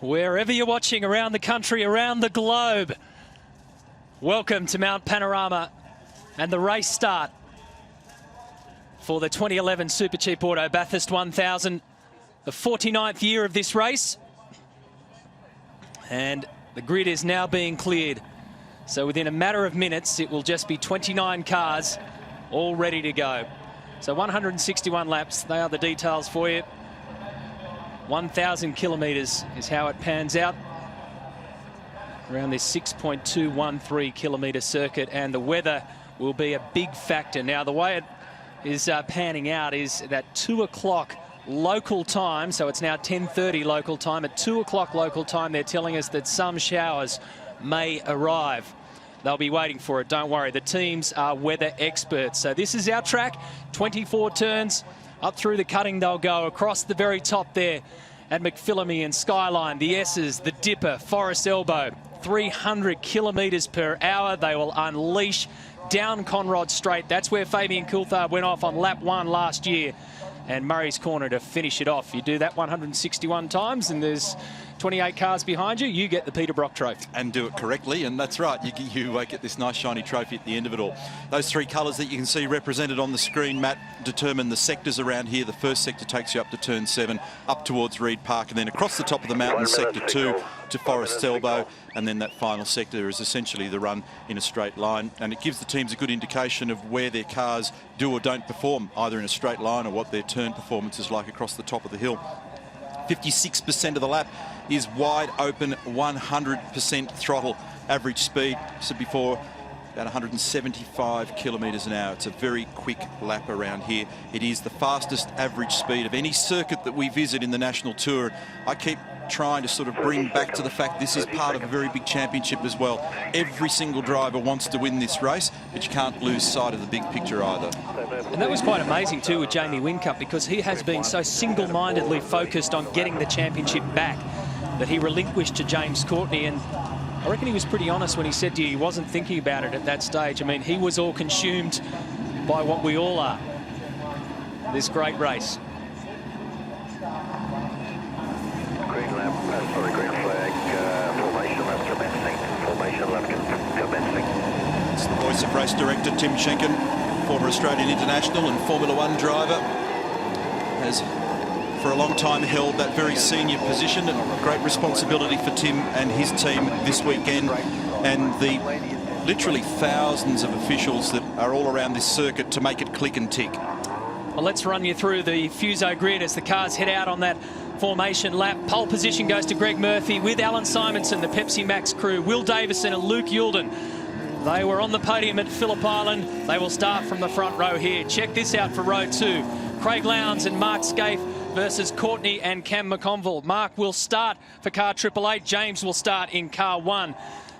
Wherever you're watching around the country, around the globe, welcome to Mount Panorama and the race start for the 2011 Super Cheap Auto Bathurst 1000, the 49th year of this race. And the grid is now being cleared. So within a matter of minutes, it will just be 29 cars all ready to go. So 161 laps, they are the details for you. 1,000 kilometres is how it pans out around this 6.213 kilometre circuit, and the weather will be a big factor. Now, the way it is panning out is that 2 o'clock local time, so it's now 10:30 local time. At 2 o'clock local time, they're telling us that some showers may arrive. They'll be waiting for it, don't worry. The teams are weather experts. So this is our track, 24 turns. Up through the cutting they'll go, across the very top there at McPhillamy and Skyline, the S's, the Dipper, Forest Elbow, 300 kilometres per hour. They will unleash down Conrod Straight. That's where Fabian Coulthard went off on lap 1 last year. And Murray's Corner to finish it off. You do that 161 times and there's 28 cars behind you, you get the Peter Brock trophy. And do it correctly, and that's right, you get this nice shiny trophy at the end of it all. Those 3 colours that you can see represented on the screen, Matt, determine the sectors around here. The first sector takes you up to turn 7, up towards Reed Park, and then across the top of the mountain, sector 2 to Forest Elbow, and then that final sector is essentially the run in a straight line, and it gives the teams a good indication of where their cars do or don't perform, either in a straight line or what their turn performance is like across the top of the hill. 56% of the lap is wide open, 100% throttle. Average speed, said before, about 175 kilometres an hour. It's a very quick lap around here. It is the fastest average speed of any circuit that we visit in the National Tour. I keep trying to sort of bring back to the fact this is part of a very big championship as well. Every single driver wants to win this race, but you can't lose sight of the big picture either. And that was quite amazing too with Jamie Whincup, because he has been so single-mindedly focused on getting the championship back that he relinquished to James Courtney, and I reckon he was pretty honest when he said to you he wasn't thinking about it at that stage. I mean, he was all consumed by what we all are, this great race. Green lap, sorry, green flag, formation lap commencing, formation lap commencing. It's the voice of race director Tim Schenken, former Australian international and Formula 1 driver, has for a long time held that very senior position, and great responsibility for Tim and his team this weekend, and the literally thousands of officials that are all around this circuit to make it click and tick. Well, let's run you through the Fuso grid as the cars head out on that formation lap. Pole position goes to Greg Murphy with Alan Simonson, the Pepsi Max crew, Will Davison and Luke Youlden. They were on the podium at Phillip Island. They will start from the front row here. Check this out for row 2. Craig Lowndes and Mark Scaife versus Courtney and Cam McConville. Mark will start for car 888. James will start in car 1.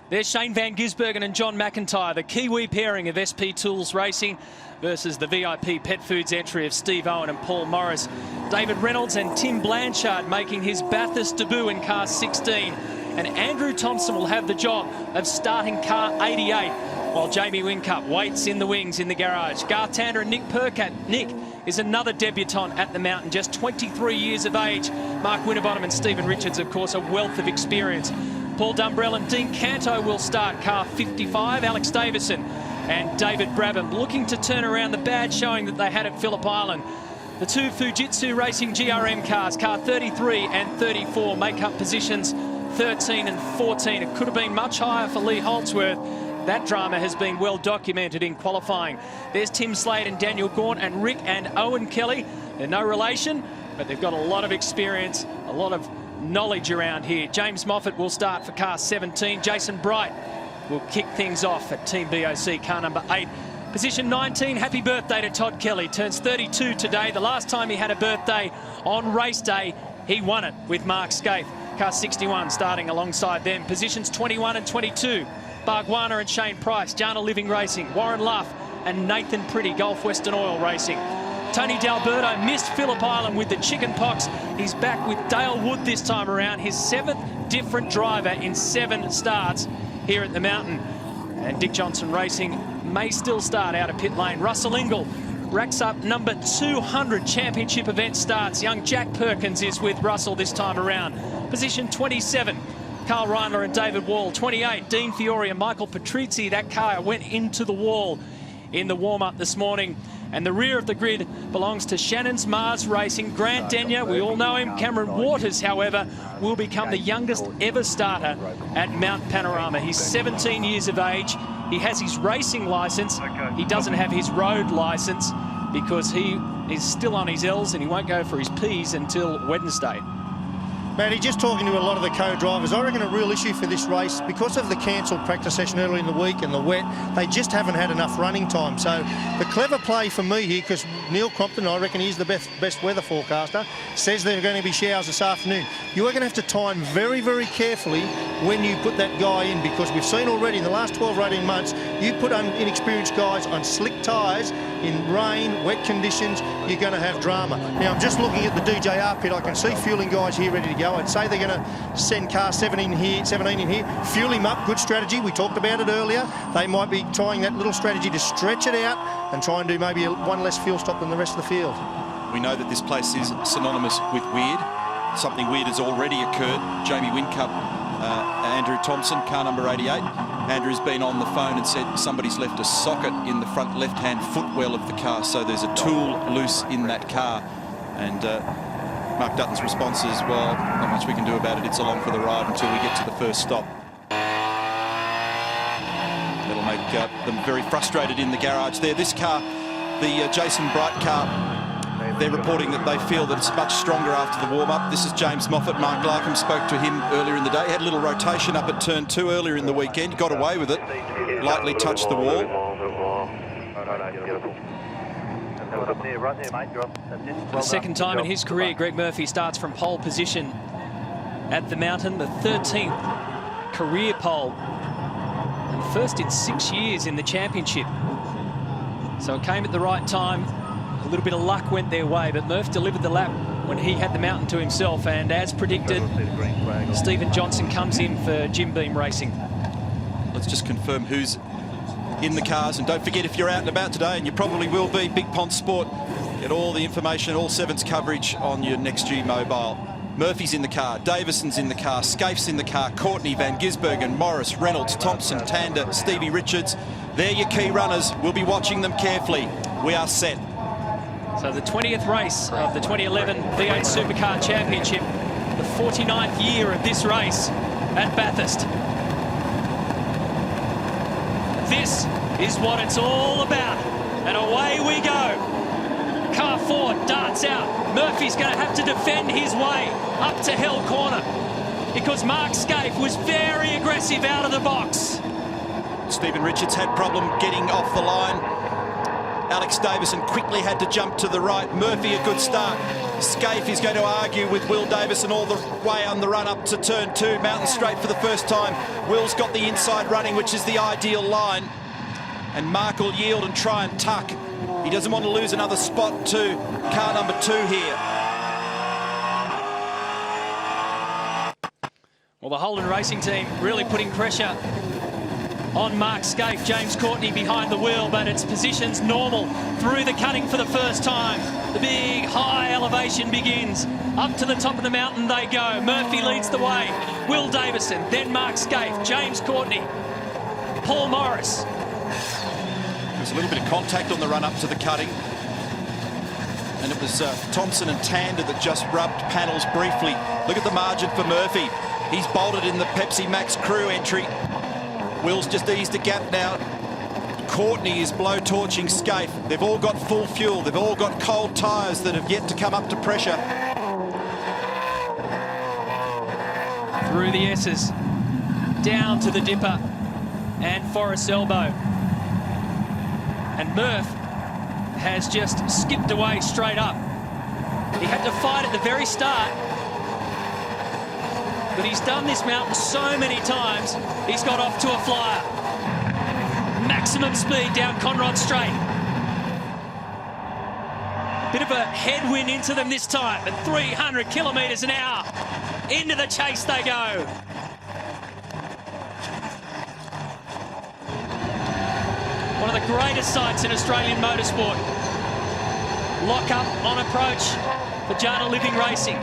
There's Shane Van Gisbergen and John McIntyre, the Kiwi pairing of SP Tools Racing versus the VIP Pet Foods entry of Steve Owen and Paul Morris. David Reynolds and Tim Blanchard making his Bathurst debut in car 16. And Andrew Thompson will have the job of starting car 88, while Jamie Whincup waits in the wings in the garage. Garth Tander and Nick Perkins. Nick is another debutant at the mountain, just 23 years of age. Mark Winterbottom and Stephen Richards, of course, a wealth of experience. Paul Dumbrell and Dean Canto will start car 55. Alex Davison and David Brabham looking to turn around the bad showing that they had at Phillip Island. The 2 Fujitsu Racing GRM cars, car 33 and 34, make up positions 13 and 14. It could have been much higher for Lee Holdsworth. That drama has been well documented in qualifying. There's Tim Slade and Daniel Gaunt and Rick and Owen Kelly. They're no relation, but they've got a lot of experience, a lot of knowledge around here. James Moffat will start for car 17. Jason Bright will kick things off at Team BOC, car number 8. Position 19, happy birthday to Todd Kelly. Turns 32 today. The last time he had a birthday on race day, he won it with Mark Scaife. Car 61 starting alongside them. Positions 21 and 22. Bargwana and Shane Price, Jana Living Racing, Warren Luff and Nathan Pretty, Gulf Western Oil Racing. Tony D'Alberto missed Phillip Island with the chicken pox. He's back with Dale Wood this time around, his 7th different driver in 7 starts here at the mountain. And Dick Johnson Racing may still start out of pit lane. Russell Ingall racks up number 200 championship event starts. Young Jack Perkins is with Russell this time around. Position 27, Carl Reindler and David Wall. 28, Dean Fiore and Michael Patrizzi. That car went into the wall in the warm-up this morning. And the rear of the grid belongs to Shannon's Mars Racing. Grant Denyer, we all know him. Cameron Waters, however, will become the youngest ever starter at Mount Panorama. He's 17 years of age. He has his racing licence. He doesn't have his road licence because he is still on his L's and he won't go for his P's until Wednesday. Matty, just talking to a lot of the co-drivers, I reckon a real issue for this race, because of the cancelled practice session early in the week and the wet, they just haven't had enough running time. So the clever play for me here, because Neil Crompton, I reckon he's the best weather forecaster, says there are going to be showers this afternoon. You are going to have to time very, very carefully when you put that guy in, because we've seen already in the last 12 or 18 months, you put inexperienced guys on slick tyres in rain, wet conditions, you're going to have drama. Now, I'm just looking at the DJR pit. I can see fueling guys here ready to go. I'd say they're going to send car 17 in here, fuel him up. Good strategy. We talked about it earlier. They might be trying that little strategy to stretch it out and try and do maybe one less fuel stop than the rest of the field. We know that this place is synonymous with weird. Something weird has already occurred. Jamie Whincup, Andrew Thompson, car number 88. Andrew's been on the phone and said somebody's left a socket in the front left-hand footwell of the car, so there's a tool loose in that car. And Mark Dutton's response is, well, not much we can do about it. It's along for the ride until we get to the first stop. That'll make them very frustrated in the garage there. This car, the Jason Bright car, they're reporting that they feel that it's much stronger after the warm-up. This is James Moffat. Mark Larkham spoke to him earlier in the day. He had a little rotation up at turn 2 earlier in the weekend. Got away with it. Lightly touched the wall. For the second time in his career, Greg Murphy starts from pole position at the mountain. The 13th career pole. And first in 6 years in the championship. So it came at the right time. A little bit of luck went their way, but Murph delivered the lap when he had the mountain to himself, and as predicted, Stephen Johnson comes in for Jim Beam Racing. Let's just confirm who's in the cars, and don't forget, if you're out and about today, and you probably will be, Big Pond Sport, get all the information, all Sevens coverage on your NextG mobile. Murphy's in the car, Davison's in the car, Scaife's in the car, Courtney, Van Gisbergen, Morris, Reynolds, Thompson, Tander, Stevie Richards. They're your key runners. We'll be watching them carefully. We are set. So the 20th race of the 2011 V8 Supercar Championship, the 49th year of this race at Bathurst. This is what it's all about, and away we go. Car 4 darts out. Murphy's going to have to defend his way up to Hell Corner because Mark Scaife was very aggressive out of the box. Stephen Richards had problem getting off the line. Alex Davison quickly had to jump to the right. Murphy, a good start. Scaife is going to argue with Will Davison all the way on the run up to turn 2. Mountain straight for the first time. Will's got the inside running, which is the ideal line. And Mark will yield and try and tuck. He doesn't want to lose another spot to car number 2 here. Well, the Holden Racing team really putting pressure on Mark Scaife. James Courtney behind the wheel, but its position's normal through the cutting for the first time. The big high elevation begins. Up to the top of the mountain they go. Murphy leads the way. Will Davison, then Mark Scaife, James Courtney, Paul Morris. There's a little bit of contact on the run up to the cutting. And it was Thompson and Tander that just rubbed panels briefly. Look at the margin for Murphy. He's bolted in the Pepsi Max crew entry. Will's just eased the gap now. Courtney is blow-torching Scaife. They've all got full fuel. They've all got cold tyres that have yet to come up to pressure. Through the S's, down to the Dipper and Forest Elbow. And Murph has just skipped away straight up. He had to fight at the very start, but he's done this mountain so many times, he's got off to a flyer. Maximum speed down Conrod Straight. Bit of a headwind into them this time, at 300 kilometres an hour. Into the chase they go. One of the greatest sights in Australian motorsport. Lock up on approach for Jana Living Racing.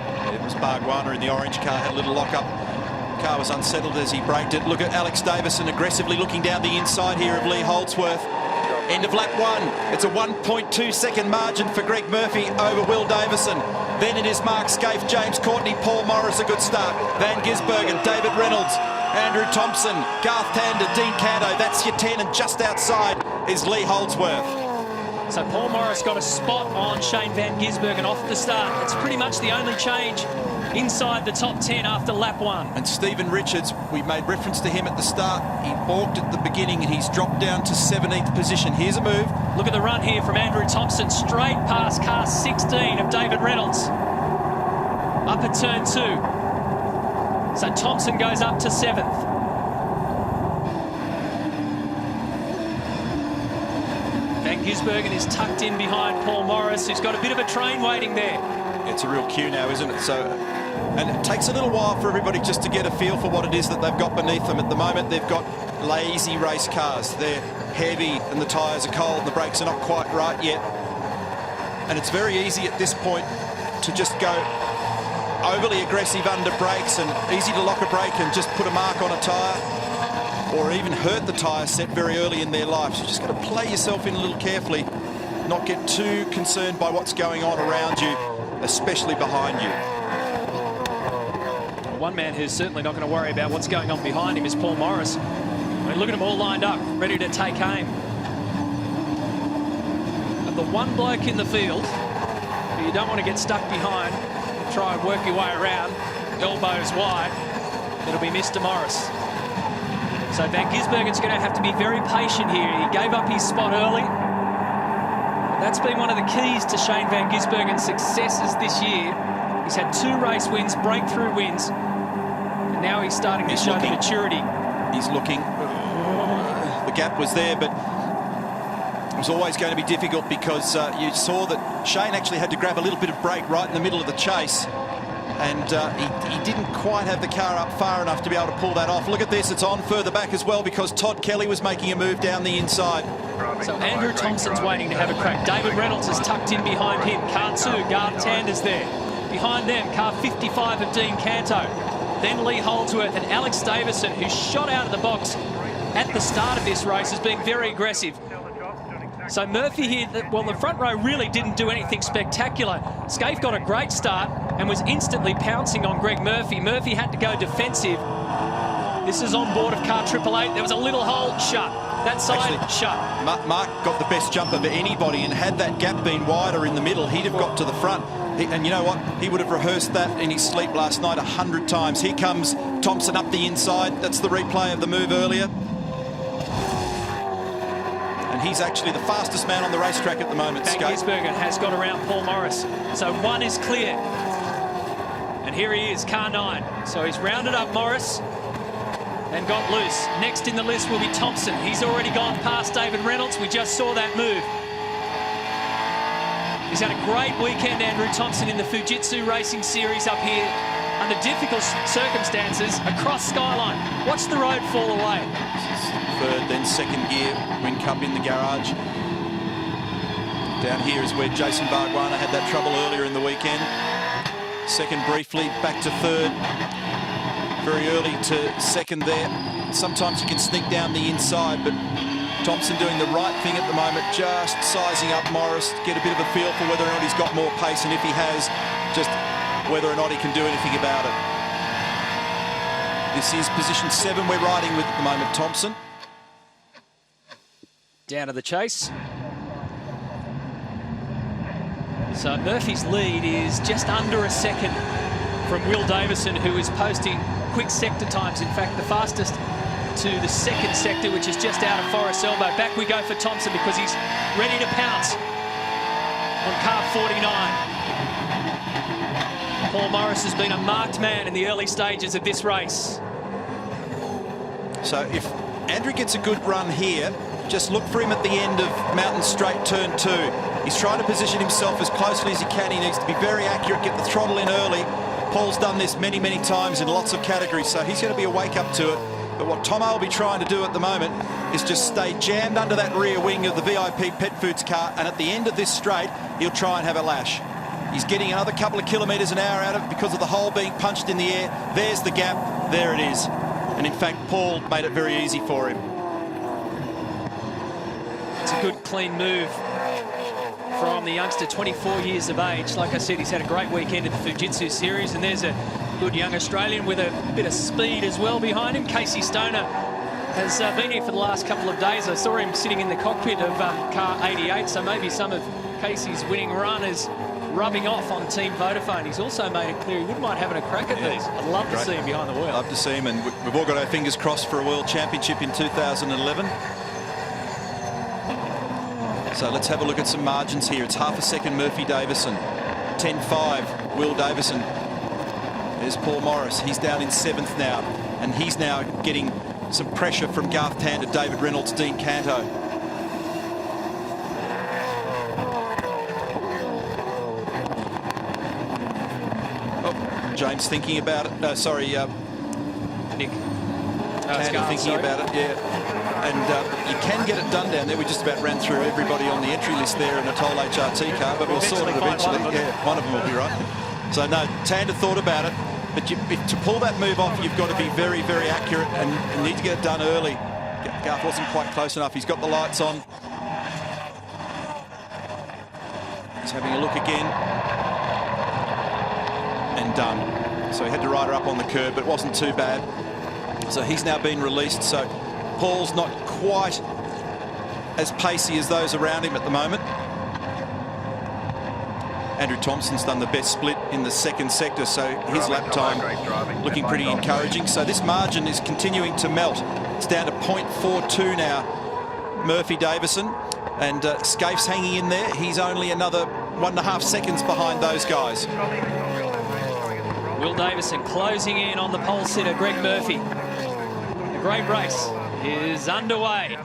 was Bargwanna in the orange car, had a little lock-up. Car was unsettled as he braked it. Look at Alex Davison aggressively looking down the inside here of Lee Holdsworth. End of lap 1. It's a 1.2 second margin for Greg Murphy over Will Davison. Then it is Mark Scaife, James Courtney, Paul Morris, a good start. Van Gisbergen, David Reynolds, Andrew Thompson, Garth Tander, Dean Canto. That's your 10, and just outside is Lee Holdsworth. So Paul Morris got a spot on Shane Van Gisbergen off the start. It's pretty much the only change inside the top 10 after lap 1. And Stephen Richards, we made reference to him at the start. He balked at the beginning and he's dropped down to 17th position. Here's a move. Look at the run here from Andrew Thompson, straight past car 16 of David Reynolds. Up at turn 2. So Thompson goes up to 7th. Van Gisbergen is tucked in behind Paul Morris, who's got a bit of a train waiting there. It's a real queue now, isn't it? So, and it takes a little while for everybody just to get a feel for what it is that they've got beneath them. At the moment, they've got lazy race cars. They're heavy and the tyres are cold and the brakes are not quite right yet. And it's very easy at this point to just go overly aggressive under brakes, and easy to lock a brake and just put a mark on a tyre, or even hurt the tyre set very early in their life. So you just got to play yourself in a little carefully, not get too concerned by what's going on around you, especially behind you. One man who's certainly not going to worry about what's going on behind him is Paul Morris. I mean, look at them all lined up, ready to take aim. And the one bloke in the field who you don't want to get stuck behind, try and work your way around, elbows wide, it'll be Mr. Morris. So Van Gisbergen's going to have to be very patient here. He gave up his spot early. That's been one of the keys to Shane Van Gisbergen's successes this year. He's had 2 race wins, breakthrough wins, and now he's starting to show the maturity. He's looking. The gap was there, but it was always going to be difficult because you saw that Shane actually had to grab a little bit of brake right in the middle of the chase, and he didn't quite have the car up far enough to be able to pull that off. Look at this, it's on further back as well because Todd Kelly was making a move down the inside. So Andrew Thompson's waiting to have a crack. David Reynolds is tucked in behind him. Car 2, Garth Tander's there. Behind them, car 55 of Dean Canto. Then Lee Holdsworth and Alex Davison, who shot out of the box at the start of this race, has been very aggressive. So Murphy here, well, the front row really didn't do anything spectacular. Scaife got a great start and was instantly pouncing on Greg Murphy. Murphy had to go defensive. This is on board of car 888. There was a little hole shut. That side actually, shut. Mark got the best jump of anybody, and had that gap been wider in the middle, he'd have got to the front. And you know what? He would have rehearsed that in his sleep last night 100 times. Here comes Thompson up the inside. That's the replay of the move earlier. And he's actually the fastest man on the racetrack at the moment. Van Gisbergen has got around Paul Morris. So 1 is clear. And here he is, car 9. So he's rounded up Morris and got loose. Next in the list will be Thompson. He's already gone past David Reynolds. We just saw that move. He's had a great weekend, Andrew Thompson, in the Fujitsu Racing Series up here under difficult circumstances across Skyline. Watch the road fall away. Third, then second gear, Whincup in the garage. Down here is where Jason Bargwanna had that trouble earlier in the weekend. Second briefly, back to third. Very early to second there. Sometimes you can sneak down the inside, but Thompson doing the right thing at the moment, just sizing up Morris, get a bit of a feel for whether or not he's got more pace, and if he has, just whether or not he can do anything about it. This is position 7 we're riding with at the moment, Thompson. Down to the chase. So Murphy's lead is just under a second from Will Davison, who is posting quick sector times. In fact, the fastest to the second sector, which is just out of Forest Elbow. Back we go for Thompson because he's ready to pounce on car 49. Paul Morris has been a marked man in the early stages of this race. So if Andrew gets a good run here, just look for him at the end of Mountain Straight Turn 2. He's trying to position himself as closely as he can. He needs to be very accurate, get the throttle in early. Paul's done this many, many times in lots of categories, so he's going to be a wake-up to it. But what Tomo will be trying to do at the moment is just stay jammed under that rear wing of the VIP Pet Foods car, and at the end of this straight, he'll try and have a lash. He's getting another couple of kilometres an hour out of it because of the hole being punched in the air. There's the gap. There it is. And in fact, Paul made it very easy for him. It's a good, clean move from the youngster, 24 years of age. Like I said, he's had a great weekend at the Fujitsu Series, and there's a good young Australian with a bit of speed as well behind him. Casey Stoner has been here for the last couple of days. I saw him sitting in the cockpit of car 88, so maybe some of Casey's winning run is rubbing off on Team Vodafone. He's also made it clear he wouldn't mind having a crack at these. I'd love to see him behind the wheel. Love to see him, and we've all got our fingers crossed for a World Championship in 2011. So let's have a look at some margins here. It's half a second Murphy Davison, 10.5 Will Davison. There's Paul Morris. He's down in 7th now, and he's now getting some pressure from Garth Tander, David Reynolds, Dean Canto. Oh, James thinking about it. Nick. Tander thinking about it, yeah. And you can get it done down there. We just about ran through everybody on the entry list there in a Toll HRT car, but we'll sort it eventually. One of them will be right. So no, Tander thought about it, but to pull that move off, you've got to be very, very accurate and need to get it done early. Garth wasn't quite close enough. He's got the lights on. He's having a look again. And done. So he had to ride her up on the curb, but it wasn't too bad. So he's now been released. So Paul's not quite as pacey as those around him at the moment. Andrew Thompson's done the best split in the second sector, so his lap time looking pretty encouraging. So this margin is continuing to melt. It's down to 0.42 now, Murphy Davison, and Skaife's hanging in there. He's only another 1.5 seconds behind those guys. Will Davison closing in on the pole sitter, Greg Murphy. The great race is underway.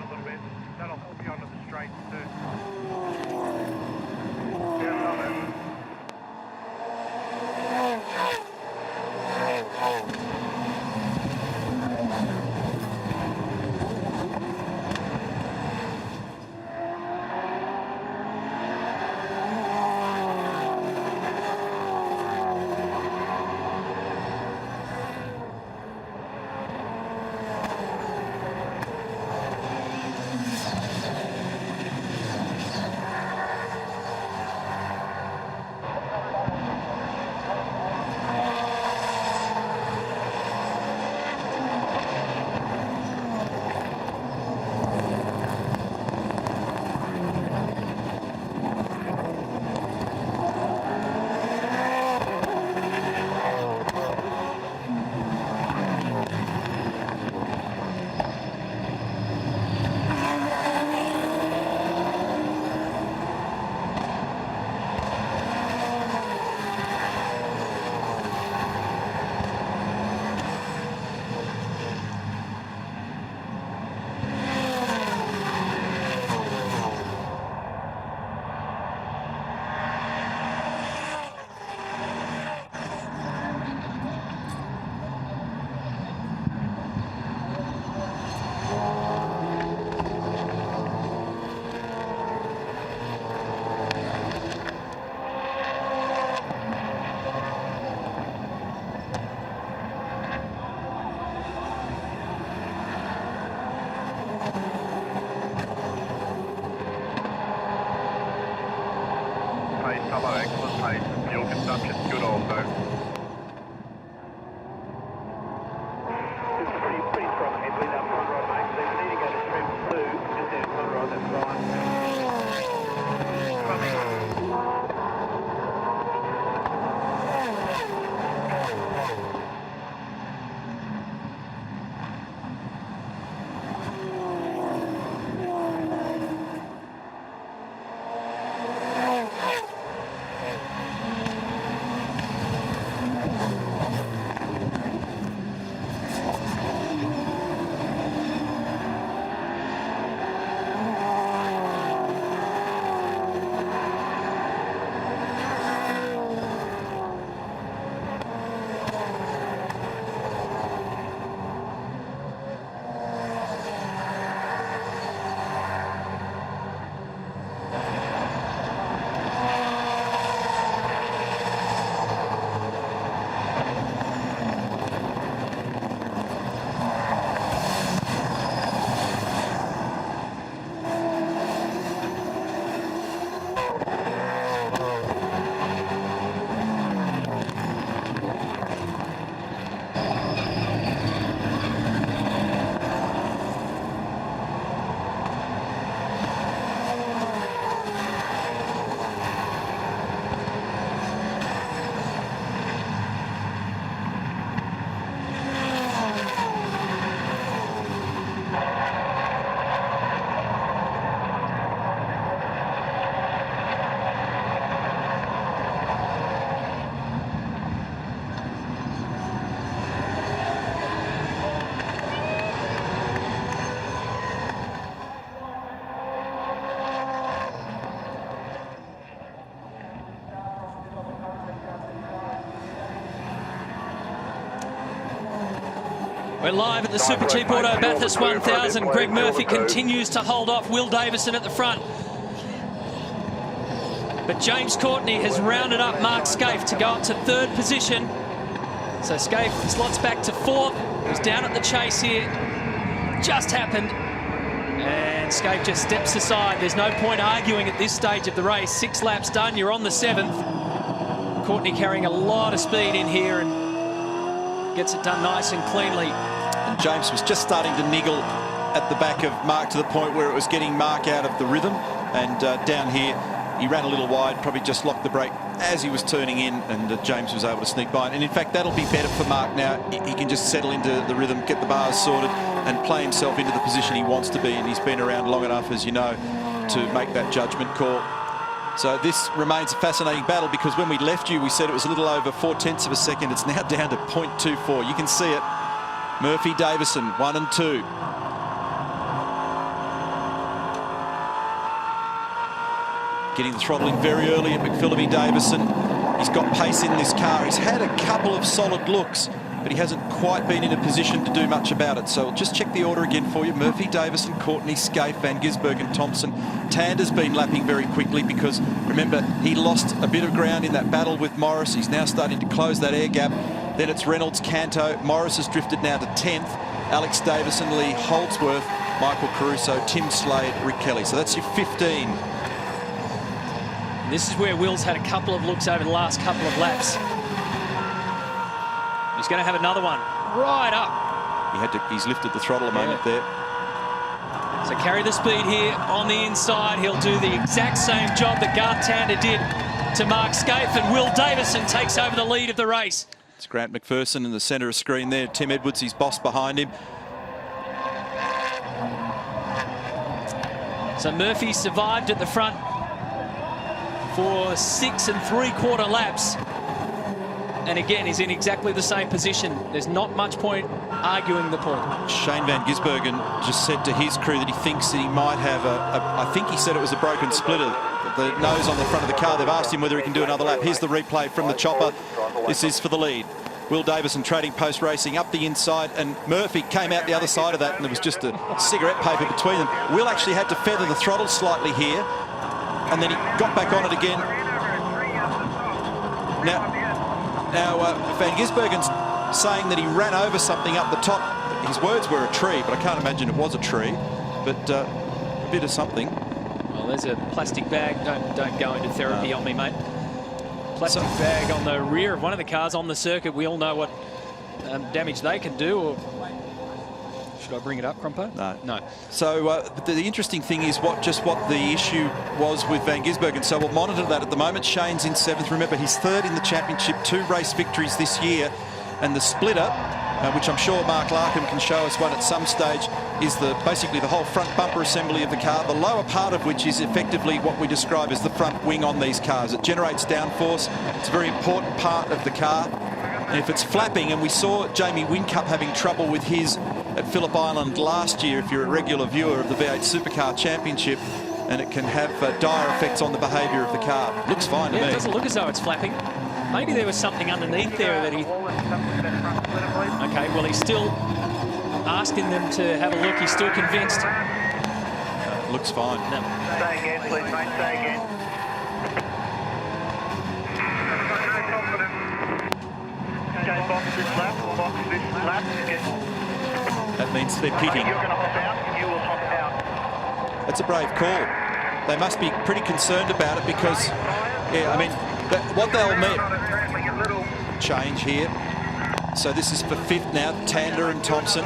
We're live at the Super Cheap Auto Bathurst 1000. Greg Murphy continues to hold off Will Davison at the front. But James Courtney has rounded up Mark Scaife to go up to 3rd position. So Scaife slots back to 4th. He's down at the chase here. Just happened. And Scaife just steps aside. There's no point arguing at this stage of the race. 6 laps done. You're on the 7th. Courtney carrying a lot of speed in here and gets it done nice and cleanly. And James was just starting to niggle at the back of Mark to the point where it was getting Mark out of the rhythm. And down here, he ran a little wide, probably just locked the brake as he was turning in, and James was able to sneak by. And in fact, that'll be better for Mark now. He can just settle into the rhythm, get the bars sorted, and play himself into the position he wants to be. And he's been around long enough, as you know, to make that judgment call. So this remains a fascinating battle, because when we left you, we said it was a little over 0.4 of a second. It's now down to 0.24. You can see it. Murphy, Davison, 1 and 2. Getting the throttling very early at McPhillivy Davison. He's got pace in this car. He's had a couple of solid looks, but he hasn't quite been in a position to do much about it. So we'll just check the order again for you. Murphy, Davison, Courtney, Scaife, Van Gisbergen, Thompson. Tander's been lapping very quickly because, remember, he lost a bit of ground in that battle with Morris. He's now starting to close that air gap. Then it's Reynolds, Canto. Morris has drifted now to 10th. Alex Davison, Lee Holdsworth, Michael Caruso, Tim Slade, Rick Kelly. So that's your 15. This is where Will's had a couple of looks over the last couple of laps. He's going to have another one right up. He's lifted the throttle a moment there. So carry the speed here on the inside. He'll do the exact same job that Garth Tander did to Mark Scaife, and Will Davison takes over the lead of the race. It's Grant McPherson in the centre of screen there. Tim Edwards, his boss, behind him. So Murphy survived at the front for 6 3/4 laps. And again, he's in exactly the same position. There's not much point arguing the point. Shane Van Gisbergen just said to his crew that he thinks that he might have I think he said it was a broken splitter, the nose on the front of the car. They've asked him whether he can do another lap. Here's the replay from the chopper. This is for the lead. Will Davison trading post racing up the inside, and Murphy came out the other side of that, and there was just a cigarette paper between them. Will actually had to feather the throttle slightly here, and then he got back on it again. Now Van Gisbergen's saying that he ran over something up the top. His words were a tree, but I can't imagine it was a tree. But a bit of something. Well, there's a plastic bag. Don't go into therapy on me, mate. Plastic bag on the rear of one of the cars on the circuit. We all know what damage they can do. Or should I bring it up, Crompo? No. So the interesting thing is what the issue was with Van Gisbergen. So we'll monitor that at the moment. Shane's in 7th. Remember, he's 3rd in the championship, 2 race victories this year. And the splitter, which I'm sure Mark Larkham can show us one at some stage, is basically the whole front bumper assembly of the car, the lower part of which is effectively what we describe as the front wing on these cars. It generates downforce. It's a very important part of the car. And if it's flapping, and we saw Jamie Whincup having trouble with his at Phillip Island last year, if you're a regular viewer of the V8 Supercar Championship, and it can have dire effects on the behaviour of the car. Looks fine to me. It doesn't look as though it's flapping. Maybe there was something underneath there that he... Okay, well, he's still asking them to have a look. He's still convinced. Looks fine. No. Say again, please, mate. Say again. Okay, box this lap. That means they're pitting. You're going to hop out. You will hop out. That's a brave call. They must be pretty concerned about it because, yeah, I mean, what they'll mean... Change here. So this is for 5th now, Tander and Thompson.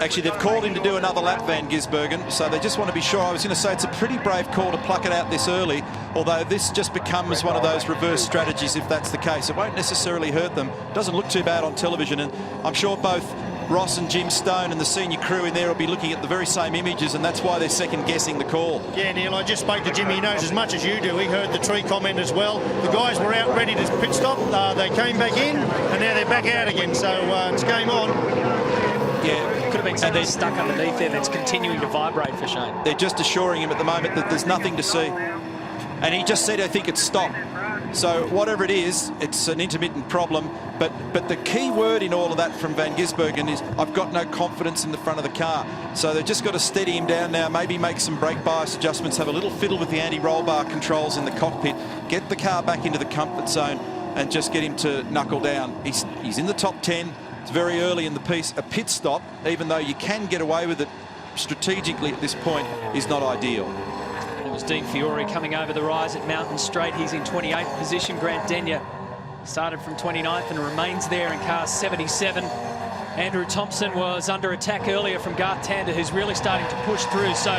Actually, they've called him to do another lap, Van Gisbergen, so they just want to be sure. I was going to say it's a pretty brave call to pluck it out this early, although this just becomes one of those reverse strategies if that's the case. It won't necessarily hurt them. Doesn't look too bad on television, and I'm sure both Ross and Jim Stone and the senior crew in there will be looking at the very same images, and that's why they're second-guessing the call. Yeah, Neil, I just spoke to Jimmy. He knows as much as you do. He heard the tree comment as well. The guys were out ready to pit stop. They came back in, and now they're back out again. So it's game on. Yeah, could have been something stuck underneath there that's continuing to vibrate for Shane. They're just assuring him at the moment that there's nothing to see. And he just said, I think it's stopped. So whatever it is, it's an intermittent problem. But the key word in all of that from Van Gisbergen is, I've got no confidence in the front of the car. So they've just got to steady him down now, maybe make some brake bias adjustments, have a little fiddle with the anti-roll bar controls in the cockpit, get the car back into the comfort zone and just get him to knuckle down. He's in the top 10. It's very early in the piece. A pit stop, even though you can get away with it strategically at this point, is not ideal. It was Dean Fiore coming over the rise at Mountain Straight. He's in 28th position. Grant Denyer started from 29th and remains there in car 77. Andrew Thompson was under attack earlier from Garth Tander, who's really starting to push through. So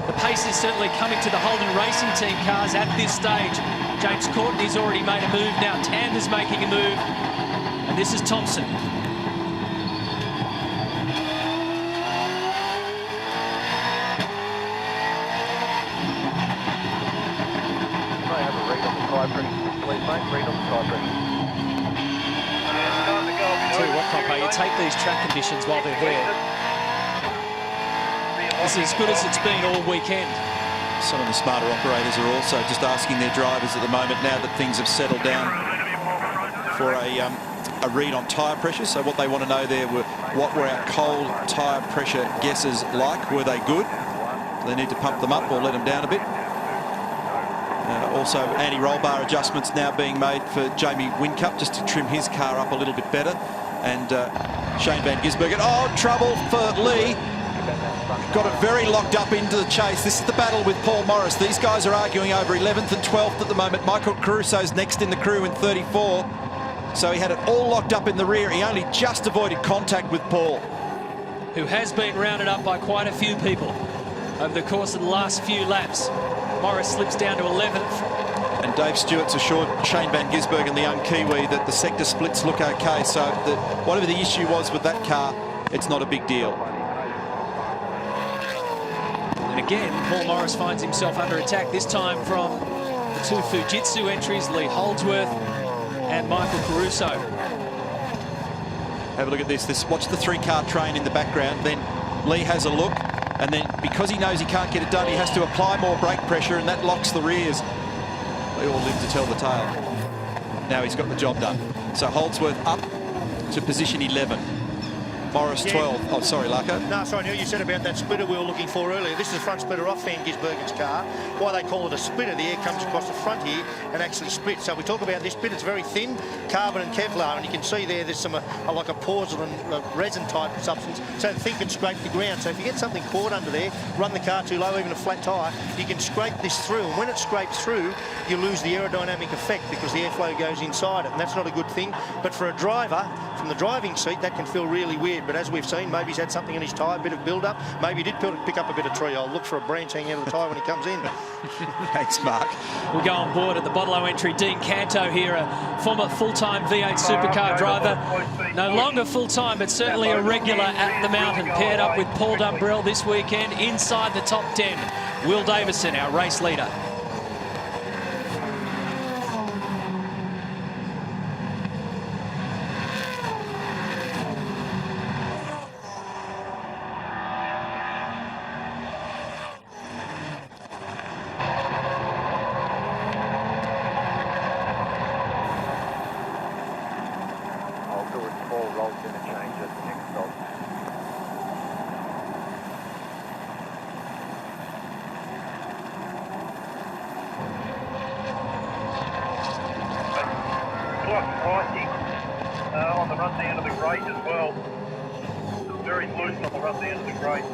the pace is certainly coming to the Holden Racing Team cars at this stage. James Courtney's already made a move. Now Tander's making a move. And this is Thompson. Tell you what, Compo, you take these track conditions while they're there. This is as good as it's been all weekend. Some of the smarter operators are also just asking their drivers at the moment, now that things have settled down, for a read on tyre pressure. So what they want to know there were, what were our cold tyre pressure guesses like? Were they good? Do they need to pump them up or let them down a bit? Also, anti-roll bar adjustments now being made for Jamie Whincup, just to trim his car up a little bit better. And Shane Van Gisbergen. Oh, trouble for Lee. Got it very locked up into the chase. This is the battle with Paul Morris. These guys are arguing over 11th and 12th at the moment. Michael Caruso's next in the crew in 34. So he had it all locked up in the rear. He only just avoided contact with Paul, who has been rounded up by quite a few people over the course of the last few laps. Morris slips down to 11th. And Dave Stewart's assured Shane Van Gisbergen, the young Kiwi, that the sector splits look okay. So whatever the issue was with that car, it's not a big deal. And again, Paul Morris finds himself under attack, this time from the two Fujitsu entries, Lee Holdsworth and Michael Caruso. Have a look at this. Watch the three-car train in the background. Then Lee has a look. And then, because he knows he can't get it done, he has to apply more brake pressure, and that locks the rears. They all live to tell the tale. Now he's got the job done. So Holdsworth up to position 11. Morris 12. Oh, sorry, Larko. No, sorry, Neil, you said about that splitter we were looking for earlier. This is the front splitter off Van Gisbergen's car. Why they call it a splitter, the air comes across the front here and actually splits. So we talk about this bit, it's very thin, carbon and Kevlar, and you can see there's some like a porcelain resin type substance, so think and scrape the ground. So if you get something caught under there, run the car too low, even a flat tyre, you can scrape this through, and when it scrapes through, you lose the aerodynamic effect because the airflow goes inside it, and that's not a good thing. But for a driver, from the driving seat, that can feel really weird. But as we've seen, maybe he's had something in his tyre, a bit of build-up. Maybe he did pick up a bit of tree. I'll look for a branch hanging out of the tyre when he comes in. Thanks, Mark. We'll go on board at the Bottle entry. Dean Canto here, a former full-time V8 supercar driver. No longer full-time, but certainly a regular at the mountain. Paired up with Paul Dumbrell this weekend inside the top 10. Will Davison, our race leader. On the run to the end of the grate as well. It's very loose on the run to the end of the grate.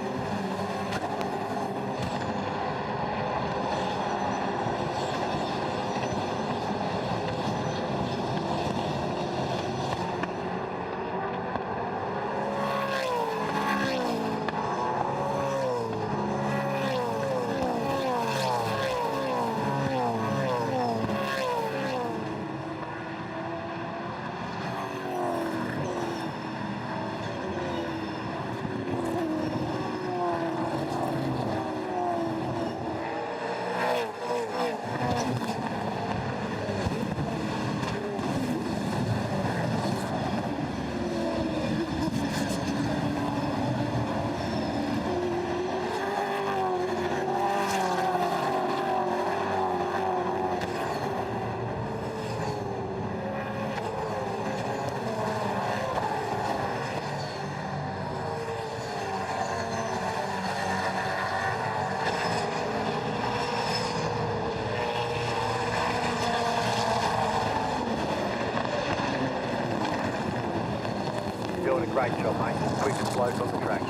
a great job, mate. Quickest bloke on the track.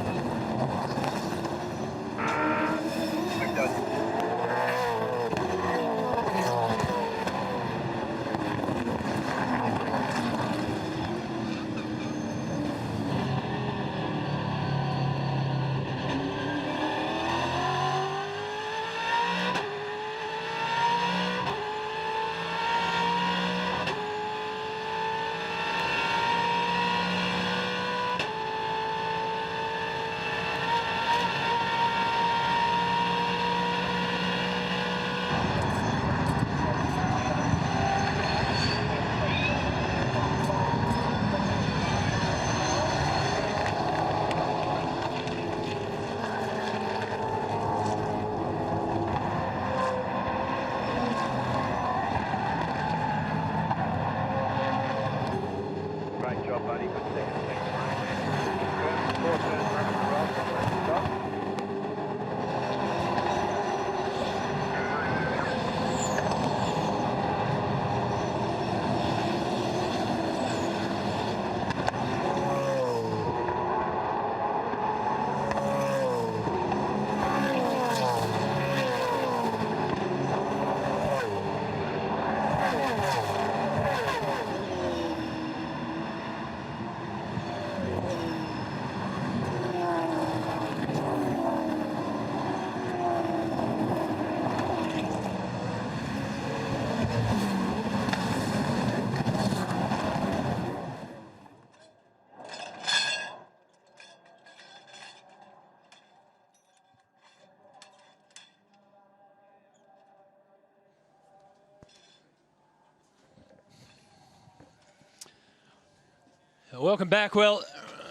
Welcome back. Well,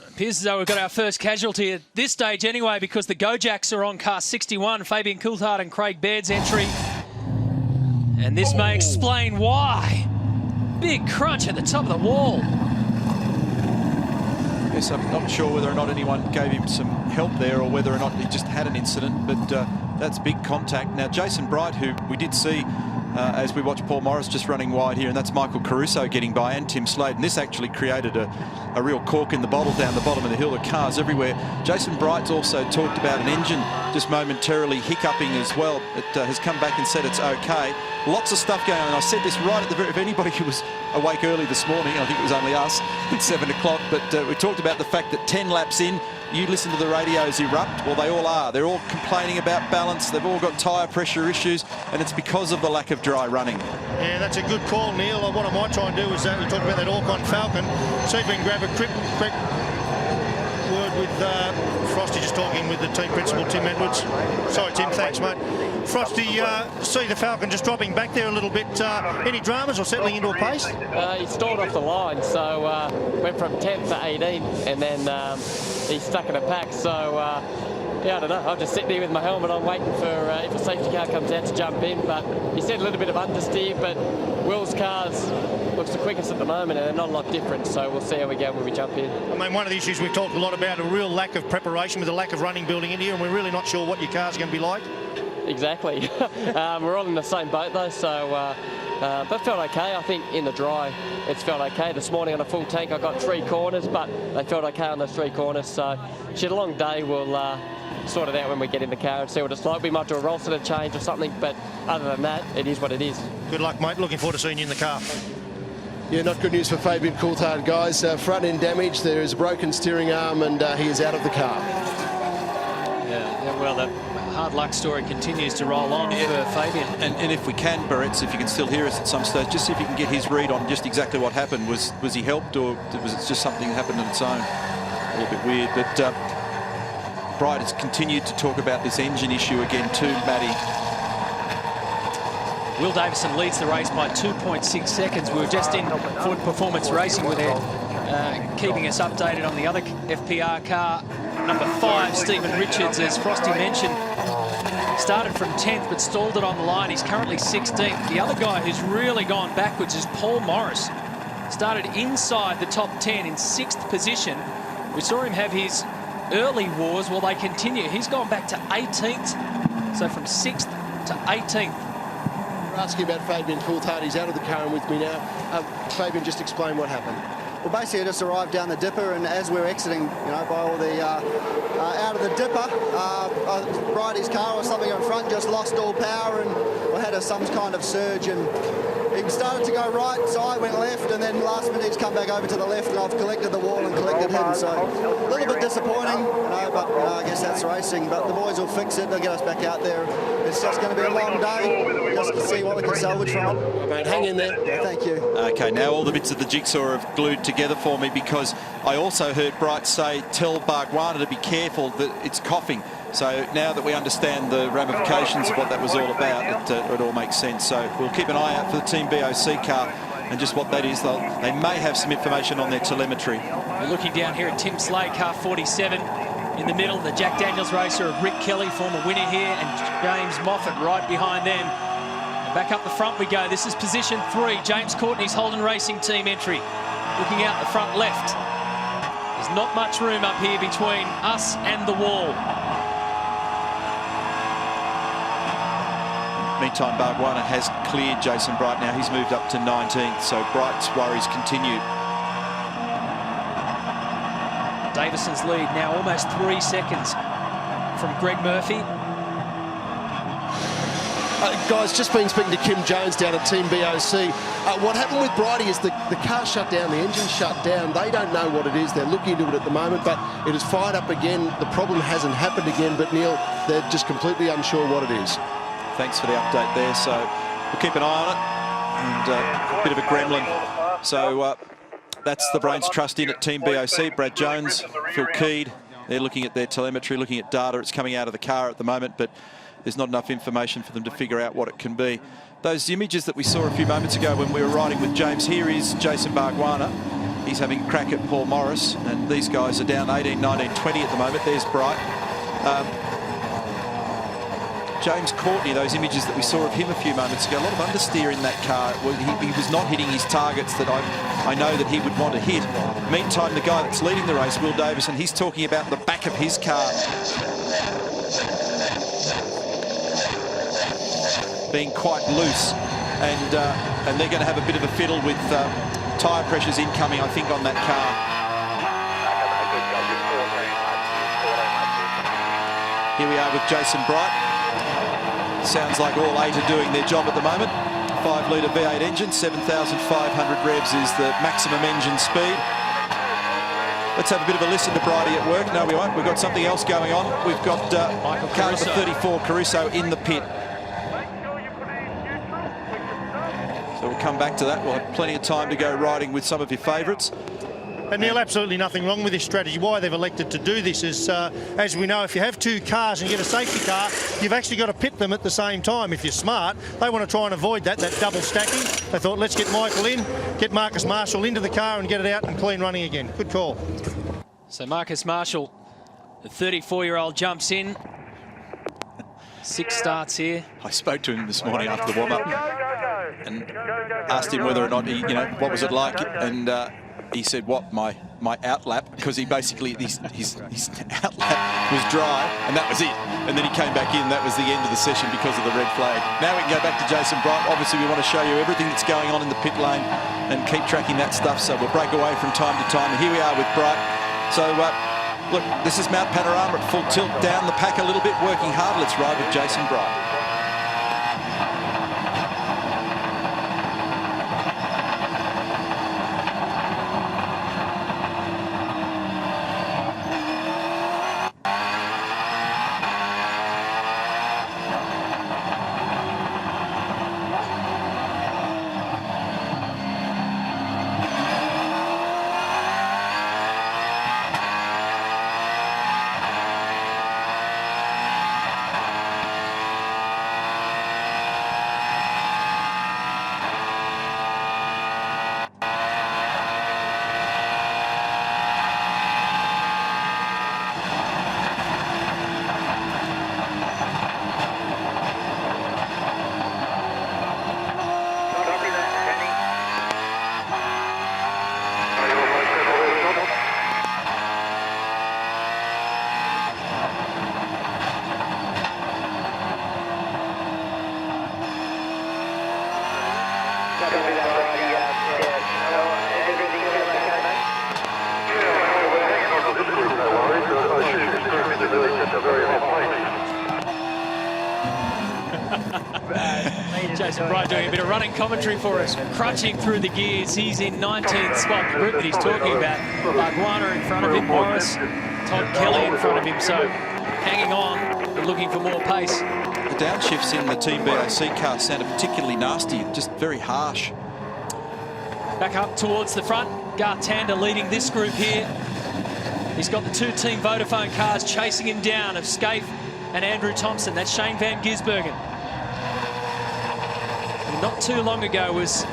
appears as though we've got our first casualty at this stage anyway, because the Go-Jacks are on car 61, Fabian Coulthard and Craig Baird's entry. And this may explain why. Big crunch at the top of the wall. Yes, I'm not sure whether or not anyone gave him some help there or whether or not he just had an incident, but that's big contact. Now, Jason Bright, who we did see as we watched Paul Morris just running wide here, and that's Michael Caruso getting by, and Tim Slade, and this actually created a real cork in the bottle down the bottom of the hill. The cars everywhere. Jason Bright's also talked about an engine just momentarily hiccuping as well. It has come back and said it's okay. Lots of stuff going on, and I said this right at the very, if anybody who was awake early this morning, I think it was only us at 7 o'clock, but we talked about the fact that 10 laps in, you listen to the radios erupt. Well, they all are. They're all complaining about balance. They've all got tyre pressure issues, and it's because of the lack of dry running. Yeah, that's a good call, Neil. What I might try and do is we talked about that Orcon Falcon. See if we can grab a quick word with Frosty, just talking with the team principal, Tim Edwards. Sorry, Tim, thanks, mate. Frosty, see the Falcon just dropping back there a little bit. Any dramas or settling into a pace? He stalled off the line, so went from 10th to 18th, and then he's stuck in a pack. So, yeah, I don't know. I'm just sitting there with my helmet on, waiting for if a safety car comes out to jump in. But he said a little bit of understeer, but Will's cars looks the quickest at the moment, and they're not a lot different. So we'll see how we go when we jump in. I mean, one of the issues we've talked a lot about, a real lack of preparation with a lack of running building in here, and we're really not sure what your car's going to be like. Exactly. We're all in the same boat, though, so... but felt okay. I think in the dry it's felt okay. This morning on a full tank I got 3 corners, but they felt okay on those 3 corners. So she had a long day. We'll sort it out when we get in the car and see what it's like. We might do a roll set change or something, but other than that, it is what it is. Good luck, mate. Looking forward to seeing you in the car. Yeah, not good news for Fabian Coulthard, guys. Front end damage. There is a broken steering arm, and he is out of the car. Yeah, well, that hard luck story continues to roll on for Fabian. And if we can, Barretts, if you can still hear us at some stage, just see if you can get his read on just exactly what happened. Was he helped, or was it just something that happened on its own? A little bit weird, but Bright has continued to talk about this engine issue again too, Matty. Will Davison leads the race by 2.6 seconds. We were just in Ford Performance Racing with it, keeping us updated on the other FPR car. Number 5, Stephen Richards, as Frosty mentioned, started from 10th but stalled it on the line. He's currently 16th. The other guy who's really gone backwards is Paul Morris. Started inside the top 10 in 6th position. We saw him have his early wars. Well, they continue. He's gone back to 18th. So from 6th to 18th. We're asking about Fabian Coulthard. He's out of the car and with me now. Fabian, just explain what happened. Well, basically, I just arrived down the dipper, and as we're exiting, you know, by all the out of the dipper, Bridie's car or something in front just lost all power, and we had some kind of surge, and he started to go right, so I went left, and then last minute he's come back over to the left, and I've collected the wall and collected him. So a little bit disappointing, you know, but you know, I guess that's racing. But the boys will fix it. They'll get us back out there. It's just going to be a long day. Just to see what we can salvage from it. Mate, hang in there. Yeah, thank you. Okay, now all the bits of the jigsaw have glued together for me, because I also heard Bright say, tell Bargwana to be careful that it's coughing. So now that we understand the ramifications of what that was all about, it all makes sense. So we'll keep an eye out for the Team BOC car and just what that is. They may have some information on their telemetry. We're looking down here at Tim Slade, car 47. In the middle, the Jack Daniels racer of Rick Kelly, former winner here, and James Moffat right behind them. And back up the front we go. This is position 3. James Courtney's Holden Racing Team entry. Looking out the front left. There's not much room up here between us and the wall. Meantime, Bargwana has cleared Jason Bright now. He's moved up to 19th, so Bright's worries continue. Davison's lead now almost 3 seconds from Greg Murphy. Guys, just been speaking to Kim Jones down at Team BOC. What happened with Bridie is the car shut down, the engine shut down. They don't know what it is. They're looking into it at the moment, but it has fired up again. The problem hasn't happened again, but Neil, they're just completely unsure what it is. Thanks for the update there. So we'll keep an eye on it, and a bit of a gremlin. So that's the Brains Trust in at Team BOC. Brad Jones, Phil Keed. They're looking at their telemetry, looking at data. It's coming out of the car at the moment, but there's not enough information for them to figure out what it can be. Those images that we saw a few moments ago when we were riding with James, here is Jason Bargwana. He's having a crack at Paul Morris, and these guys are down 18, 19, 20 at the moment. There's Bright. James Courtney, those images that we saw of him a few moments ago, a lot of understeer in that car. Well, he was not hitting his targets that I know that he would want to hit. Meantime, the guy that's leading the race, Will Davison, he's talking about the back of his car being quite loose, and they're going to have a bit of a fiddle with tyre pressures incoming, I think, on that car. Here we are with Jason Bright. Sounds like all 8 are doing their job at the moment. 5-litre V8 engine, 7,500 revs is the maximum engine speed. Let's have a bit of a listen to Bridie at work. No, we won't. We've got something else going on. We've got car number 34, Caruso, in the pit. So we'll come back to that. We'll have plenty of time to go riding with some of your favourites. And Neil, absolutely nothing wrong with this strategy. Why they've elected to do this is, as we know, if you have 2 cars and you get a safety car, you've actually got to pit them at the same time. If you're smart, they want to try and avoid that double stacking. They thought, let's get Michael in, get Marcus Marshall into the car and get it out and clean running again. Good call. So Marcus Marshall, the 34-year-old, jumps in. 6 starts here. I spoke to him this morning after the warm-up and asked him whether or not he, what was it like, and he said, what, my outlap, because he basically, his outlap was dry, and that was it. And then he came back in, that was the end of the session because of the red flag. Now we can go back to Jason Bright. Obviously, we want to show you everything that's going on in the pit lane and keep tracking that stuff, so we'll break away from time to time. And here we are with Bright. So, look, this is Mount Panorama at full tilt, down the pack a little bit, working hard. Let's ride with Jason Bright. Jason Bryant doing a bit of running commentary for us, crunching through the gears. He's in 19th spot. The group that he's talking about, Barguana in front of him, Morris, Todd Kelly in front of him. So hanging on, but looking for more pace. The downshifts in the Team BAC car sounded particularly nasty, just very harsh. Back up towards the front, Gartander leading this group here. He's got the two Team Vodafone cars chasing him down of Scaife and Andrew Thompson. That's Shane van Gisbergen. And not too long ago was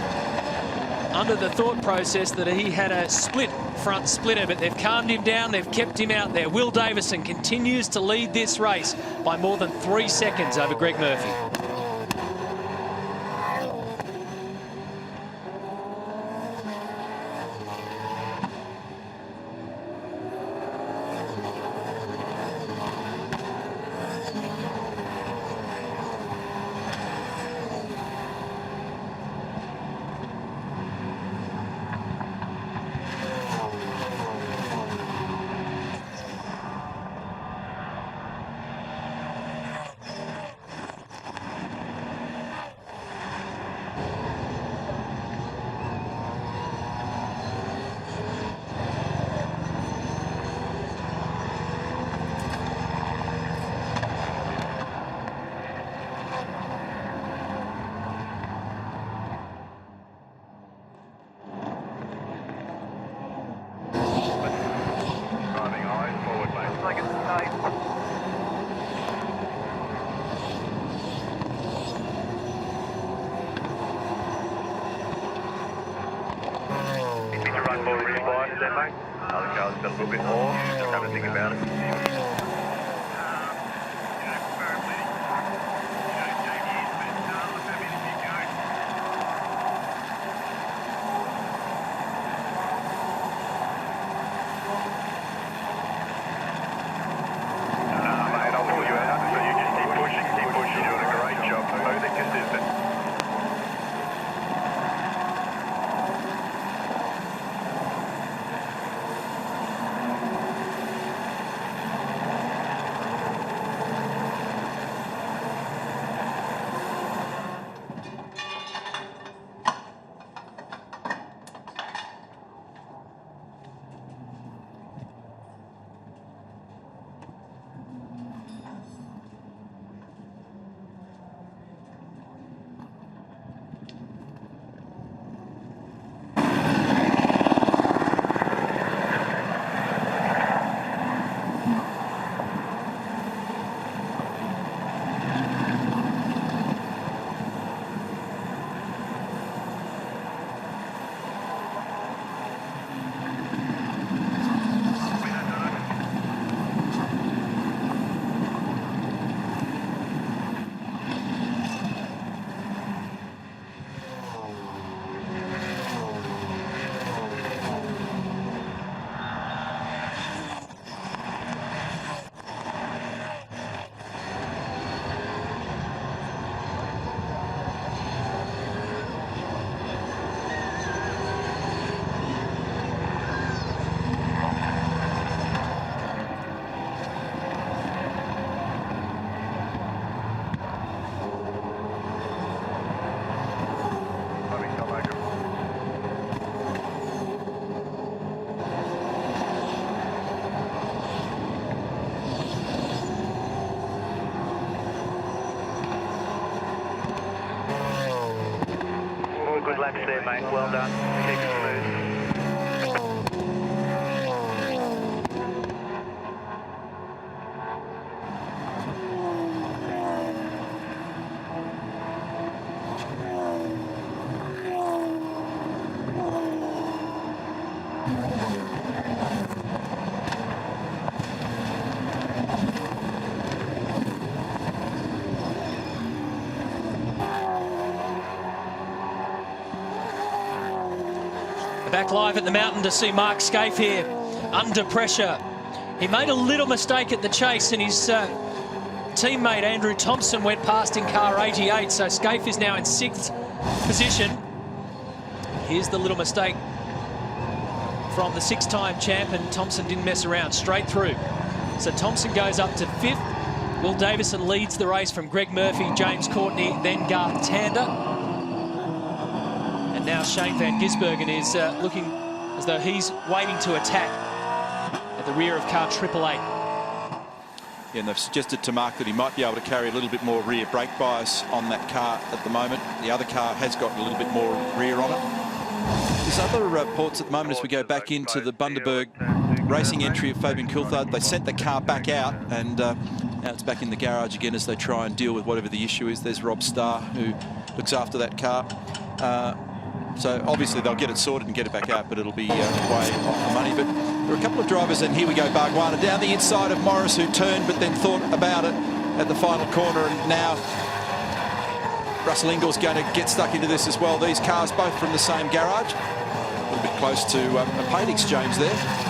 under the thought process that he had a split front splitter, but they've calmed him down, they've kept him out there. Will Davison continues to lead this race by more than 3 seconds over Greg Murphy. Good laps there, mate. Well done. Keep it smooth. Back live at the mountain to see Mark Scaife here under pressure. He made a little mistake at the chase and his teammate Andrew Thompson went past in car 88, so Scaife is now in 6th position. Here's the little mistake from the 6-time champ, and Thompson didn't mess around, straight through. So Thompson goes up to 5th, Will Davison leads the race from Greg Murphy, James Courtney, then Garth Tander. And now Shane van Gisbergen is looking as though he's waiting to attack at the rear of car 888. Yeah, and they've suggested to Mark that he might be able to carry a little bit more rear brake bias on that car at the moment. The other car has got a little bit more rear on it. There's other reports at the moment as we go back into the Bundaberg racing entry of Fabian Coulthard. They sent the car back out, and now it's back in the garage again as they try and deal with whatever the issue is. There's Rob Starr, who looks after that car. So obviously they'll get it sorted and get it back out, but it'll be way off the money. But there are a couple of drivers, and here we go, Bargwana down the inside of Morris, who turned but then thought about it at the final corner, and now Russell Ingall's going to get stuck into this as well. These cars both from the same garage. A little bit close to a paint exchange there.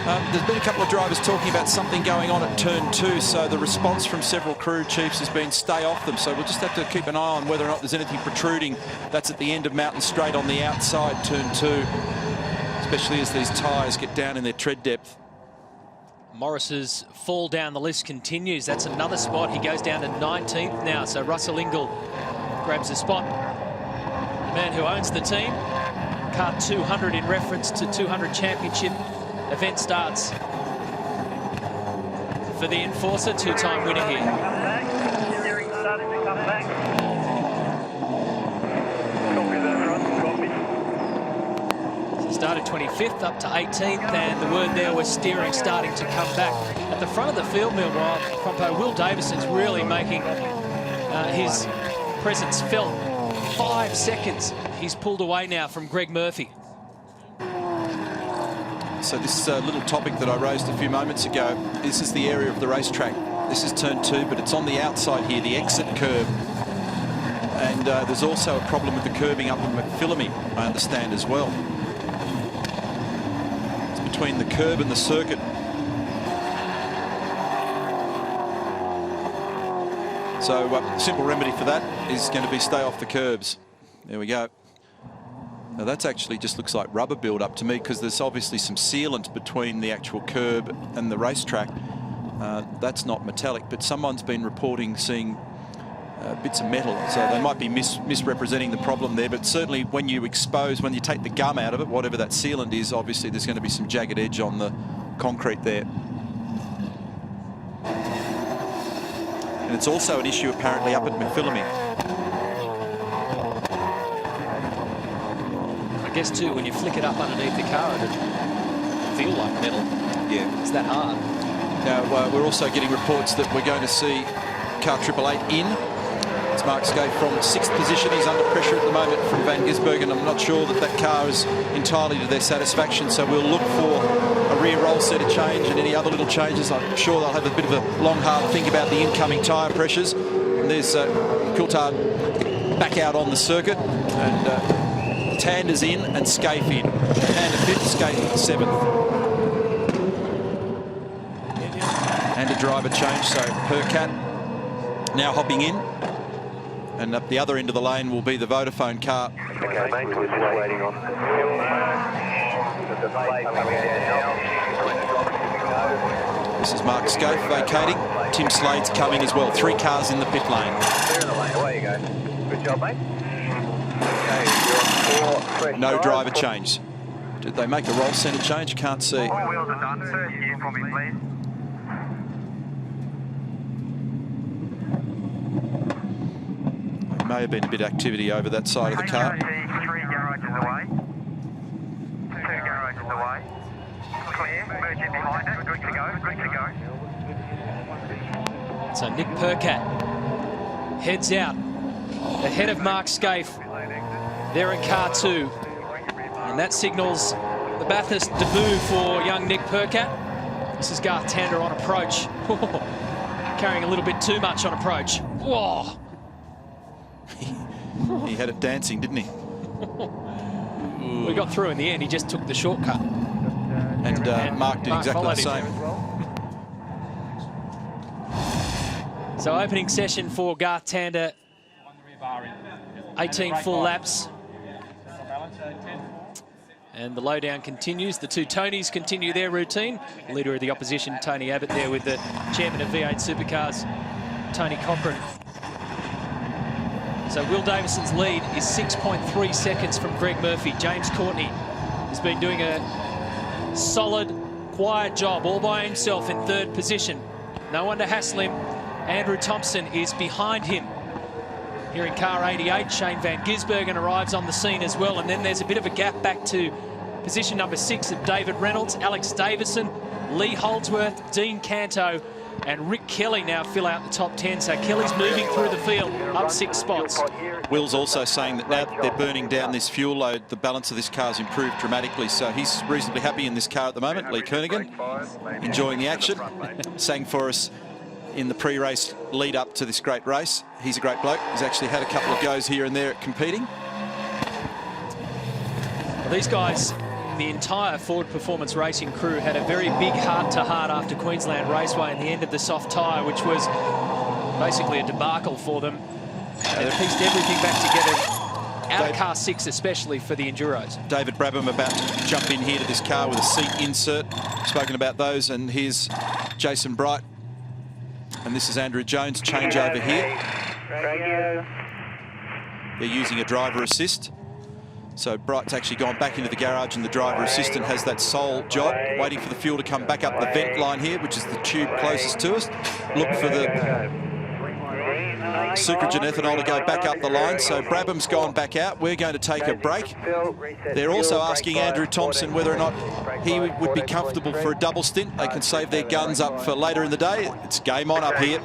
There's been a couple of drivers talking about something going on at turn 2, so the response from several crew chiefs has been stay off them. So we'll just have to keep an eye on whether or not there's anything protruding. That's at the end of Mountain Straight on the outside, turn 2, especially as these tyres get down in their tread depth. Morris's fall down the list continues. That's another spot. He goes down to 19th now, so Russell Ingall grabs a spot. The man who owns the team, car 200 in reference to 200 Championship. Event starts for the Enforcer, two-time winner here. Steering starting to come back. So started 25th up to 18th, and the word there was steering starting to come back. At the front of the field, meanwhile, Crompo, Will Davison's really making his presence felt. 5 seconds he's pulled away now from Greg Murphy. So this little topic that I raised a few moments ago, this is the area of the racetrack. This is turn 2, but it's on the outside here, the exit curb. And there's also a problem with the curbing up in McPhillamy, I understand, as well. It's between the curb and the circuit. So simple remedy for that is going to be stay off the curbs. There we go. Now that's actually just looks like rubber build-up to me, because there's obviously some sealant between the actual curb and the racetrack. That's not metallic, but someone's been reporting seeing bits of metal, so they might be misrepresenting the problem there. But certainly when you when you take the gum out of it, whatever that sealant is, obviously there's going to be some jagged edge on the concrete there. And it's also an issue apparently up at McPhillamy. I guess too, when you flick it up underneath the car, it'd feel like metal. Yeah. It's that hard. Now, we're also getting reports that we're going to see car 888 in. It's Mark Scaife from 6th position. He's under pressure at the moment from Van Gisbergen. I'm not sure that that car is entirely to their satisfaction, so we'll look for a rear roll set of change and any other little changes. I'm sure they'll have a bit of a long, hard think about the incoming tyre pressures. And there's Coulthard back out on the circuit, and Tander's in and Scaife in. Tander 5th, Scaife 7th. And a driver change, so Perkat now hopping in. And up the other end of the lane will be the Vodafone car. Okay, mate, we're just waiting on. This is Mark Scaife vacating. Tim Slade's coming as well. 3 cars in the pit lane. Clear in the lane, away you go. Good job, mate. Okay, you're on 4 fresh No tyres. driver change. Did they make a roll centre change? Can't see. All wheels are done, sir. Here for me, please. There may have been a bit of activity over that side of the car. 3 garages away. 2 garages away. Clear. Merge in behind it. Good to go. Good to go. So Nick Perkat heads out ahead of Mark Scaife. They're in car 2. And that signals the Bathurst debut for young Nick Perkat. This is Garth Tander on approach. Carrying a little bit too much on approach. Whoa! He had it dancing, didn't he? We got through in the end. He just took the shortcut. And Mark did exactly the same. So opening session for Garth Tander. 18 full laps. And the lowdown continues. The two Tonys continue their routine. Leader of the opposition, Tony Abbott, there with the chairman of V8 Supercars, Tony Cochran. So Will Davison's lead is 6.3 seconds from Greg Murphy. James Courtney has been doing a solid, quiet job all by himself in third position. No one to hassle him. Andrew Thompson is behind him. Here in car 88, Shane Van Gisbergen arrives on the scene as well. And then there's a bit of a gap back to position number 6 of David Reynolds, Alex Davison, Lee Holdsworth, Dean Canto, and Rick Kelly now fill out the top 10. So Kelly's moving through the field, up 6 spots. Will's also saying that now that they're burning down this fuel load, the balance of this car's improved dramatically. So he's reasonably happy in this car at the moment. Lee Kernaghan, enjoying the action, sang for us in the pre-race lead up to this great race. He's a great bloke. He's actually had a couple of goes here and there at competing. Well, these guys, the entire Ford Performance Racing crew, had a very big heart-to-heart after Queensland Raceway and the end of the soft tyre, which was basically a debacle for them. They've pieced everything back together, out of car 6 especially for the Enduros. David Brabham about to jump in here to this car with a seat insert. Spoken about those, and here's Jason Bright. And this is Andrew Jones' changeover here. They're using a driver assist. So Bright's actually gone back into the garage, and the driver assistant has that sole job, waiting for the fuel to come back up the vent line here, which is the tube closest to us. Look for the sucrogen ethanol to go back up the line. So Brabham's gone back out. We're going to take a break. They're also asking Andrew Thompson whether or not he would be comfortable for a double stint. They can save their guns up for later in the day. It's game on up here.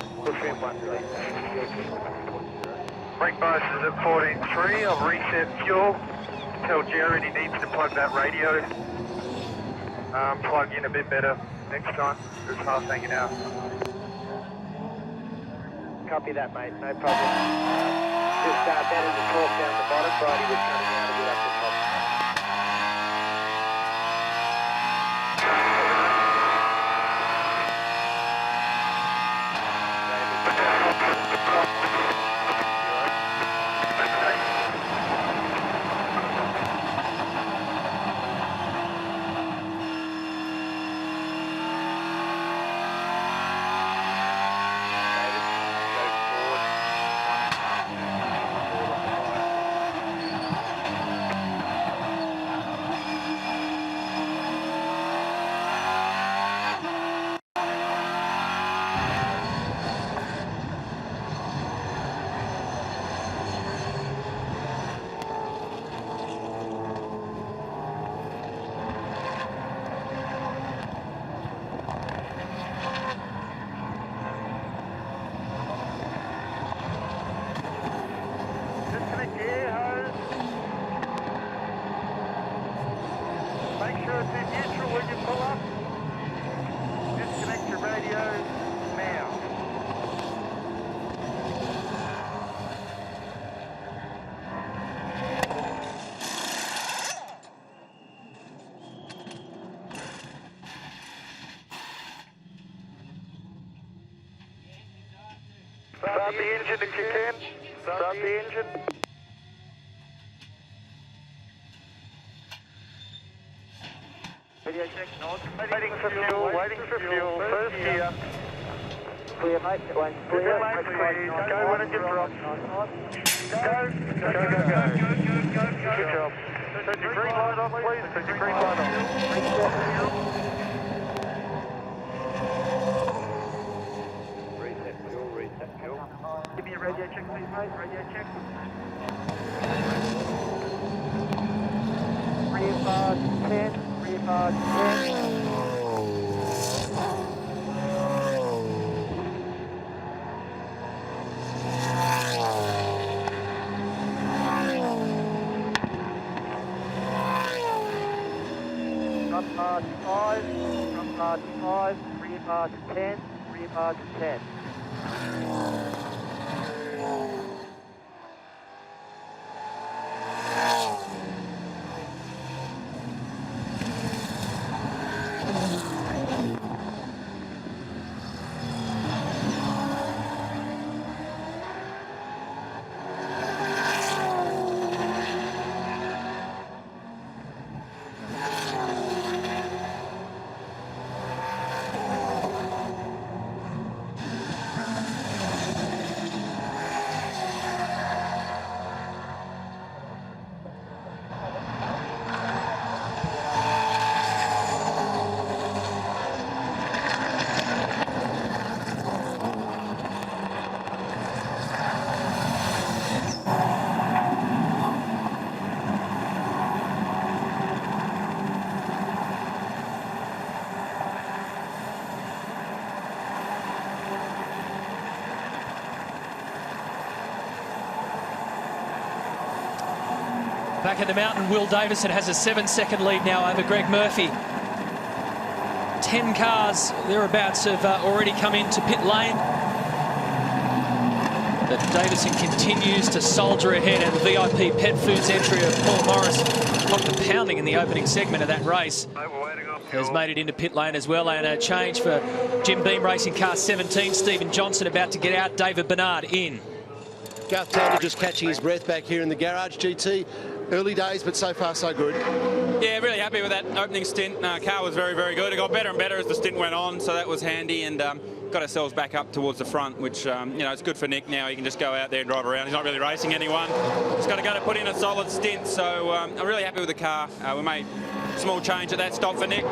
Brake bias is at 14.3. I've reset fuel. Tell Jared he needs to plug that radio. Plug in a bit better next time. It's half hanging out. Copy that, mate. No problem. Just better to talk down the bottom. Friday was coming out a bit up the top. Start the engine if you can. Start the engine. Video check, north. Waiting for fuel, waiting for fuel. First gear. Clear, mate. Clear, mate. Go when it gets dropped. Go. Good job. Turn your green light on, please. Turn your green light on. Give me a radio check, please, mate. Radio check. Rear bar 10. Rear bar 10. Front bar 5. Front bar 5. Rear bar 10. Rear bar 10. Back at the mountain, Will Davison has a 7-second lead now over Greg Murphy. 10 cars thereabouts have already come into pit lane. But Davison continues to soldier ahead, and the VIP Pet Foods entry of Paul Morris took the pounding in the opening segment of that race. Has made it into pit lane as well, and a change for Jim Beam Racing Car 17. Stephen Johnson about to get out, David Bernard in. Garth Taylor just catching his breath back here in the garage. GT, early days, but so far so good. Yeah, really happy with that opening stint. Car was very, very good. It got better and better as the stint went on, so that was handy, and got ourselves back up towards the front, which, you know, it's good for Nick now. He can just go out there and drive around. He's not really racing anyone. He's got to go to put in a solid stint, so I'm really happy with the car. We made a small change at that stop for Nick.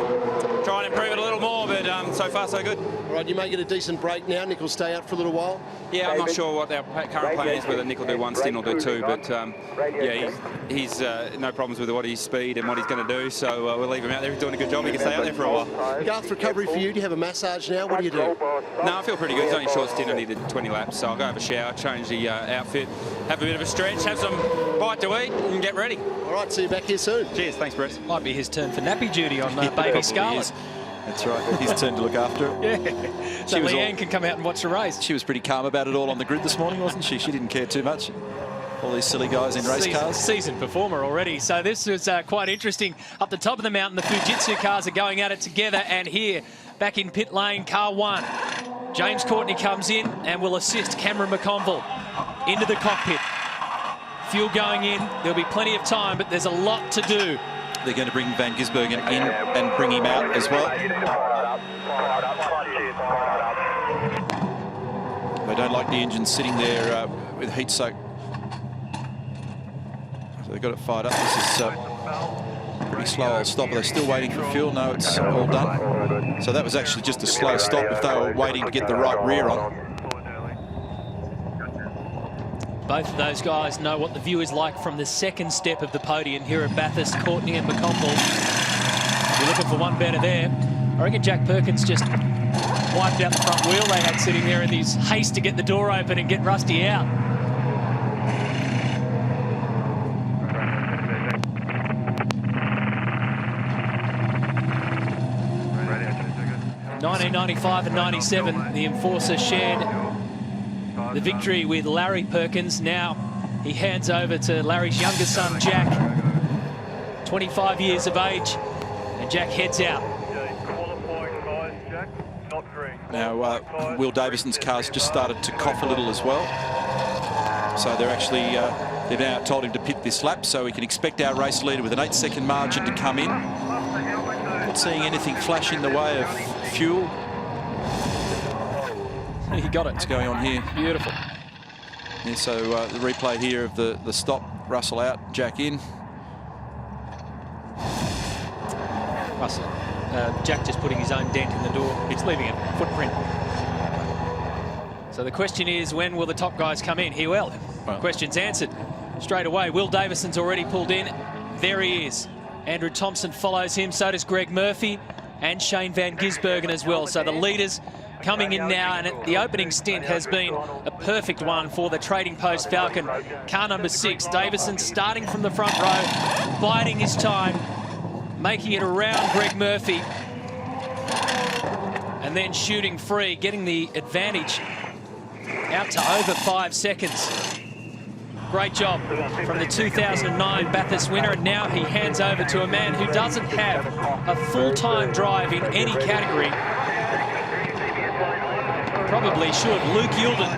Try and improve it a little more, but so far so good. All right, you may get a decent break now. Nick will stay out for a little while. Yeah, I'm not sure what our current plan is, whether Nick will do one stint or do two, but yeah, he's no problems with what his speed and what he's going to do, so we'll leave him out there. He's doing a good job. He can stay out there for a while. Garth, recovery for you. Do you have a massage now? What do you do? No, I feel pretty good. It's only a short stint. I needed 20 laps, so I'll go have a shower, change the outfit, have a bit of a stretch, have some bite to eat, and get ready. All right, see you back here soon. Cheers. Thanks, Brett. Might be his turn for nappy duty on baby Scarlet. That's right, his turn to look after her. Yeah, so Leanne can come out and watch the race. She was pretty calm about it all on the grid this morning, wasn't she? She didn't care too much. All these silly guys in race cars. Seasoned performer already. So this was quite interesting. Up the top of the mountain, the Fujitsu cars are going at it together. And here, back in pit lane, car 1. James Courtney comes in and will assist Cameron McConville into the cockpit. Fuel going in. There'll be plenty of time, but there's a lot to do. They're going to bring Van Gisbergen in and bring him out as well. They don't like the engine sitting there with heat soak. So they've got it fired up. This is pretty slow. I'll stop. Are they still waiting for fuel? No, it's all done. So that was actually just a slow stop if they were waiting to get the right rear on. Both of those guys know what the view is like from the second step of the podium here at Bathurst. Courtney and McConville. You're looking for one better there. I reckon Jack Perkins just wiped out the front wheel they had sitting there in his haste to get the door open and get Rusty out. '95 and '97, the Enforcer shared the victory with Larry Perkins. Now he hands over to Larry's younger son, Jack, 25 years of age, and Jack heads out. Now, Will Davison's car's just started to cough a little as well. So they're actually, they've now told him to pit this lap, so we can expect our race leader with an 8-second margin to come in. Not seeing anything flash in the way of fuel. He got it. What's going on here? Beautiful. Yeah, so the replay here of the stop. Russell out, Jack in. Russell, Jack just putting his own dent in the door. It's leaving a footprint. So the question is, when will the top guys come in? He will. Well, question's answered straight away. Will Davison's already pulled in. There he is. Andrew Thompson follows him. So does Greg Murphy and Shane Van Gisbergen as well. So the leaders coming in now, and the opening stint has been a perfect one for the Trading Post Falcon. Car number 6, Davison starting from the front row, biding his time, making it around Greg Murphy, and then shooting free, getting the advantage out to over 5 seconds. Great job from the 2009 Bathurst winner, and now he hands over to a man who doesn't have a full-time drive in any category. Probably should. Luke Yulden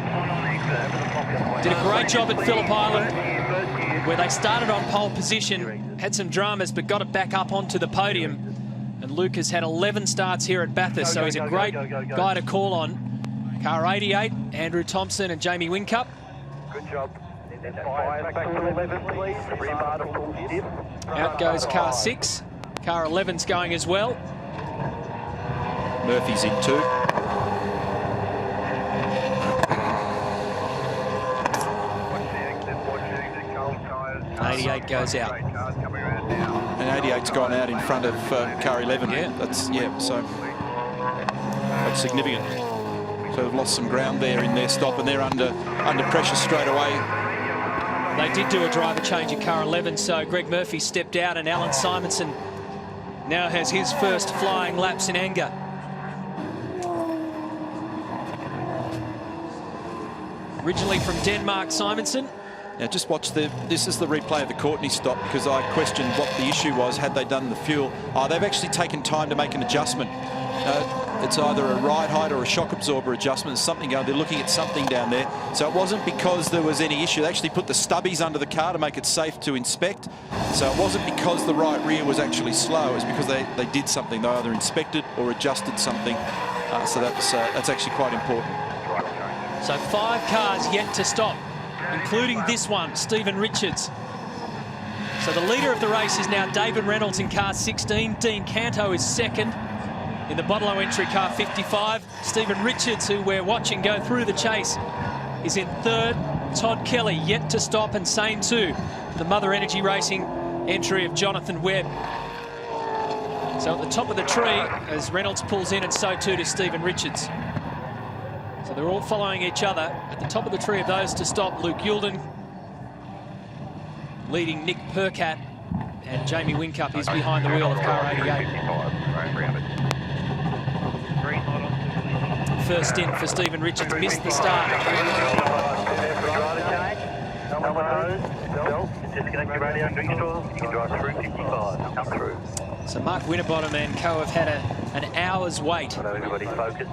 did a great job at Phillip Island, where they started on pole position, had some dramas, but got it back up onto the podium. And Luke has had 11 starts here at Bathurst, so he's a great guy to call on. Car 88, Andrew Thompson and Jamie Whincup. Good job. Back to 11, please. Out goes car 6. Car 11's going as well. Murphy's in too. 88 goes out. And 88's gone out in front of car 11. Yeah. So that's significant. So they've lost some ground there in their stop, and they're under pressure straight away. They did do a driver change in car 11, so Greg Murphy stepped out and Alan Simonson now has his first flying laps in anger. Originally from Denmark, Simonson. Now just watch this is the replay of the Courtney stop, because I questioned what the issue was. Had they done the fuel? Oh, they've actually taken time to make an adjustment. It's either a ride height or a shock absorber adjustment. There's something going. They're looking at something down there. So it wasn't because there was any issue. They actually put the stubbies under the car to make it safe to inspect. So it wasn't because the right rear was actually slow. It was because they did something. They either inspected or adjusted something. So that's actually quite important. So 5 cars yet to stop, including this one, Stephen Richards. So the leader of the race is now David Reynolds in car 16. Dean Canto is second in the Bottle entry car 55. Stephen Richards, who we're watching go through the chase, is in third. Todd Kelly yet to stop, and same too the Mother Energy Racing entry of Jonathan Webb. So at the top of the tree as Reynolds pulls in, and so too does Stephen Richards. So they're all following each other. At the top of the tree of those to stop, Luke Youlden leading Nick Perkat, and Jamie Whincup is behind the wheel of car 88. First in for Stephen Richards, missed the start. Disconnect your radio and you can drive through 55. Come through. So Mark Winterbottom and co have had an hour's wait. Hello, everybody, focus.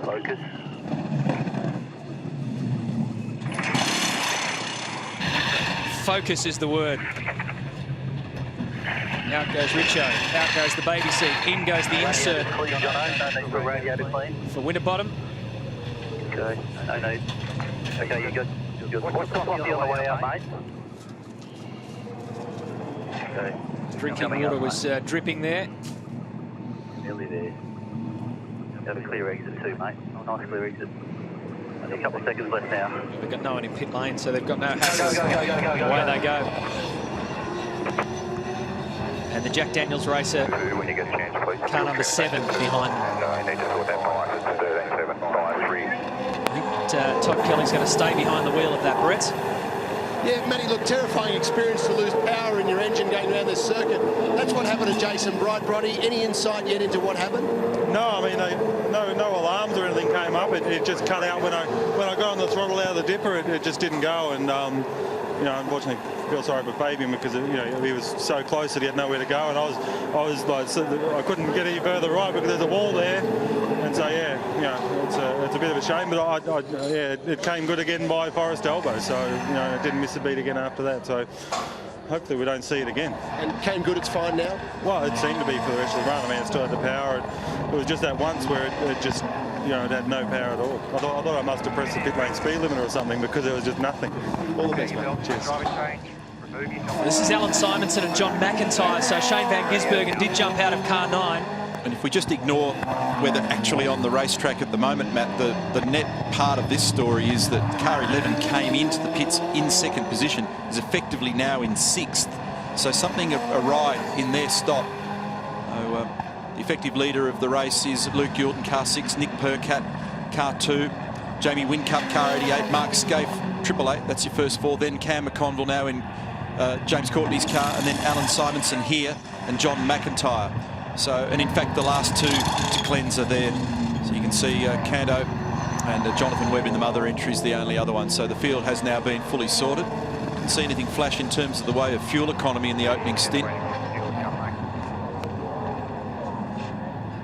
Focus. Focus is the word. Out goes Richo, out goes the baby seat, in goes the insert for Winterbottom. Okay, no. Okay, you're good. What's the on the way out, mate? Okay. Drinking water was dripping there. Nearly there. Have a clear exit too, mate. Nice clear exit. Only a couple of seconds left now. They've got no one in pit lane, so they've got no hassles. Go. Away they go. And the Jack Daniels racer, When you get a chance, please. car number 7 behind them. No, I need to sort that by 13.753. I think Todd Kelly's going to stay behind the wheel of that, Brett. Yeah, Matty, look, terrifying experience to lose power in your engine going around this circuit. That's what happened to Jason Bright. Broddy, any insight yet into what happened? No, I mean, no alarms or anything came up. It just cut out when I got on the throttle out of the dipper. It just didn't go, and you know, unfortunately, I feel sorry for Fabian because he was so close that he had nowhere to go, and I was like, I couldn't get any further right because there's a wall there, and so yeah, it's a bit of a shame, but it came good again by Forest Elbow, so it didn't miss a beat again after that, so hopefully we don't see it again. And came good, it's fine now? Well, it seemed to be for the rest of the run. I mean, it still had the power. It was just that once where it just, it had no power at all. I thought I must have pressed the pit lane speed limiter or something because there was just nothing. All the best, mate. Cheers. This is Alan Simonson and John McIntyre, so Shane Van Gisbergen did jump out of car 9. And if we just ignore where they're actually on the racetrack at the moment, Matt, the net part of this story is that car 11 came into the pits in second position, is effectively now in 6th. So something awry in their stop. The effective leader of the race is Luke Youlden, car 6, Nick Perkat, car 2, Jamie Whincup, car 88, Mark Scaife, 888, that's your first 4. Then Cam McConville now in James Courtney's car, and then Alan Simonson here, and John McIntyre. So, and in fact, the last 2 to cleanse are there. So you can see Canto and Jonathan Webb in the Mother entries, the only other one. So the field has now been fully sorted. Didn't see anything flash in terms of the way of fuel economy in the opening stint.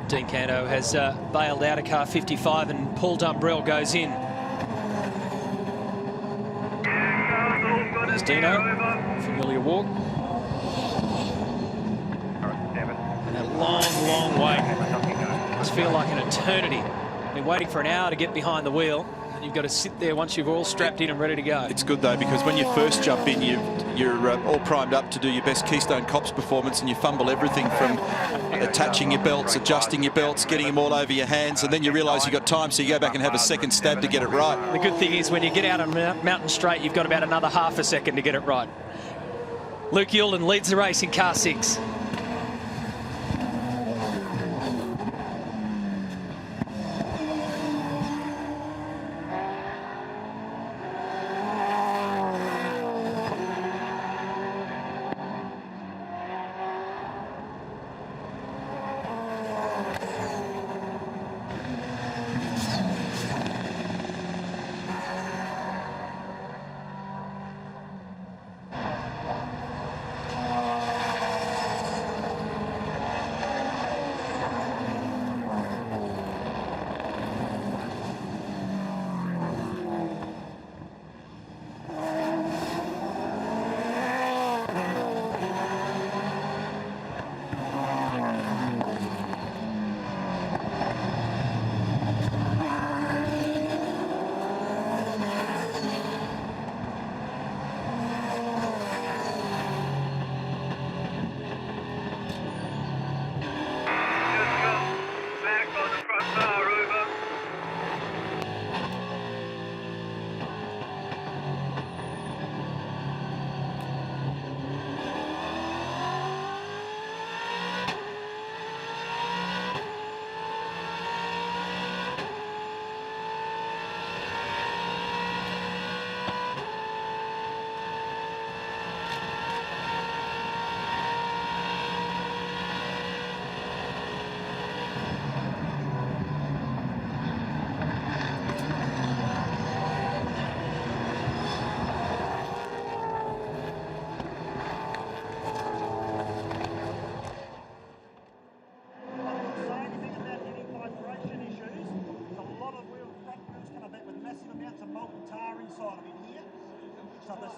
Dean Canto has bailed out of car 55 and Paul Dumbrell goes in. There's Dino, familiar walk. And a long wait. Must feel like an eternity. Been waiting for an hour to get behind the wheel. And you've got to sit there once you've all strapped in and ready to go. It's good though, because when you first jump in, you're all primed up to do your best Keystone Cops performance, and you fumble everything from attaching your belts, adjusting your belts, getting them all over your hands, and then you realise you've got time, so you go back and have a second stab to get it right. The good thing is when you get out on Mountain Straight, you've got about another half a second to get it right. Luke Youlden leads the race in car 6.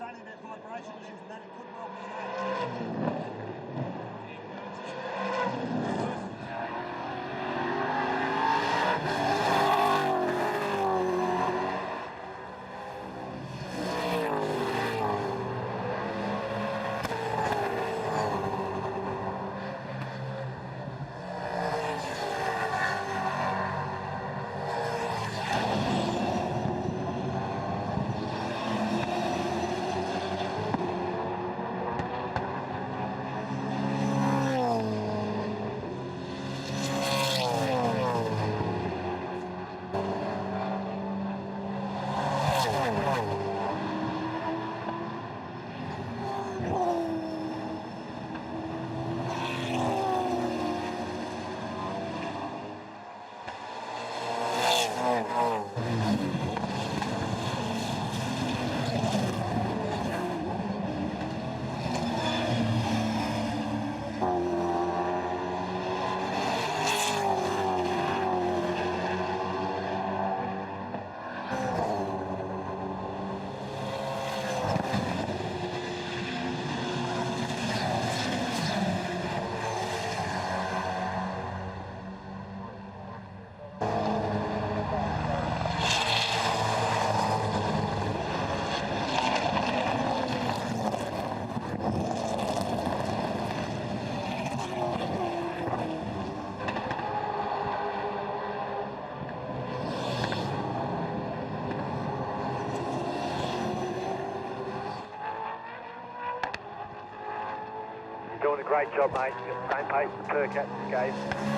only about vibration lens and that it could well be that. Doing a great job, mate. Same pace the Perkins gave.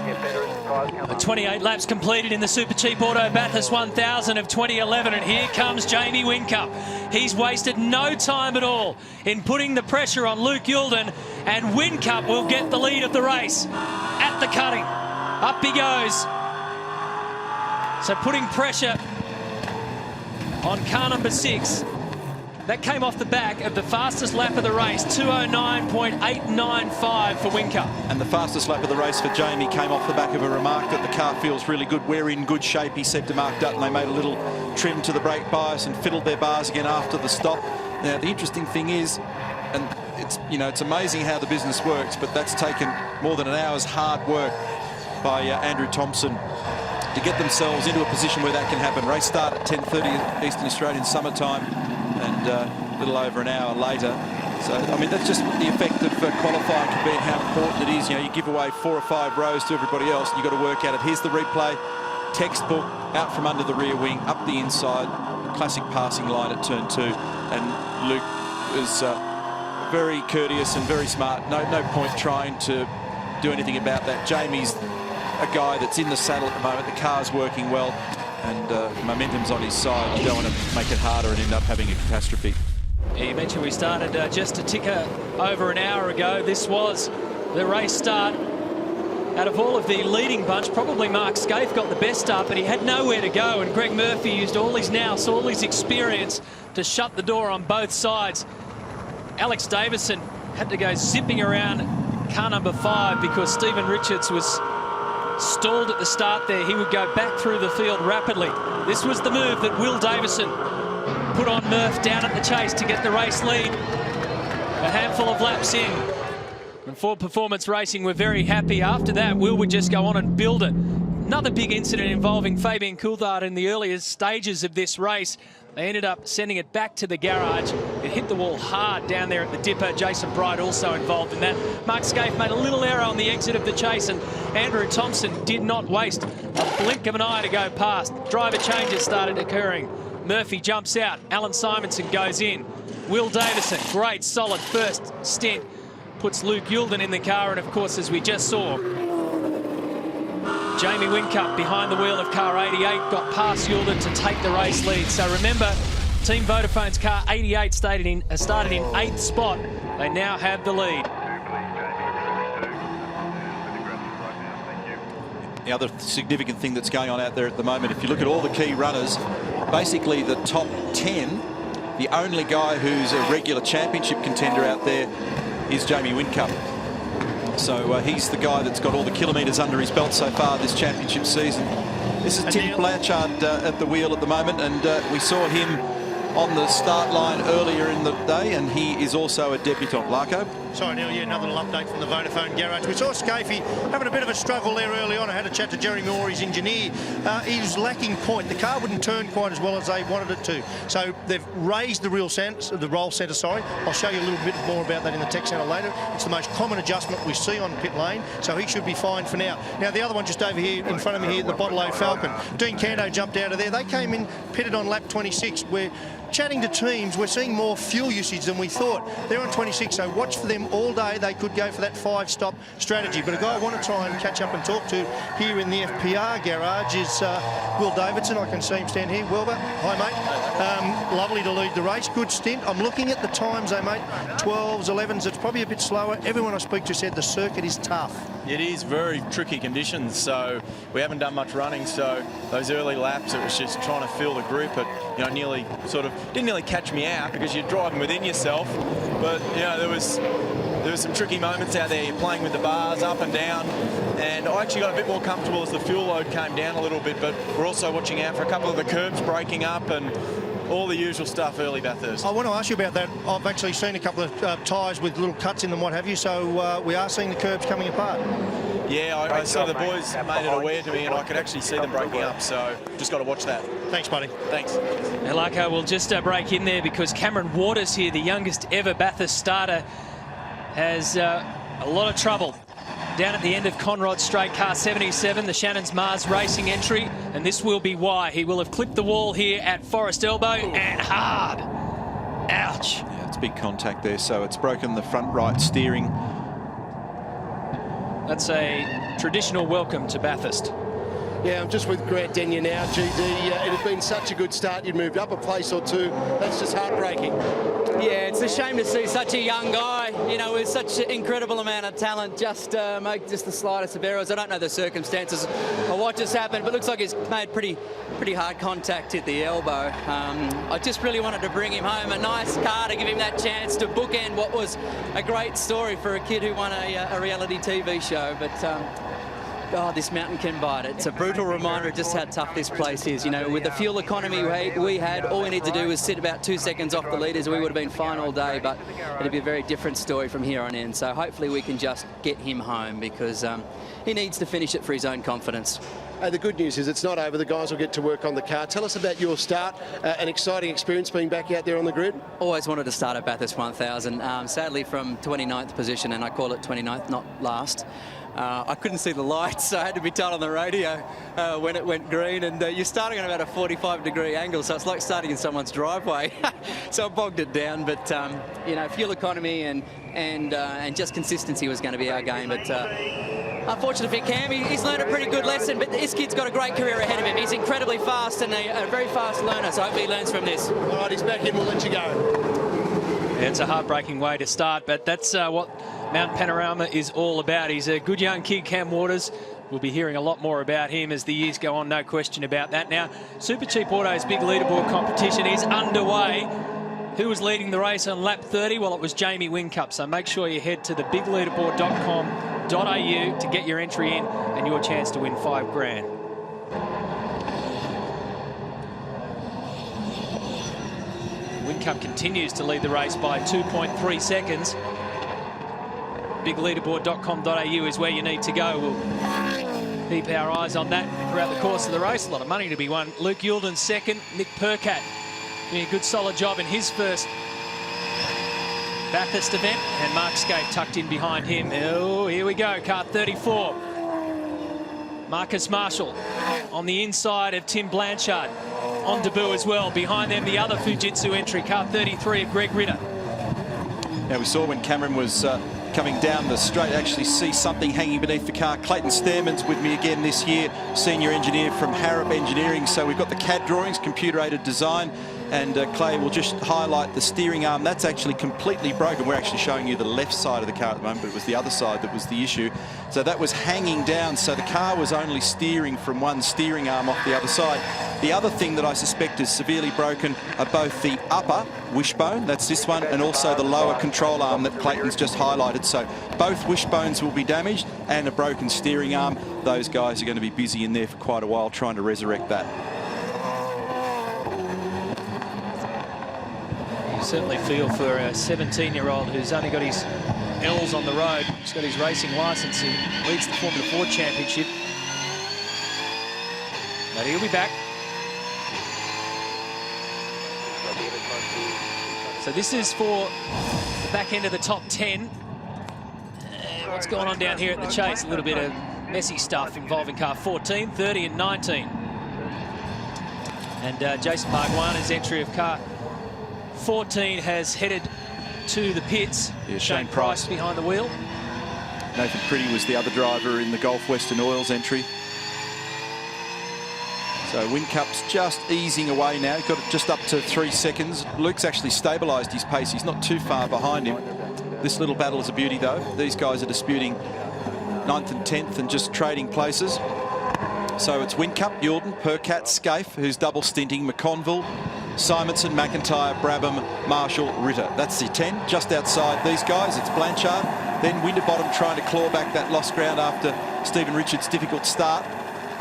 Get better as the tyres come up. 28 laps completed in the Super Cheap Auto Bathurst 1000 of 2011, and here comes Jamie Whincup. He's wasted no time at all in putting the pressure on Luke Youlden, and Whincup will get the lead of the race at the cutting. Up he goes. So putting pressure on car number 6. That came off the back of the fastest lap of the race, 209.895 for Whincup. And the fastest lap of the race for Jamie came off the back of a remark that the car feels really good. We're in good shape, he said to Mark Dutton. They made a little trim to the brake bias and fiddled their bars again after the stop. Now, the interesting thing is, and it's, you know, it's amazing how the business works, but that's taken more than an hour's hard work by Andrew Thompson to get themselves into a position where that can happen. Race start at 10:30 Eastern Australian summertime, and a little over an hour later. So, I mean, that's just the effect of qualifying can be and how important it is. You know, you give away 4 or 5 rows to everybody else, and you've got to work at it. Here's the replay. Textbook, out from under the rear wing, up the inside, classic passing line at turn 2. And Luke was very courteous and very smart. No point trying to do anything about that. Jamie's a guy that's in the saddle at the moment. The car's working well, and momentum's on his side. You don't want to make it harder and end up having a catastrophe. Yeah, you mentioned we started just a ticker over an hour ago. This was the race start. Out of all of the leading bunch, probably Mark Skaife got the best start, but he had nowhere to go, and Greg Murphy used all his nous, all his experience to shut the door on both sides. Alex Davison had to go zipping around car number 5 because Stephen Richards was stalled at the start there. He would go back through the field rapidly. This was the move that Will Davison put on Murph down at the chase to get the race lead. A handful of laps in. And Ford Performance Racing were very happy. After that, Will would just go on and build it. Another big incident involving Fabian Coulthard in the earlier stages of this race. They ended up sending it back to the garage. It hit the wall hard down there at the dipper. Jason Bright also involved in that. Mark Skaife made a little error on the exit of the chase, and Andrew Thompson did not waste a blink of an eye to go past. Driver changes started occurring. Murphy jumps out. Alan Simonson goes in. Will Davison, great solid first stint, puts Luke Youlden in the car, and of course, as we just saw, Jamie Whincup behind the wheel of car 88 got past Youlden to take the race lead. So remember, Team Vodafone's car 88 started in 8th spot. They now have the lead. The other significant thing that's going on out there at the moment, if you look at all the key runners, basically the top 10, the only guy who's a regular championship contender out there is Jamie Whincup. So he's the guy that's got all the kilometres under his belt so far this championship season. This is Tim Blanchard at the wheel at the moment, and we saw him on the start line earlier in the day, and he is also a debutant. Larko? Sorry, Neil, yeah, another little update from the Vodafone garage. We saw Scafie having a bit of a struggle there early on. I had a chat to Jerry Moore, his engineer. He was lacking point. The car wouldn't turn quite as well as they wanted it to. So they've raised the roll centre, sorry. I'll show you a little bit more about that in the tech centre later. It's the most common adjustment we see on pit lane, so he should be fine for now. Now, the other one just over here in front of me here, the Bottle Falcon. Dean Canto jumped out of there. They came in, pitted on lap 26. We're chatting to teams, we're seeing more fuel usage than we thought. They're on 26, so watch for them all day. They could go for that 5-stop strategy. But a guy I want to try and catch up and talk to here in the FPR garage is Will Davidson. I can see him stand here. Wilbur, hi, mate. Lovely to lead the race. Good stint. I'm looking at the times, though, mate. 12s, 11s. It's probably a bit slower. Everyone I speak to said the circuit is tough. It is very tricky conditions, so we haven't done much running, so those early laps, it was just trying to feel the grip. It, you know, nearly sort of didn't nearly catch me out because you're driving within yourself, but you know, there was some tricky moments out there. You're playing with the bars up and down, and I actually got a bit more comfortable as the fuel load came down a little bit, but we're also watching out for a couple of the curbs breaking up and all the usual stuff early Bathurst. I want to ask you about that. I've actually seen a couple of tyres with little cuts in them, what have you, so we are seeing the curbs coming apart. Yeah, I saw the boys made it aware to me, and I could actually see them breaking up, so just got to watch that. Thanks, buddy. Thanks. Now, Larko will just break in there because Cameron Waters here, the youngest ever Bathurst starter, has a lot of trouble down at the end of Conrod's straight, car 77, the Shannon's Mars Racing entry, and this will be why. He will have clipped the wall here at Forest Elbow, and hard. Ouch. Yeah, it's big contact there, so it's broken the front right steering. That's a traditional welcome to Bathurst. Yeah, I'm just with Grant Denyer now, GD. It had been such a good start. You'd moved up a place or two. That's just heartbreaking. Yeah, it's a shame to see such a young guy, you know, with such an incredible amount of talent, just make just the slightest of errors. I don't know the circumstances or what just happened, but looks like he's made pretty hard contact at the elbow. I just really wanted to bring him home. A nice car to give him that chance to bookend what was a great story for a kid who won a reality TV show. But oh, this mountain can bite. It's a brutal reminder of just how tough this place is. You know, with the fuel economy we had, all we need to do was sit about 2 seconds off the leaders. We would have been fine all day, but it'll be a very different story from here on in. So hopefully we can just get him home because he needs to finish it for his own confidence. The good news is it's not over. The guys will get to work on the car. Tell us about your start, an exciting experience being back out there on the grid. Always wanted to start at Bathurst 1000. Sadly from 29th position, and I call it 29th, not last. I couldn't see the lights, so I had to be told on the radio when it went green, and you're starting at about a 45-degree angle, so it's like starting in someone's driveway. So I bogged it down, but you know, fuel economy and just consistency was going to be our game. But unfortunately for Cam, he's learned a pretty good lesson, but this kid's got a great career ahead of him. He's incredibly fast and a very fast learner, so hopefully he learns from this. All right, he's back in. We'll let you go. Yeah, it's a heartbreaking way to start, but that's what Mount Panorama is all about. He's a good young kid, Cam Waters. We'll be hearing a lot more about him as the years go on, no question about that. Now, Super Cheap Auto's big leaderboard competition is underway. Who was leading the race on lap 30? Well, it was Jamie Whincup, so make sure you head to thebigleaderboard.com.au to get your entry in and your chance to win $5 grand. Whincup continues to lead the race by 2.3 seconds. Bigleaderboard.com.au is where you need to go. We'll keep our eyes on that throughout the course of the race. A lot of money to be won. Luke Youlden second. Nick Percat doing a good solid job in his first Bathurst event. And Mark Scape tucked in behind him. Oh, here we go. Car 34. Marcus Marshall on the inside of Tim Blanchard. On debut as well. Behind them, the other Fujitsu entry, car 33 of Greg Ritter. Now, we saw when Cameron was coming down the straight, actually see something hanging beneath the car. Clayton Stearman's with me again this year, senior engineer from Harrop Engineering. So we've got the CAD drawings, computer-aided design, and Clay will just highlight the steering arm. That's actually completely broken. We're actually showing you the left side of the car at the moment, but it was the other side that was the issue. So that was hanging down, so the car was only steering from one steering arm off the other side. The other thing that I suspect is severely broken are both the upper wishbone, that's this one, and also the lower control arm that Clayton's just highlighted. So both wishbones will be damaged and a broken steering arm. Those guys are going to be busy in there for quite a while trying to resurrect that. You certainly feel for a 17-year-old who's only got his L's on the road. He's got his racing licence, who leads the Formula 4 Championship. But he'll be back. So this is for the back end of the top 10. What's going on down here at the chase? A little bit of messy stuff involving car 14, 30 and 19. And Jason Marguana's entry of car 14 has headed to the pits. Yeah, Shane Price behind the wheel. Nathan Pretty was the other driver in the Gulf Western Oils entry. So Wincup's just easing away now. He's got it just up to 3 seconds. Luke's actually stabilised his pace. He's not too far behind him. This little battle is a beauty, though. These guys are disputing 9th and 10th and just trading places. So it's Whincup, Youlden, Percat, Scaife, who's double stinting, McConville, Simonson, McIntyre, Brabham, Marshall, Ritter. That's the 10. Just outside these guys, it's Blanchard. Then Winterbottom trying to claw back that lost ground after Stephen Richards' difficult start.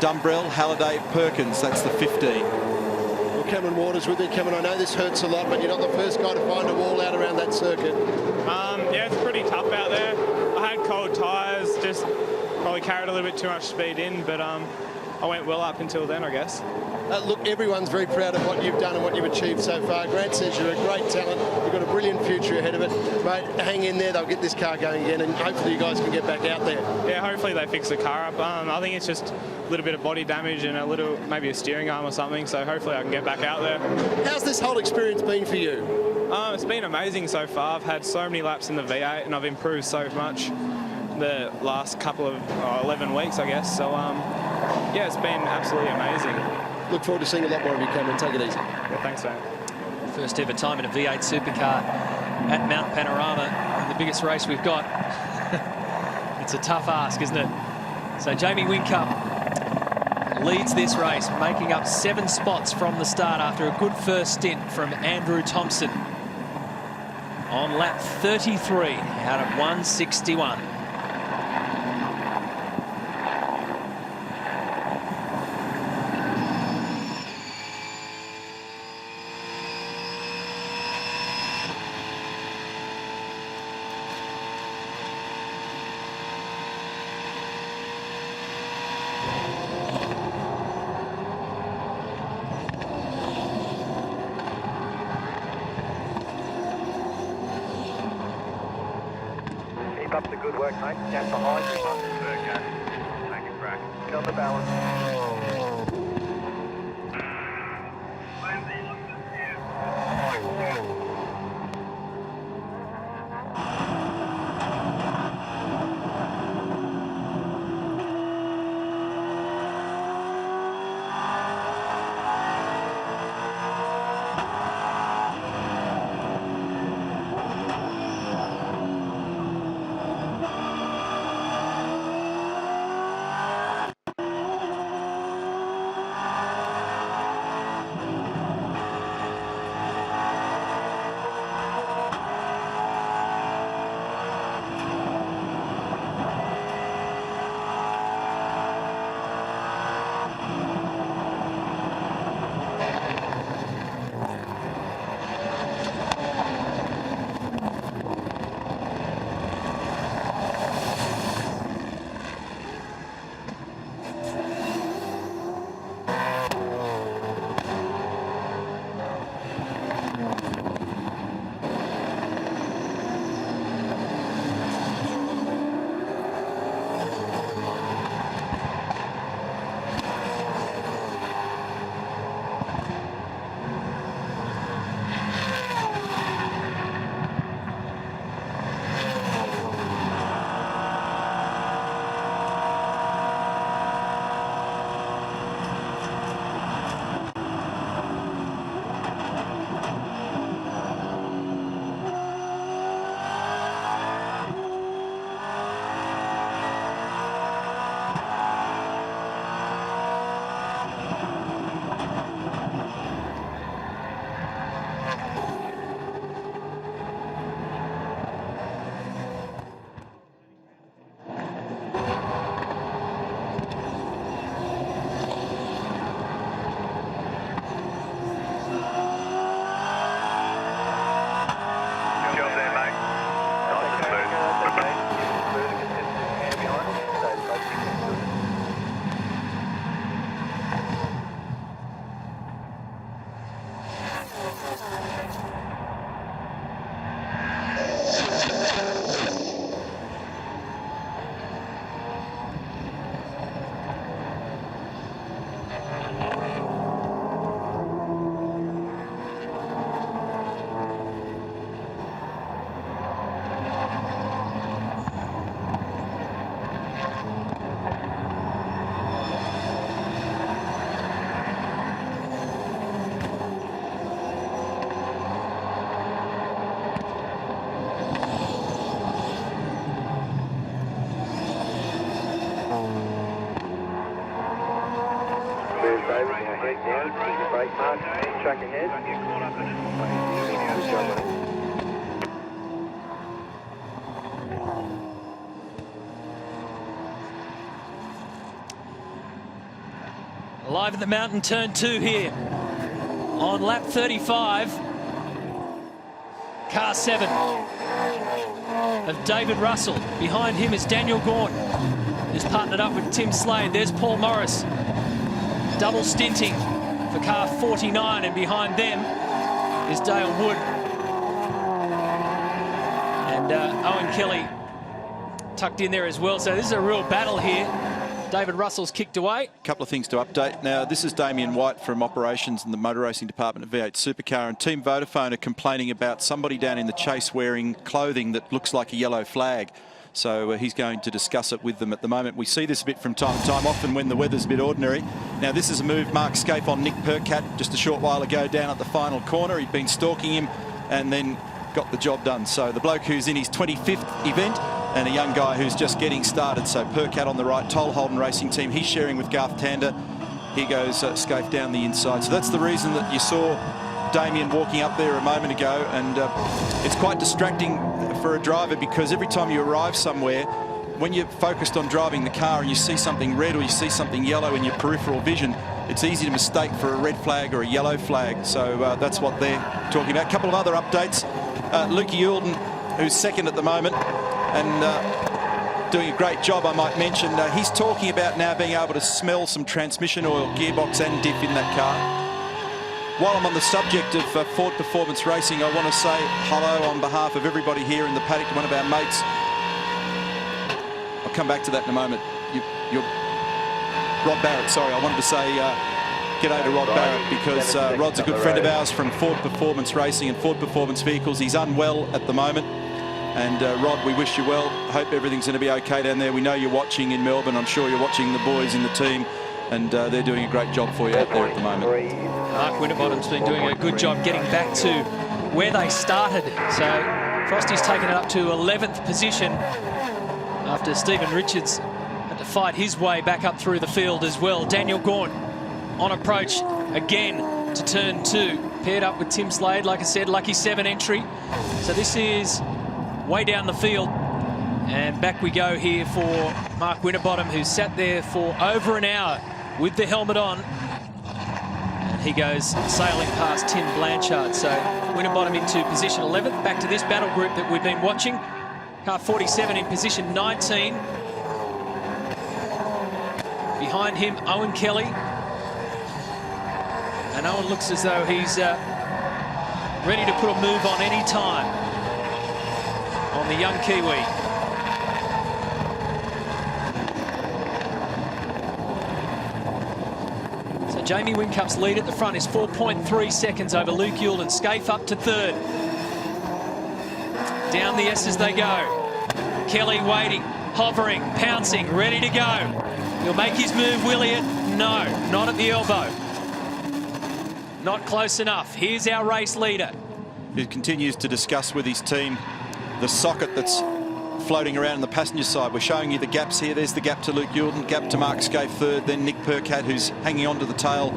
Dumbrell, Halliday, Perkins, that's the 15. Well, Cameron Waters with me. Cameron, I know this hurts a lot, but you're not the first guy to find a wall out around that circuit. Yeah, it's pretty tough out there. I had cold tyres, just probably carried a little bit too much speed in, but I went well up until then, I guess. Look, everyone's very proud of what you've done and what you've achieved so far. Grant says you're a great talent. You've got a brilliant future ahead of it. Mate, hang in there. They'll get this car going again, and hopefully you guys can get back out there. Yeah, hopefully they fix the car up. I think it's just a little bit of body damage and maybe a steering arm or something, so hopefully I can get back out there. How's this whole experience been for you? It's been amazing so far. I've had so many laps in the V8 and I've improved so much the last couple of 11 weeks, I guess. So, yeah, it's been absolutely amazing. Look forward to seeing a lot more of you, Cameron. Take it easy. Yeah, thanks, man. First ever time in a V8 supercar at Mount Panorama, the biggest race we've got. It's a tough ask, isn't it? So Jamie Whincup leads this race, making up 7 spots from the start after a good first stint from Andrew Thompson on lap 33 out of 161. Keep up the good work, mate. Down behind you. Okay. Make it crack. Get on the balance. Great mark. Track ahead. Good job, mate. Live at the mountain, turn 2 here. On lap 35, car 7 of David Russell. Behind him is Daniel Gaunt, who's partnered up with Tim Slade. There's Paul Morris, double stinting for car 49, and behind them is Dale Wood. And Owen Kelly tucked in there as well. So this is a real battle here. David Russell's kicked away. A couple of things to update. Now, this is Damien White from operations in the motor racing department at V8 Supercar, and Team Vodafone are complaining about somebody down in the chase wearing clothing that looks like a yellow flag. So he's going to discuss it with them at the moment. We see this a bit from time to time, often when the weather's a bit ordinary. Now, this is a move Mark Scape on Nick Percat just a short while ago down at the final corner. He'd been stalking him and then got the job done. So the bloke who's in his 25th event, and a young guy who's just getting started. So Percat on the right, Toll Holden Racing Team. He's sharing with Garth Tander. Here goes Scafe down the inside. So that's the reason that you saw Damien walking up there a moment ago. And it's quite distracting for a driver, because every time you arrive somewhere, when you're focused on driving the car and you see something red or you see something yellow in your peripheral vision, it's easy to mistake for a red flag or a yellow flag. So that's what they're talking about. A couple of other updates. Lukey Youlden, who's second at the moment, and doing a great job, I might mention. He's talking about now being able to smell some transmission oil, gearbox and diff in that car. While I'm on the subject of Ford Performance Racing, I want to say hello on behalf of everybody here in the paddock to one of our mates. I'll come back to that in a moment. You're Rod Barrett, sorry, I wanted to say g'day to Rod Barrett, because Rod's a good friend of ours from Ford Performance Racing and Ford Performance Vehicles. He's unwell at the moment. And Rod, we wish you well. Hope everything's going to be okay down there. We know you're watching in Melbourne. I'm sure you're watching the boys in the team, and they're doing a great job for you out there at the moment. Mark Winterbottom's been doing a good job getting back to where they started. So Frosty's taken it up to 11th position after Stephen Richards had to fight his way back up through the field as well. Daniel Gaunt on approach again to turn 2. Paired up with Tim Slade, like I said, lucky 7 entry. So this is way down the field, and back we go here for Mark Winterbottom, who sat there for over an hour with the helmet on, and he goes sailing past Tim Blanchard. So Winterbottom into position 11th. Back to this battle group that we've been watching. Car 47 in position 19. Behind him, Owen Kelly, and Owen looks as though he's ready to put a move on any time on the young Kiwi. So Jamie Whincup's lead at the front is 4.3 seconds over Luke Youlden. Scafe up to 3rd. Down the S as they go. Kelly waiting, hovering, pouncing, ready to go. He'll make his move, will he? No, not at the elbow. Not close enough. Here's our race leader, who continues to discuss with his team the socket that's floating around on the passenger side. We're showing you the gaps here. There's the gap to Luke Youlden, gap to Mark Scafe 3rd, then Nick Percat, who's hanging on to the tail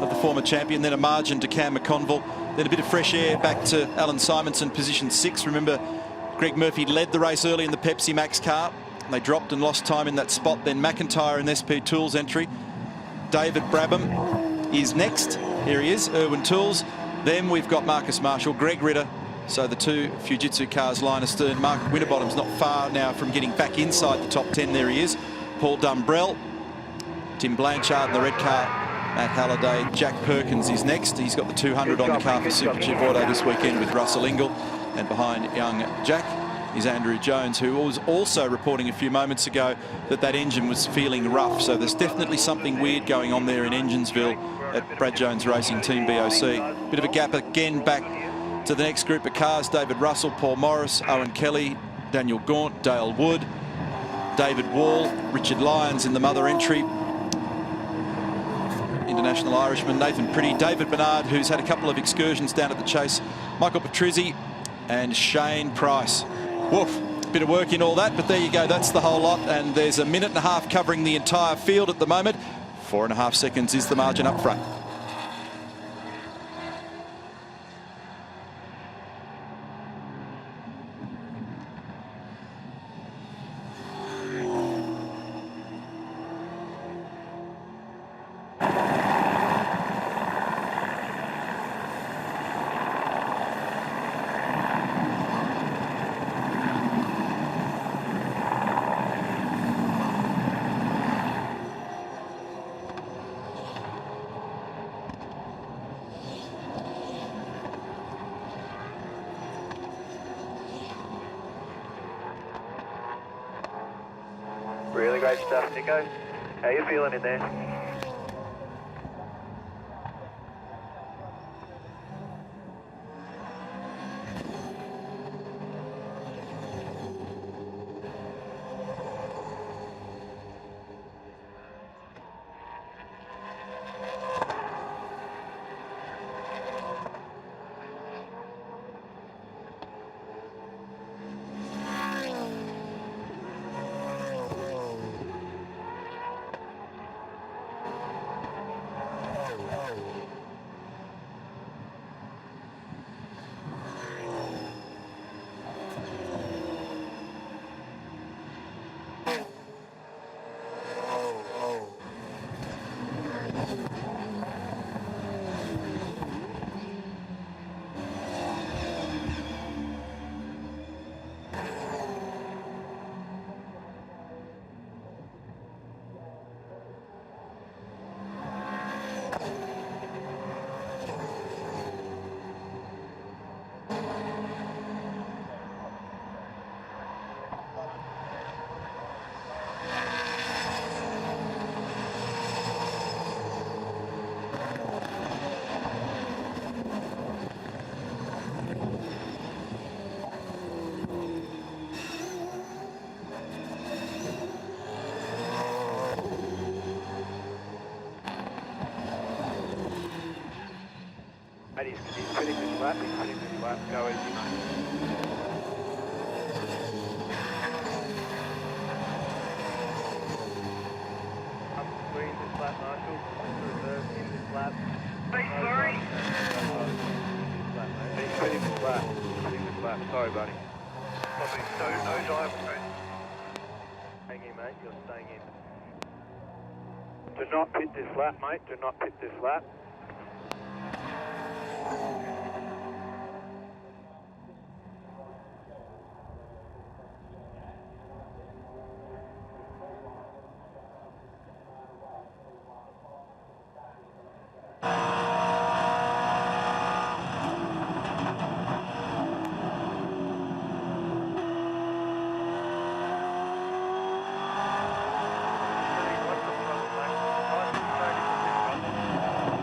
of the former champion, then a margin to Cam McConville, then a bit of fresh air back to Alan Simonson, position 6. Remember, Greg Murphy led the race early in the Pepsi Max car. They dropped and lost time in that spot. Then McIntyre in SP Tools entry. David Brabham is next. Here he is, Irwin Tools. Then we've got Marcus Marshall, Greg Ritter. So the 2 Fujitsu cars line astern. Mark Winterbottom's not far now from getting back inside the top 10. There he is. Paul Dumbrell, Tim Blanchard in the red car, Matt Halliday. Jack Perkins is next. He's got the 200 on the car for Superchip Auto this weekend with Russell Ingall. And behind young Jack is Andrew Jones, who was also reporting a few moments ago that engine was feeling rough. So there's definitely something weird going on there in Enginesville at Brad Jones Racing Team BOC. Bit of a gap again back to the next group of cars. David Russell, Paul Morris, Owen Kelly, Daniel Gaunt, Dale Wood, David Wall, Richard Lyons in the mother entry. International Irishman, Nathan Pretty, David Bernard, who's had a couple of excursions down at the chase, Michael Patrizzi and Shane Price. Woof, bit of work in all that, but there you go, that's the whole lot. And there's a minute and a half covering the entire field at the moment. 4.5 seconds is the margin up front. Great stuff, Nico. How you feeling in there? He's fitting this lap, go easy, mate. Up between this lap, Marshall, reverse in this lap. Sorry. He's fitting this lap, sorry buddy. No drive, hang in mate, you're staying in. Do not pit this lap mate, do not pit this lap.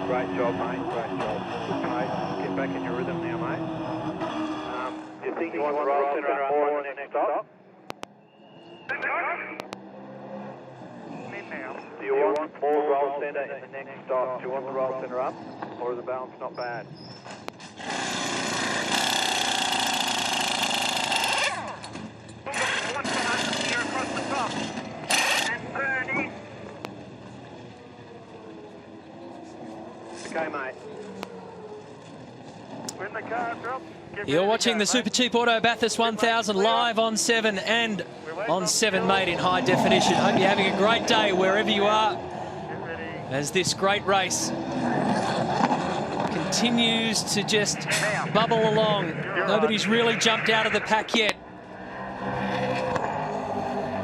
Great job, mate. Great job. Mate, get back in your rhythm now, mate. Do you think you want the roll centre up more in the next stop? Do you want more roll centre in the next stop? Do you want the roll centre up, or is the balance not bad? Here across the top. And burning. Okay, mate. When the car drops, You're watching the Super Cheap Auto Bathurst 1000 live on 7 and on 7 Mate in high definition. Hope you're having a great day wherever you are as this great race continues to just bubble along. Nobody's really jumped out of the pack yet.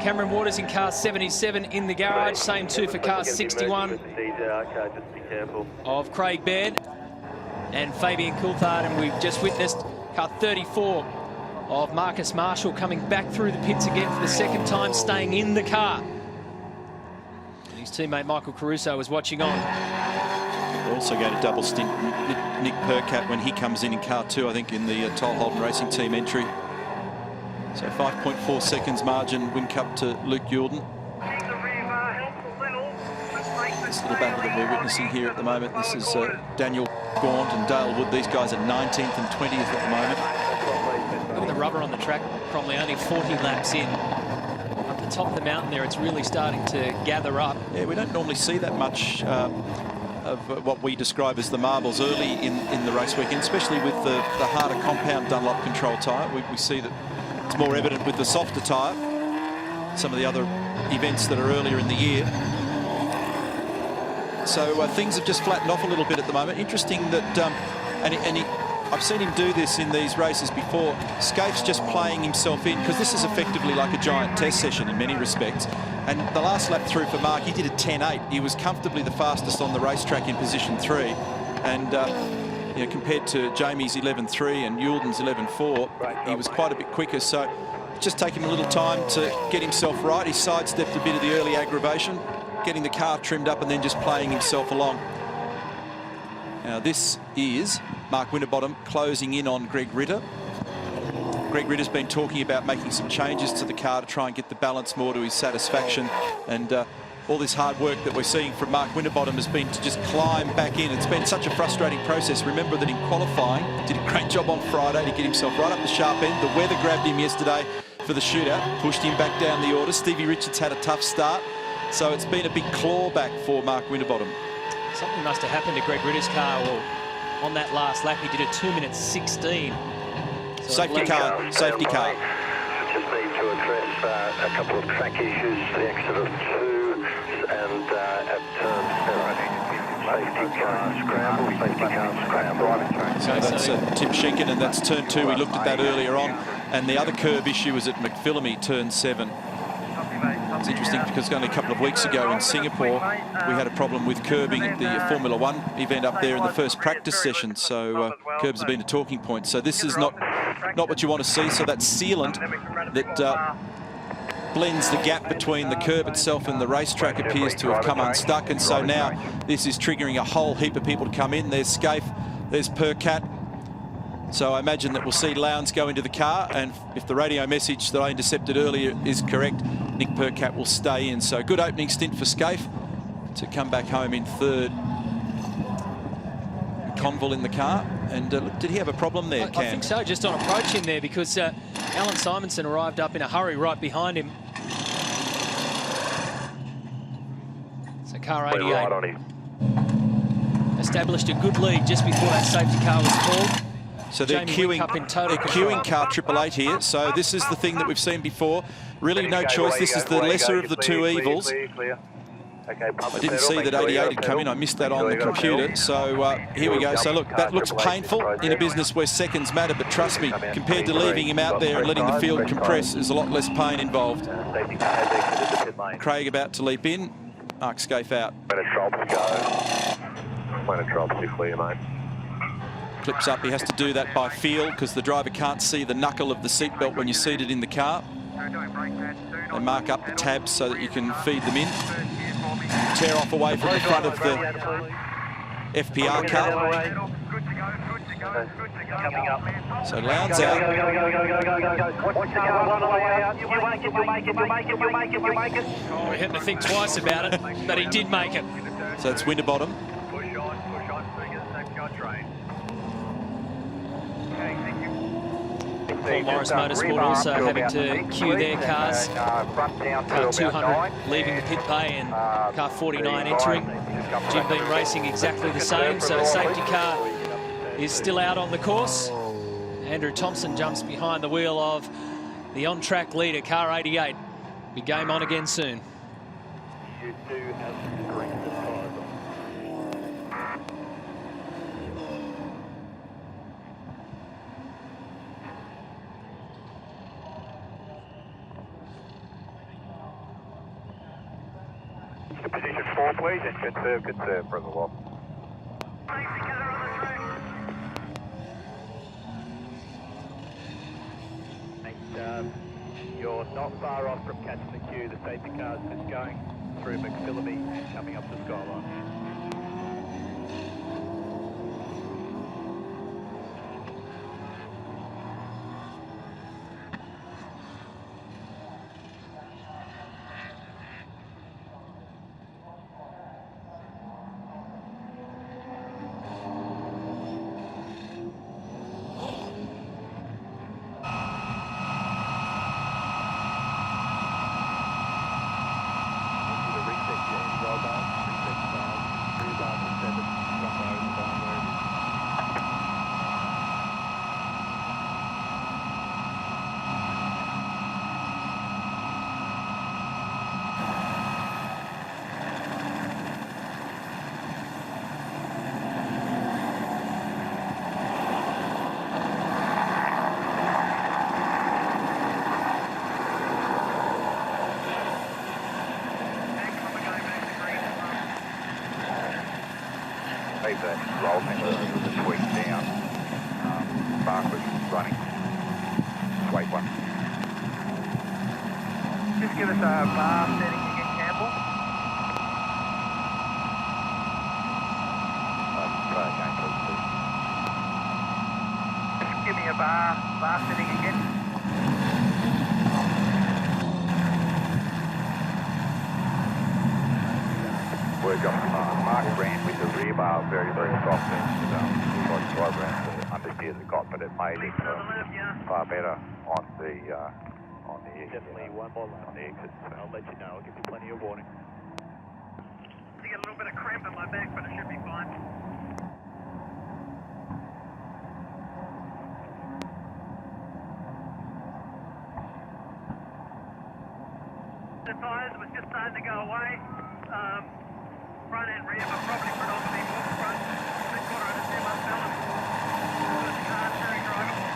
Cameron Waters in car 77 in the garage, same two for car 61 of Craig Baird and Fabian Coulthard, and we've just witnessed car 34 of Marcus Marshall coming back through the pits again for the second time, staying in the car. And his teammate Michael Caruso was watching on. We're also going to double stint Nick Percat when he comes in car 2, I think, in the Toll Holden Racing Team entry. So 5.4 seconds margin win cup to Luke Youlden. This little battle that we're witnessing here at the moment, this is Daniel Gaunt and Dale Wood. These guys are 19th and 20th at the moment. Look at the rubber on the track, probably only 40 laps in. Up the top of the mountain there, it's really starting to gather up. Yeah, we don't normally see that much of what we describe as the marbles early in the race weekend, especially with the harder compound Dunlop control tyre. We see that it's more evident with the softer tyre, some of the other events that are earlier in the year. So things have just flattened off a little bit at the moment. Interesting that, I've seen him do this in these races before. Scaife's just playing himself in, because this is effectively like a giant test session in many respects. And the last lap through for Mark, he did a 10.8. He was comfortably the fastest on the racetrack in position 3. And you know, compared to Jamie's 11.3 and Youlden's 11.4, he was quite a bit quicker. So just taking him a little time to get himself right. He sidestepped a bit of the early aggravation, getting the car trimmed up and then just playing himself along. Now this is Mark Winterbottom closing in on Greg Ritter. Greg Ritter's been talking about making some changes to the car to try and get the balance more to his satisfaction, and all this hard work that we're seeing from Mark Winterbottom has been to just climb back in. It's been such a frustrating process. Remember that in qualifying, he did a great job on Friday to get himself right up the sharp end. The weather grabbed him yesterday for the shootout, pushed him back down the order. Stevie Richards had a tough start, so it's been a big clawback for Mark Winterbottom. Something must have happened to Greg Ritter's car. Well, on that last lap, he did a 2 minutes 16. So safety car, safety car. Just need to address a couple of track issues, the exit of 2 and at turn 7. Safety car scramble, safety car scramble. So that's Tim Schenken, and that's turn 2. We looked at that earlier on. And the other curve issue was at McPhillamy, turn 7. It's interesting because only a couple of weeks ago in Singapore, we had a problem with curbing at the Formula 1 event up there in the first practice session. So curbs have been a talking point. So this is not what you want to see. So that sealant that blends the gap between the curb itself and the racetrack appears to have come unstuck. And so now this is triggering a whole heap of people to come in. There's Scaife, there's Percat. So I imagine that we'll see Lowndes go into the car, and if the radio message that I intercepted earlier is correct, Nick Percat will stay in. So good opening stint for Scaife to come back home in third. Conville in the car, and did he have a problem there, Cam? I think so, just on approaching there, because Alan Simonson arrived up in a hurry right behind him. So car 88 established a good lead just before that safety car was called. So they're queuing car 888 here. So this is the thing that we've seen before. Really no choice. This is the lesser of the two evils. I didn't see that 88 had come in. I missed that on the computer. So here we go. So look, that looks painful in a business where seconds matter. But trust me, compared to leaving him out there and letting the field compress, there's a lot less pain involved. Craig about to leap in. Mark Scaife out. When it drops, go. When it drops, you clear, mate. Clips up. He has to do that by feel because the driver can't see the knuckle of the seatbelt when you're seated in the car. They mark up the tabs so that you can feed them in. Tear off away from the front of the FPR car. So Lowndes out. Oh, he had to think twice about it, but he did make it. So it's Winterbottom. Paul Morris Motorsport also having to queue their cars. Car 200 leaving the pit bay and car 49 entering. Jim Beam Racing exactly the same, so safety car is still out on the course. Andrew Thompson jumps behind the wheel of the on-track leader, car 88. Be game on again soon. Position 4, please, and good serve for the loss. And you're not far off from catching the queue. The safety car's just going through McPhillamy and coming up the skyline. The sweep down. Bark was running. Sweep one. just give us a bar setting again, Campbell? Just give me a bar setting again. We're going Mark ran with the rear bar very, very soft and like drive around to understeer the got, but it made it far better on the exit. Definitely one more lap on the exit. So I'll let you know. I'll give you plenty of warning. I get a little bit of cramp in my back, but it should be fine. The tyres was just starting to go away. Front and rear, but probably predominantly more front. 3/4 of the 2 month balance. The car very drivable.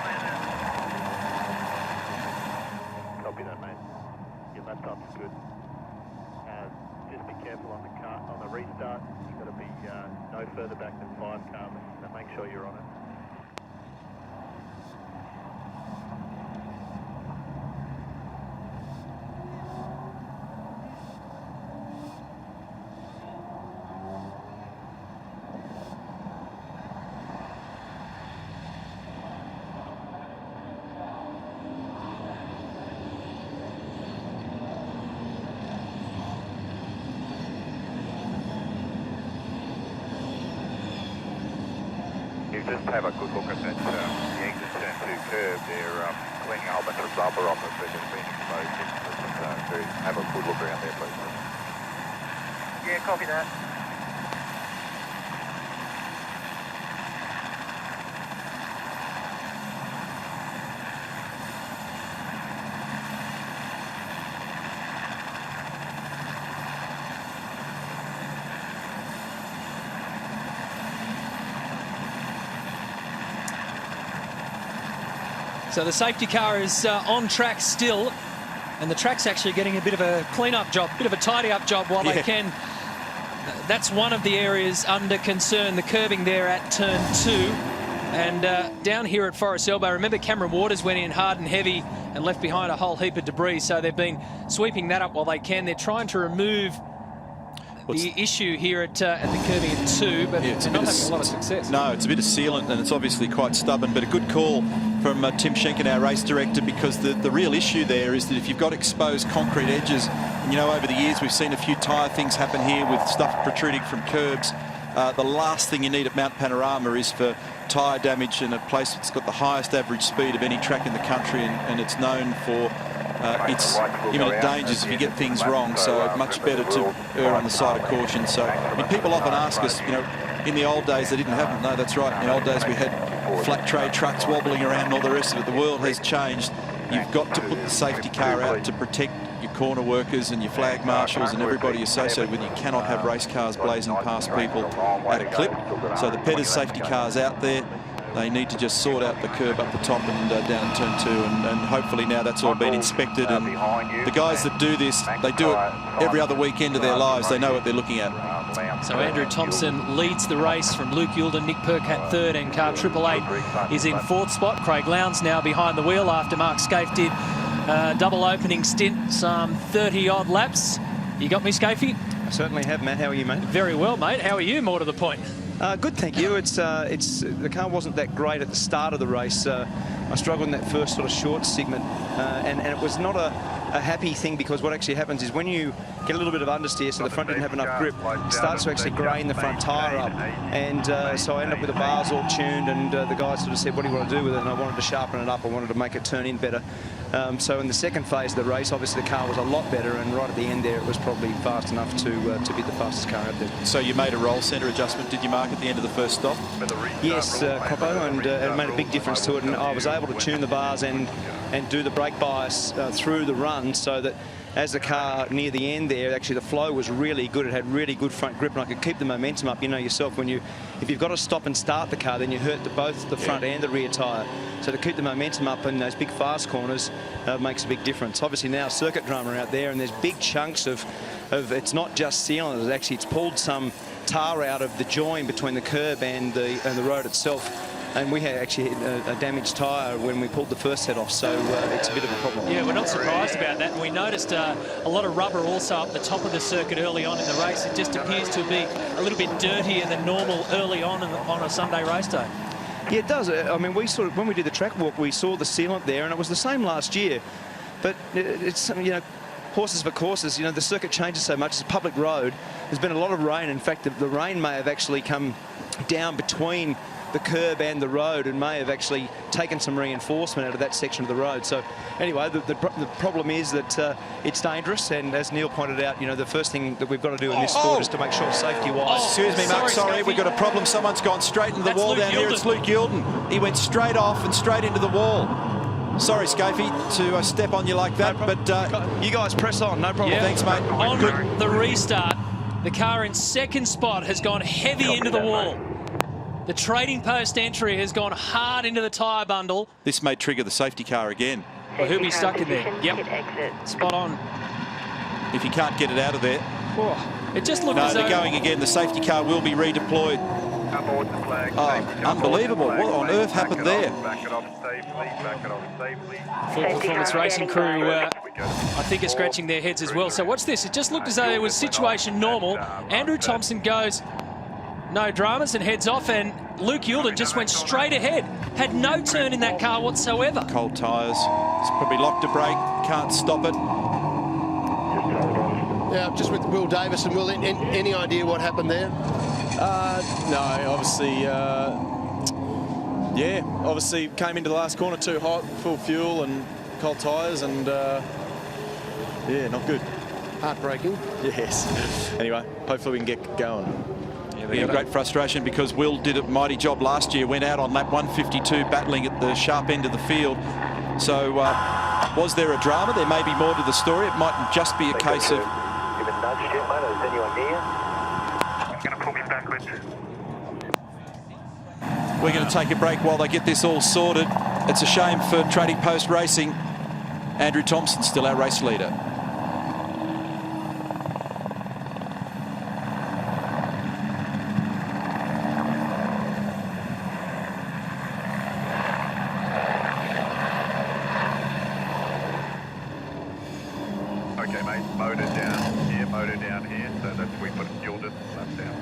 Copy that, mate. Your lap time's good. Just be careful on the car on the restart. You've got to be no further back than 5 cars. So make sure you're on it. Just have a good look at that, the exit turn 2 curve. They're cleaning a whole bunch of rubber off it that has been exposed. Have a good look around there, please. Yeah, copy that. So the safety car is on track still, and the track's actually getting a bit of a clean-up job, bit of a tidy-up job while they can. That's one of the areas under concern, the curbing there at turn 2. And down here at Forest Elbow, remember Cameron Waters went in hard and heavy and left behind a whole heap of debris, so they've been sweeping that up while they can. They're trying to remove the issue here at the curbing at 2, but it's they're not having a lot of success. No, it's a bit of sealant, and it's obviously quite stubborn, but a good call from Tim Schenken, our race director, because the real issue there is that if you've got exposed concrete edges, and you know, over the years we've seen a few tyre things happen here with stuff protruding from curbs. The last thing you need at Mount Panorama is for tyre damage in a place that's got the highest average speed of any track in the country, and it's known for its imminent dangers if you get things wrong, so much better to err on the side of caution. So, I mean, people often ask us, you know, in the old days they didn't have them. No, that's right. In the old days we had flat tray trucks wobbling around and all the rest of it. The world has changed. You've got to put the safety car out to protect your corner workers and your flag marshals and everybody associated with you. You cannot have race cars blazing past people at a clip. So the Petters safety car's out there. They need to just sort out the curb up the top and down turn 2, and hopefully now that's all been inspected. And the guys that do this, they do it every other weekend of their lives. They know what they're looking at. So Andrew Thompson leads the race from Luke Youlden, Nick Percat 3rd, and car 888 is in 4th spot. Craig Lowndes now behind the wheel after Mark Scaife did a double opening stint, some 30-odd laps. You got me, Scaife? I certainly have, Matt. How are you, mate? Very well, mate. How are you, more to the point? Good, thank you. It's the car wasn't that great at the start of the race. I struggled in that first sort of short segment, and it was not a happy thing, because what actually happens is when you get a little bit of understeer, so the front didn't have enough grip, it starts to actually grain the front tyre up, and so I ended up with the bars all tuned, and the guys sort of said, what do you want to do with it? And I wanted to sharpen it up. I wanted to make it turn in better. So in the second phase of the race, obviously the car was a lot better, and right at the end there, it was probably fast enough to be the fastest car out there. So you made a roll centre adjustment, did you, Mark, at the end of the first stop? Yes, Croppo, and it made a big difference to it, and I was able to tune the bars and do the brake bias through the run, so that as the car near the end there, actually the flow was really good. It had really good front grip, and I could keep the momentum up. You know yourself, if you've got to stop and start the car, then you hurt both the front and the rear tyre. So to keep the momentum up in those big fast corners makes a big difference. Obviously now circuit drama out there, and there's big chunks of it's not just sealant. It's pulled some tar out of the join between the curb and the road itself. and we had actually a damaged tyre when we pulled the first set off, so it's a bit of a problem. Yeah, we're not surprised about that. And we noticed a lot of rubber also up the top of the circuit early on in the race. It just appears to be a little bit dirtier than normal early on a Sunday race day. Yeah, it does. I mean, when we did the track walk, we saw the sealant there, and it was the same last year. But it's, you know, horses for courses, you know, the circuit changes so much. It's a public road. There's been a lot of rain. In fact, the rain may have actually come down between the curb and the road and may have actually taken some reinforcement out of that section of the road. So anyway, the problem is that it's dangerous, and as Neil pointed out, you know, the first thing that we've got to do in this sport is to make sure safety-wise. Excuse me, Mark, sorry, we've got a problem. Someone's gone straight into the wall down here. It's Luke Yilden. He went straight off and straight into the wall. Sorry, Scafey, to step on you like that, but you guys press on, no problem. Yeah. Thanks, mate. On the restart, the car in second spot has gone heavy into the wall. The trading post entry has gone hard into the tyre bundle. This may trigger the safety car again. Well, he'll be stuck in there. Yep. Spot on. If you can't get it out of there. Oh, it just looked as though... No, they're going again. The safety car will be redeployed. Oh, unbelievable. What on earth happened there? Full Performance Racing crew, I think, are scratching their heads as well. So watch this. It just looked as though it was situation normal. Andrew Thompson goes... no dramas and heads off, and Luke Yilden just went straight ahead. Had no turn in that car whatsoever. Cold tyres. It's probably locked a brake. Can't stop it. Yeah, just with Will Davison. Will, any idea what happened there? No, obviously, yeah, obviously came into the last corner too hot, full fuel and cold tyres, and yeah, not good. Heartbreaking. Yes. Anyway, hopefully we can get going. Yeah, great frustration because Will did a mighty job last year, went out on lap 152 battling at the sharp end of the field. So was there a drama? There may be more to the story. It might just be a case of... Give a nudge yet, mate? Is anyone near? Going to pull me backwards. We're going to take a break while they get this all sorted. It's a shame for Trading Post Racing. Andrew Thompson still our race leader. Okay, mate, motor down here, so that's we put Yilden left down.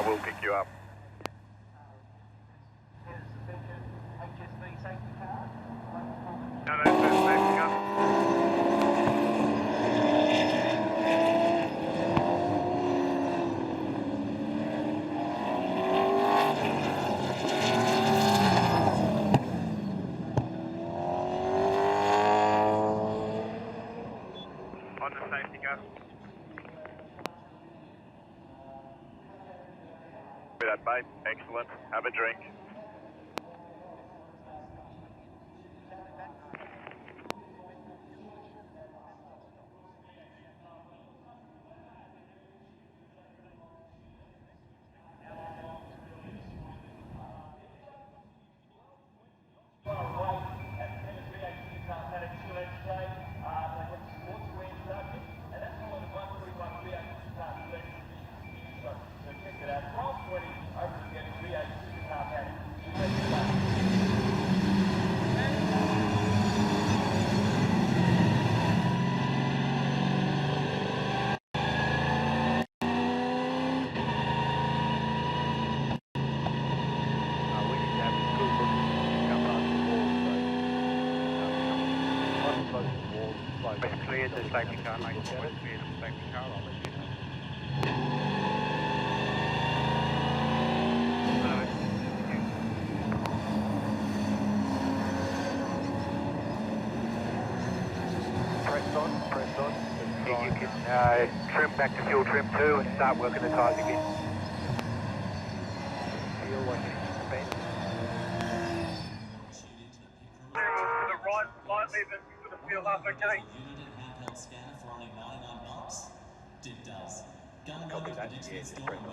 We'll pick you up. No, that's safety car. On the safety car. That, mate. Excellent. Have a drink. Over again, 3-8 Supercar Paddock. the safety car makes forward, safety car, I'll let you know. Press on. You can trim back to fuel trim 2 and start working the tyres again. Feel like it's spent. To the right slightly, but you sort of feel half okay. Copy that, yeah, just press on.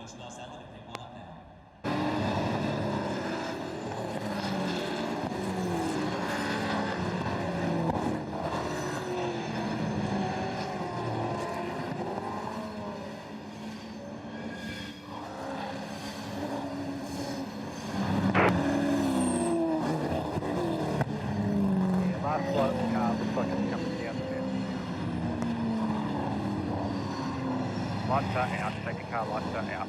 Lights are out, safety car lights are out.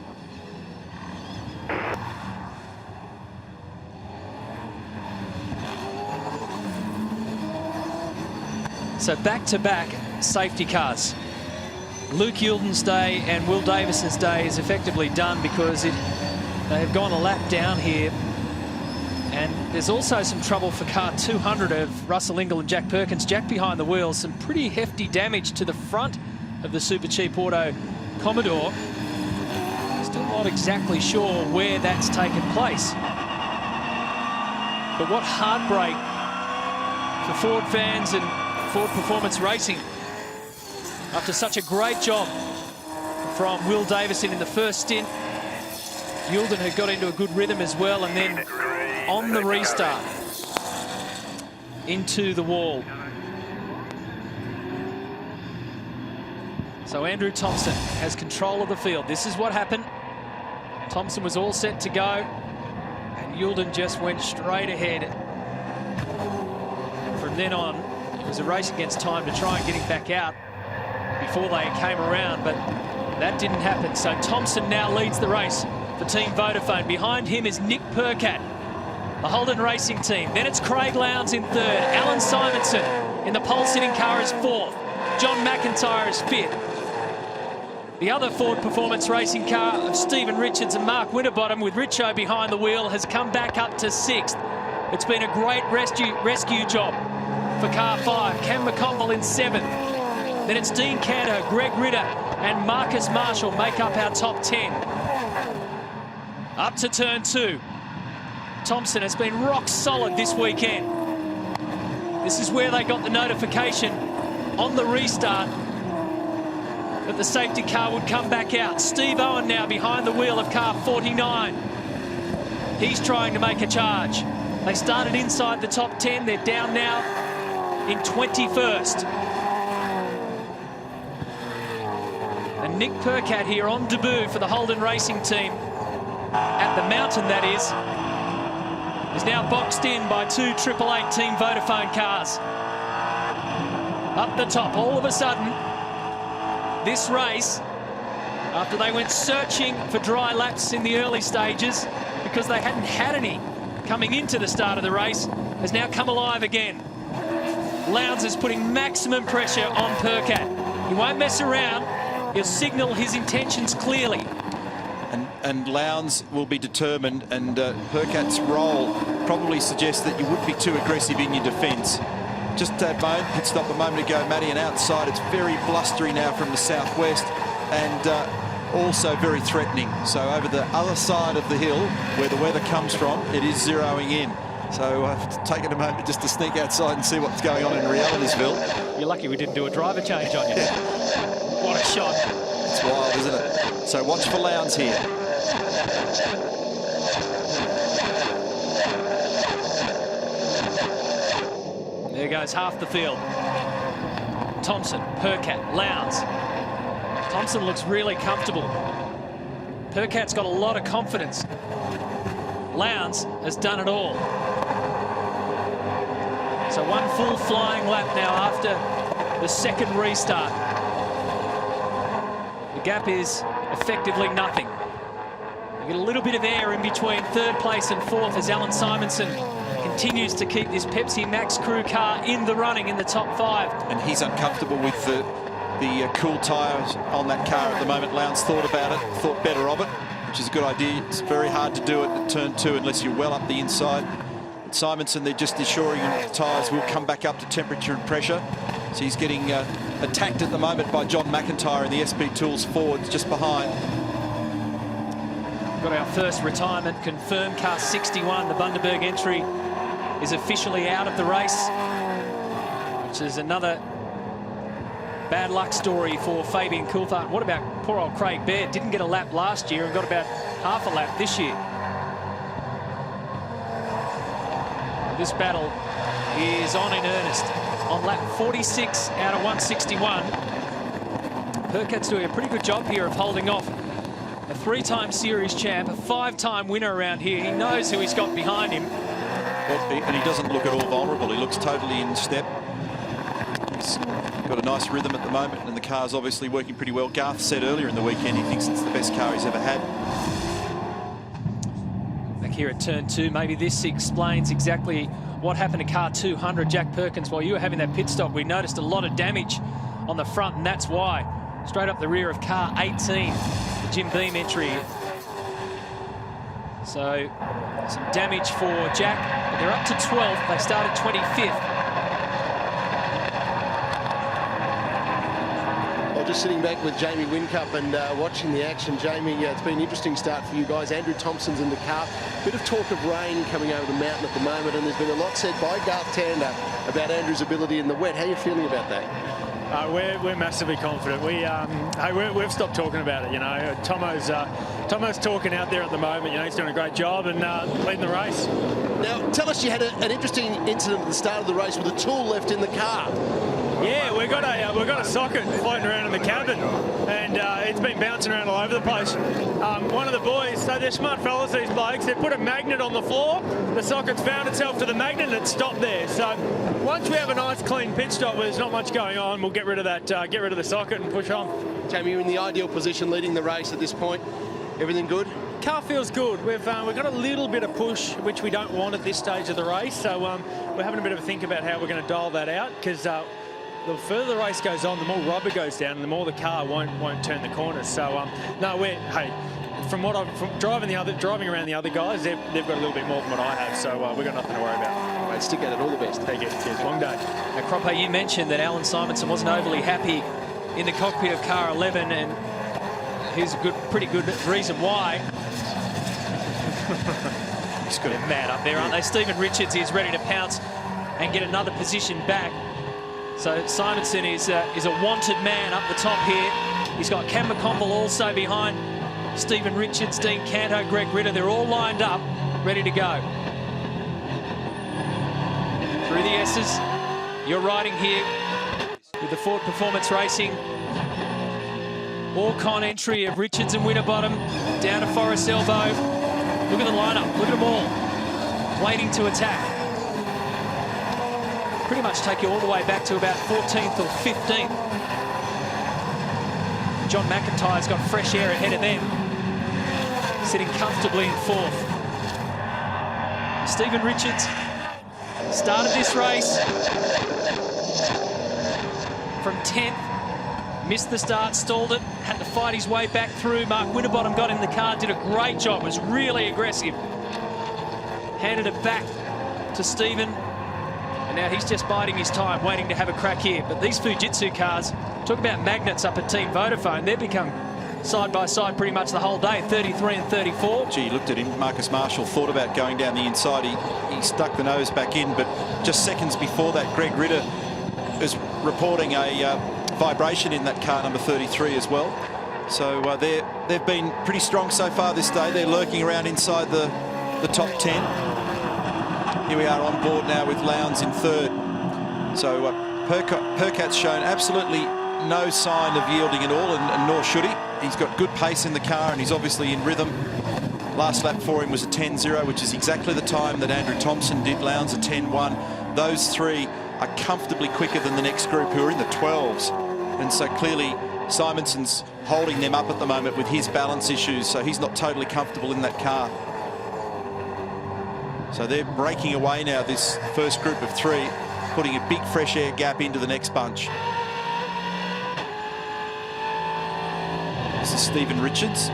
So back-to-back safety cars. Luke Youlden's day and Will Davison's day is effectively done because they have gone a lap down here. And there's also some trouble for car 200 of Russell Ingall and Jack Perkins. Jack behind the wheel, some pretty hefty damage to the front of the Super Cheap Auto Commodore. Still not exactly sure where that's taken place. But what heartbreak for Ford fans and Ford Performance Racing after such a great job from Will Davison in the first stint. Youlden had got into a good rhythm as well, and then on the restart into the wall. So Andrew Thompson has control of the field. This is what happened. Thompson was all set to go, and Youlden just went straight ahead. From then on, it was a race against time to try and get him back out before they came around, but that didn't happen. So Thompson now leads the race for Team Vodafone. Behind him is Nick Percat, the Holden Racing team. Then it's Craig Lowndes in third. Alan Simonson in the pole-sitting car is fourth. John McIntyre is fifth. The other Ford Performance Racing car of Stephen Richards and Mark Winterbottom, with Richo behind the wheel, has come back up to sixth. It's been a great rescue job for car 5. Cam McConville in seventh. Then it's Dean Cantor, Greg Ritter and Marcus Marshall make up our top 10. Up to turn 2. Thompson has been rock solid this weekend. This is where they got the notification on the restart that the safety car would come back out. Steve Owen now behind the wheel of car 49. He's trying to make a charge. They started inside the top 10. They're down now in 21st. And Nick Percat here on debut for the Holden Racing team at the mountain, that is now boxed in by two 888 Team Vodafone cars. Up the top, all of a sudden, this race, after they went searching for dry laps in the early stages because they hadn't had any coming into the start of the race, has now come alive again. Lowndes is putting maximum pressure on Percat. He won't mess around. He'll signal his intentions clearly. And Lowndes will be determined, and Percat's role probably suggests that you would be too aggressive in your defence. Just pit stop a moment ago, Matty, and outside it's very blustery now from the southwest, and also very threatening. So over the other side of the hill, where the weather comes from, it is zeroing in. So I've taken a moment just to sneak outside and see what's going on in Realitysville. You're lucky we didn't do a driver change on you. What a shot. It's wild, isn't it? So watch for Lowndes here. There goes half the field. Thompson, Percat, Lowndes. Thompson looks really comfortable. Percat's got a lot of confidence. Lowndes has done it all. So one full flying lap now after the second restart. The gap is effectively nothing. You get a little bit of air in between third place and fourth as Alan Simonson continues to keep this Pepsi Max crew car in the running in the top 5. And he's uncomfortable with the cool tyres on that car at the moment. Lowndes thought about it, thought better of it, which is a good idea. It's very hard to do it at turn 2 unless you're well up the inside. But Simonson, they're just assuring him that the tyres will come back up to temperature and pressure. So he's getting attacked at the moment by John McIntyre in the SP Tools Fords just behind. Got our first retirement confirmed. Car 61, the Bundaberg entry, is officially out of the race, which is another bad luck story for Fabian Coulthard. What about poor old Craig Baird? Didn't get a lap last year and got about half a lap this year. This battle is on in earnest. On lap 46 out of 161. Perkins doing a pretty good job here of holding off a 3-time series champ, a 5-time winner around here. He knows who he's got behind him. And he doesn't look at all vulnerable. He looks totally in step. He's got a nice rhythm at the moment, and the car's obviously working pretty well. Garth said earlier in the weekend he thinks it's the best car he's ever had. Back here at turn 2, maybe this explains exactly what happened to car 200. Jack Perkins, while you were having that pit stop, we noticed a lot of damage on the front, and that's why. Straight up the rear of car 18, the Jim Beam entry. So some damage for Jack, but they're up to 12th. They started 25th. Just sitting back with Jamie Whincup and watching the action. Jamie, it's been an interesting start for you guys. Andrew Thompson's in the car. Bit of talk of rain coming over the mountain at the moment, and there's been a lot said by Garth Tander about Andrew's ability in the wet. How are you feeling about that? We're massively confident. We've stopped talking about it. You know, Tomo's talking out there at the moment. You know, he's doing a great job and leading the race. Now, tell us, you had an interesting incident at the start of the race with a tool left in the car. Yeah, we've got a socket floating around in the cabin, and it's been bouncing around all over the place. One of the boys, so they're smart fellas, these blokes, they put a magnet on the floor. The socket's found itself to the magnet and it stopped there. So once we have a nice clean pit stop where there's not much going on, we'll get rid of that, get rid of the socket and push on. Jamie, you're in the ideal position leading the race at this point. Everything good? Car feels good. We've got a little bit of push, which we don't want at this stage of the race. So we're having a bit of a think about how we're going to dial that out, because the further the race goes on, the more rubber goes down, and the more the car won't turn the corners. So no, from driving around the other guys, they've got a little bit more than what I have. So we've got nothing to worry about. Mate, stick at it. All the best. Take it. Cheers. Long day. Now, Croppe, you mentioned that Alan Simonson wasn't overly happy in the cockpit of car 11, and here's a pretty good reason why. He's got They're mad up there, aren't they? Stephen Richards is ready to pounce and get another position back. So Simonson is a wanted man up the top here. He's got Cam McConville also behind Stephen Richards, Dean Canto, Greg Ritter. They're all lined up, ready to go. Through the S's, you're riding here with the Ford Performance Racing Orcon entry of Richards and Winterbottom down to Forest Elbow. Look at the lineup, look at them all waiting to attack. Pretty much take you all the way back to about 14th or 15th. John McIntyre's got fresh air ahead of them, sitting comfortably in 4th. Stephen Richards started this race from 10th, missed the start, stalled it, had to fight his way back through. Mark Winterbottom got in the car, did a great job, was really aggressive. Handed it back to Stephen. And now he's just biding his time, waiting to have a crack here. But these Fujitsu cars, talk about magnets up at Team Vodafone, they've become side by side pretty much the whole day, 33 and 34. Gee, looked at him. Marcus Marshall thought about going down the inside. He stuck the nose back in, but just seconds before that, Greg Ritter is reporting a vibration in that car number 33 as well. So they've been pretty strong so far this day. They're lurking around inside the top 10. Here we are on board now with Lowndes in 3rd. So Perkat's shown absolutely no sign of yielding at all, and nor should he. He's got good pace in the car, and he's obviously in rhythm. Last lap for him was a 10.0, which is exactly the time that Andrew Thompson did. Lowndes a 10.1. Those three are comfortably quicker than the next group, who are in the 12s. And so clearly Simonson's holding them up at the moment with his balance issues, so he's not totally comfortable in that car. So they're breaking away now, this first group of 3, putting a big fresh air gap into the next bunch. This is Stephen Richards.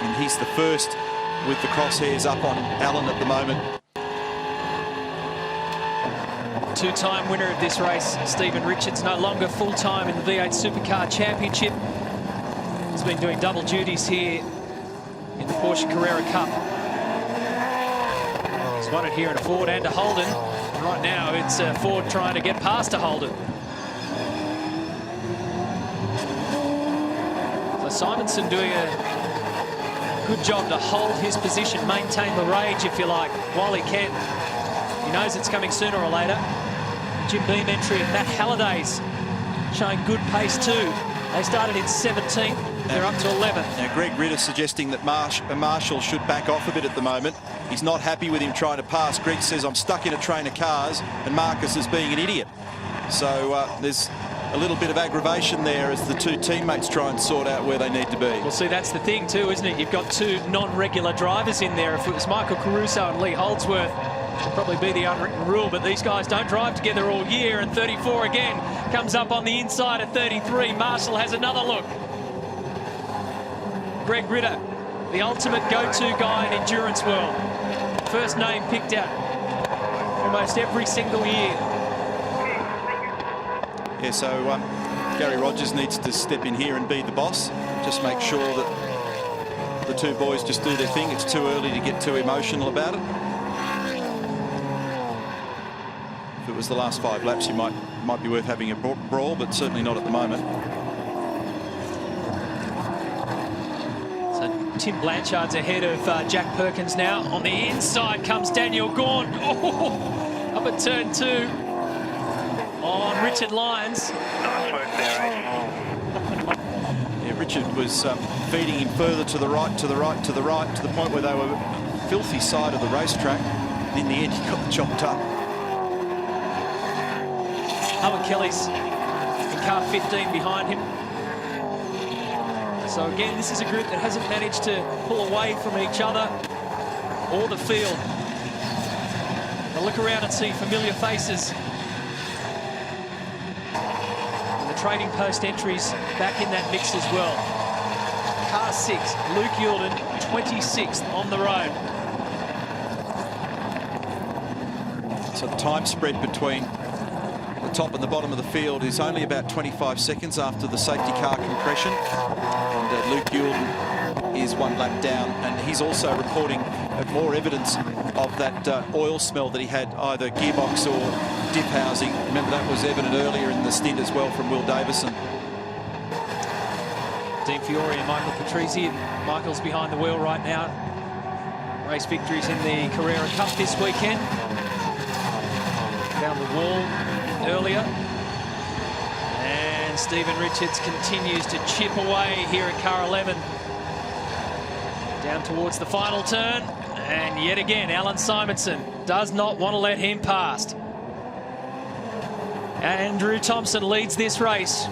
And he's the first with the crosshairs up on Allen at the moment. Two-time winner of this race, Stephen Richards, no longer full-time in the V8 Supercar Championship. He's been doing double duties here in the Porsche Carrera Cup. He's won it here in a Ford and a Holden. And right now, it's Ford trying to get past a Holden. So Simonson doing a good job to hold his position, maintain the rage, if you like, while he can. He knows it's coming sooner or later. Jim Beam entry and Matt Halliday's showing good pace too. They started in 17th, they're up to 11th. Now Greg Ritter suggesting that Marshall should back off a bit at the moment. He's not happy with him trying to pass. Greg says, I'm stuck in a train of cars, and Marcus is being an idiot. So there's a little bit of aggravation there as the 2 teammates try and sort out where they need to be. Well, see, that's the thing too, isn't it? You've got 2 non-regular drivers in there. If it was Michael Caruso and Lee Holdsworth, it'd probably be the unwritten rule, but these guys don't drive together all year, and 34 again comes up on the inside at 33. Marshall has another look. Greg Ritter, the ultimate go-to guy in endurance world. First name picked out almost every single year. Yeah, so Gary Rogers needs to step in here and be the boss. Just make sure that the 2 boys just do their thing. It's too early to get too emotional about it. If it was the last 5 laps, you might be worth having a brawl, but certainly not at the moment. So Tim Blanchard's ahead of Jack Perkins now. On the inside comes Daniel Gawn. Oh, up at turn 2 on Richard Lyons. Nice work there, Yeah, Richard was feeding him further to the right, to the right, to the right, to the point where they were filthy side of the racetrack. In the end, he got the job done. Owen Kelly's in car 15 behind him. So again, this is a group that hasn't managed to pull away from each other or the field. Now look around and see familiar faces. And the Trading Post entries back in that mix as well. Car 6, Luke Youlden, 26th on the road. So the time spread between the top and the bottom of the field is only about 25 seconds after the safety car compression. And Luke Youlden is 1 lap down, and he's also reporting more evidence of that oil smell that he had, either gearbox or dip housing. Remember, that was evident earlier in the stint as well from Will Davison. Dean Fiore and Michael Patrizzi. Michael's behind the wheel right now. Race victories in the Carrera Cup this weekend. Down the wall earlier. And Stephen Richards continues to chip away here at car 11. Down towards the final turn. And yet again, Alan Simonson does not want to let him past. Andrew Thompson leads this race.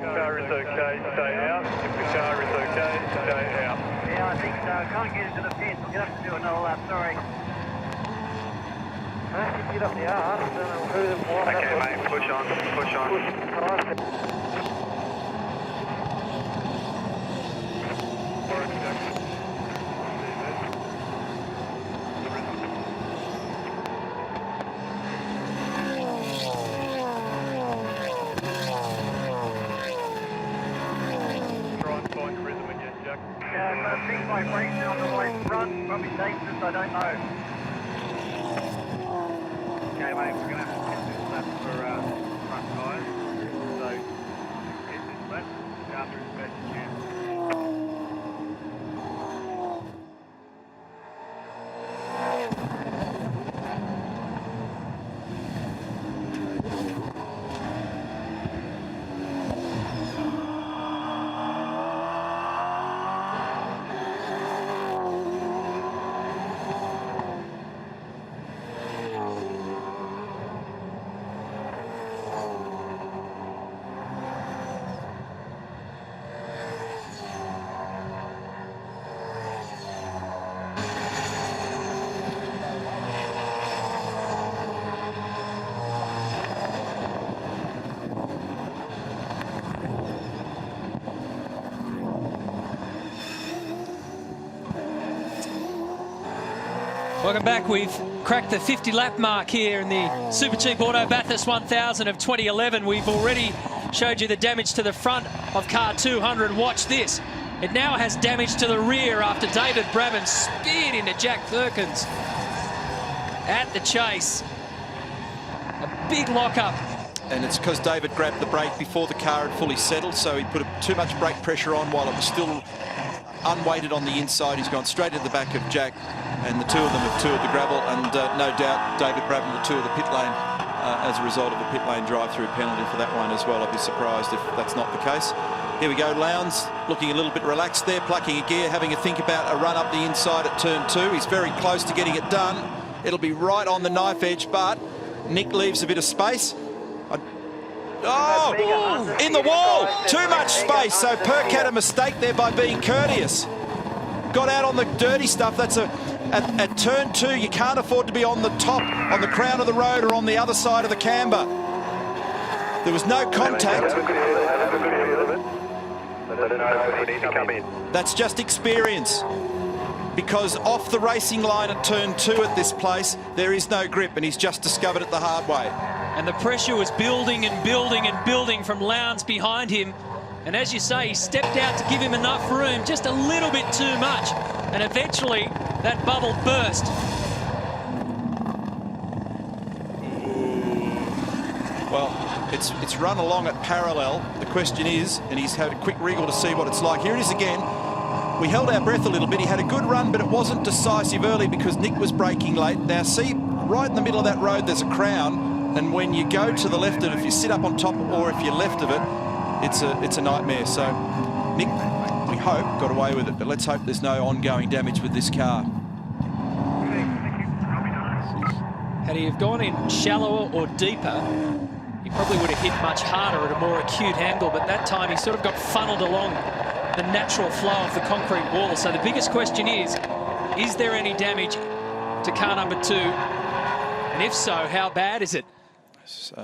Car is okay, stay out. If the car is okay, stay out. Yeah, I think so. I can't get into the pit. We're going to have to do another lap, sorry. I can get up the arse. I don't know who them was. Okay, mate, push on, push on. My brakes on the way front, probably dangerous, I don't know. Okay, mate, we're going to have to hit this lap for front tyres. So, hit this lap after its best chance. Welcome back. We've cracked the 50 lap mark here in the Super Cheap Auto Bathurst 1000 of 2011. We've already showed you the damage to the front of car 200. Watch this. It now has damage to the rear after David Brabham speared into Jack Perkins at the chase. A big lockup. And it's because David grabbed the brake before the car had fully settled, so he put too much brake pressure on while it was still unweighted on the inside. He's gone straight into the back of Jack, and the two of them have toured the gravel, and no doubt David Brabham will tour the pit lane as a result of a pit lane drive-through penalty for that one as well. I'd be surprised if that's not the case. Here we go, Lowndes looking a little bit relaxed there, plucking a gear, having a think about a run up the inside at turn 2. He's very close to getting it done. It'll be right on the knife edge, but Nick leaves a bit of space. Oh, in the wall, too much space. So Perk had a mistake there by being courteous. Got out on the dirty stuff. That's at turn 2, you can't afford to be on the top, on the crown of the road or on the other side of the camber. There was no contact. That's just experience. Because off the racing line at turn 2 at this place, there is no grip, and he's just discovered it the hard way. And the pressure was building and building and building from Lowndes behind him. And as you say, he stepped out to give him enough room, just a little bit too much. And eventually, that bubble burst. Well, it's run along at parallel. The question is, and he's had a quick wriggle to see what it's like. Here it is again. We held our breath a little bit. He had a good run, but it wasn't decisive early because Nick was braking late. Now, see, right in the middle of that road, there's a crown. And when you go to the left of it, if you sit up on top or if you're left of it, it's a nightmare. So Nick, we hope, got away with it, but let's hope there's no ongoing damage with this car. Had he have gone in shallower or deeper, he probably would have hit much harder at a more acute angle, but that time he sort of got funneled along the natural flow of the concrete wall. So the biggest question is there any damage to car number 2? And if so, how bad is it?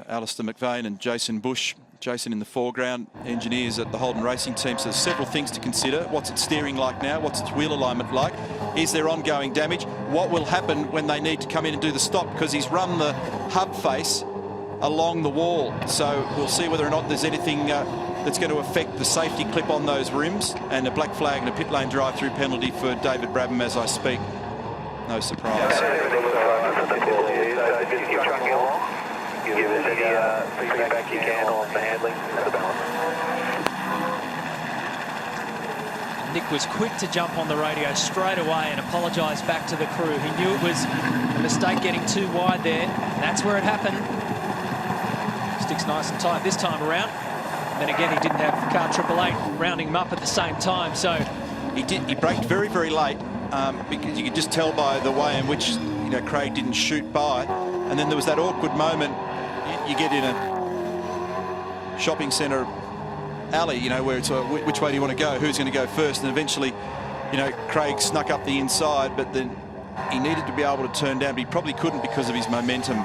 Alistair McVeigh and Jason Bush. Jason in the foreground, engineers at the Holden Racing team. So there's several things to consider. What's its steering like now? What's its wheel alignment like? Is there ongoing damage? What will happen when they need to come in and do the stop? Because he's run the hub face along the wall. So we'll see whether or not there's anything that's going to affect the safety clip on those rims. And a black flag and a pit lane drive-through penalty for David Brabham as I speak. No surprise. Give us any feedback you can on the handling and the balance. Nick was quick to jump on the radio straight away and apologise back to the crew. He knew it was a mistake getting too wide there. That's where it happened. Sticks nice and tight this time around. And then again, he didn't have car 888 rounding him up at the same time. So he braked very, very late because you could just tell by the way in which Craig didn't shoot by. And then there was that awkward moment. You get in a shopping centre alley, where it's which way do you want to go? Who's going to go first? And eventually, Craig snuck up the inside, but then he needed to be able to turn down, but he probably couldn't because of his momentum.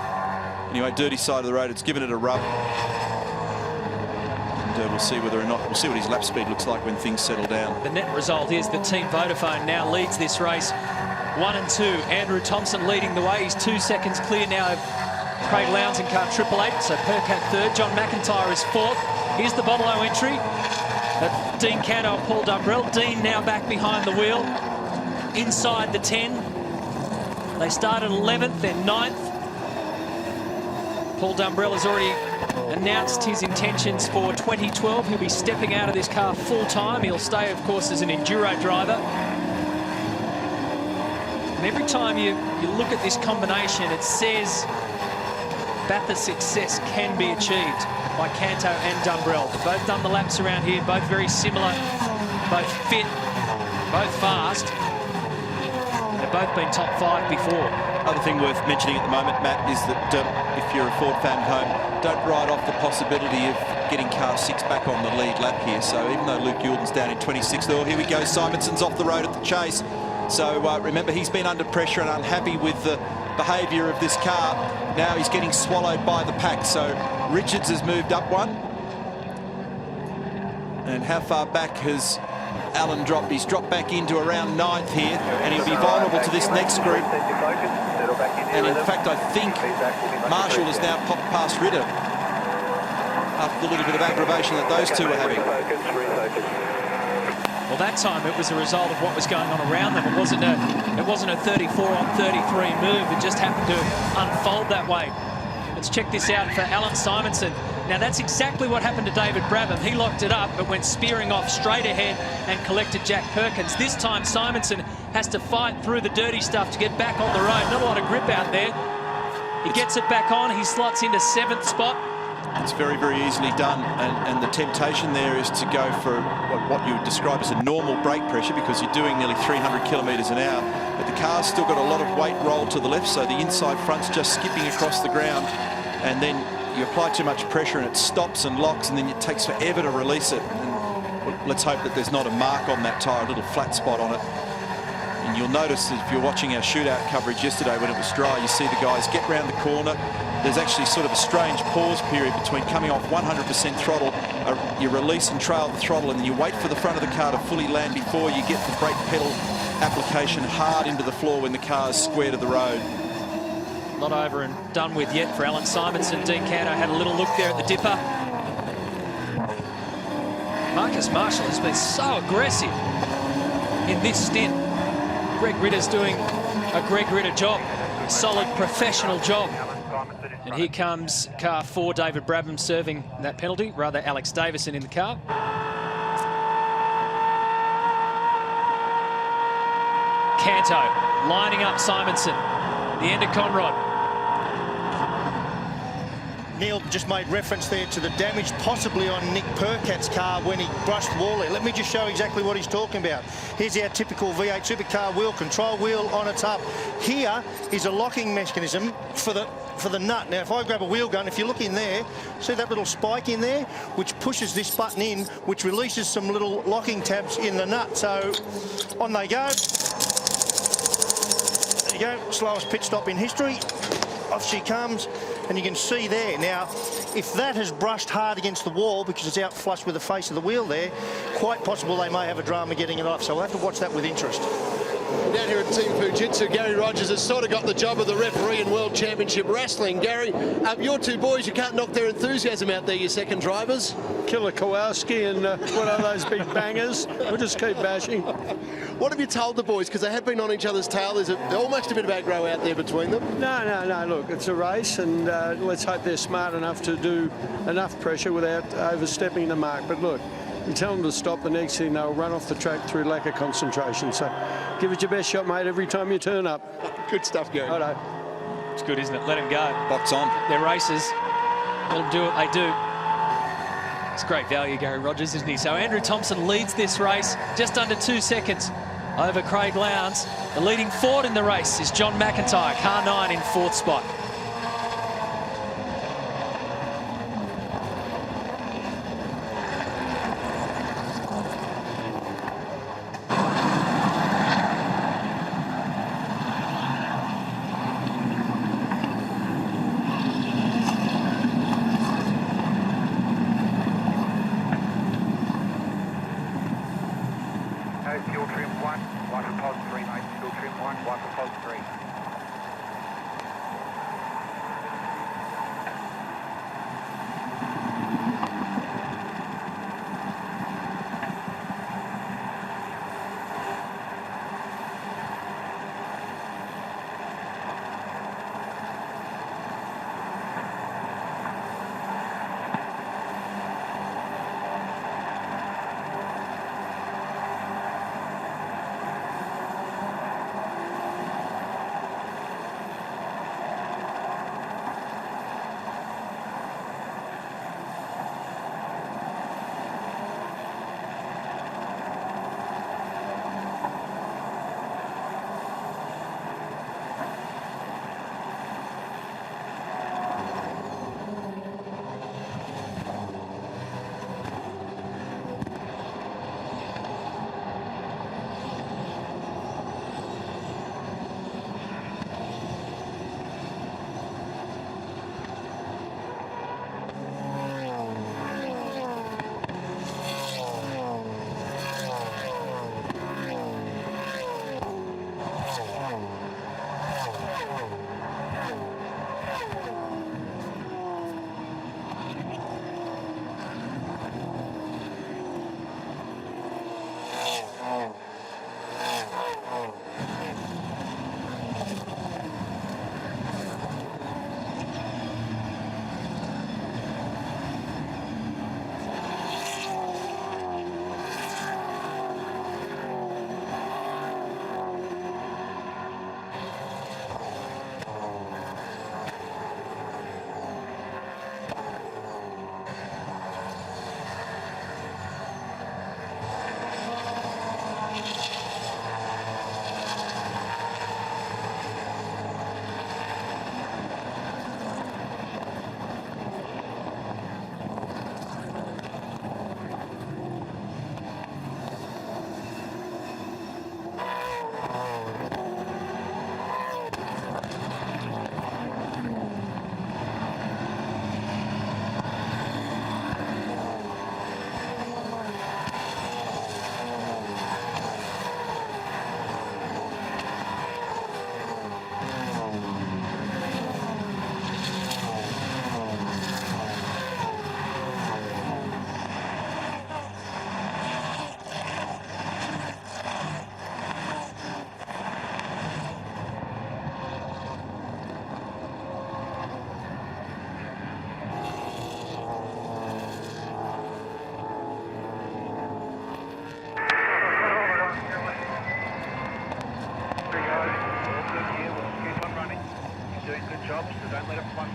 Anyway, dirty side of the road, it's given it a rub. And we'll see whether or not, we'll see what his lap speed looks like when things settle down. The net result is the Team Vodafone now leads this race 1 and 2. Andrew Thompson leading the way. He's 2 seconds clear now of Craig Lowndes in car 888. So Perkins third. John McIntyre is fourth. Here's the Bobolo entry. Dean Canto and Paul Dumbrell. Dean now back behind the wheel. Inside the 10. They started 11th, then 9th. Paul Dumbrell has already announced his intentions for 2012. He'll be stepping out of this car full-time. He'll stay, of course, as an enduro driver. And every time you look at this combination, it says Bathurst success can be achieved by Canto and Dumbrell. They've both done the laps around here, both very similar, both fit, both fast. They've both been top 5 before. Other thing worth mentioning at the moment, Matt, is that if you're a Ford fan at home, don't write off the possibility of getting car 6 back on the lead lap here. So even though Luke Youlden's down in 26th, oh, here we go, Simonson's off the road at the chase. So remember, he's been under pressure and unhappy with the behaviour of this car. Now he's getting swallowed by the pack. So Richards has moved up one. And how far back has Allen dropped? He's dropped back into around 9th here, and he'll be vulnerable to this next group. And in fact, I think Marshall has now popped past Ritter after the little bit of aggravation that those two are having. Well, that time it was a result of what was going on around them. It wasn't a 34 on 33 move. It just happened to unfold that way. Let's check this out for Alan Simonson. Now, that's exactly what happened to David Brabham. He locked it up, but went spearing off straight ahead and collected Jack Perkins. This time, Simonson has to fight through the dirty stuff to get back on the road. Not a lot of grip out there. He gets it back on. He slots into 7th spot. It's very, very easily done, and the temptation there is to go for what you would describe as a normal brake pressure, because you're doing nearly 300 kilometres an hour, but the car's still got a lot of weight roll to the left, so the inside front's just skipping across the ground, and then you apply too much pressure and it stops and locks, and then it takes forever to release it. And let's hope that there's not a mark on that tyre, a little flat spot on it. And you'll notice that if you're watching our shootout coverage yesterday when it was dry, you see the guys get round the corner. There's actually sort of a strange pause period between coming off 100% throttle, you release and trail the throttle, and then you wait for the front of the car to fully land before you get the brake pedal application hard into the floor when the car's square to the road. Not over and done with yet for Alan Simonson. Dean Canto had a little look there at the dipper. Marcus Marshall has been so aggressive in this stint. Greg Ritter's doing a Greg Ritter job, a solid professional job. And here comes car 4, David Brabham serving that penalty, rather Alex Davison in the car. Canto lining up Simonson, the end of Conrod. Neil just made reference there to the damage possibly on Nick Perkat's car when he brushed the wall there. Let me just show exactly what he's talking about. Here's our typical V8 supercar wheel, control wheel on its up. Here is a locking mechanism for the nut. Now, if I grab a wheel gun, if you look in there, see that little spike in there, which pushes this button in, which releases some little locking tabs in the nut. So on they go. There you go, slowest pit stop in history. Off she comes, and you can see there. Now, if that has brushed hard against the wall because it's out flush with the face of the wheel there, quite possible they may have a drama getting it off. So we'll have to watch that with interest. Down here at Team Fujitsu, Gary Rogers has sort of got the job of the referee in World Championship Wrestling. Gary, your two boys, you can't knock their enthusiasm out there, your second drivers. Killer Kowalski and one of those big bangers. We'll just keep bashing. What have you told the boys? Because they have been on each other's tail. There's almost a bit of aggro out there between them. No. Look, it's a race, and let's hope they're smart enough to do enough pressure without overstepping the mark. But look, You tell them to stop, the next thing they'll run off the track through lack of concentration. So give it your best shot, mate, every time you turn up. Good stuff, Gary. Righto. It's good, isn't it? Let them go. Box on. They're races. Let them do what they do. It's great value, Gary Rogers, isn't he? So Andrew Thompson leads this race just under 2 seconds over Craig Lowndes. The leading Ford in the race is John McIntyre, car 9 in 4th spot. Fuel trim 1, 1 for pos 3, mate. Fuel trim 1, 1 for pos 3.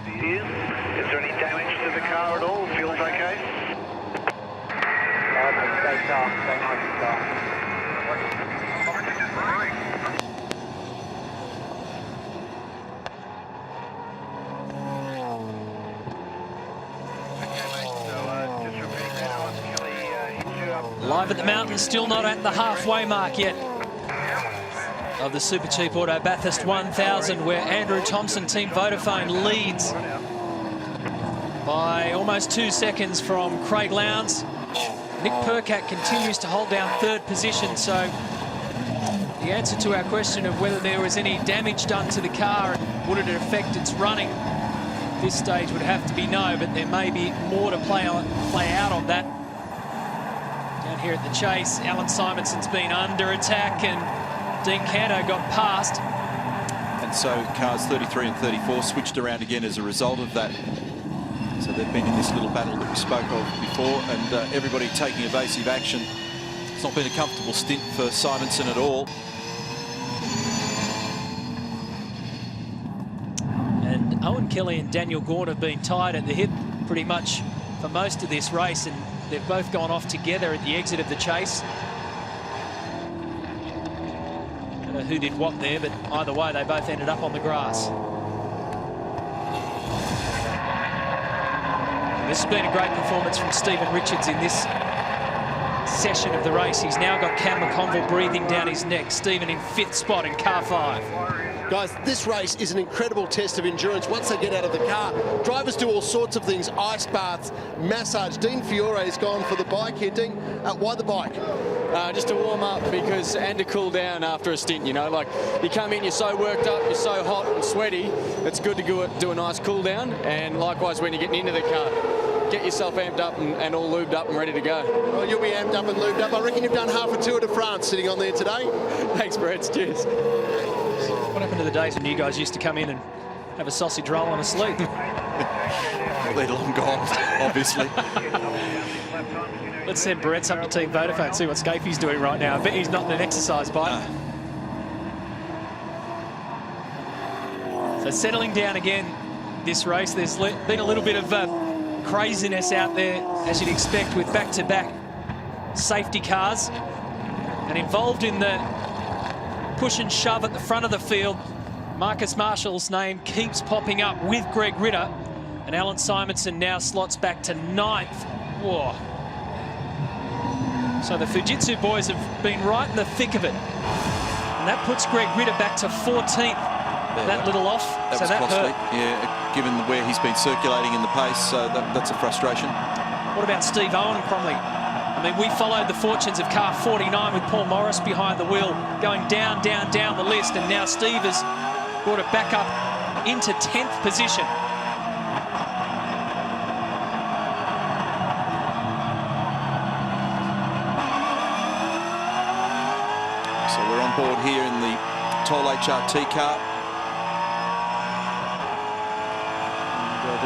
Is there any damage to the car at all? Feels okay? Stay calm, stay nice and calm. Live at the mountain, still not at the halfway mark yet of the Super Cheap Auto Bathurst 1000, where Andrew Thompson, Team Vodafone, leads by almost 2 seconds from Craig Lowndes. Nick Percat continues to hold down 3rd position, so the answer to our question of whether there was any damage done to the car and would it affect its running at this stage would have to be no, but there may be more to play out on that. Down here at the chase, Alan Simonson's been under attack and Dean Canto got past. And so cars 33 and 34 switched around again as a result of that. So they've been in this little battle that we spoke of before, and everybody taking evasive action. It's not been a comfortable stint for Simonson at all. And Owen Kelly and Daniel Gaunt have been tied at the hip pretty much for most of this race, and they've both gone off together at the exit of the chase. Don't know who did what there, but either way, they both ended up on the grass. This has been a great performance from Stephen Richards in this session of the race. He's now got Cam McConville breathing down his neck. Stephen in 5th spot in car 5. Guys, this race is an incredible test of endurance once they get out of the car. Drivers do all sorts of things, ice baths, massage. Dean Fiore's gone for the bike here. Dean, why the bike? Just to warm up and to cool down after a stint, you know. Like, you come in, you're so worked up, you're so hot and sweaty, it's good to do a nice cool down. And likewise, when you're getting into the car, get yourself amped up and all lubed up and ready to go. Well, you'll be amped up and lubed up. I reckon you've done half a Tour de France sitting on there today. Thanks, Brett. Cheers. What happened to the days when you guys used to come in and have a sausage roll and a sleep? Well, they're long gone, obviously. Let's send Barrett's up to Team Vodafone and see what Scapey's doing right now. I bet he's not in an exercise bike. So settling down again this race. There's been a little bit of craziness out there, as you'd expect, with back-to-back safety cars. And involved in the push and shove at the front of the field, Marcus Marshall's name keeps popping up with Greg Ritter. And Alan Simonson now slots back to 9th. Whoa. So the Fujitsu boys have been right in the thick of it. And that puts Greg Ritter back to 14th. That little off. That was costly. Yeah, given where he's been circulating in the pace, so that's a frustration. What about Steve Owen, Cromley? I mean, we followed the fortunes of car 49 with Paul Morris behind the wheel, going down, down, down the list, and now Steve has brought it back up into 10th position. So we're on board here in the Toll HRT car. And,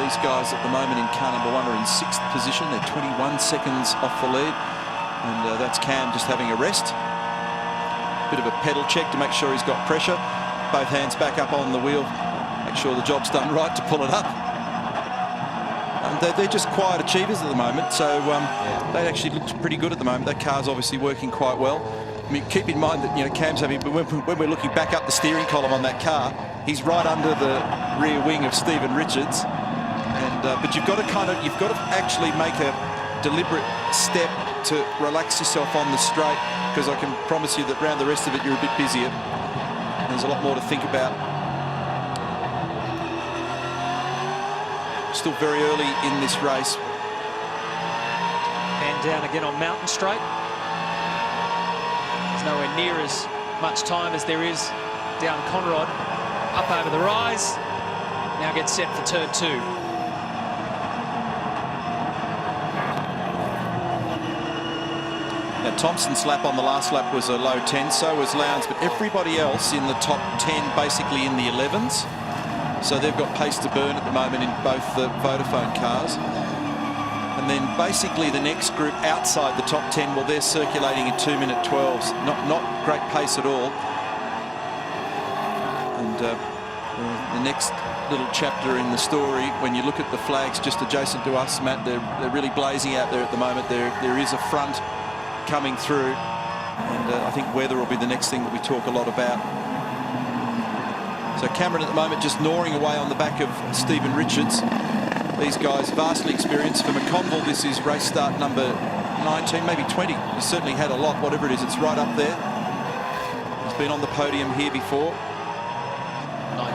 these guys at the moment in car number 1 are in 6th position. They're 21 seconds off the lead. And that's Cam just having a rest. Bit of a pedal check to make sure he's got pressure. Both hands back up on the wheel. Make sure the job's done right to pull it up. They're just quiet achievers at the moment. So they actually look pretty good at the moment. That car's obviously working quite well. I mean, keep in mind that, you know, Cam's having, but when we're looking back up the steering column on that car, he's right under the rear wing of Stephen Richards. And but you've got to actually make a deliberate step to relax yourself on the straight, because I can promise you that round the rest of it you're a bit busier. There's a lot more to think about. Still very early in this race. And down again on Mountain Straight. There's nowhere near as much time as there is down Conrod. Up over the rise. Now gets set for turn 2. Now, Thompson's lap on the last lap was a low 10, so was Lowndes, but everybody else in the top 10 basically in the 11s. So they've got pace to burn at the moment in both the Vodafone cars. And then basically the next group outside the top 10, well, they're circulating in 2-minute 12s. Not great pace at all. And the next little chapter in the story, when you look at the flags just adjacent to us, Matt, they're really blazing out there at the moment. There is a front coming through, and I think weather will be the next thing that we talk a lot about. So Cameron at the moment just gnawing away on the back of Stephen Richards. These guys vastly experienced. For McConville, this is race start number 19, maybe 20. He's certainly had a lot, whatever it is, it's right up there. He's been on the podium here before.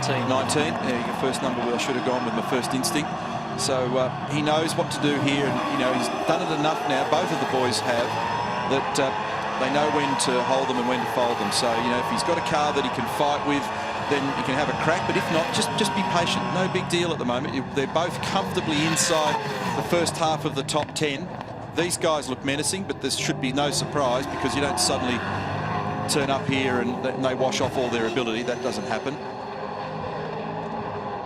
19. There you go, first number where I should have gone with my first instinct. So he knows what to do here, and you know, he's done it enough now, both of the boys have, that they know when to hold them and when to fold them. So, you know, if he's got a car that he can fight with, then he can have a crack, but if not, just be patient. No big deal at the moment. They're both comfortably inside the first half of the top 10. These guys look menacing, but there should be no surprise, because you don't suddenly turn up here and they wash off all their ability. That doesn't happen.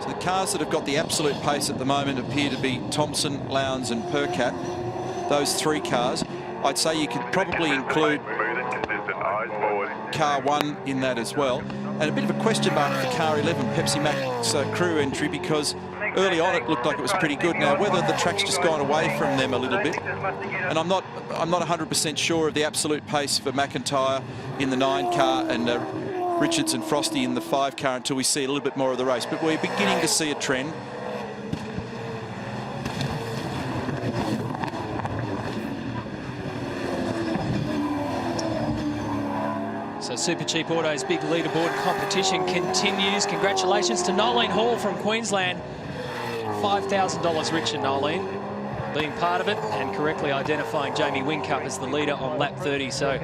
So the cars that have got the absolute pace at the moment appear to be Thompson, Lowndes and Percat. Those 3 cars. I'd say you could probably include car 1 in that as well. And a bit of a question mark for car 11, Pepsi Max crew entry, because early on it looked like it was pretty good. Now whether the track's just gone away from them a little bit, and I'm not 100% sure of the absolute pace for McIntyre in the 9 car and Richards and Frosty in the 5 car until we see a little bit more of the race. But we're beginning to see a trend. So Super Cheap Auto's big leaderboard competition continues. Congratulations to Nolene Hall from Queensland. $5,000 richer, Nolene, being part of it and correctly identifying Jamie Whincup as the leader on lap 30. So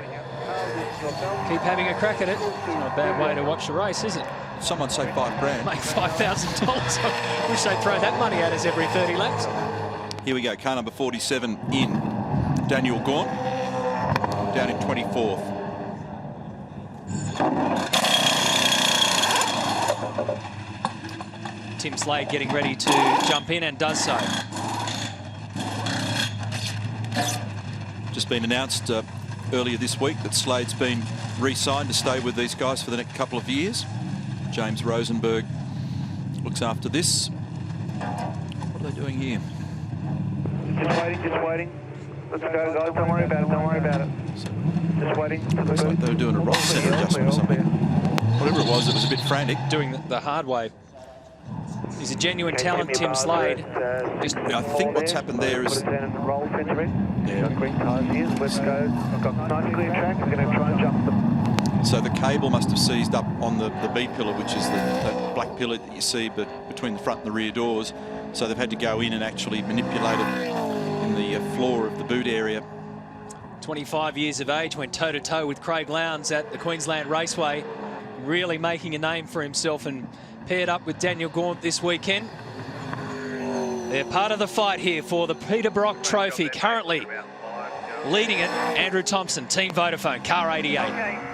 keep having a crack at it. It's not a bad way to watch the race, is it? Someone say $5,000. Make $5,000. I wish they'd throw that money at us every 30 laps. Here we go, car number 47 in. Daniel Gawn down in 24th. Tim Slade getting ready to jump in and does so. Just been announced earlier this week that Slade's been re-signed to stay with these guys for the next couple of years. James Rosenberg looks after this. What are they doing here? Just waiting. Let's go, guys. Don't worry about it. Just waiting. Looks like they were doing a roll centre adjustment or something. Whatever it was a bit frantic. Doing the hard way. He's a genuine talent, Tim Slade. I think what's happened there is... So the cable must have seized up on the B pillar, which is that black pillar that you see between the front and the rear doors. So they've had to go in and actually manipulate it in the floor of the boot area. 25 years of age, went toe-to-toe with Craig Lowndes at the Queensland Raceway, really making a name for himself, and paired up with Daniel Gaunt this weekend. They're part of the fight here for the Peter Brock Trophy. Currently leading it, Andrew Thompson, Team Vodafone, car 88.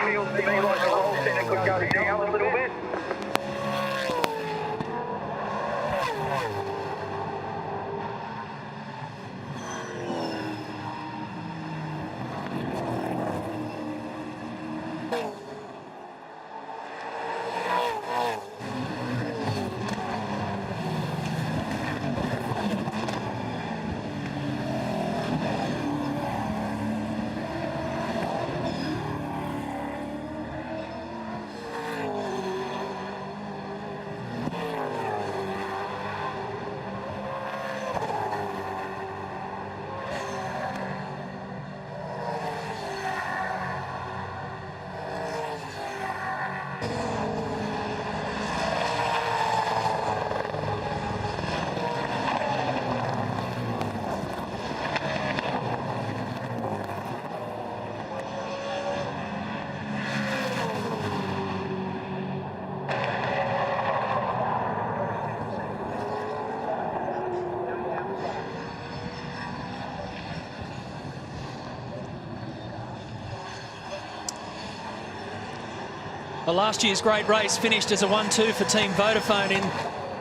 Feels to me like the roll centre could go down a little Well, last year's great race finished as a 1-2 for Team Vodafone in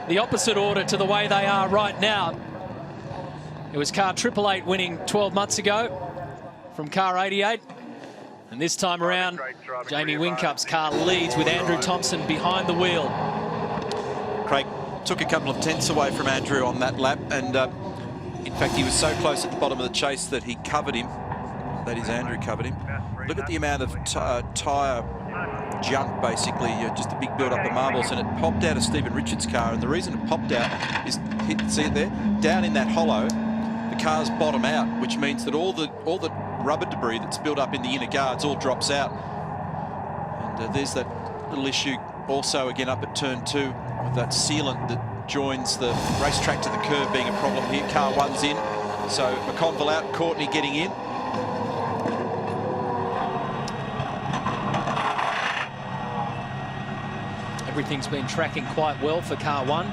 the opposite order to the way they are right now. It was car 888 winning 12 months ago from car 88. And this time around, Jamie Whincup's car leads with Andrew Thompson behind the wheel. Craig took a couple of tenths away from Andrew on that lap, and in fact he was so close at the bottom of the chase that he covered him. That is, Andrew covered him. Look at the amount of tyre junk, basically, just a big build-up of marbles, and it popped out of Stephen Richards' car, and the reason it popped out is, see it there? Down in that hollow, the cars bottom out, which means that all the rubber debris that's built up in the inner guards all drops out. And there's that little issue also again up at turn 2 with that sealant that joins the racetrack to the curb being a problem here. Car 1's in, so McConville out, Courtney getting in. Everything's been tracking quite well for car 1.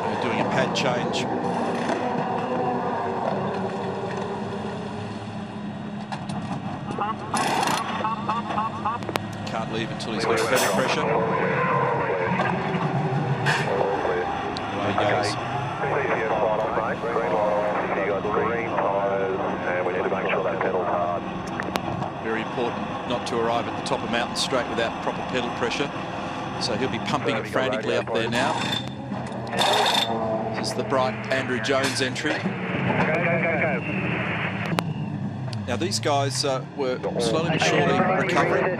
They're doing a pad change. Can't leave until he's got better pressure. Away he goes. Very important not to arrive at the top of Mountain Straight without proper pedal pressure. So he'll be pumping it frantically up there now. This is the bright Andrew Jones entry. Now these guys were slowly but surely recovering.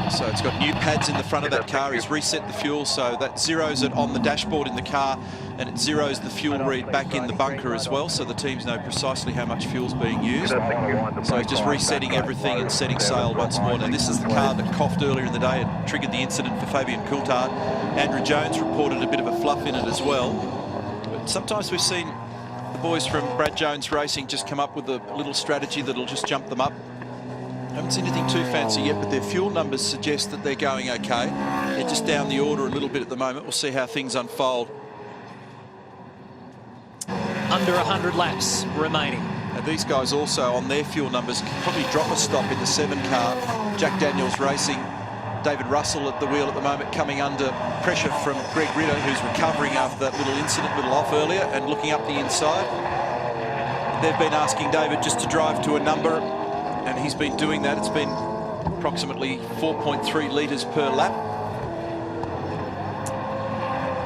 So it's got new pads in the front of that car. He's reset the fuel, so that zeroes it on the dashboard in the car, and it zeroes the fuel read back in the bunker as well, so the teams know precisely how much fuel's being used. So he's just resetting everything and setting sail once more. Now this is the car that coughed earlier in the day and triggered the incident for Fabian Coulthard. Andrew Jones reported a bit of a fluff in it as well. But sometimes we've seen the boys from Brad Jones Racing just come up with a little strategy that'll just jump them up. I haven't seen anything too fancy yet, but their fuel numbers suggest that they're going okay. They're just down the order a little bit at the moment. We'll see how things unfold. Under 100 laps remaining. Now these guys also on their fuel numbers can probably drop a stop in the 7 car. Jack Daniels Racing. David Russell at the wheel at the moment, coming under pressure from Greg Ritter, who's recovering after that little incident, little off earlier, and looking up the inside. They've been asking David just to drive to a number, and he's been doing that. It's been approximately 4.3 litres per lap.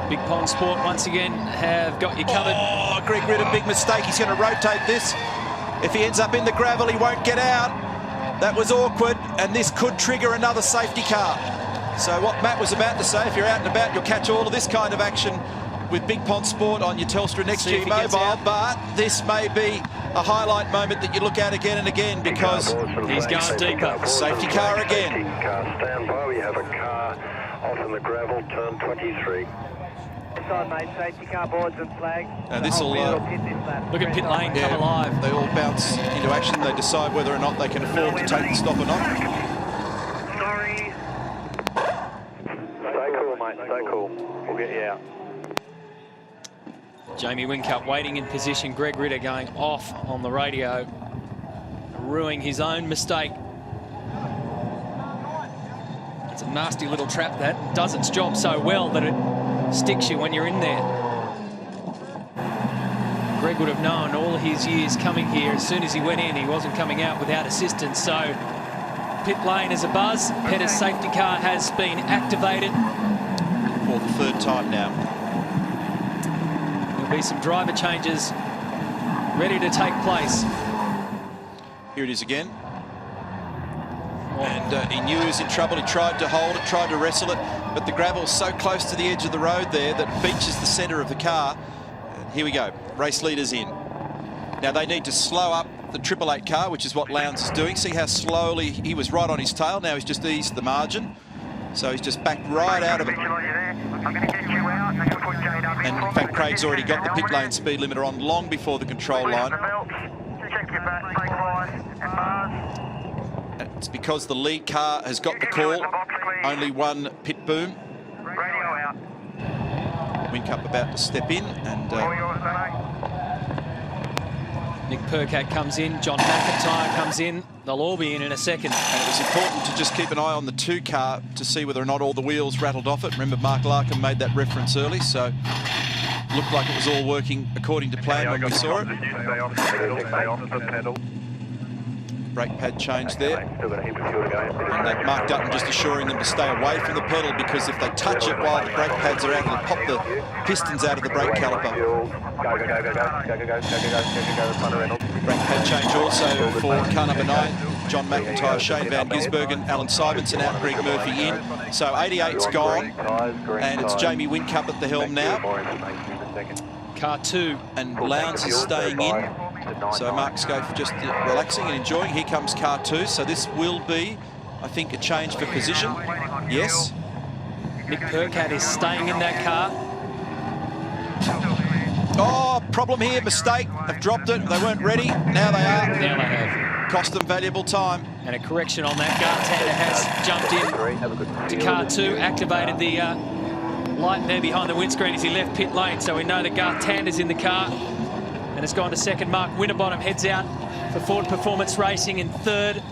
Big Pond Sport once again have got you covered. Oh, Greg Ritter, big mistake. He's going to rotate this. If he ends up in the gravel, he won't get out. That was awkward, and this could trigger another safety car. So what Matt was about to say, if you're out and about, you'll catch all of this kind of action with Big Pond Sport on your Telstra Next G mobile, but this may be a highlight moment that you look at again and again, because he's going deeper. Safety car again. Stand by, we have a car off in the gravel, turn 23. Mate, safety car boards and flags. And this will look at pit lane come alive. They all bounce into action. They decide whether or not they can afford to take the stop or not. Sorry. Stay cool, mate. Stay cool. We'll get you out. Jamie Whincup waiting in position. Greg Ritter going off on the radio, ruining his own mistake. It's a nasty little trap that does its job so well that it sticks you when you're in there. Greg would have known all his years coming here, as soon as he went in, he wasn't coming out without assistance. So pit lane is a buzz. Petter's safety car has been activated. For the 3rd time now. There'll be some driver changes ready to take place. Here it is again. And he knew he was in trouble. He tried to hold it, tried to wrestle it, but the gravel's so close to the edge of the road there that it beaches the centre of the car. And here we go. Race leaders in. Now they need to slow up the 888 car, which is what Lowndes is doing. See how slowly he was right on his tail. Now he's just eased the margin. So he's just backed right out of it. And in fact, Craig's already got the pit lane speed limiter on long before the control line. It's because the lead car has got the call. Only one pit boom. Whincup about to step in, and Nick Perkins comes in, John McIntyre comes in. They'll all be in a second. And it was important to just keep an eye on the 2 car to see whether or not all the wheels rattled off it. Remember, Mark Larkin made that reference early, so looked like it was all working according to plan when we saw it. Brake pad change there. And Mark Dutton just assuring them to stay away from the pedal, because if they touch it while the brake pads are out, it'll pop the pistons out of the brake caliper. Brake pad change also for car number 9, John McIntyre, Shane Van Gisbergen, Alan Simonson out, Greg Murphy in. So 88's gone, and it's Jamie Whincup at the helm now. Car 2. And Lowndes is staying in. So Mark Scofe just relaxing and enjoying. Here comes car 2. So this will be, I think, a change for position. Yes. Nick Perkins is staying in that car. Oh, problem here, mistake. They've dropped it. They weren't ready. Now they are. Now they have. Cost them valuable time. And a correction on that. Gartander has jumped in to car 2, activated the light there behind the windscreen as he left pit lane. So we know that Gartander's in the car. And it's gone to second. Mark Winterbottom heads out for Ford Performance Racing in third.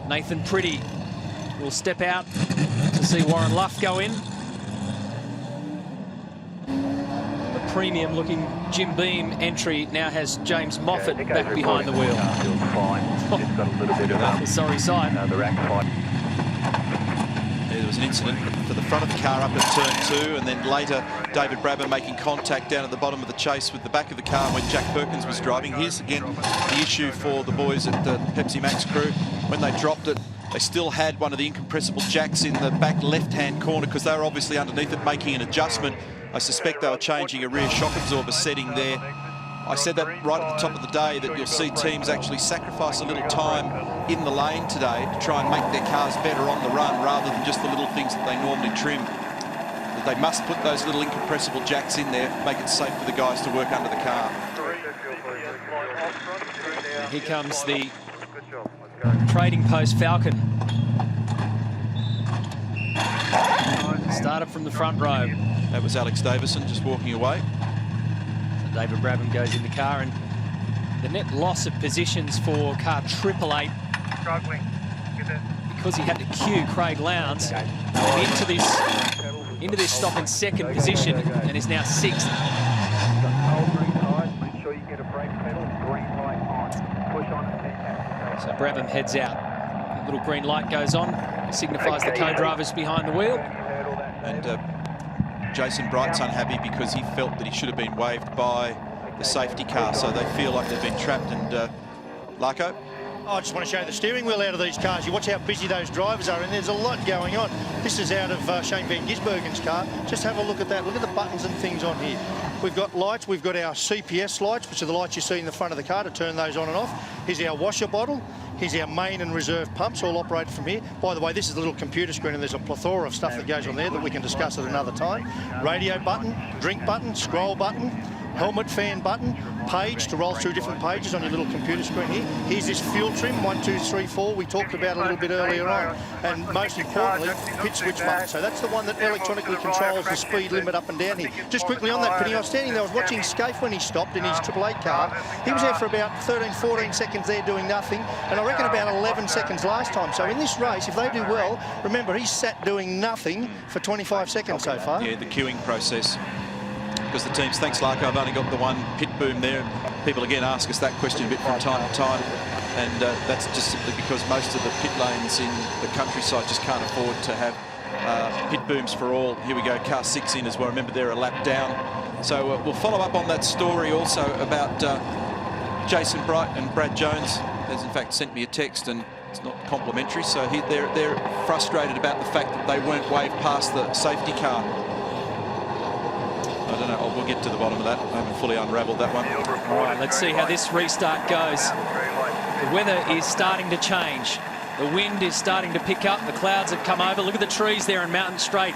Nathan Pretty will step out to see Warren Luff go in. The premium-looking Jim Beam entry now has James Moffat back behind the wheel. Sorry sight. There was an incident for the front of the car up at turn 2, and then later David Brabham making contact down at the bottom of the chase with the back of the car when Jack Perkins was driving. Here's again the issue for the boys at the Pepsi Max crew. When they dropped it, they still had one of the incompressible jacks in the back left-hand corner, because they were obviously underneath it making an adjustment. I suspect they were changing a rear shock absorber setting there. I said that right at the top of the day, that you'll see teams actually sacrifice a little time in the lane today to try and make their cars better on the run, rather than just the little things that they normally trim. But they must put those little incompressible jacks in there, make it safe for the guys to work under the car. And here comes the Trading Post Falcon. Started from the front row. That was Alex Davison just walking away. David Brabham goes in the car, and the net loss of positions for car 888, because he had to cue Craig Lowndes into this stop in second position, and is now 6th. So Brabham heads out. A little green light goes on, signifies the co-drivers behind the wheel. And Jason Bright's unhappy because he felt that he should have been waved by the safety car, so they feel like they've been trapped. And Larko? I just want to show the steering wheel out of these cars. You watch how busy those drivers are, and there's a lot going on. This is out of Shane Van Gisbergen's car. Just have a look at that. Look at the buttons and things on here. We've got lights. We've got our CPS lights, which are the lights you see in the front of the car to turn those on and off. Here's our washer bottle. Here's our main and reserve pumps, all operated from here. By the way, this is the little computer screen, and there's a plethora of stuff that goes on there that we can discuss at another time. Radio button, drink button, scroll button, helmet fan button, page to roll through different pages on your little computer screen here. Here's this fuel trim, 1, 2, 3, 4, we talked about a little bit earlier on. And most importantly, pit switch button. So that's the one that electronically controls the speed limit up and down here. Just quickly on that, Penny, I was standing there, I was watching Scafe when he stopped in his 888 car. He was there for about 13, 14 seconds there doing nothing, and I reckon about 11 seconds last time. So in this race, if they do well, remember, he's sat doing nothing for 25 seconds so far. Yeah, the queuing process. Because the teams, thanks Larko, I've only got the one pit boom there. People again ask us that question a bit from time to time, and that's just simply because most of the pit lanes in the countryside just can't afford to have pit booms for all. Here we go, car 6 in as well. Remember, they're a lap down. So we'll follow up on that story also about Jason Bright and Brad Jones has in fact sent me a text, and it's not complimentary. So they're frustrated about the fact that they weren't waved past the safety car. I don't know, we'll get to the bottom of that. I haven't fully unravelled that one. All right, let's see how this restart goes. The weather is starting to change. The wind is starting to pick up. The clouds have come over. Look at the trees there in Mountain Straight.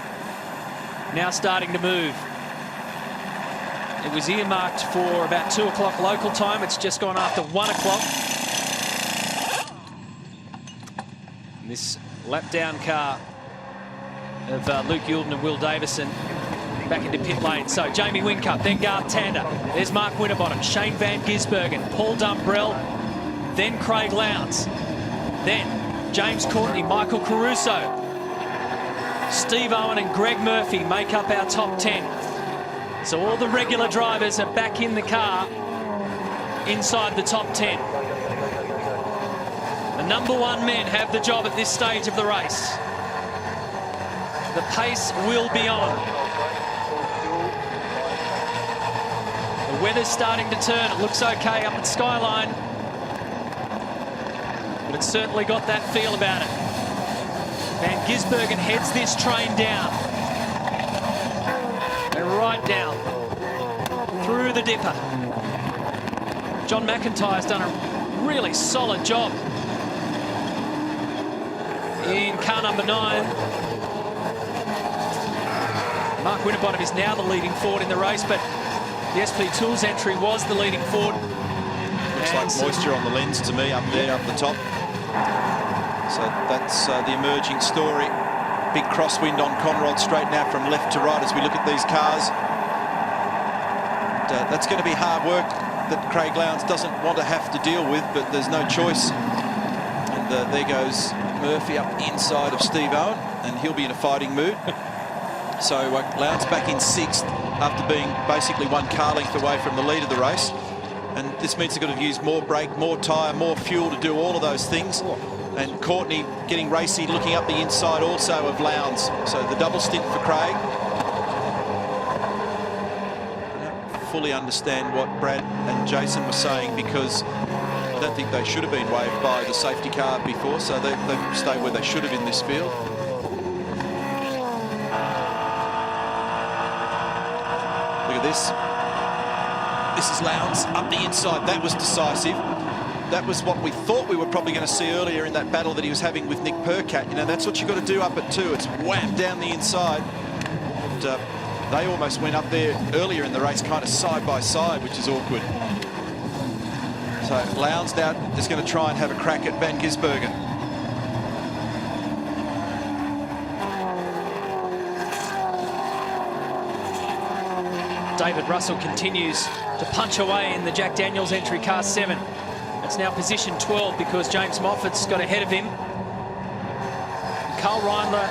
Now starting to move. It was earmarked for about 2 o'clock local time. It's just gone after 1 o'clock. This lap down car of Luke Youlden and Will Davison back into pit lane. So Jamie Whincup, then Garth Tander. There's Mark Winterbottom, Shane Van Gisbergen, Paul Dumbrell, then Craig Lowndes, then James Courtney, Michael Caruso, Steve Owen and Greg Murphy make up our top 10. So all the regular drivers are back in the car inside the top 10. The #1 men have the job at this stage of the race. The pace will be on. The weather's starting to turn. It looks okay up at Skyline, but it's certainly got that feel about it. Van Gisbergen heads this train down. And right down through the dipper. John McIntyre's done a really solid job in car number 9. Mark Winterbottom is now the leading Ford in the race, but the SP Tools entry was the leading Ford. Looks like moisture on the lens to me up there, up the top. So that's the emerging story. Big crosswind on Conrod straight now from left to right as we look at these cars. And, that's going to be hard work that Craig Lowndes doesn't want to have to deal with, but there's no choice. And there goes Murphy up inside of Steve Owen, and he'll be in a fighting mood. So Lowndes back in 6th after being basically 1 car length away from the lead of the race. And this means they've got to use more brake, more tyre, more fuel to do all of those things. And Courtney getting racy, looking up the inside also of Lowndes. So the double stint for Craig. I don't fully understand what Brad and Jason were saying, because I don't think they should have been waved by the safety car before, so they've stayed where they should have in this field. Look at this. This is Lowndes up the inside. That was decisive. That was what we thought we were probably going to see earlier in that battle that he was having with Nick Percat. You know, that's what you've got to do up at 2. It's wham down the inside. And they almost went up there earlier in the race, kind of side by side, which is awkward. So Lowndes now is going to try and have a crack at Van Gisbergen. David Russell continues to punch away in the Jack Daniels entry, car 7. It's now position 12 because James Moffat's got ahead of him. Carl Reindler,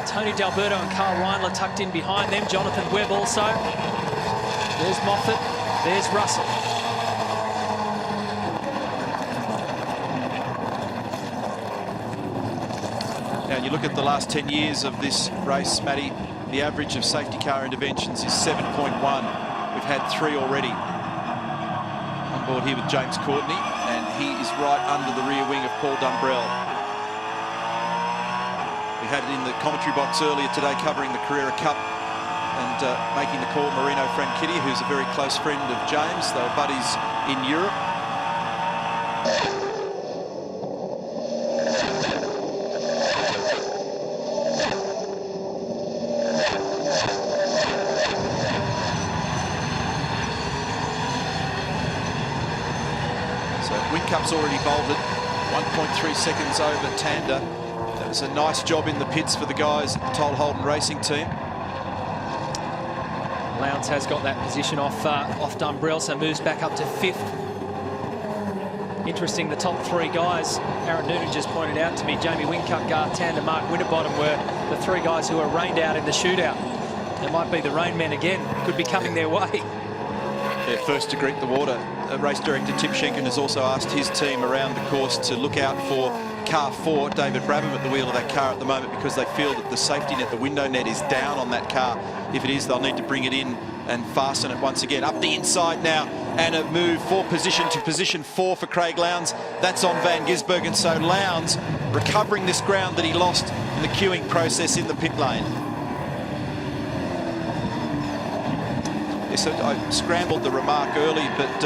Tony D'Alberto and Carl Reindler tucked in behind them. Jonathan Webb also. There's Moffat, there's Russell. Now, you look at the last 10 years of this race, Matty, the average of safety car interventions is 7.1. We've had 3 already. On board here with James Courtney, and he is right under the rear wing of Paul Dumbrell. We had it in the commentary box earlier today covering the Carrera Cup, and making the call, Marino Franchitti, who's a very close friend of James. They were buddies in Europe. Wincup's already bolted, 1.3 seconds over Tander. That was a nice job in the pits for the guys at the Toll Holden Racing team. Lowndes has got that position off Dumbrell, so moves back up to 5th. Interesting, the top 3 guys, Aaron Noonan just pointed out to me, Jamie Whincup, Garth Tander, Mark Winterbottom were the 3 guys who were rained out in the shootout. It might be the rain men again, could be coming their way. Yeah, first to greet the water. Race director Tim Schenken has also asked his team around the course to look out for car 4, David Brabham, at the wheel of that car at the moment, because they feel that the safety net, the window net, is down on that car. If it is, they'll need to bring it in and fasten it once again. Up the inside now, and a move for position to position 4 for Craig Lowndes. That's on Van Gisbergen. So Lowndes recovering this ground that he lost in the queuing process in the pit lane. Yes, so I scrambled the remark early, but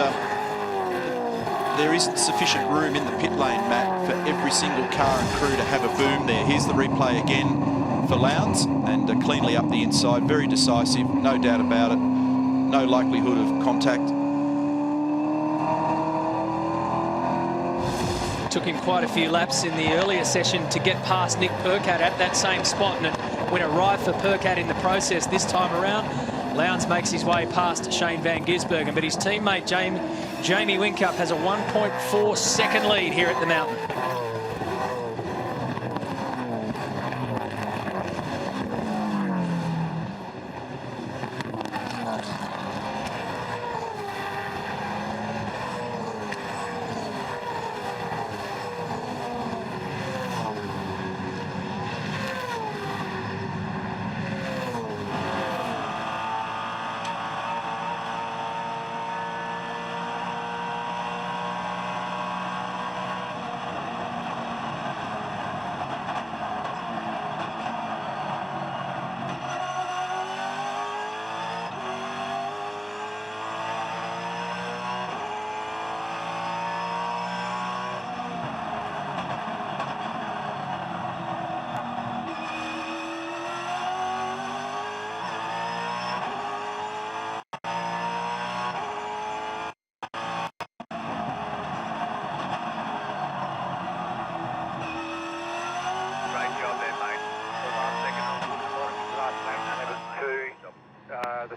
there isn't sufficient room in the pit lane, Matt, for every single car and crew to have a boom there. Here's the replay again for Lowndes, and cleanly up the inside, very decisive, no doubt about it, no likelihood of contact. took him quite a few laps in the earlier session to get past Nick Percat at that same spot, and it went awry for Percat in the process this time around. Lowndes makes his way past Shane Van Gisbergen, but his teammate Jamie Whincup has a 1.4 second lead here at the mountain.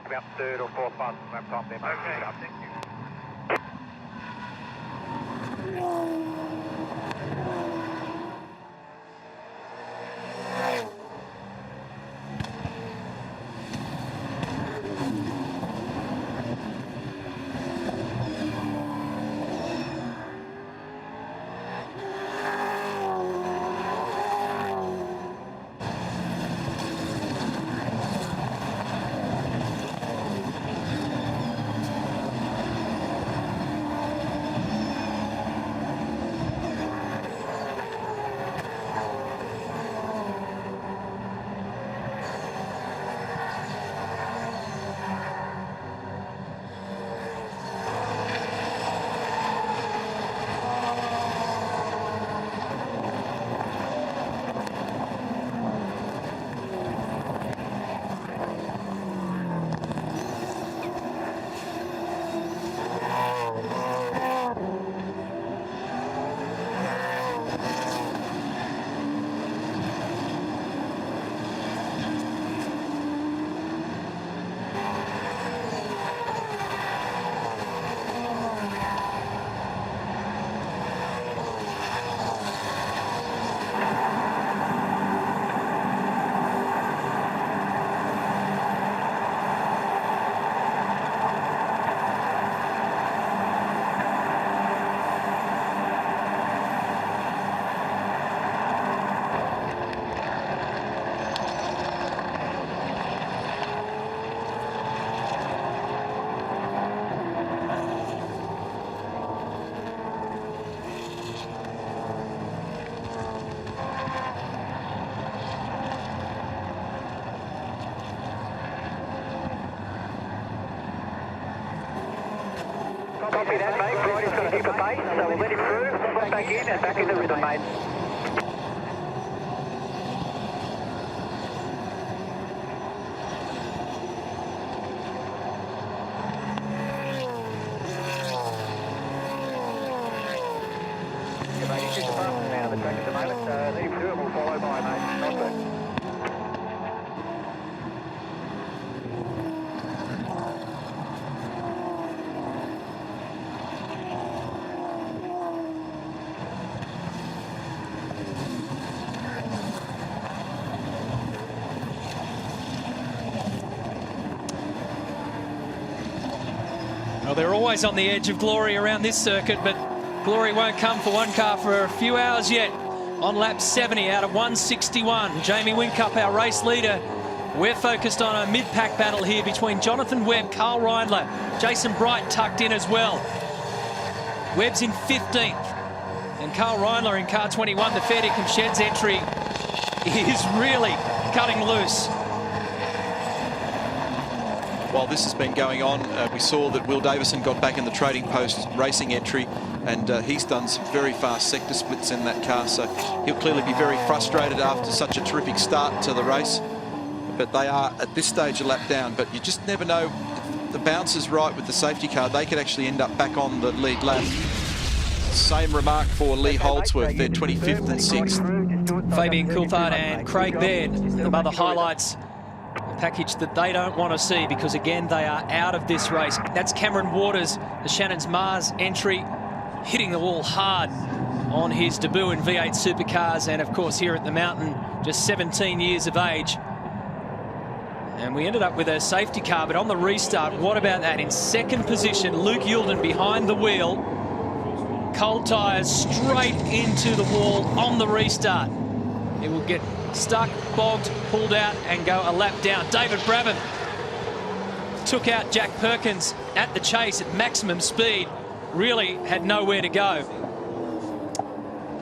About third or fourth lap time there. Okay. Thank you. Copy that, mate. Bridie's got to keep a pace, so we'll let him through. Put back in and back in the rhythm, mate. Yeah, mate, he's just the fastest man on the track at the moment. Let him through and we'll follow by, mate. Not good. Well, they're always on the edge of glory around this circuit, but glory won't come for one car for a few hours yet. On lap 70 out of 161, Jamie Whincup, our race leader. We're focused on a mid-pack battle here between Jonathan Webb, Carl Reindler, Jason Bright tucked in as well. Webb's in 15th, and Carl Reindler in car 21, the Fair Dinkum Sheds entry, is really cutting loose. While this has been going on, we saw that Will Davison got back in the Trading Post racing entry, and he's done some very fast sector splits in that car, so he'll clearly be very frustrated after such a terrific start to the race. But they are at this stage a lap down, but you just never know. If the bounce is right with the safety car, they could actually end up back on the lead lap. Same remark for Lee Holdsworth. They're 25th and 6th. Fabian Coulthard and Craig Baird, the other highlights, a package that they don't want to see because, again, they are out of this race. That's Cameron Waters, the Shannon's Mars entry, hitting the wall hard on his debut in V8 Supercars, and, of course, here at the mountain, just 17 years of age. And we ended up with a safety car, but on the restart, what about that? In second position, Luke Youlden behind the wheel. Cold tyres straight into the wall on the restart. It will get stuck, bogged, pulled out, and go a lap down. David Brabham took out Jack Perkins at the chase at maximum speed. Really had nowhere to go.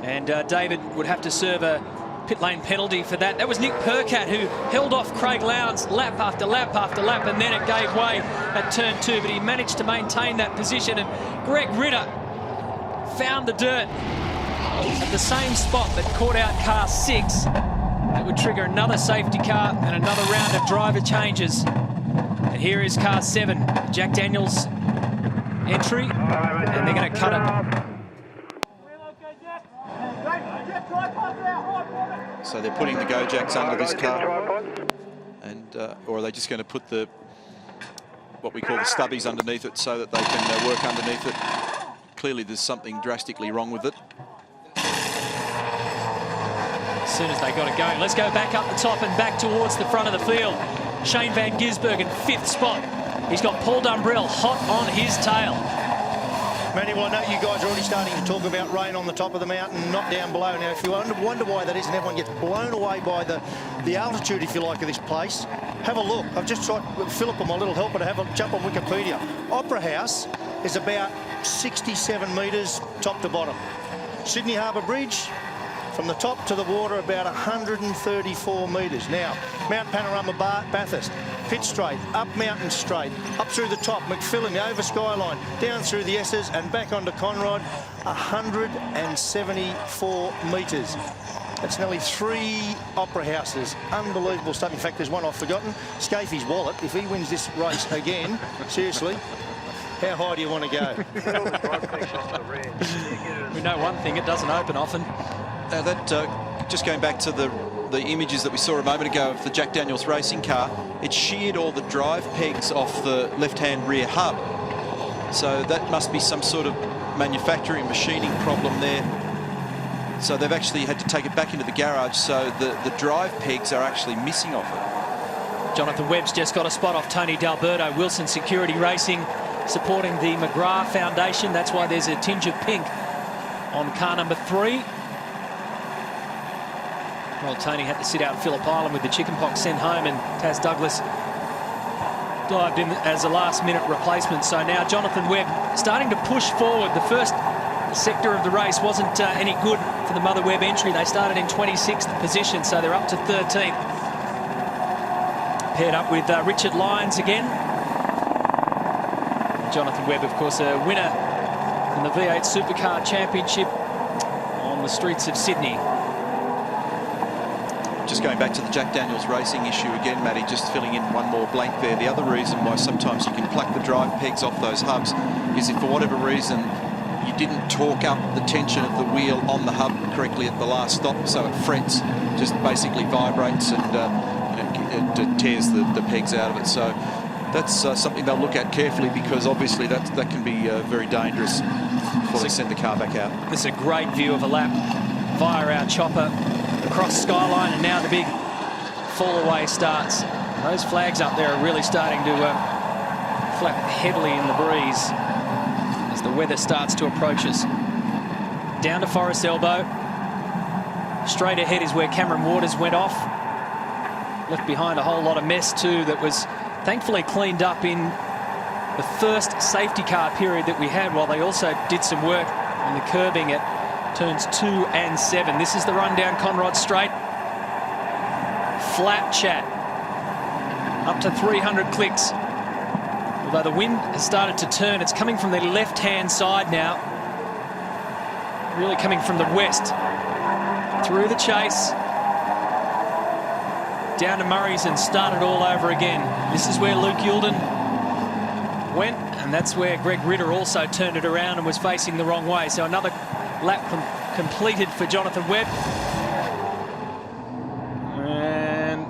And David would have to serve a pit lane penalty for that. That was Nick Percat who held off Craig Lowndes lap after lap after lap, and then it gave way at turn 2, but he managed to maintain that position. And Greg Ritter found the dirt at the same spot that caught out car 6. That would trigger another safety car and another round of driver changes. And here is car 7, Jack Daniels entry, and they're going to cut it. So they're putting the Go-Jacks under this car, and or are they just going to put the what we call the stubbies underneath it so that they can work underneath it? Clearly there's something drastically wrong with it. As soon as they got it going, let's go back up the top and back towards the front of the field. Shane Van Gisbergen, 5th spot. He's got Paul Dumbrell hot on his tail. Manny, well, I know you guys are already starting to talk about rain on the top of the mountain, not down below. Now, if you wonder why that is and everyone gets blown away by the altitude, if you like, of this place, have a look. I've just tried with Philip, my little helper, to have a jump on Wikipedia. Opera House is about 67 metres top to bottom. Sydney Harbour Bridge, from the top to the water, about 134 metres. Now, Mount Panorama Bathurst, Pitt Straight, up Mountain Straight, up through the top, McPhillan, over Skyline, down through the Esses and back onto Conrod, 174 metres. That's nearly 3 opera houses. Unbelievable stuff. In fact, there's one I've forgotten. Scafie's wallet. If he wins this race again, seriously, how high do you want to go? We know one thing, it doesn't open often. Just going back to the images that we saw a moment ago of the Jack Daniels racing car, it sheared all the drive pegs off the left-hand rear hub. So that must be some sort of manufacturing, machining problem there. So they've actually had to take it back into the garage, so the drive pegs are actually missing off it. Jonathan Webb's just got a spot off Tony D'Alberto. Wilson Security Racing supporting the McGrath Foundation. That's why there's a tinge of pink on car number 3. Well, Tony had to sit out Phillip Island with the chickenpox sent home, and Taz Douglas dived in as a last-minute replacement. So now Jonathan Webb starting to push forward. The first sector of the race wasn't any good for the Mother Webb entry. They started in 26th position, so they're up to 13th. Paired up with Richard Lyons again. Jonathan Webb, of course, a winner in the V8 Supercar Championship on the streets of Sydney. Just going back to the Jack Daniels racing issue again, Matty, just filling in one more blank there. The other reason why sometimes you can pluck the drive pegs off those hubs is if for whatever reason you didn't torque up the tension of the wheel on the hub correctly at the last stop, so it frets, just basically vibrates and it tears the pegs out of it. So that's something they'll look at carefully, because obviously that can be very dangerous before they send the car back out. This is a great view of a lap via our chopper across Skyline, and now the big fall away starts. Those flags up there are really starting to flap heavily in the breeze as the weather starts to approach us. Down to Forest Elbow. Straight ahead is where Cameron Waters went off. Left behind a whole lot of mess too that was thankfully cleaned up in the first safety car period that we had, while they also did some work on the curbing at turns 2 and 7. This is the run down Conrod Straight. Flat chat. Up to 300 clicks. Although the wind has started to turn, it's coming from the left-hand side now. Really coming from the west. Through the chase. Down to Murray's and started all over again. This is where Luke Youlden went, And that's where Greg Ritter also turned it around and was facing the wrong way. So another lap completed for Jonathan Webb. And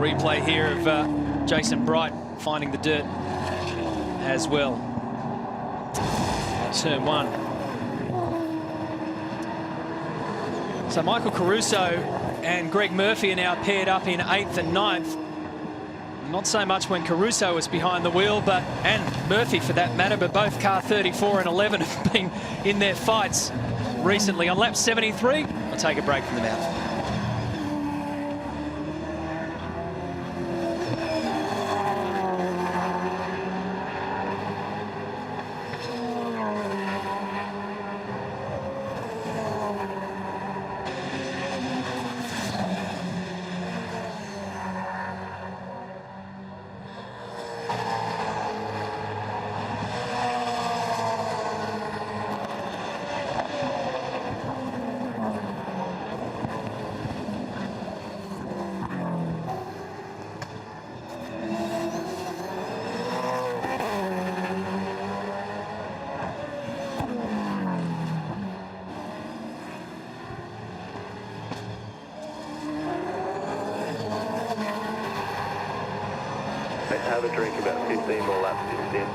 replay here of Jason Bright finding the dirt as well. Turn 1. So Michael Caruso and Greg Murphy are now paired up in 8th and 9th. Not so much when Caruso was behind the wheel, and Murphy for that matter, but both car 34 and 11 have been in their fights recently. On lap 73, I'll take a break from the mouth. Have a drink, about 15 more laps to stint.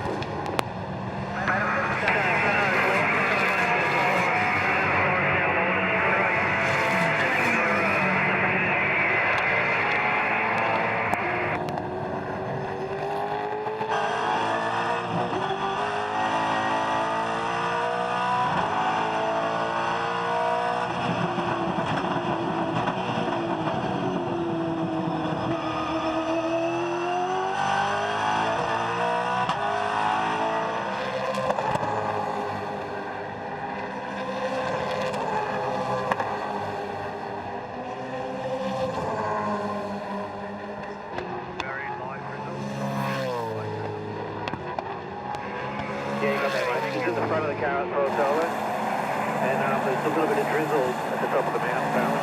Yeah, you got that right. He's at the front of the car at Australasia, and there's a little bit of drizzle at the top of the mountain apparently.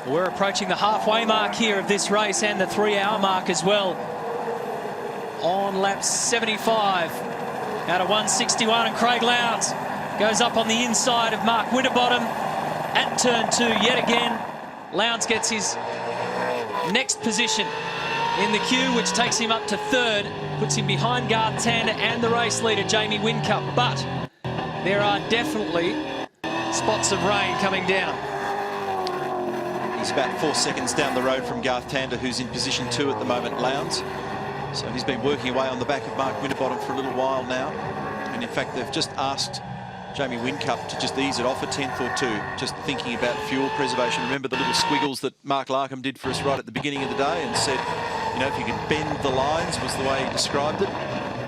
We're approaching the halfway mark here of this race and the 3-hour mark as well. On lap 75, out of 161, and Craig Lowndes goes up on the inside of Mark Winterbottom at turn 2 yet again. Lowndes gets his next position in the queue, which takes him up to 3rd, puts him behind Garth Tander and the race leader, Jamie Whincup. But there are definitely spots of rain coming down. He's about 4 seconds down the road from Garth Tander, who's in position 2 at the moment, Lowndes. So he's been working away on the back of Mark Winterbottom for a little while now. And in fact, they've just asked Jamie Whincup to just ease it off a 10th or 2, just thinking about fuel preservation. Remember the little squiggles that Mark Larkham did for us right at the beginning of the day and said, you know, if you can bend the lines, was the way he described it.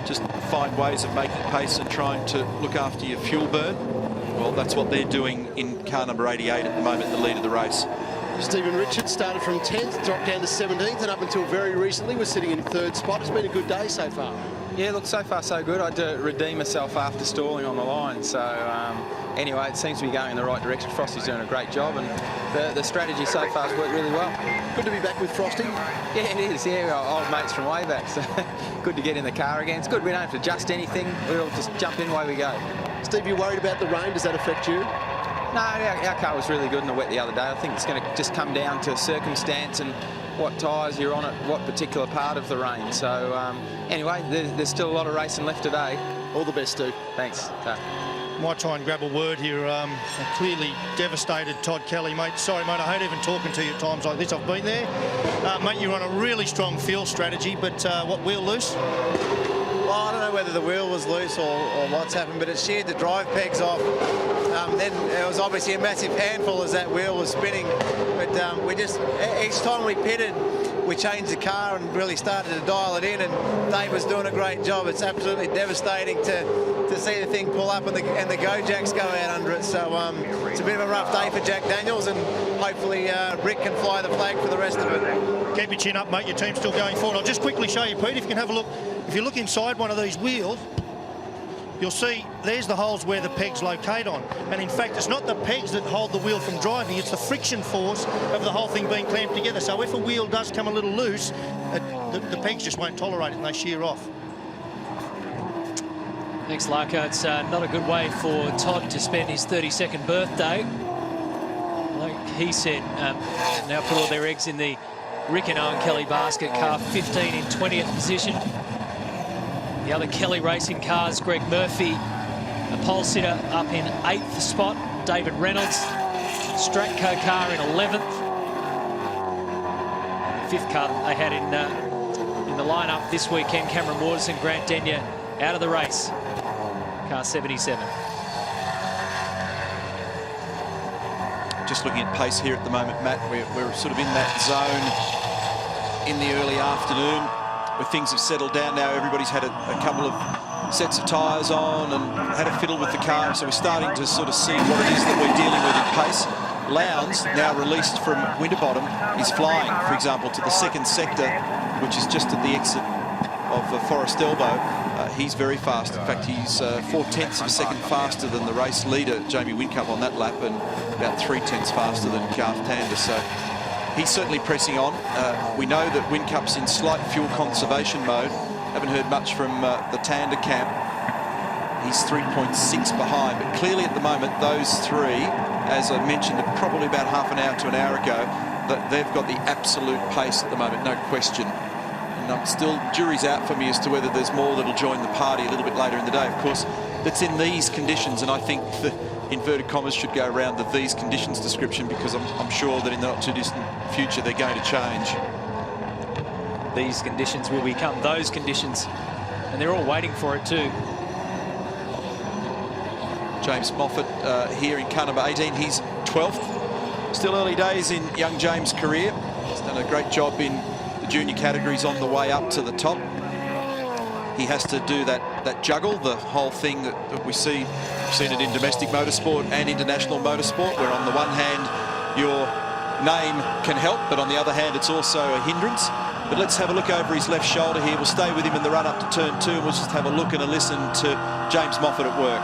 Just find ways of making pace and trying to look after your fuel burn. Well, that's what they're doing in car number 88 at the moment, the lead of the race. Stephen Richards started from 10th, dropped down to 17th, and up until very recently was sitting in 3rd spot. It's been a good day so far. Yeah, look, so far so good. I had to redeem myself after stalling on the line. So anyway, it seems to be going in the right direction. Frosty's doing a great job, and the strategy so far has worked really well. Good to be back with Frosty. Yeah, it is. Yeah, our old mates from way back. So good to get in the car again. It's good. We don't have to adjust anything. We'll just jump in, away we go. Steve, you're worried about the rain. Does that affect you? No, our car was really good in the wet the other day. I think it's going to just come down to circumstance and what tyres you're on at what particular part of the rain. So anyway, there's still a lot of racing left today. All the best, Steve. Thanks. Might try and grab a word here. A clearly devastated Todd Kelly, mate. Sorry, mate, I hate even talking to you at times like this. I've been there. Mate, you're on a really strong fuel strategy, but what, wheel loose? Well, I don't know whether the wheel was loose or what's happened, but it sheared the drive pegs off. Then it was obviously a massive handful as that wheel was spinning. But we just, each time we pitted, we changed the car and really started to dial it in, and Dave was doing a great job. It's absolutely devastating to see the thing pull up and the go jacks go out under it. So it's a bit of a rough day for Jack Daniels, and hopefully Rick can fly the flag for the rest of it. Keep your chin up, mate. Your team's still going forward. I'll just quickly show you, Pete, if you can have a look. If you look inside one of these wheels, you'll see there's the holes where the pegs locate on. And in fact, it's not the pegs that hold the wheel from driving, it's the friction force of the whole thing being clamped together. So if a wheel does come a little loose, the pegs just won't tolerate it and they shear off. Thanks, Larko. It's not a good way for Todd to spend his 32nd birthday. Like he said, now put all their eggs in the Rick and Owen Kelly basket. Car 15 in 20th position. The other Kelly racing cars, Greg Murphy, a pole sitter, up in 8th spot. David Reynolds, Stratco car in 11th. And the 5th car that they had in the lineup this weekend, Cameron Waters and Grant Denyer out of the race. Car 77. Just looking at pace here at the moment, Matt, we're sort of in that zone in the early afternoon where things have settled down now. Everybody's had a couple of sets of tyres on and had a fiddle with the car, so we're starting to sort of see what it is that we're dealing with in pace. Lowndes, now released from Winterbottom, is flying, for example, to the 2nd sector, which is just at the exit of Forest Elbow. He's very fast. In fact, he's 4/10 of a second faster than the race leader, Jamie Whincup, on that lap, and about 3/10 faster than Garth Tander. So he's certainly pressing on. We know that Whincup's in slight fuel conservation mode. Haven't heard much from the Tander camp. He's 3.6 behind, but clearly at the moment, those three, as I mentioned probably about half an hour to an hour ago, that they've got the absolute pace at the moment, no question. And still, jury's out for me as to whether there's more that'll join the party a little bit later in the day. Of course, that's in these conditions, and I think the inverted commas should go around the these conditions description, because I'm sure that in the not too distant future they're going to change. These conditions will become those conditions, and they're all waiting for it too. James Moffat here in car number 18. He's 12th. Still early days in young James' career. He's done a great job in the junior categories on the way up to the top. He has to do that juggle, the whole thing that we see. We've seen it in domestic motorsport and international motorsport, where on the one hand your name can help, but on the other hand it's also a hindrance. But let's have a look over his left shoulder here. We'll stay with him in the run up to turn 2, and we'll just have a look and a listen to James Moffat at work.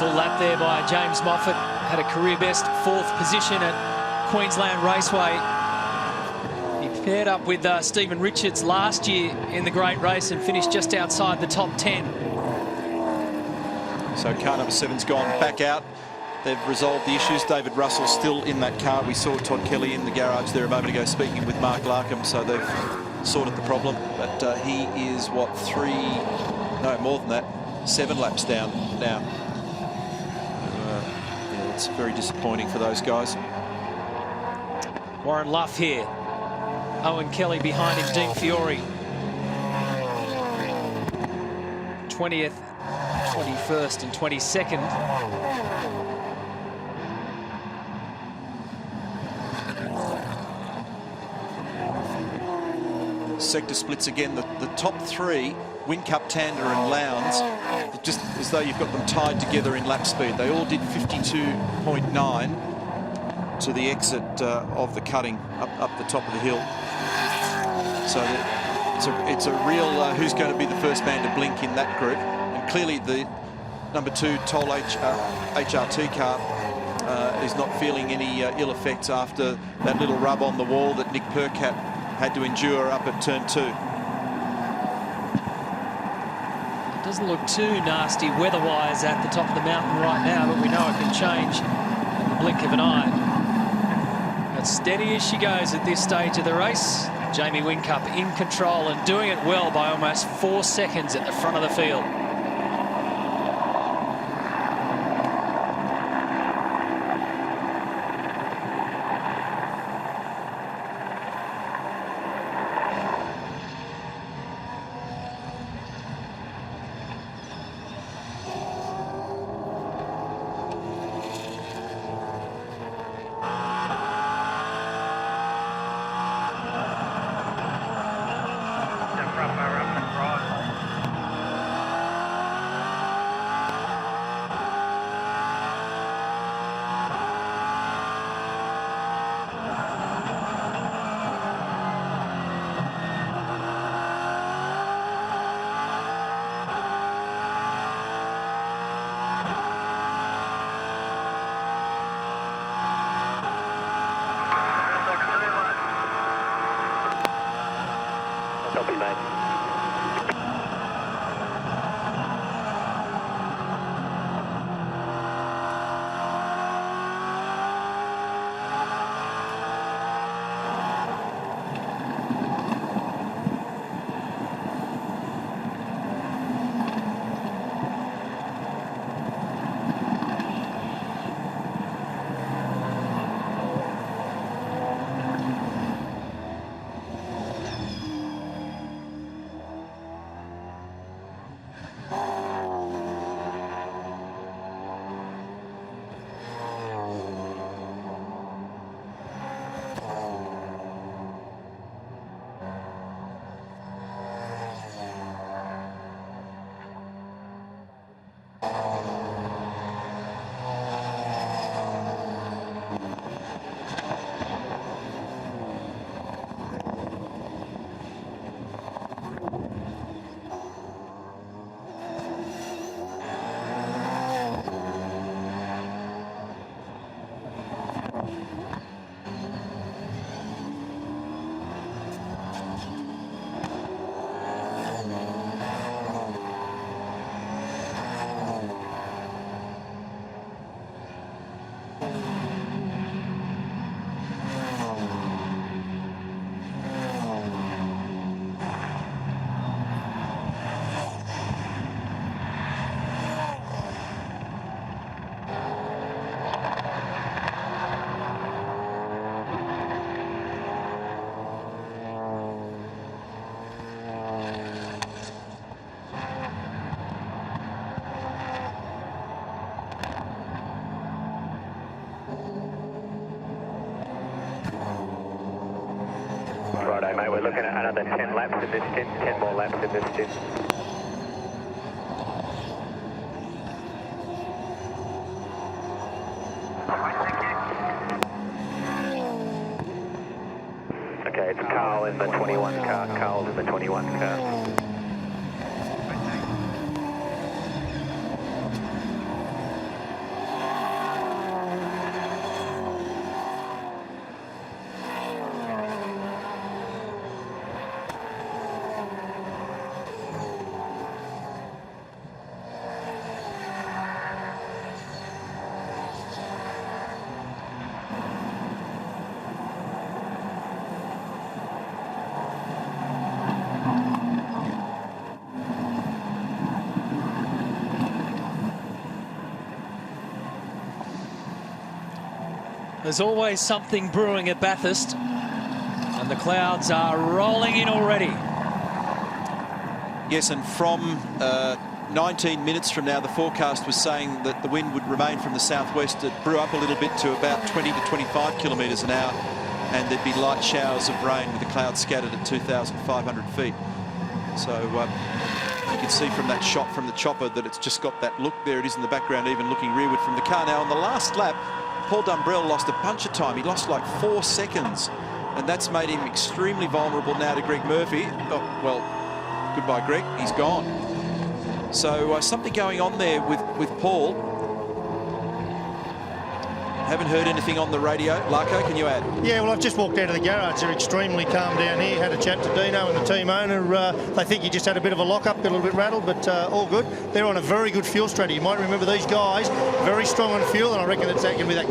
Wonderful lap there by James Moffat. Had a career best 4th position at Queensland Raceway. He paired up with Stephen Richards last year in the great race and finished just outside the top 10. So car number 7's gone back out. They've resolved the issues. David Russell's still in that car. We saw Todd Kelly in the garage there a moment ago speaking with Mark Larkham, so they've sorted the problem. But he is, what, more than that, 7 laps down now. Yeah, it's very disappointing for those guys. Warren Luff here. Owen Kelly behind him, Dean Fiore. 20th, 21st and 22nd. Sector splits again. The top 3, Whincup, Tander and Lowndes, just as though you've got them tied together in lap speed. They all did 52.9 to the exit of the cutting up the top of the hill. So it's a real who's going to be the first man to blink in that group. And clearly the number 2 Toll HRT car is not feeling any ill effects after that little rub on the wall that Nick Percat had to endure up at turn 2. It doesn't look too nasty weather-wise at the top of the mountain right now, but we know it can change in the blink of an eye. But steady as she goes at this stage of the race. Jamie Whincup in control and doing it well by almost 4 seconds at the front of the field. Righto, mate, we're looking at another 10 laps in this stint, 10 more laps in this stint. Okay, it's Carl in the 21 car. Carl's in the 21 car. There's always something brewing at Bathurst, and the clouds are rolling in already. Yes, and from 19 minutes from now, the forecast was saying that the wind would remain from the southwest. It brew up a little bit to about 20 to 25 kilometres an hour, and there'd be light showers of rain with the clouds scattered at 2,500 feet. So you can see from that shot from the chopper that it's just got that look. There it is in the background, even looking rearward from the car. Now, on the last lap, Paul Dumbrell lost a bunch of time. He lost like 4 seconds, and that's made him extremely vulnerable now to Greg Murphy. Oh, well, goodbye, Greg. He's gone. So something going on there with Paul. Haven't heard anything on the radio. Larko, can you add? Yeah, well, I've just walked out of the garage. They're extremely calm down here. Had a chat to Dino and the team owner. They think he just had a bit of a lock-up, got a little bit rattled, but all good. They're on a very good fuel strategy. You might remember these guys, very strong on fuel, and I reckon that's going to be that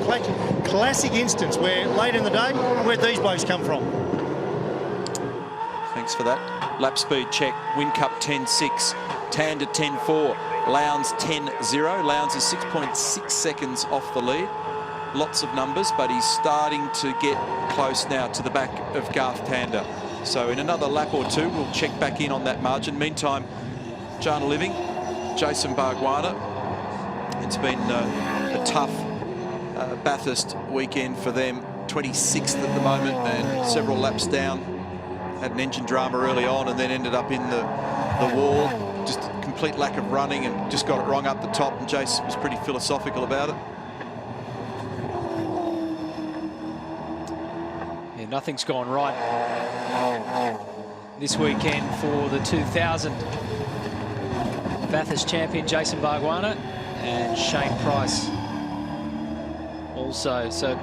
classic instance where late in the day, where'd these blokes come from? Thanks for that. Lap speed check. Whincup 10.6. Tander 10.4. Lowndes 10.0. Lowndes is 6.6 seconds off the lead. Lots of numbers, but he's starting to get close now to the back of Garth Tander. So in another lap or two, we'll check back in on that margin. Meantime, Jana Living, Jason Bargwanna. It's been a tough Bathurst weekend for them. 26th at the moment and several laps down. Had an engine drama early on and then ended up in the wall. Just a complete lack of running and just got it wrong up the top, and Jason was pretty philosophical about it. Nothing's gone right this weekend for the 2000 Bathurst champion Jason Bargwanna and Shane Price also. So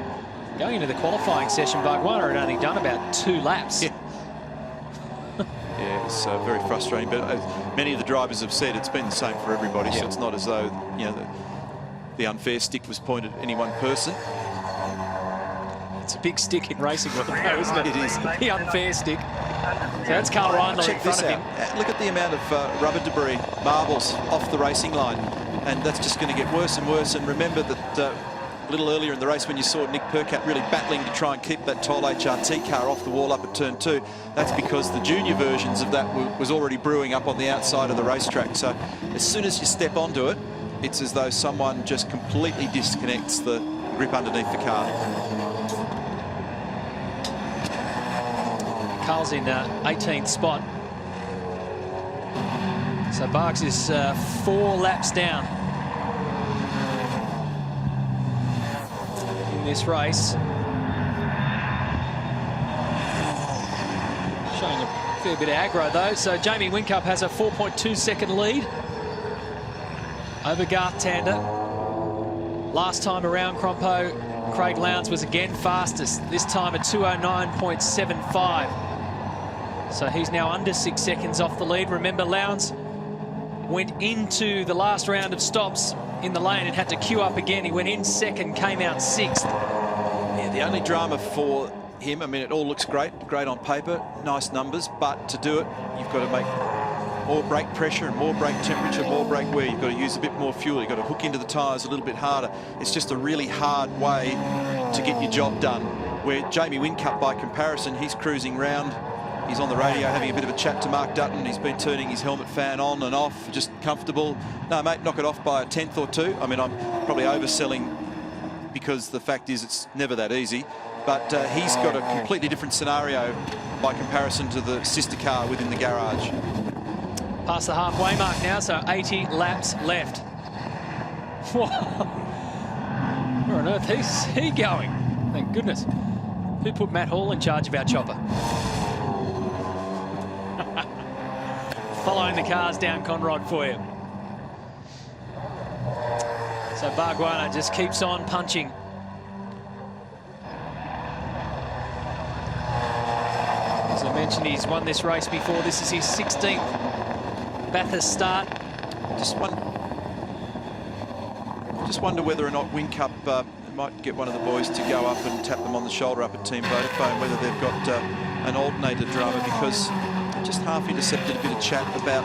going into the qualifying session, Bargwanna had only done about 2 laps. Yeah, it's very frustrating, but as many of the drivers have said, it's been the same for everybody. So it's not as though, you know, the unfair stick was pointed at any one person. It's a big stick in racing world, though, isn't it? It is. The unfair stick. So that's Carl Reindler in front of him. Look at the amount of rubber debris, marbles off the racing line, and that's just going to get worse and worse. And remember that a little earlier in the race when you saw Nick Percat really battling to try and keep that Toll HRT car off the wall up at turn 2, that's because the junior versions of that was already brewing up on the outside of the racetrack. So as soon as you step onto it, it's as though someone just completely disconnects the grip underneath the car. Carl's in 18th spot. So Barks is 4 laps down in this race. Showing a fair bit of aggro though. So Jamie Whincup has a 4.2 second lead over Garth Tander. Last time around, Crompo, Craig Lowndes was again fastest, this time at 209.75. So he's now under 6 seconds off the lead. Remember, Lowndes went into the last round of stops in the lane and had to queue up again. He went in second, came out 6th. Yeah, the only drama for him, I mean, it all looks great on paper, nice numbers, but to do it, you've got to make more brake pressure and more brake temperature, more brake wear. You've got to use a bit more fuel. You've got to hook into the tyres a little bit harder. It's just a really hard way to get your job done. Where Jamie Whincup, by comparison, he's cruising round. He's on the radio having a bit of a chat to Mark Dutton. He's been turning his helmet fan on and off, just comfortable. No, mate, knock it off by a 10th or 2. I mean, I'm probably overselling because the fact is it's never that easy. But he's got a completely different scenario by comparison to the sister car within the garage. Past the halfway mark now, so 80 laps left. Where on earth is he going? Thank goodness. Who put Matt Hall in charge of our chopper? Following the cars down Conrod for you. So Bargwanna just keeps on punching. As I mentioned, he's won this race before. This is his 16th Bathurst start. Just wonder whether or not Whincup might get one of the boys to go up and tap them on the shoulder up at Team Vodafone, whether they've got an alternator drama, because just half intercepted a bit of chat about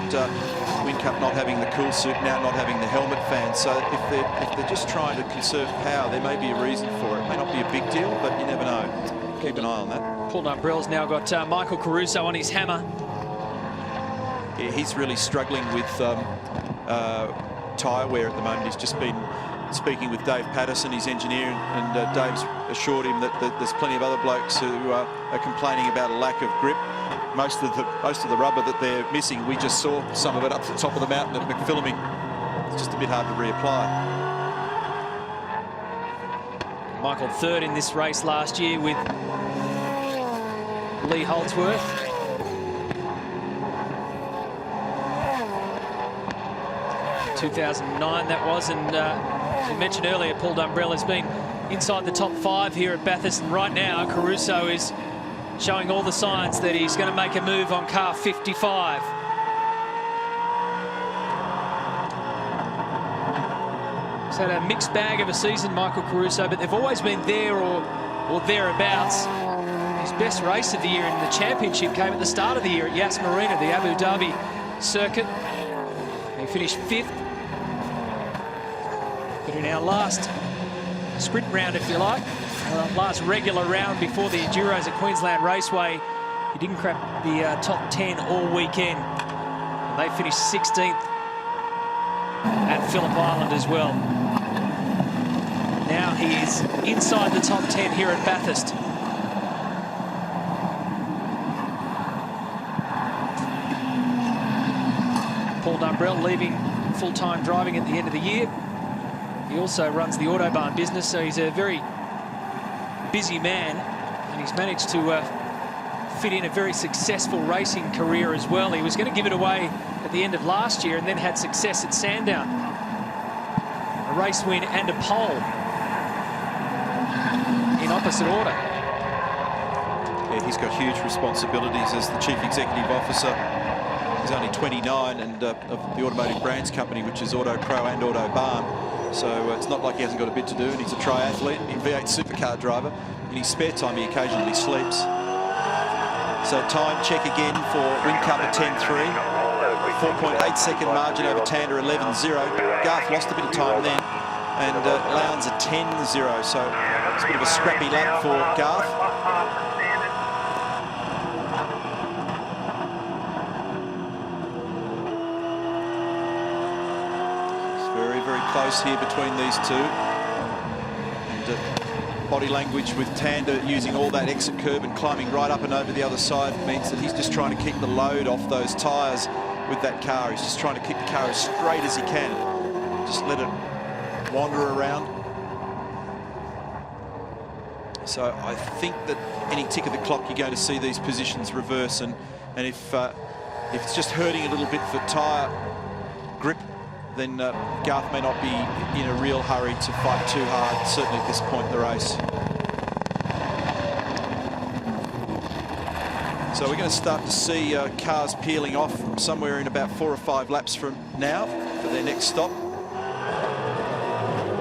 Whincup not having the cool suit, now not having the helmet fan. So if they're just trying to conserve power, there may be a reason for it. It may not be a big deal, but you never know. Keep an eye on that. Paul Dumbrell's now got Michael Caruso on his hammer. Yeah, he's really struggling with tyre wear at the moment. He's just been speaking with Dave Patterson, his engineer, and Dave's assured him that there's plenty of other blokes who are complaining about a lack of grip. Most of the rubber that they're missing, we just saw some of it up the top of the mountain at McPhillamy. It's just a bit hard to reapply. Michael third in this race last year with Lee Holdsworth. In 2009 that was, and as we mentioned earlier, Paul Dumbrell has been inside the top 5 here at Bathurst, and right now Caruso is showing all the signs that he's going to make a move on car 55. He's had a mixed bag of a season, Michael Caruso, but they've always been there or thereabouts. His best race of the year in the championship came at the start of the year at Yas Marina, the Abu Dhabi circuit. He finished 5th. But in our last sprint round, if you like, last regular round before the Enduros at Queensland Raceway, he didn't crack the top 10 all weekend. And they finished 16th at Phillip Island as well. Now he is inside the top 10 here at Bathurst. Paul Dumbrell leaving full-time driving at the end of the year. He also runs the Autobahn business, so he's a very busy man, and he's managed to fit in a very successful racing career as well. He was going to give it away at the end of last year and then had success at Sandown. A race win and a pole in opposite order. Yeah, he's got huge responsibilities as the Chief Executive Officer. He's only 29 and of the Automotive Brands Company, which is Auto Pro and Autobahn. So it's not like he hasn't got a bit to do, and he's a triathlete, a V8 supercar driver. In his spare time, he occasionally sleeps. So time check again for Whincup at 10.3. 4.8-second margin over Tander, 11.0. Garth lost a bit of time then, and Lowndes at 10.0. So it's a bit of a scrappy lap for Garth. Very close here between these two. And body language with Tander using all that exit curb and climbing right up and over the other side means that he's just trying to keep the load off those tyres with that car. He's just trying to keep the car as straight as he can. Just let it wander around. So I think that any tick of the clock you're going to see these positions reverse, and if it's just hurting a little bit for tyre grip, then Garth may not be in a real hurry to fight too hard, certainly at this point in the race. So we're going to start to see cars peeling off somewhere in about 4 or 5 laps from now for their next stop.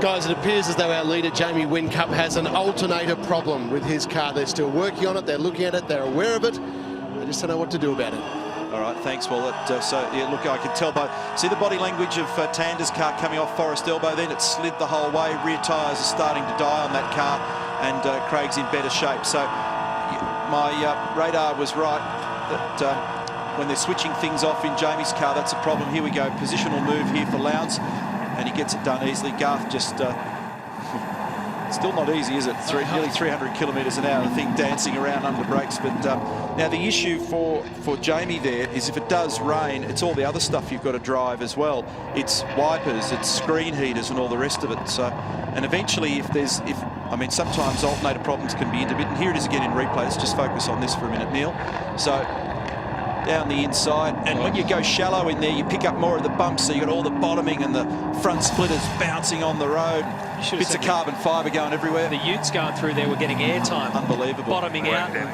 Guys, it appears as though our leader, Jamie Whincup, has an alternator problem with his car. They're still working on it, they're looking at it, they're aware of it. They just don't know what to do about it. All right, thanks. Well, so yeah, look, I can tell by see the body language of Tander's car coming off Forest Elbow. Then it slid the whole way. Rear tyres are starting to die on that car, and Craig's in better shape. So my radar was right that when they're switching things off in Jamie's car, that's a problem. Here we go, positional move here for Lowndes, and he gets it done easily. Garth just still not easy, is it? Nearly 300 kilometres an hour, the thing dancing around under brakes. But now the issue for Jamie there is if it does rain, it's all the other stuff you've got to drive as well. It's wipers, it's screen heaters and all the rest of it. So, and eventually I mean, sometimes alternator problems can be intermittent. Here it is again in replay. Let's just focus on this for a minute, Neil. So down the inside, and when you go shallow in there, you pick up more of the bumps, so you got all the bottoming and the front splitters bouncing on the road. Bits of carbon fibre going everywhere. The utes going through there were getting airtime. Unbelievable. Bottoming out and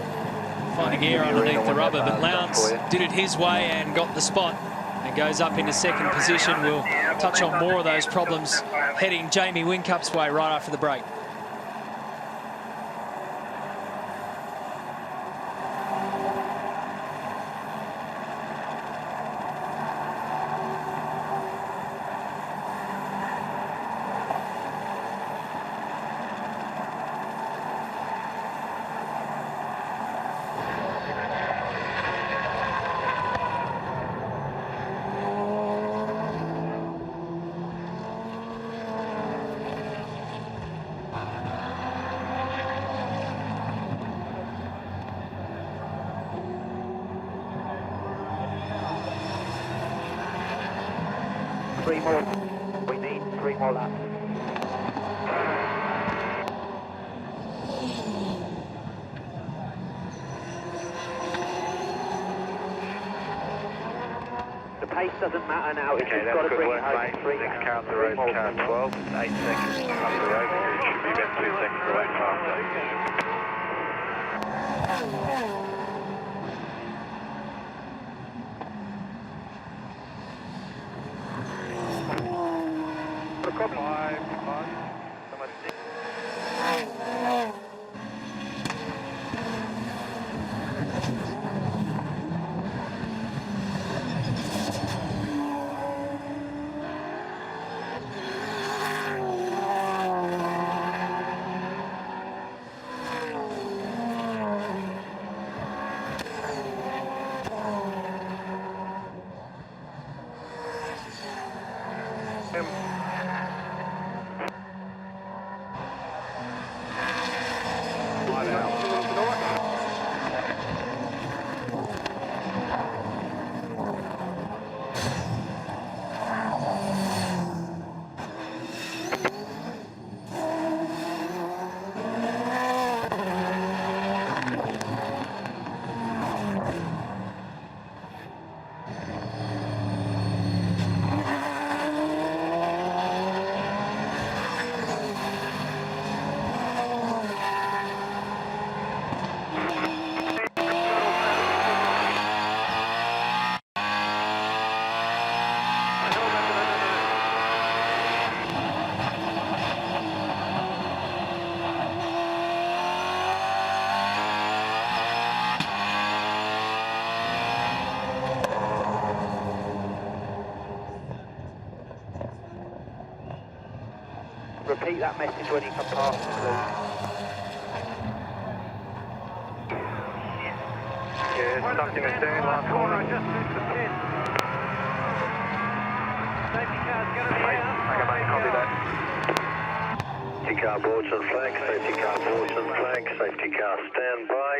finding air underneath the rubber, but Lowndes did it his way and got the spot and goes up into second position. We'll touch on more of those problems heading Jamie Whincup's way right after the break. 3 more. We need 3 more laps. The pace doesn't matter now. It's just got to bring it home. 3 Next car up the road, car 12, 8 seconds up the road. It should be about 2 seconds away faster. Repeat that message when you come past, please. Yeah, stuck in the stern, last corner. I just missed the pin. Safety car's going to be out. Okay, mate, copy that. Safety car boards and flag, safety car boards and flag, safety car standby.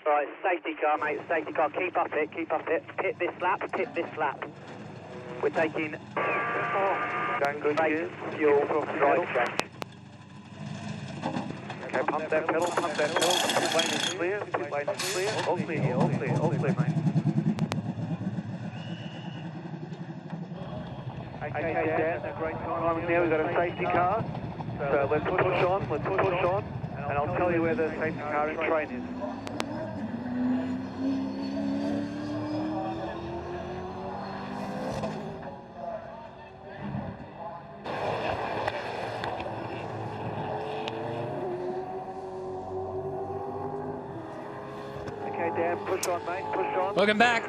Right, safety car, mate, safety car, keep up it, keep up it. Pit this lap, pit this lap. We're taking... Going good, fuel, right change. Okay, pump that pedal, pump that pedal. Pit lane is clear, pit lane is clear. All clear here, all clear, mate. Okay, Dan, great timing now. We've got a safety car. So let's push on, and I'll tell you where the safety car in train is. Push on, mate, push on. Welcome back.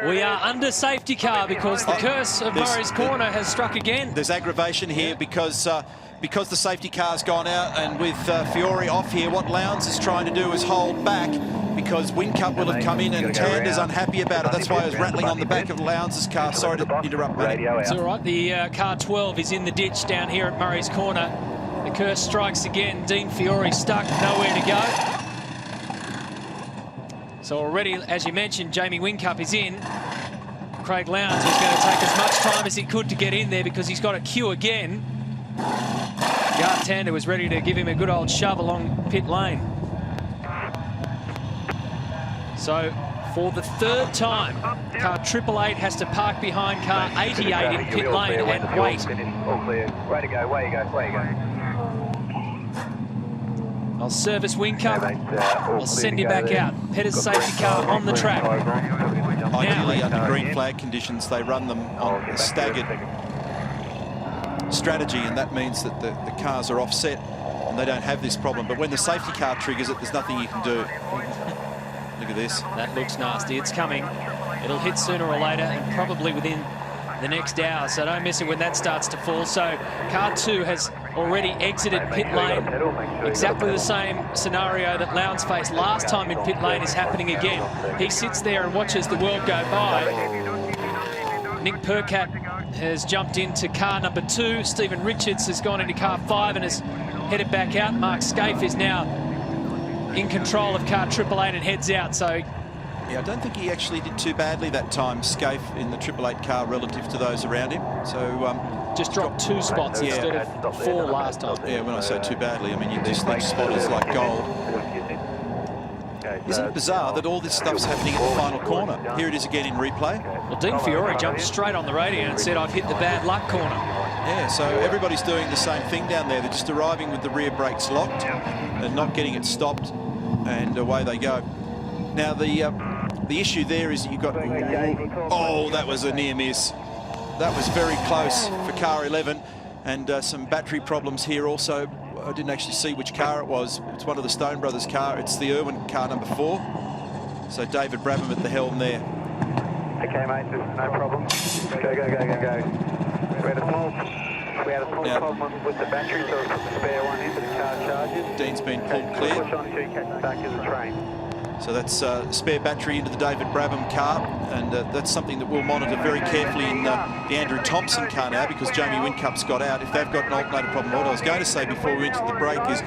We are under safety car because the curse of Murray's Corner has struck again. There's aggravation here because the safety car's gone out, and with Fiore off here, what Lowndes is trying to do is hold back because Whincup will have come in, and Tander's unhappy about it. That's why I was rattling on the back of Lowndes' car. Sorry to interrupt, Matty. It's all right. The car 12 is in the ditch down here at Murray's Corner. The curse strikes again. Dean Fiore stuck, nowhere to go. So already, as you mentioned, Jamie Whincup is in. Craig Lowndes was going to take as much time as he could to get in there because he's got a queue again. Gart Tander was ready to give him a good old shove along pit lane. So for the third time, car 888 has to park behind car 88 in pit lane and wait. All clear. Way to go, way you go, way you go. I'll service Whincup. I'll send you back out. Petter's safety car on the track. Ideally, under green flag conditions, they run them on a staggered strategy, and that means that the cars are offset and they don't have this problem. But when the safety car triggers it, there's nothing you can do. Look at this. That looks nasty. It's coming. It'll hit sooner or later, and probably within the next hour, so don't miss it when that starts to fall. So car 2 has already exited pit lane. Exactly the same scenario that Lowndes faced last time in pit lane is happening again. He sits there and watches the world go by. Nick Percat has jumped into car number 2. Stephen Richards has gone into car 5 and has headed back out. Mark Scaife is now in control of car 888 and heads out. So Yeah, I don't think he actually did too badly that time, Scaife, in the 888 car relative to those around him. So just dropped 2 spots instead of 4 last time. Yeah, when I say too badly, I mean you just think spot is like gold. Isn't it bizarre that all this stuff's happening at the final corner? Here it is again in replay. Well, Dean Fiore jumped straight on the radio and said, "I've hit the bad luck corner." Yeah, so everybody's doing the same thing down there. They're just arriving with the rear brakes locked and not getting it stopped, and away they go. Now the issue there is that you've got... Oh, that was a near miss. That was very close for car 11, and some battery problems here also. I didn't actually see which car it was. It's one of the Stone Brothers' car. It's the Irwin car number 4. So David Brabham at the helm there. Okay, mate, no problem. Go, go, go, go, go. We had a small problem with the battery, so we put the spare one into the car charges. Dean's been pulled clear. Push on to catch back as a train. So that's spare battery into the David Brabham car, and that's something that we'll monitor very carefully in the Andrew Thompson car now, because Jamie Wincup's got out. If they've got an alternator problem, what I was going to say before we went to the break is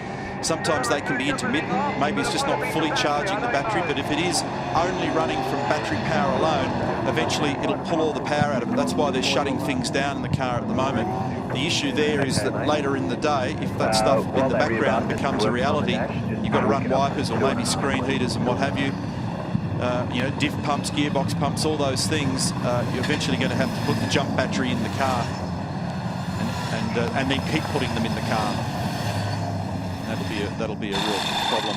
sometimes they can be intermittent. Maybe it's just not fully charging the battery, but if it is only running from battery power alone, eventually it'll pull all the power out of it. That's why they're shutting things down in the car at the moment. The issue there is that later in the day, if that stuff in the background becomes a reality, you've got to run wipers or maybe screen heaters and what have you. You know, diff pumps, gearbox pumps, all those things. You're eventually going to have to put the jump battery in the car and then keep putting them in the car. That'll be a real problem.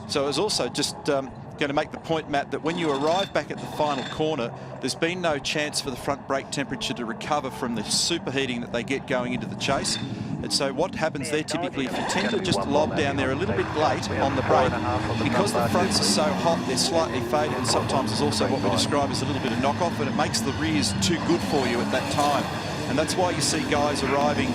So I was also just going to make the point, Matt, that when you arrive back at the final corner, there's been no chance for the front brake temperature to recover from the superheating that they get going into the chase. And so what happens there typically, if you tend to just lob down there a little bit late on the brake, because the fronts are so hot, they're slightly faded, and sometimes there's also what we describe as a little bit of knockoff, and it makes the rears too good for you at that time. And that's why you see guys arriving,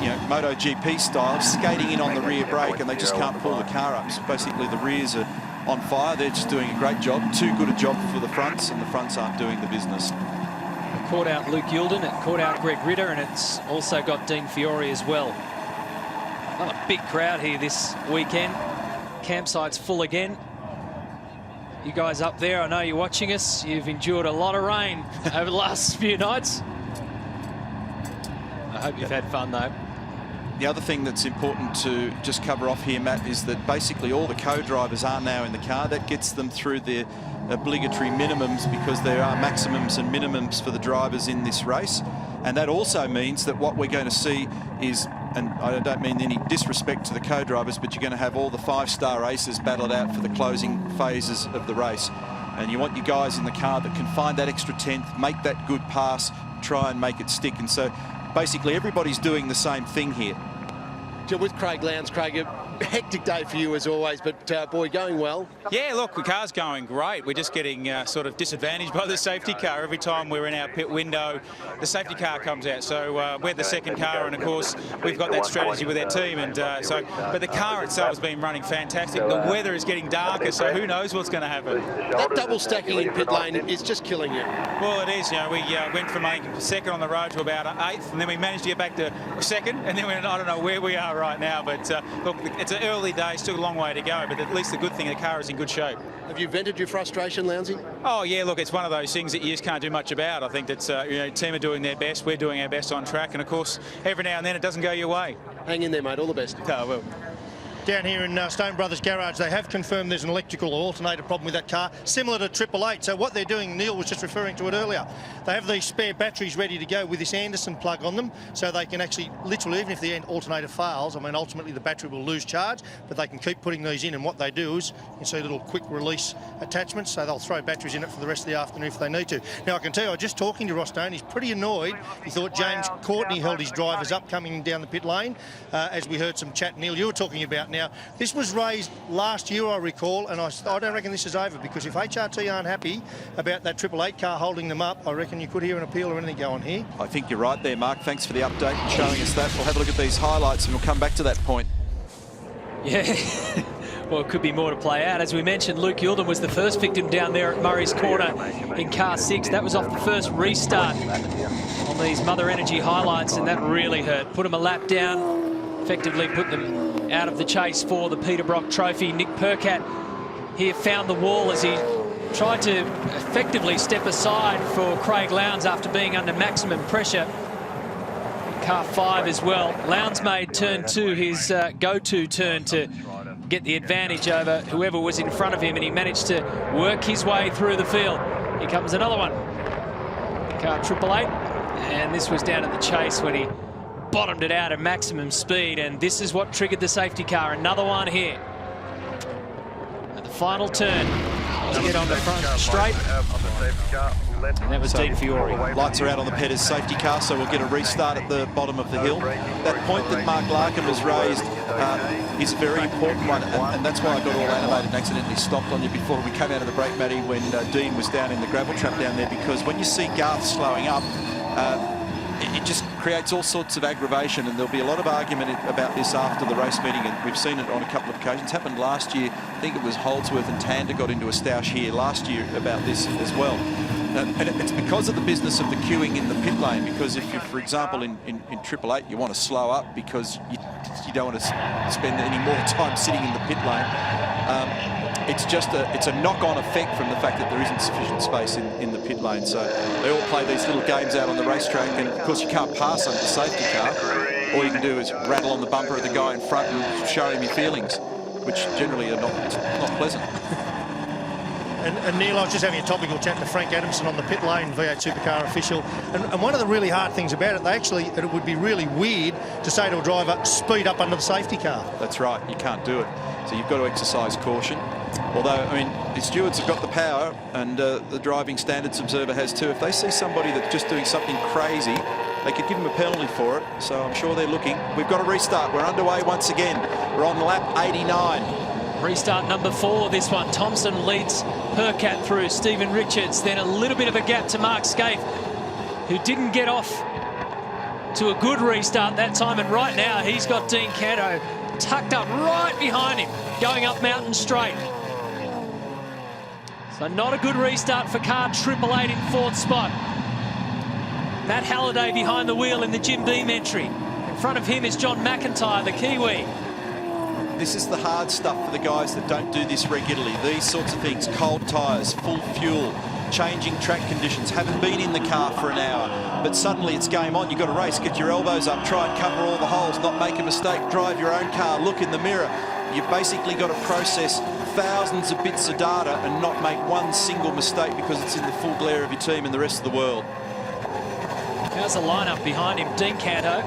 you know, MotoGP style, skating in on the rear brake, and they just can't pull the car up. So basically the rears are on fire. They're just doing a great job, too good a job for the fronts, and the fronts aren't doing the business. It caught out Luke Youlden, it caught out Greg Ritter, and it's also got Dean Fiore as well. Another big crowd here this weekend. Campsite's full again. You guys up there, I know you're watching us. You've endured a lot of rain over the last few nights. I hope you've had fun, though. The other thing that's important to just cover off here, Matt, is that basically all the co-drivers are now in the car. That gets them through their obligatory minimums, because there are maximums and minimums for the drivers in this race. And that also means that what we're going to see is, and I don't mean any disrespect to the co-drivers, but you're going to have all the 5-star aces battled out for the closing phases of the race. And you want your guys in the car that can find that extra tenth, make that good pass, try and make it stick. And so basically everybody's doing the same thing here. With Craig Lowndes, Craig, a hectic day for you as always, but boy, going well. Yeah, look, the car's going great. We're just getting sort of disadvantaged by the safety car. Every time we're in our pit window, the safety car comes out. So we're the second car, and of course we've got that strategy with our team. And but the car itself has been running fantastic. The weather is getting darker, so who knows what's going to happen. That double stacking in pit lane is just killing you. Well, it is. You know, we went from second on the road to about 8th, and then we managed to get back to second, and then I don't know where we are right now. But look, it's an early day, still a long way to go, but at least the good thing, the car is in good shape. Have you vented your frustration, Lounsey? Oh yeah, look, it's one of those things that you just can't do much about. I think that you know, the team are doing their best, we're doing our best on track, and of course every now and then it doesn't go your way. Hang in there, mate, all the best. Oh, well. Down here in Stone Brothers Garage, they have confirmed there's an electrical or alternator problem with that car, similar to 888. So what they're doing, Neil was just referring to it earlier, they have these spare batteries ready to go with this Anderson plug on them, so they can actually, literally, even if the alternator fails, I mean, ultimately the battery will lose charge, but they can keep putting these in, and what they do is, you can see little quick release attachments, so they'll throw batteries in it for the rest of the afternoon if they need to. Now, I can tell you, I was just talking to Ross Stone, he's pretty annoyed. He thought James Courtney held his drivers up coming down the pit lane, as we heard some chat, Neil, you were talking about. Now, this was raised last year, I recall, and I don't reckon this is over, because if HRT aren't happy about that 888 car holding them up, I reckon you could hear an appeal or anything going here. I think you're right there, Mark. Thanks for the update and showing us that. We'll have a look at these highlights and we'll come back to that point. Yeah, well, it could be more to play out. As we mentioned, Luke Youlden was the first victim down there at Murray's Corner in car 6. That was off the first restart on these Mother Energy highlights, and that really hurt. Put him a lap down, effectively put them out of the chase for the Peter Brock Trophy. Nick Percat here found the wall as he tried to effectively step aside for Craig Lowndes after being under maximum pressure. Car 5 as well. Lowndes made turn 2 his go-to turn to get the advantage over whoever was in front of him, and he managed to work his way through the field. Here comes another one. Car 888, and this was down at the chase when he bottomed it out at maximum speed, and this is what triggered the safety car. Another one here. At the final turn to get on the front straight. And that was Dean Fiore. Lights are out on the Petters safety car, so we'll get a restart at the bottom of the hill. That point that Mark Larkin has raised is a very important one, and that's why I got all animated and accidentally stopped on you before we came out of the break, Matty, when Dean was down in the gravel trap down there, because when you see Garth slowing up, it just creates all sorts of aggravation, and there'll be a lot of argument about this after the race meeting, and we've seen it on a couple of occasions. It happened last year. I think it was Holdsworth and Tander got into a stoush here last year about this as well. And it's because of the business of the queuing in the pit lane, because if you, for example, in 888, you want to slow up because you don't want to spend any more time sitting in the pit lane. It's a knock-on effect from the fact that there isn't sufficient space in the pit lane. So they all play these little games out on the racetrack, and of course you can't pass under the safety car. All you can do is rattle on the bumper of the guy in front and show him your feelings, which generally are not pleasant. And Neil, I was just having a topical chat to Frank Adamson on the pit lane V8 Supercar official, and one of the really hard things about it, it would be really weird to say to a driver, speed up under the safety car. That's right, you can't do it. So you've got to exercise caution. Although, I mean, the stewards have got the power, and the driving standards observer has too. If they see somebody that's just doing something crazy, they could give them a penalty for it. So I'm sure they're looking. We've got a restart. We're underway once again. We're on lap 89. Restart number 4, this one. Thompson leads Perkat through. Stephen Richards, then a little bit of a gap to Mark Scaife, who didn't get off to a good restart that time. And right now, he's got Dean Canto tucked up right behind him, going up Mountain Straight. So not a good restart for car 888 in 4th spot. Matt Halliday behind the wheel in the Jim Beam entry. In front of him is John McIntyre, the Kiwi. This is the hard stuff for the guys that don't do this regularly. These sorts of things, cold tyres, full fuel, changing track conditions, haven't been in the car for an hour, but suddenly it's game on. You've got to race, get your elbows up, try and cover all the holes, not make a mistake, drive your own car, look in the mirror. You've basically got to process thousands of bits of data and not make one single mistake because it's in the full glare of your team and the rest of the world. How's the lineup behind him? Dean Canto.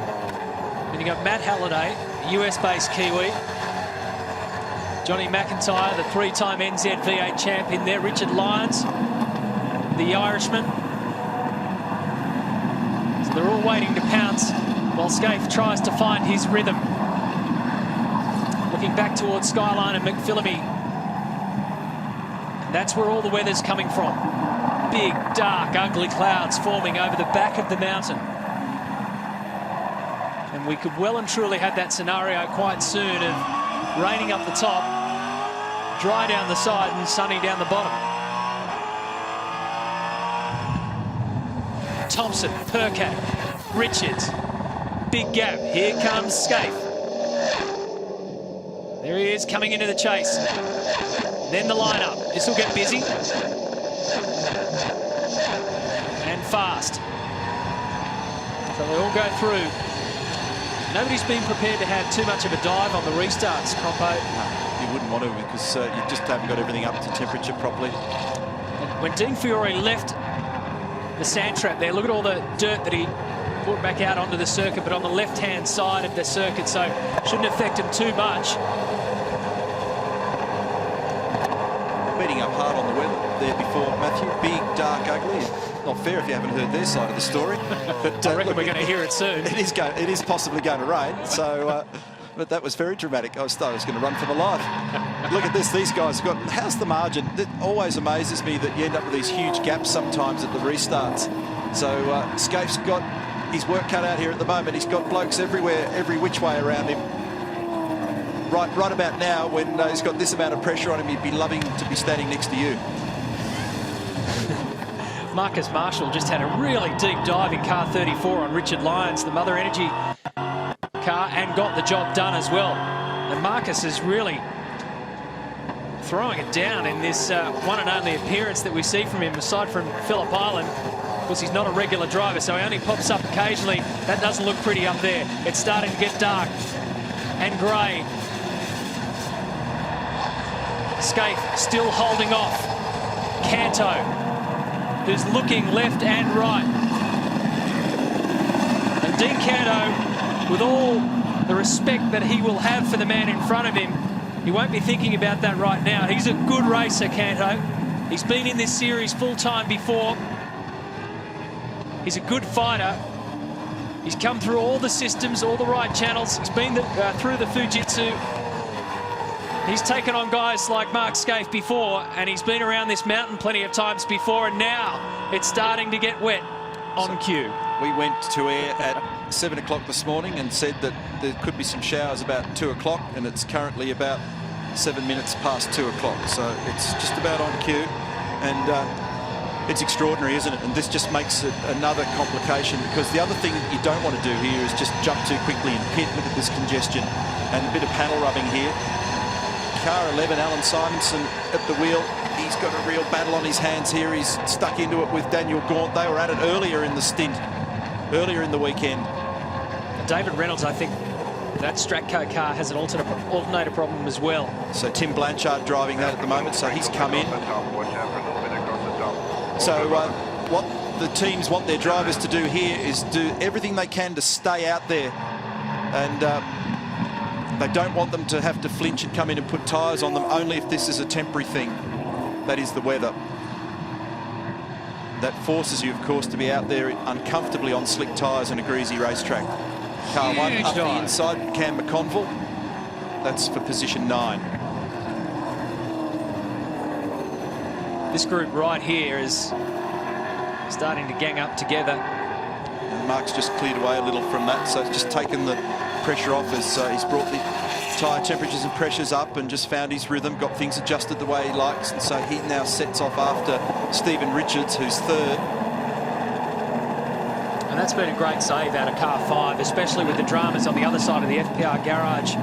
Then you've got Matt Halliday, US-based Kiwi. Johnny McIntyre, the 3-time NZ V8 champion there. Richard Lyons, the Irishman. So they're all waiting to pounce while Scaife tries to find his rhythm. Looking back towards Skyline and McPhillamy. And that's where all the weather's coming from. Big, dark, ugly clouds forming over the back of the mountain. And we could well and truly have that scenario quite soon of raining up the top, dry down the side and sunny down the bottom. Thompson, Perkat, Richards, big gap. Here comes Scaife. There he is coming into the chase. Then the lineup. This will get busy. And fast. So they all go through. Nobody's been prepared to have too much of a dive on the restarts, Croppo. No, you wouldn't want to, because you just haven't got everything up to temperature properly. And when Dean Fiore left the sand trap there, look at all the dirt that he brought back out onto the circuit, but on the left-hand side of the circuit, so shouldn't affect him too much. Beating up hard on the weather there before, Matthew. Big, dark, ugly. Not fair if you haven't heard their side of the story. But I reckon we're going to hear it soon. It is possibly going to rain. So, but that was very dramatic. I thought I was going to run for my life. Look at this. These guys have got. How's the margin? It always amazes me that you end up with these huge gaps sometimes at the restarts. So Scaife's got his work cut out here at the moment. He's got blokes everywhere, every which way around him. Right about now, when he's got this amount of pressure on him, he'd be loving to be standing next to you. Marcus Marshall just had a really deep dive in car 34 on Richard Lyons, the Mother Energy car, and got the job done as well. And Marcus has really throwing it down in this one and only appearance that we see from him, aside from Phillip Island. Of course, he's not a regular driver, so he only pops up occasionally. That doesn't look pretty up there. It's starting to get dark and grey. Scaife still holding off Canto, who's looking left and right. And Dean Canto, with all the respect that he will have for the man in front of him, he won't be thinking about that right now. He's a good racer, Canto. He's been in this series full-time before. He's a good fighter. He's come through all the systems, all the right channels. He's been through the Fujitsu. He's taken on guys like Mark Scaife before, and he's been around this mountain plenty of times before, and now it's starting to get wet on cue. We went to air at 7 o'clock this morning and said that there could be some showers about 2 o'clock, and it's currently about 7 minutes past 2 o'clock. So it's just about on cue, and it's extraordinary, isn't it? And this just makes it another complication, because the other thing that you don't want to do here is just jump too quickly in pit. Look at this congestion and a bit of panel rubbing here. Car 11, Alan Simonson at the wheel. He's got a real battle on his hands here. He's stuck into it with Daniel Gaunt. They were at it earlier in the stint, earlier in the weekend. David Reynolds, I think that Stratco car has an alternator problem as well. So Tim Blanchard driving that at the moment, so he's come in. So what the teams want their drivers to do here is do everything they can to stay out there, and they don't want them to have to flinch and come in and put tyres on them, only if this is a temporary thing. That is the weather. That forces you, of course, to be out there uncomfortably on slick tyres and a greasy racetrack. Car 1 up the inside, Cam McConville. That's for position 9. This group right here is starting to gang up together. And Mark's just cleared away a little from that, so it's just taken the pressure off as he's brought the tyre temperatures and pressures up and just found his rhythm, got things adjusted the way he likes, and so he now sets off after Stephen Richards, who's third. And that's been a great save out of car 5, especially with the dramas on the other side of the FPR garage.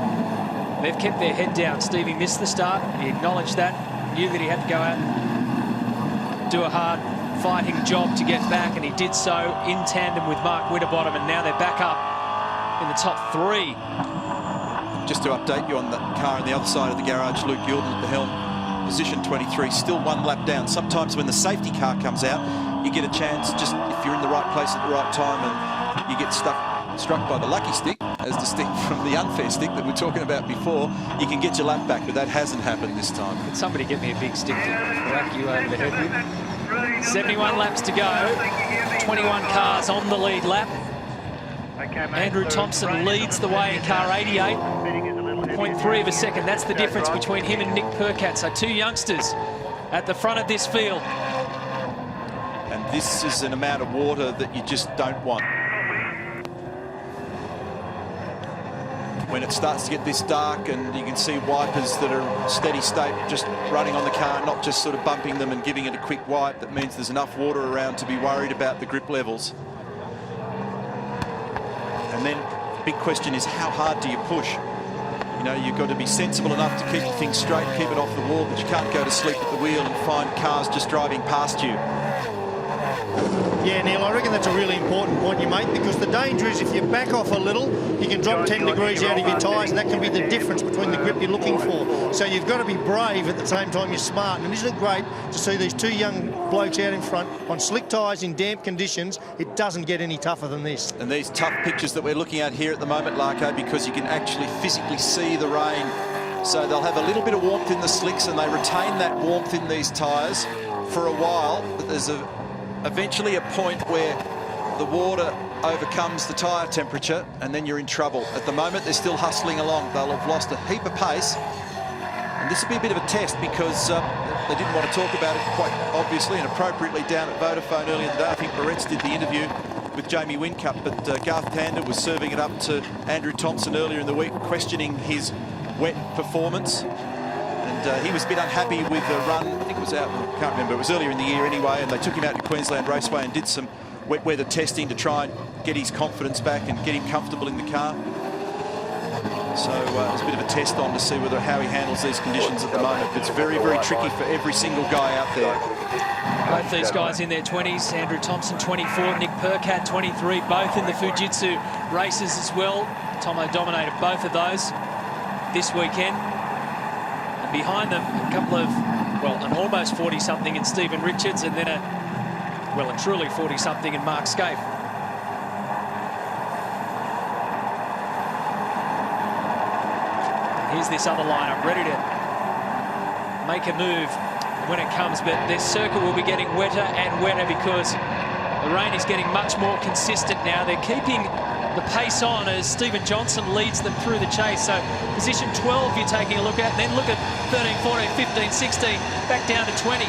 They've kept their head down. Stevie missed the start. He acknowledged that, knew that he had to go out and do a hard fighting job to get back, and he did so in tandem with Mark Winterbottom, and now they're back up in the top 3. Just to update you on the car on the other side of the garage, Luke Youlden at the helm, position 23, still 1 lap down. Sometimes when the safety car comes out, you get a chance, just if you're in the right place at the right time, and you get struck by the lucky stick, as distinct from the unfair stick that we were talking about before, you can get your lap back, but that hasn't happened this time. Could somebody get me a big stick to whack you over the head with? 71 laps to go, 21 cars on the lead lap. Andrew Thompson leads the way in car 88, 0.3 of a second. That's the difference between him and Nick Perkins. So 2 youngsters at the front of this field. And this is an amount of water that you just don't want. When it starts to get this dark and you can see wipers that are steady state just running on the car, not just sort of bumping them and giving it a quick wipe, that means there's enough water around to be worried about the grip levels. And then the big question is, how hard do you push? You know, you've got to be sensible enough to keep things straight, keep it off the wall, but you can't go to sleep at the wheel and find cars just driving past you. Yeah, Neil, I reckon that's a really important point you make, because the danger is if you back off a little, you can drop 10 degrees out of your tyres, and that can be the difference between the grip you're looking for. So you've got to be brave at the same time you're smart. And isn't it great to see these 2 young blokes out in front on slick tyres in damp conditions? It doesn't get any tougher than this. And these tough pictures that we're looking at here at the moment, Larko, because you can actually physically see the rain. So they'll have a little bit of warmth in the slicks, and they retain that warmth in these tyres for a while, but there's eventually a point where the water overcomes the tyre temperature, and then you're in trouble. At the moment, they're still hustling along. They'll have lost a heap of pace, and this will be a bit of a test, because they didn't want to talk about it quite obviously and appropriately down at Vodafone earlier in the day. I think Barrett's did the interview with Jamie Whincup, but Garth Tander was serving it up to Andrew Thompson earlier in the week, questioning his wet performance. And he was a bit unhappy with the run. I think it was out, I can't remember, it was earlier in the year anyway, and they took him out to Queensland Raceway and did some wet weather testing to try and get his confidence back and get him comfortable in the car. So it's a bit of a test on to see how he handles these conditions at the moment. It's very, very tricky for every single guy out there. Both these guys in their 20s. Andrew Thompson, 24. Nick Percat, 23. Both in the Fujitsu races as well. Tomo dominated both of those this weekend. And behind them, a couple of, well, an almost 40-something in Stephen Richards, and then a truly 40-something in Mark Scaife. Here's this other lineup ready to make a move when it comes, but their circuit will be getting wetter and wetter because the rain is getting much more consistent now. They're keeping the pace on as Stephen Johnson leads them through the chase. So position 12 you're taking a look at, and then look at 13, 14, 15, 16, back down to 20.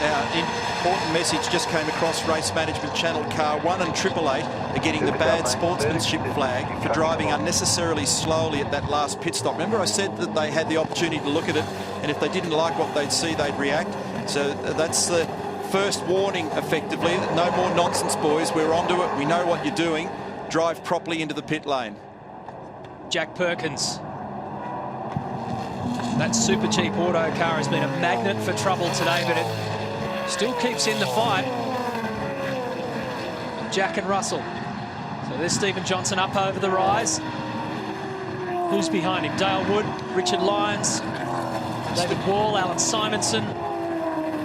Now, important message just came across Race Management Channel. Car 1 and 888 are getting the bad sportsmanship flag for driving unnecessarily slowly at that last pit stop. Remember I said that they had the opportunity to look at it, and if they didn't like what they'd see, they'd react. So that's the first warning, effectively. No more nonsense, boys. We're onto it. We know what you're doing. Drive properly into the pit lane. Jack Perkins. That super cheap auto car has been a magnet for trouble today, but it still keeps in the fight. Jack and Russell. So there's Stephen Johnson up over the rise. Who's behind him? Dale Wood, Richard Lyons, David Wall, Alan Simonson.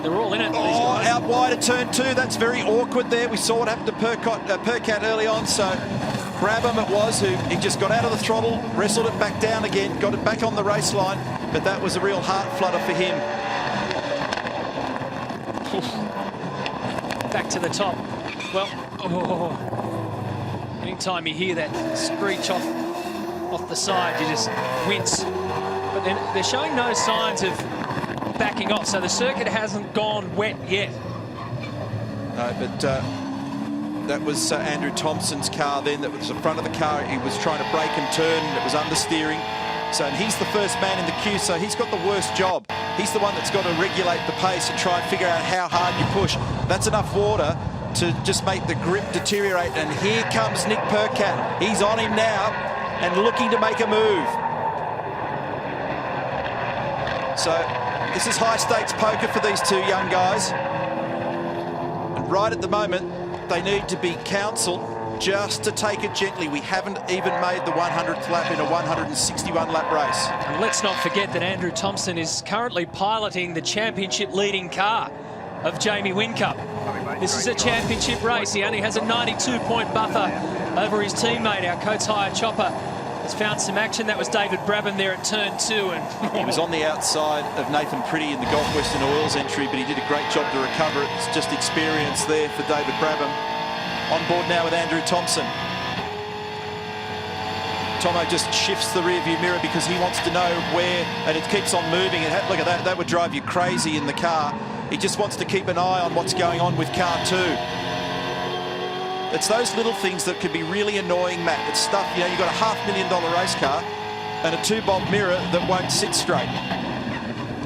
They're all in it. Oh, out wide at turn 2. That's very awkward there. We saw what happened to Percat early on. So Brabham it was, who he just got out of the throttle, wrestled it back down again, got it back on the race line. But that was a real heart flutter for him. Back to the top. Well, anytime you hear that screech off the side, you just wince. But then they're showing no signs of backing off, so the circuit hasn't gone wet yet. No, but that was Andrew Thompson's car then. That was the front of the car. He was trying to brake and turn, and it was understeering. So, and he's the first man in the queue, so he's got the worst job. He's the one that's got to regulate the pace and try and figure out how hard you push. That's enough water to just make the grip deteriorate. And here comes Nick Percat. He's on him now and looking to make a move. So this is high-stakes poker for these two young guys. And right at the moment, they need to be counselled just to take it gently. We haven't even made the 100th lap in a 161-lap race. And let's not forget that Andrew Thompson is currently piloting the championship-leading car of Jamie Whincup. This is a championship race. He only has a 92-point buffer over his teammate. Our Coates Hire Chopper has found some action. That was David Brabham there at turn 2. And he was on the outside of Nathan Pretty in the Gulf Western Oils entry, but he did a great job to recover it. It's just experience there for David Brabham. On board now with Andrew Thompson. Tomo just shifts the rear view mirror because he wants to know where, and it keeps on moving. And look at that, that would drive you crazy in the car. He just wants to keep an eye on what's going on with car 2. It's those little things that can be really annoying, Matt. It's stuff, you know, you've got a $500,000 race car and a 2-bob mirror that won't sit straight.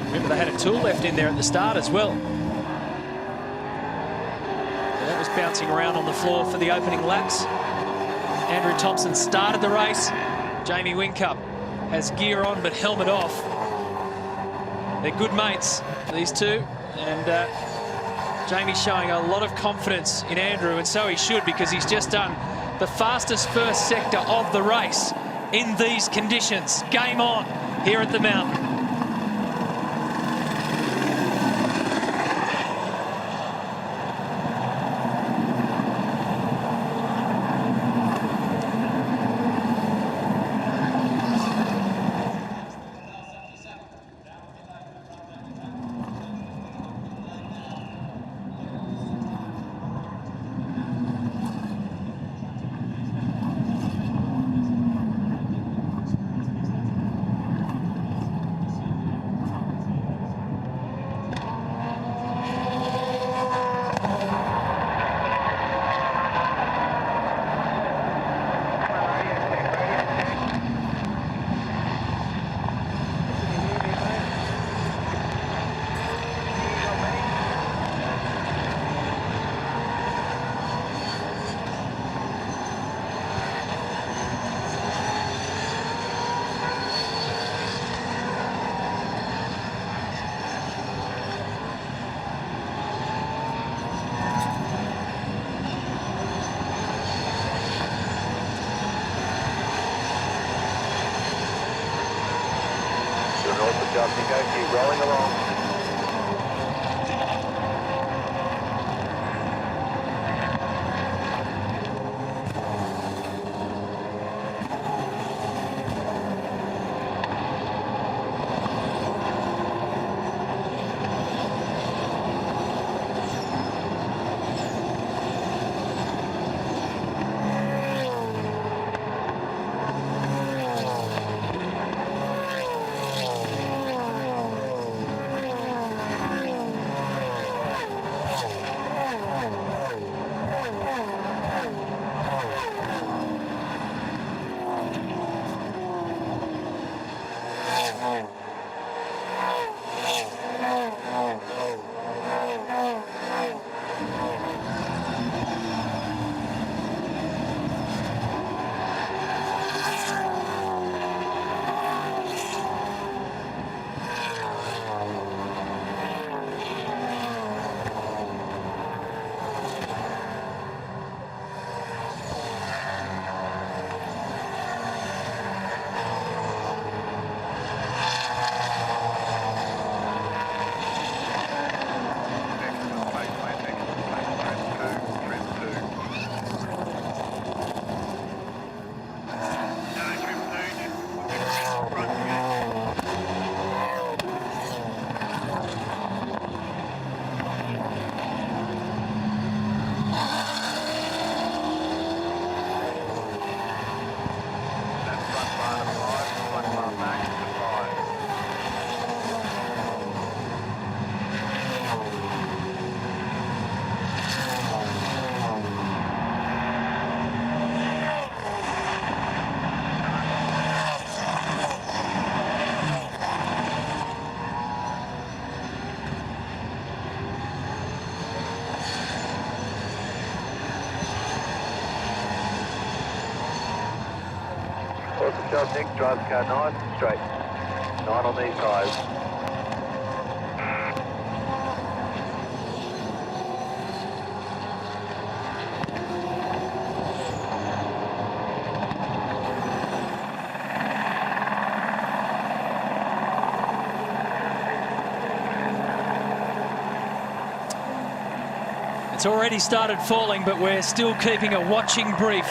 Remember, they had a tool left in there at the start as well. That was bouncing around on the floor for the opening laps. Andrew Thompson started the race. Jamie Whincup has gear on but helmet off. They're good mates, these two. And Jamie's showing a lot of confidence in Andrew, and so he should, because he's just done the fastest first sector of the race in these conditions. Game on here at the mountain. Up you go, keep rolling along. Awesome job, Nick. Drive the car nice and straight. 9 on these tyres. It's already started falling, but we're still keeping a watching brief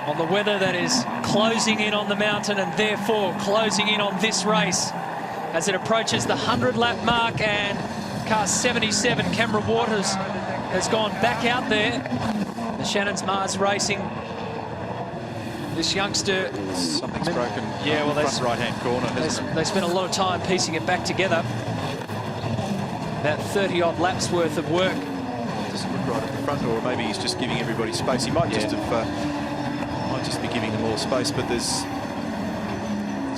on the weather that is closing in on the mountain and therefore closing in on this race as it approaches the 100-lap mark. And car 77, Cameron Waters, has gone back out there. The Shannon's Mars Racing. This youngster... Something's broken. Yeah, well, front right-hand corner. They spent a lot of time piecing it back together. About 30-odd laps worth of work. Doesn't look right at the front, or maybe he's just giving everybody space. He might just have... might just be giving them all space, but there's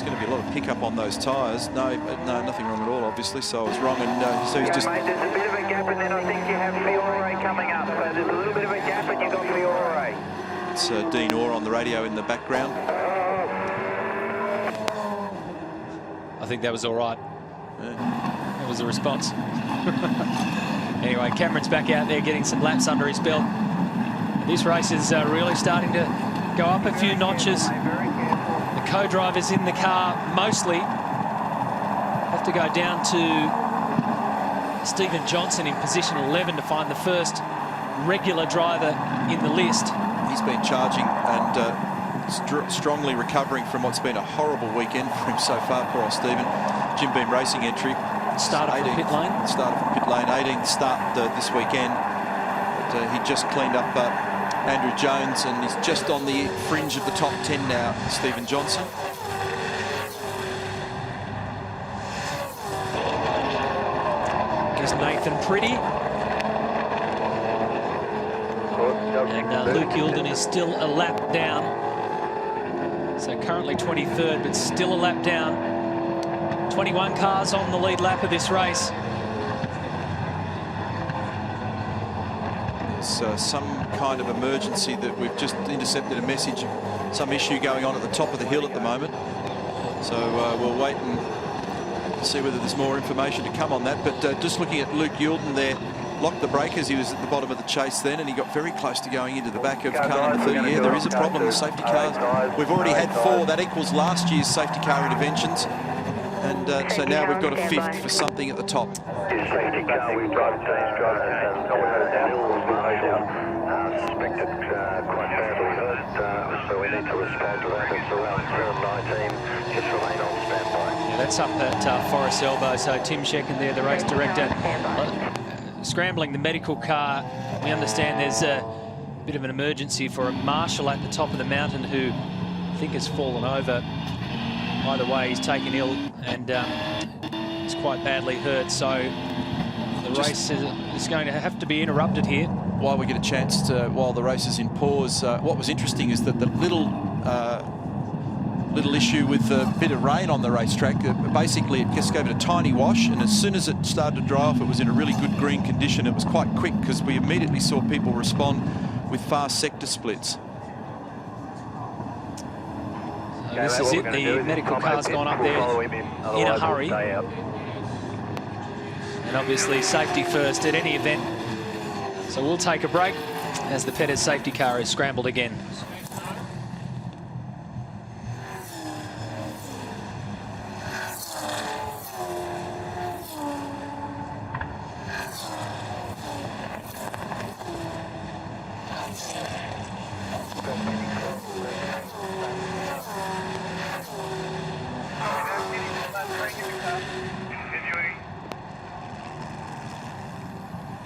going to be a lot of pickup on those tyres. No, nothing wrong at all, obviously. So I was wrong, and so he's just... Mate, there's a bit of a gap, and then I think you have Fiore coming up. So there's a little bit of a gap, and you've got Fiore. It's Dean Orr on the radio in the background. I think that was all right. Yeah. That was the response. Anyway, Cameron's back out there getting some laps under his belt. This race is really starting to go up a few notches. The co-drivers in the car mostly have to go down to Stephen Johnson in position 11 to find the first regular driver in the list. He's been charging and strongly recovering from what's been a horrible weekend for him so far. Poor old Stephen. Jim Beam Racing entry. Started from pit lane. Started from pit lane, 18th start this weekend. But, he just cleaned up Andrew Jones, and he's just on the fringe of the top 10 now, Stephen Johnson. Here's Nathan Pretty. And Luke Youlden is still a lap down. So currently 23rd, but still a lap down. 21 cars on the lead lap of this race. It's some kind of emergency that we've just intercepted a message, some issue going on at the top of the hill at the moment. So we'll wait and see whether there's more information to come on that. But just looking at Luke Youlden there, locked the breakers. He was at the bottom of the chase then, and he got very close to going into the back of car number 30. Yeah, there is a problem. The safety cars, we've already had 4. That equals last year's safety car interventions. And And so now we've got a 5th for something at the top. Safety car, we've got suspected quite badly hurt, so we need to respond to that. It's around 19, just remain on standby. Yeah, that's up at Forest Elbow, so Tim Shecken there, the race director, scrambling the medical car. We understand there's a bit of an emergency for a marshal at the top of the mountain who I think has fallen over. Either way, he's taken ill and he's quite badly hurt, so the race is going to have to be interrupted here. While we get a chance to, while the race is in pause, what was interesting is that the little issue with a bit of rain on the racetrack, basically it just gave it a tiny wash, and as soon as it started to dry off, it was in a really good green condition. It was quite quick because we immediately saw people respond with fast sector splits. So this is it, the medical car's gone up there in a hurry. And obviously safety first at any event. So we'll take a break as the Pettis safety car is scrambled again.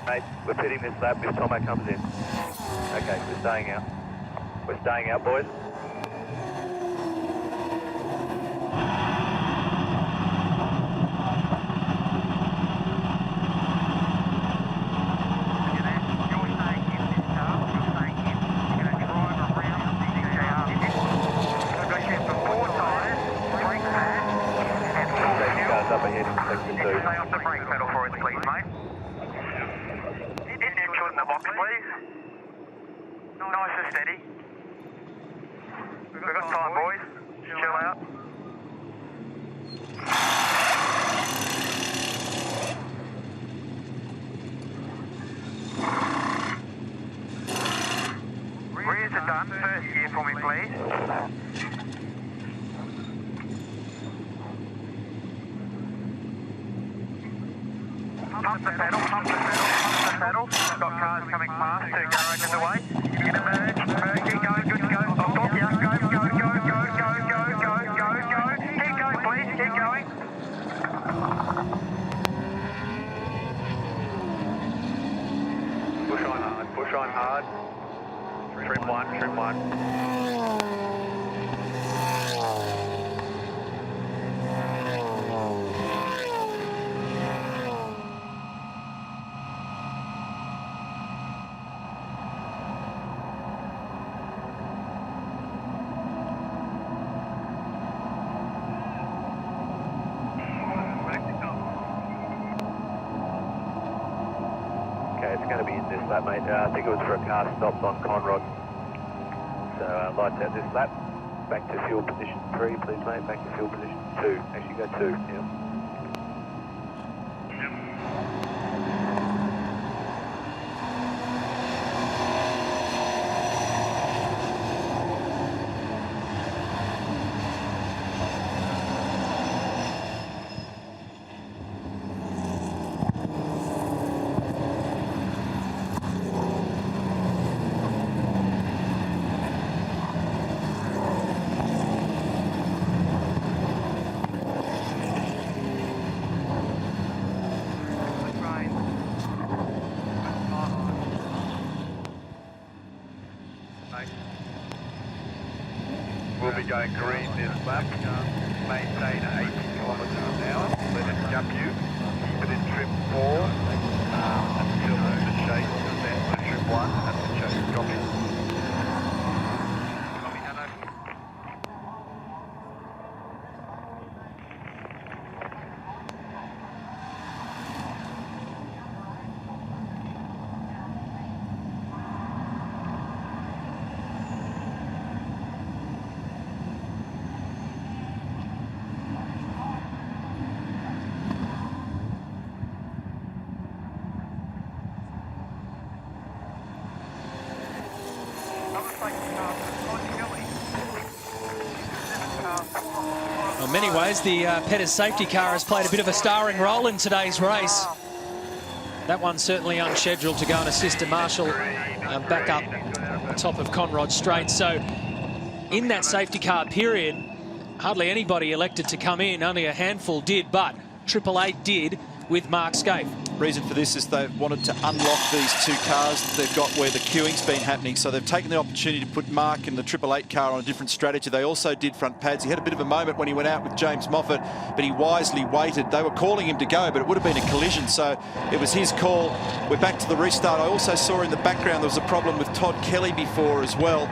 Mate, we're pitting this lap if Tomo comes in. Okay, we're staying out. We're staying out, boys. Up ahead in section 2. Stay off the brake pedal for us, please, mate. Neutral in the box, please. Nice and steady. We've got time, boys. Chill out. Rears are done. First gear for me, please. Pump the pedal, pump the pedal, pump the pedal. Got cars coming past, 2 garages away. You can emerge, keep going, good to go. I'll stop you. Go. Keep going, please, keep going. Push on hard. Trim one. It's going to be in this lap, mate. I think it was for a car stopped on Conrod. So lights out this lap. Back to fuel position 3, please, mate. Back to fuel position 2. Actually, go 2. Yep. We'll be going green this lap. Maintain 80 kilometres an hour. Let it jump you. Keep it in trim 4 until the chase descends to trim 1 and the chase. Copy. in many ways, the Pettis safety car has played a bit of a starring role in today's race. That one's certainly unscheduled to go and assist to Marshall back up the top of Conrod Straight. So in that safety car period, hardly anybody elected to come in. Only a handful did, but 888 did with Mark Scaife. Reason for this is they wanted to unlock these two cars that they've got where the queuing's been happening. So they've taken the opportunity to put Mark and the 888 car on a different strategy. They also did front pads. He had a bit of a moment when he went out with James Moffat, but he wisely waited. They were calling him to go, but it would have been a collision. So it was his call. We're back to the restart. I also saw in the background there was a problem with Todd Kelly before as well.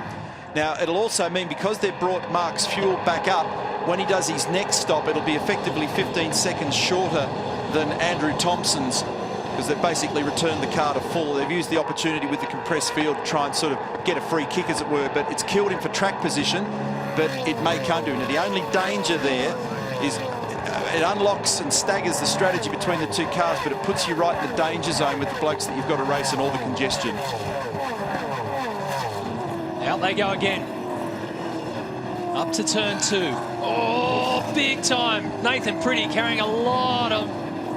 Now, it'll also mean because they've brought Mark's fuel back up, when he does his next stop, it'll be effectively 15 seconds shorter than Andrew Thompson's, because they've basically returned the car to full. They've used the opportunity with the compressed field to try and sort of get a free kick, as it were, but it's killed him for track position, but it may come to him. Now, the only danger there is it unlocks and staggers the strategy between the two cars, but it puts you right in the danger zone with the blokes that you've got to race and all the congestion. Out they go again. Up to turn 2. Oh, big time. Nathan Pretty carrying a lot of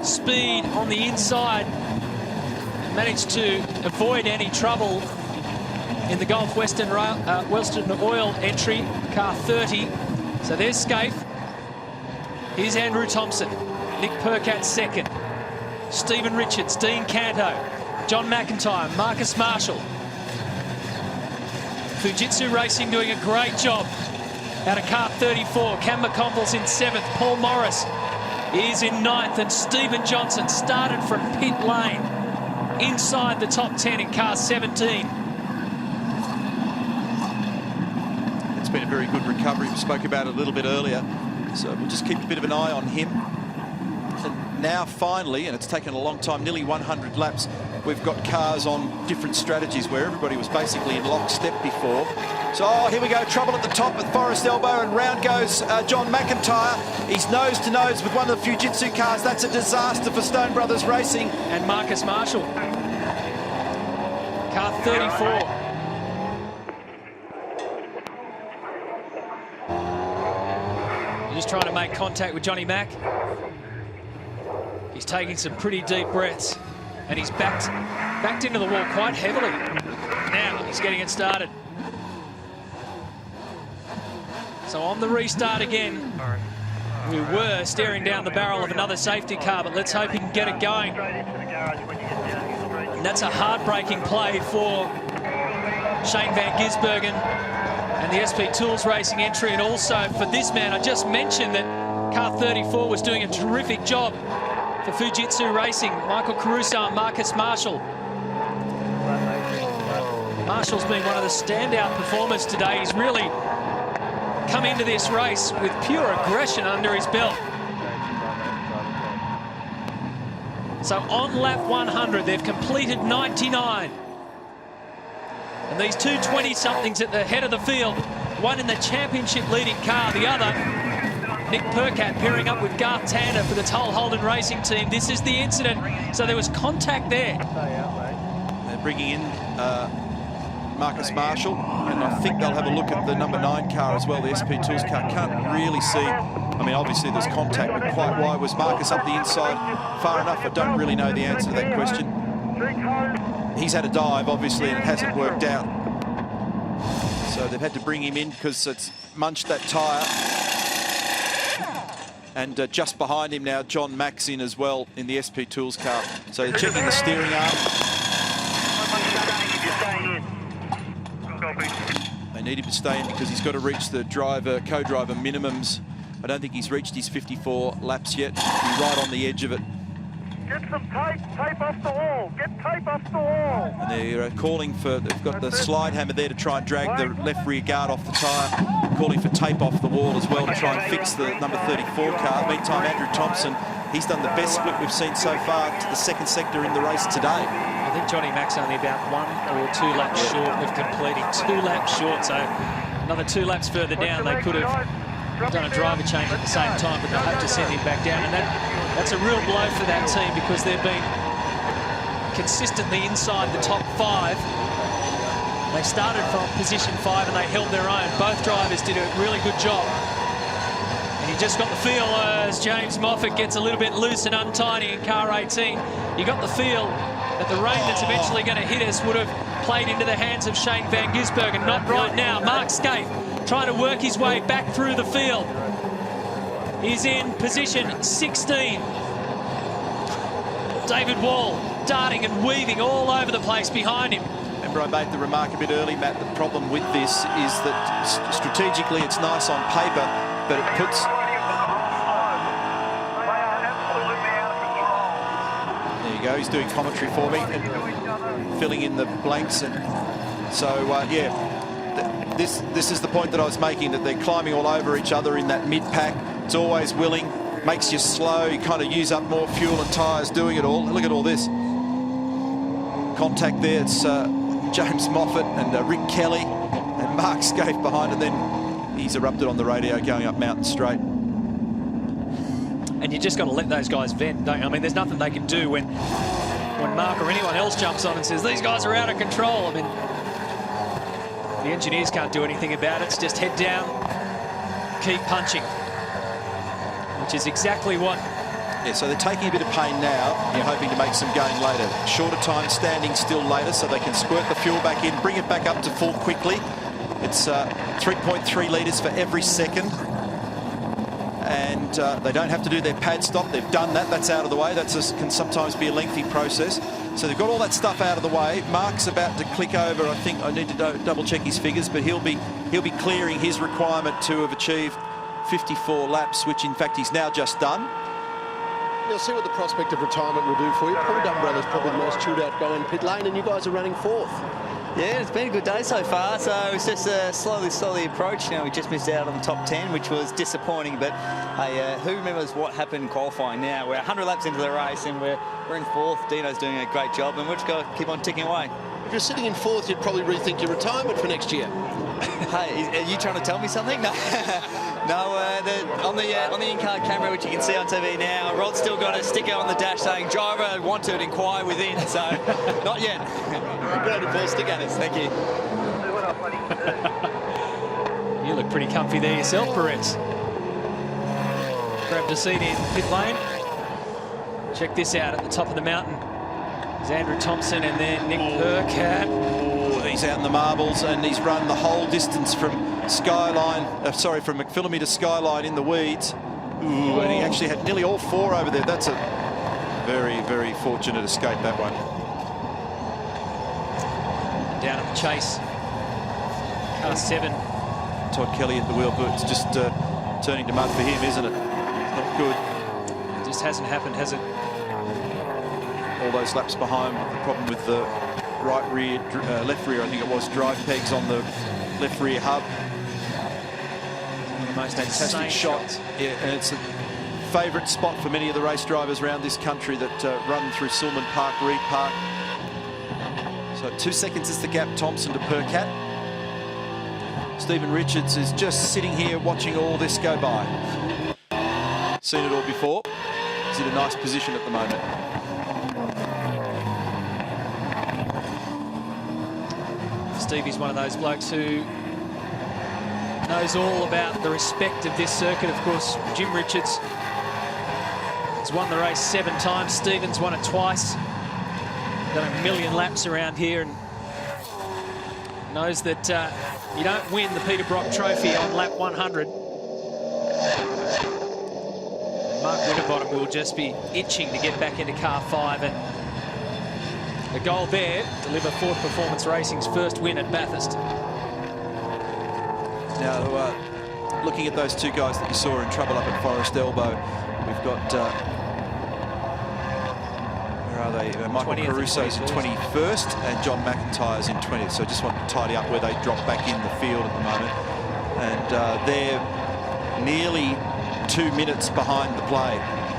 speed on the inside. Managed to avoid any trouble in the Gulf Western Oil entry, car 30. So there's Scaife. Here's Andrew Thompson. Nick Perkat second. Stephen Richards, Dean Canto, John McIntyre, Marcus Marshall. Fujitsu Racing doing a great job out of car 34. Cam McConville's in 7th. Paul Morris is in 9th, and Stephen Johnson started from pit lane inside the top 10 in car 17. It's been a very good recovery. We spoke about it a little bit earlier, so we'll just keep a bit of an eye on him. And now finally, and it's taken a long time, nearly 100 laps, we've got cars on different strategies where everybody was basically in lockstep before. So, here we go, trouble at the top with Forest Elbow, and round goes John McIntyre. He's nose to nose with one of the Fujitsu cars. That's a disaster for Stone Brothers Racing. And Marcus Marshall. Car 34. Just trying to make contact with Johnny Mack. He's taking some pretty deep breaths, and he's backed into the wall quite heavily. Now he's getting it started. So on the restart again, we were staring down the barrel of another safety car, but let's hope he can get it going. And that's a heartbreaking play for Shane Van Gisbergen and the SP Tools Racing entry, and also for this man. I just mentioned that car 34 was doing a terrific job for Fujitsu Racing. Michael Caruso and Marcus Marshall. Marshall's been one of the standout performers today. He's really come into this race with pure aggression under his belt. So on lap 100, they've completed 99. And these two 20-somethings at the head of the field, one in the championship leading car, the other, Nick Perkat pairing up with Garth Tander for the Toll Holden Racing team. This is the incident. So there was contact there. They're bringing in Marcus Marshall, and I think they'll have a look at the number 9 car as well, the SP Tools car. Can't really see, I mean, obviously there's contact, but quite wide was Marcus up the inside far enough? I don't really know the answer to that question. He's had a dive, obviously, and it hasn't worked out. So they've had to bring him in because it's munched that tyre. And just behind him now, John Mack's in as well in the SP Tools car. So they're checking the steering arm. They need him to stay in because he's got to reach the co-driver minimums. I don't think he's reached his 54 laps yet. He's right on the edge of it. Get some tape off the wall. Get tape off the wall. And they're calling for, they've got the slide hammer there to try and drag the left rear guard off the tyre. Calling for tape off the wall as well to try and fix the number 34 car. Meantime, Andrew Thompson, he's done the best split we've seen so far to the second sector in the race today. I think Johnny Mack's only about 1 or 2 laps short of completing. 2 laps short, so another 2 laps further down they could have done a driver change at the same time, but they'll have to send him back down, and that's a real blow for that team because they've been consistently inside the top 5. They started from position 5 and they held their own. Both drivers did a really good job. And he just got the feel as James Moffat gets a little bit loose and untidy in car 18. You got the feel that the rain that's eventually going to hit us would have played into the hands of Shane Van Gisbergen. Not right now. Mark Scaife trying to work his way back through the field. He's in position 16. David Wall darting and weaving all over the place behind him. Remember, I made the remark a bit early, Matt, the problem with this is that strategically it's nice on paper, but it puts... There you go, he's doing commentary for me and filling in the blanks. And so, yeah, this is the point that I was making, that they're climbing all over each other in that mid-pack. It's always willing, makes you slow, you kind of use up more fuel and tyres doing it all. Look at all this. Contact there, it's James Moffat and Rick Kelly and Mark Scaife behind, and then he's erupted on the radio going up Mountain Straight. And you just got to let those guys vent, don't you? I mean, there's nothing they can do when Mark or anyone else jumps on and says, these guys are out of control. I mean, the engineers can't do anything about it. It's just head down, keep punching, which is exactly what... Yeah, so they're taking a bit of pain now and hoping to make some gain later. Shorter time standing still later, so they can squirt the fuel back in, bring it back up to full quickly. It's 3.3 litres for every second. And they don't have to do their pad stop. They've done that. That's out of the way. That can sometimes be a lengthy process. So they've got all that stuff out of the way. Mark's about to click over. I think I need to double check his figures, but he'll be clearing his requirement to have achieved 54 laps, which in fact he's now just done. You'll see what the prospect of retirement will do for you. Paul Dumbrella's probably the most chilled out guy in pit lane, and you guys are running fourth. Yeah, it's been a good day so far, so it's just a slowly approach. You know, we just missed out on the top 10, which was disappointing, but hey, who remembers what happened in qualifying now? We're 100 laps into the race and we're in fourth. Dino's doing a great job, and we've just got to keep on ticking away. If you're sitting in fourth, you'd probably rethink your retirement for next year. Hey, are you trying to tell me something? No. No, on the in-car camera, which you can see on TV now, Rod's still got a sticker on the dash saying driver want to inquire within, so not yet. Good on Paul, stick at us. Thank you. You look pretty comfy there yourself, Perez. Grabbed a seat in pit lane. Check this out at the top of the mountain. There's Andrew Thompson and then Nick Perkins. Oh, he's out in the marbles and he's run the whole distance from from McPhillamy to Skyline in the weeds. Ooh, and he actually had nearly all four over there. That's a very, very fortunate escape, that one. Down at the chase. Car 7. Todd Kelly at the wheel, but it's just turning to mud for him, isn't it? Not good. It just hasn't happened, has it? All those laps behind, the problem with the right rear, left rear, I think it was, drive pegs on the left rear hub. One of the most fantastic shot. Yeah, and it's a favourite spot for many of the race drivers around this country that run through Silman Park, Reed Park. So 2 seconds is the gap, Thompson to Perkins. Stephen Richards is just sitting here watching all this go by. Seen it all before. He's in a nice position at the moment. Stevie's one of those blokes who knows all about the respect of this circuit. Of course, Jim Richards has won the race 7 times. Stephen's won it twice. Done a million laps around here and knows that you don't win the Peter Brock Trophy on lap 100. And Mark Winterbottom will just be itching to get back into car 5, and the goal there, deliver Ford Performance Racing's first win at Bathurst. Now, looking at those two guys that you saw in trouble up at Forest Elbow, we've got, where are they? Michael Caruso's in 21st and John McIntyre's in 20th. So just want to tidy up where they drop back in the field at the moment. And they're nearly 2 minutes behind the play.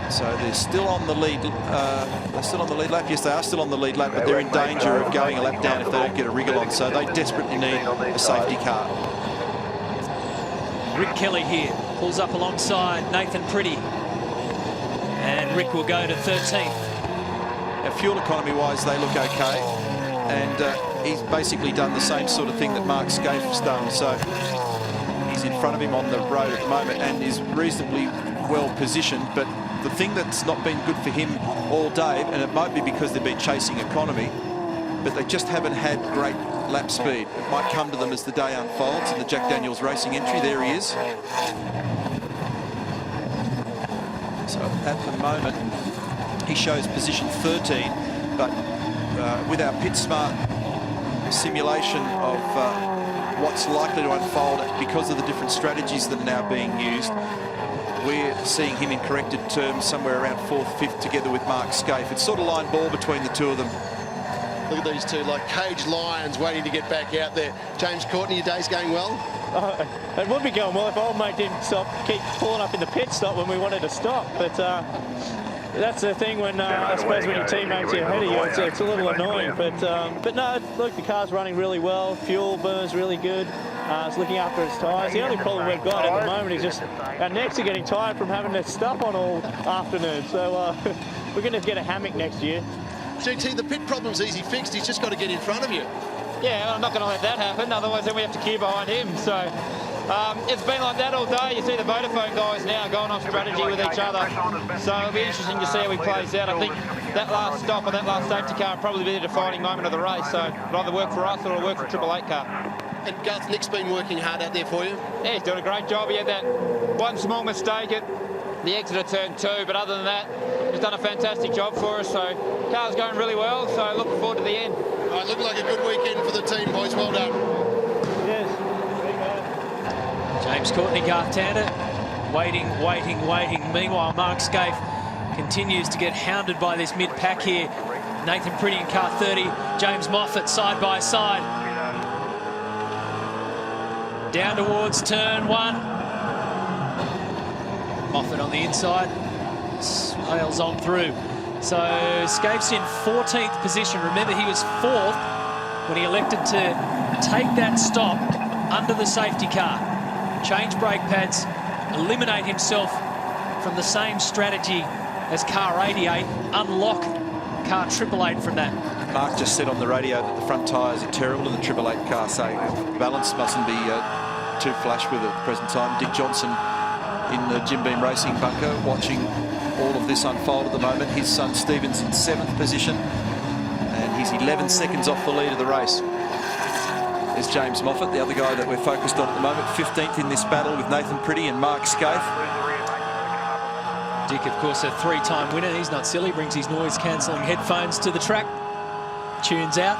So they're still on the lead. They're still on the lead lap. Yes, they are still on the lead lap, but they're in danger of going a lap down if they don't get a wriggle on. So they desperately need a safety car. Rick Kelly here pulls up alongside Nathan Pretty, and Rick will go to 13th. Now, fuel economy-wise, they look okay, and he's basically done the same sort of thing that Mark Scaife's done. So is in front of him on the road at the moment and is reasonably well positioned. But the thing that's not been good for him all day, and it might be because they've been chasing economy, but they just haven't had great lap speed. It might come to them as the day unfolds in the Jack Daniels Racing entry. There he is. So at the moment, he shows position 13, but with our Pit Smart simulation of what's likely to unfold because of the different strategies that are now being used, we're seeing him in corrected terms somewhere around 4th, 5th together with Mark Scaife. It's sort of line ball between the two of them. Look at these two, like caged lions waiting to get back out there. James Courtney, your day's going well? It would be going well if old mate didn't keep pulling up in the pit stop when we wanted to stop. But that's the thing when, I suppose, when your teammates are ahead of you, it's a little annoying. But no, look, the car's running really well. Fuel burns really good. It's looking after its tyres. The only problem we've got at the moment is just our necks are getting tired from having to stop on all afternoon. So we're going to get a hammock next year. GT, the pit problem's easy fixed. He's just got to get in front of you. Yeah, well, I'm not going to let that happen. Otherwise, then we have to queue behind him. So it's been like that all day. You see the Vodafone guys now going on strategy with each other. So it'll be interesting to see how he plays out. I think that last stop or that last safety car will probably be the defining moment of the race. So it'll either work for us or it'll work for Triple 8 car. And Garth, Nick's been working hard out there for you? Yeah, he's doing a great job. He had that one small mistake at the exit of turn 2, but other than that, he's done a fantastic job for us. So car's going really well, so looking forward to the end. All right, looking like a good weekend for the team, boys. Well done. Yes. James Courtney, Garth Tander, waiting. Meanwhile, Mark Scaife continues to get hounded by this mid-pack here. Nathan Pretty in car 30, James Moffat side by side. Down towards turn 1. Moffat on the inside, sails on through. So Scaife's in 14th position. Remember, he was 4th when he elected to take that stop under the safety car, change brake pads, eliminate himself from the same strategy as car 88, unlock car 888 from that. Mark just said on the radio that the front tyres are terrible in the 888 car, so balance mustn't be too flash with it at the present time. Dick Johnson in the Jim Beam Racing bunker watching all of this unfold at the moment. His son Stephen's in 7th position and he's 11 seconds off the lead of the race. There's James Moffat, the other guy that we're focused on at the moment, 15th in this battle with Nathan Pretty and Mark Scaife. Dick, of course, a 3-time winner. He's not silly, brings his noise-cancelling headphones to the track, tunes out,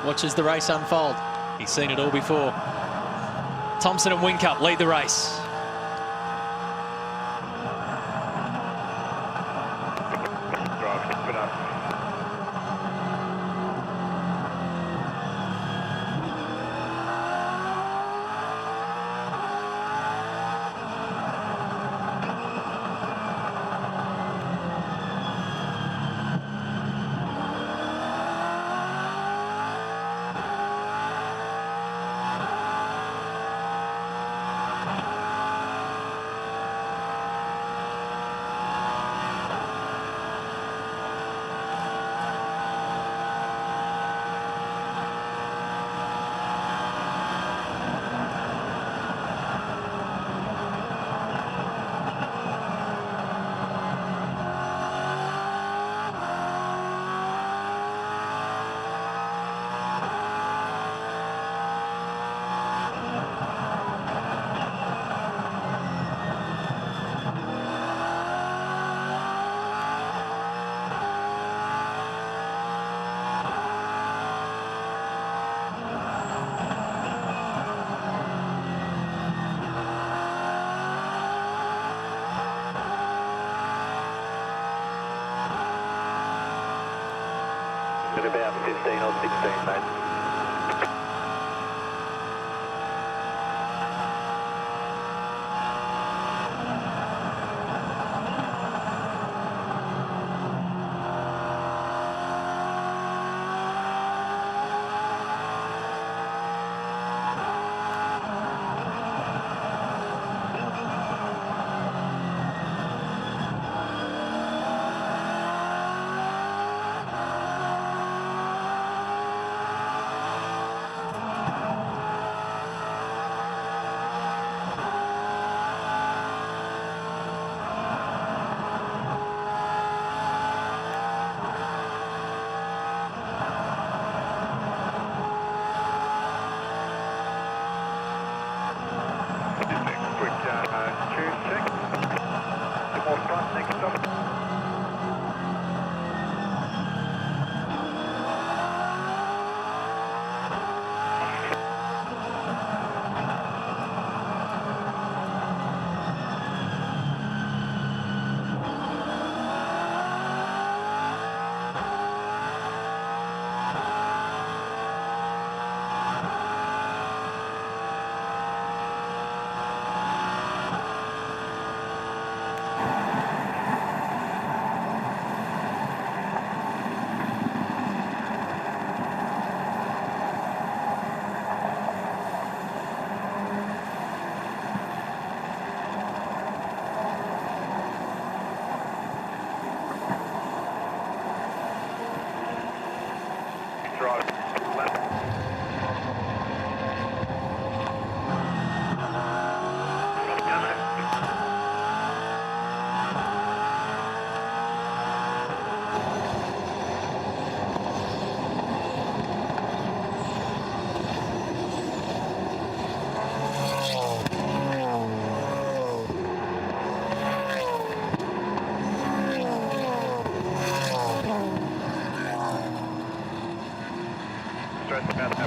watches the race unfold. He's seen it all before. Thompson and Whincup lead the race. At about 15 or 16, mate.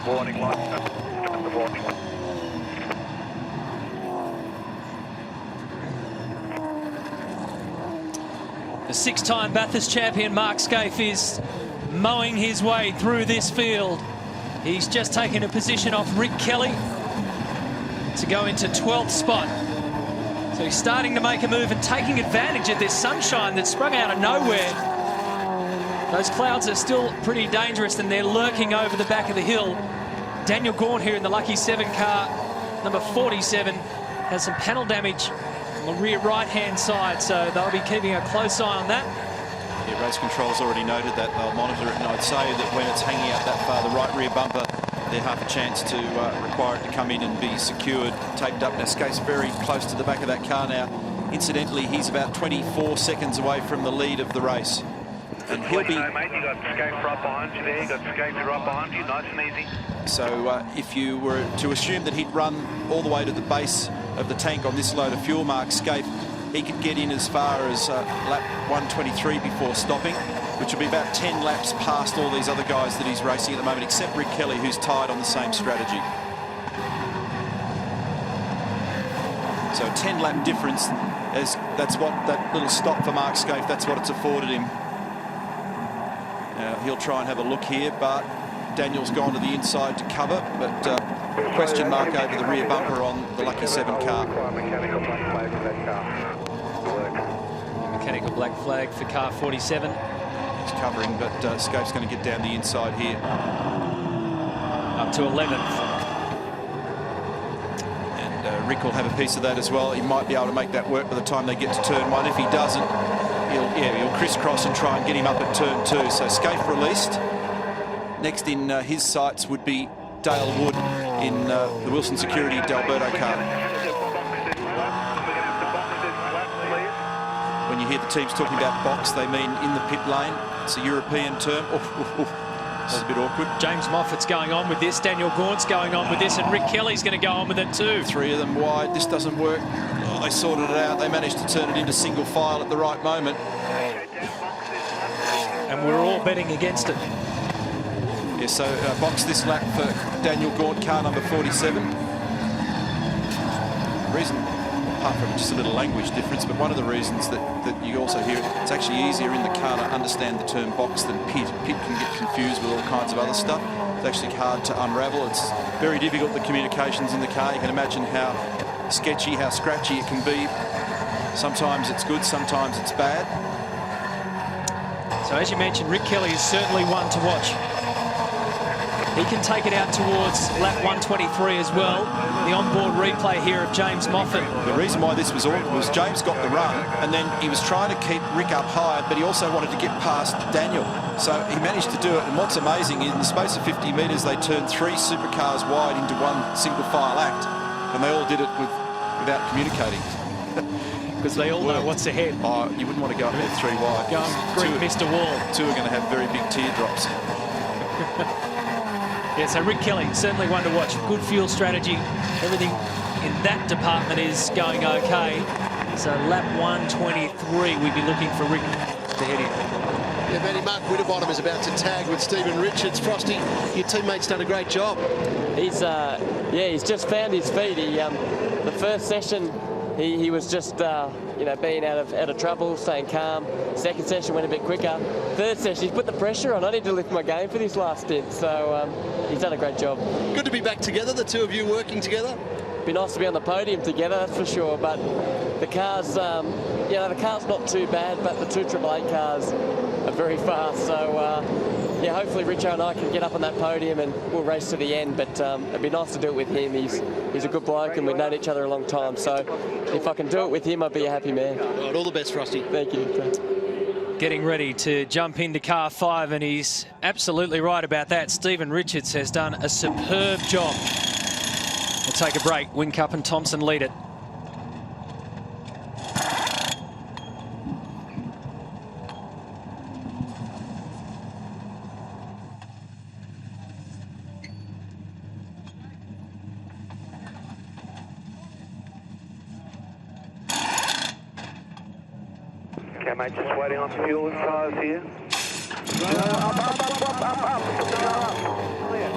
Warning light. The warning. The six-time Bathurst champion Mark Scaife is mowing his way through this field. He's just taken a position off Rick Kelly to go into 12th spot. So he's starting to make a move and taking advantage of this sunshine that sprung out of nowhere. Those clouds are still pretty dangerous and they're lurking over the back of the hill. Daniel Gaunt here in the Lucky 7 car, number 47, has some panel damage on the rear right-hand side, so they'll be keeping a close eye on that. Yeah, race control's already noted that they'll monitor it, and I'd say that when it's hanging out that far, the right rear bumper, they have a chance to require it to come in and be secured, taped up. Now, Scaife's very close to the back of that car now. Incidentally, he's about 24 seconds away from the lead of the race. And he'll be... Mate, you got Scaife right behind you there, you got Scaife right behind you, nice and easy. So if you were to assume that he'd run all the way to the base of the tank on this load of fuel, Mark Scaife, he could get in as far as lap 123 before stopping, which will be about 10 laps past all these other guys that he's racing at the moment, except Rick Kelly, who's tied on the same strategy. So a 10-lap difference, as that's what that little stop for Mark Scaife, that's what it's afforded him. He'll try and have a look here, but Daniel's gone to the inside to cover, but question mark over the rear bumper on the Lucky 7 car. Mechanical black flag for car 47. He's covering, but Scaife's going to get down the inside here. Up to 11th. And Rick will have a piece of that as well. He might be able to make that work by the time they get to turn 1. If he doesn't, he'll crisscross and try and get him up at turn 2. So Scaife released. Next in his sights would be Dale Wood in the Wilson Security D'Alberto car. When you hear the teams talking about box, they mean in the pit lane. It's a European term. It's a bit awkward. James Moffat's going on with this. Daniel Gaunt's going on with this. And Rick Kelly's going to go on with it too. 3 of them wide. This doesn't work. Oh, they sorted it out. They managed to turn it into single file at the right moment. And we're all betting against it. Yeah, so box this lap for Daniel Gaunt, car number 47. Reason, apart from just a little language difference, but one of the reasons that you also hear it, it's actually easier in the car to understand the term box than pit. Pit can get confused with all kinds of other stuff. It's actually hard to unravel. It's very difficult, the communications in the car. You can imagine how sketchy, how scratchy it can be. Sometimes it's good, sometimes it's bad. So as you mentioned, Rick Kelly is certainly one to watch. He can take it out towards lap 123 as well. The onboard replay here of James Moffat. The reason why this was awkward was James got the run, and then he was trying to keep Rick up high, but he also wanted to get past Daniel. So he managed to do it, and what's amazing, in the space of 50 metres, they turned 3 supercars wide into one single file act, and they all did it without communicating. Because they all know what's ahead. Oh, you wouldn't want to go up there 3 wide. Go and greet Mr. Wall. 2 are going to have very big teardrops. Yeah, so Rick Kelly, certainly one to watch. Good fuel strategy, everything in that department is going okay. So lap 123, we'd be looking for Rick to head in. Yeah, Matty, Mark Winterbottom is about to tag with Stephen Richards. Frosty, your teammate's done a great job. He's just found his feet. The first session, he was just being out of trouble, staying calm. Second session went a bit quicker. Third session, he's put the pressure on. I need to lift my game for this last stint. So he's done a great job. Good to be back together, the two of you working together. Be nice to be on the podium together, that's for sure. But the car's, the car's not too bad, but the two 888 cars are very fast. So hopefully Richo and I can get up on that podium and we'll race to the end. But it'd be nice to do it with him. He's a good bloke and we've known each other a long time. So if I can do it with him, I'd be a happy man. Right, all the best, Frosty. Thank you. Getting ready to jump into car 5, and he's absolutely right about that. Stephen Richards has done a superb job. We'll take a break. Whincup and Thompson lead it. Okay, mate, just waiting on fuel and tyres here. Up. Clear.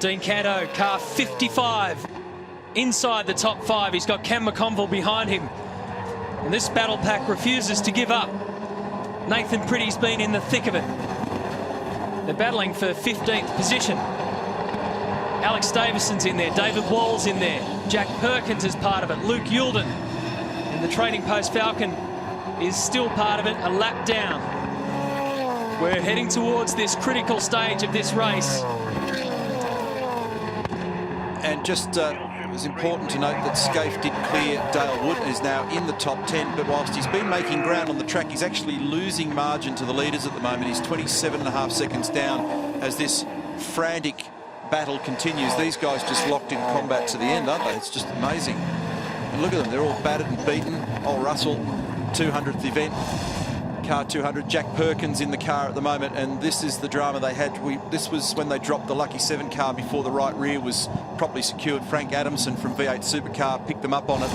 Dean Canto, car 55, inside the top 5. He's got Cam McConville behind him. And this battle pack refuses to give up. Nathan Pretty's been in the thick of it. They're battling for 15th position. Alex Davison's in there, David Wall's in there, Jack Perkins is part of it, Luke Youlden in the Trading Post Falcon is still part of it, a lap down. We're heading towards this critical stage of this race. And just it was important to note that Scaife did clear Dale Wood, is now in the top 10, but whilst he's been making ground on the track, he's actually losing margin to the leaders at the moment. He's 27.5 seconds down as this frantic battle continues. These guys just locked in combat to the end, aren't they? It's just amazing. And look at them, they're all battered and beaten. Old Russell, 200th event, car 200. Jack Perkins in the car at the moment, and this is the drama they had. This was when they dropped the Lucky 7 car before the right rear was properly secured. Frank Adamson from V8 Supercar picked them up on it,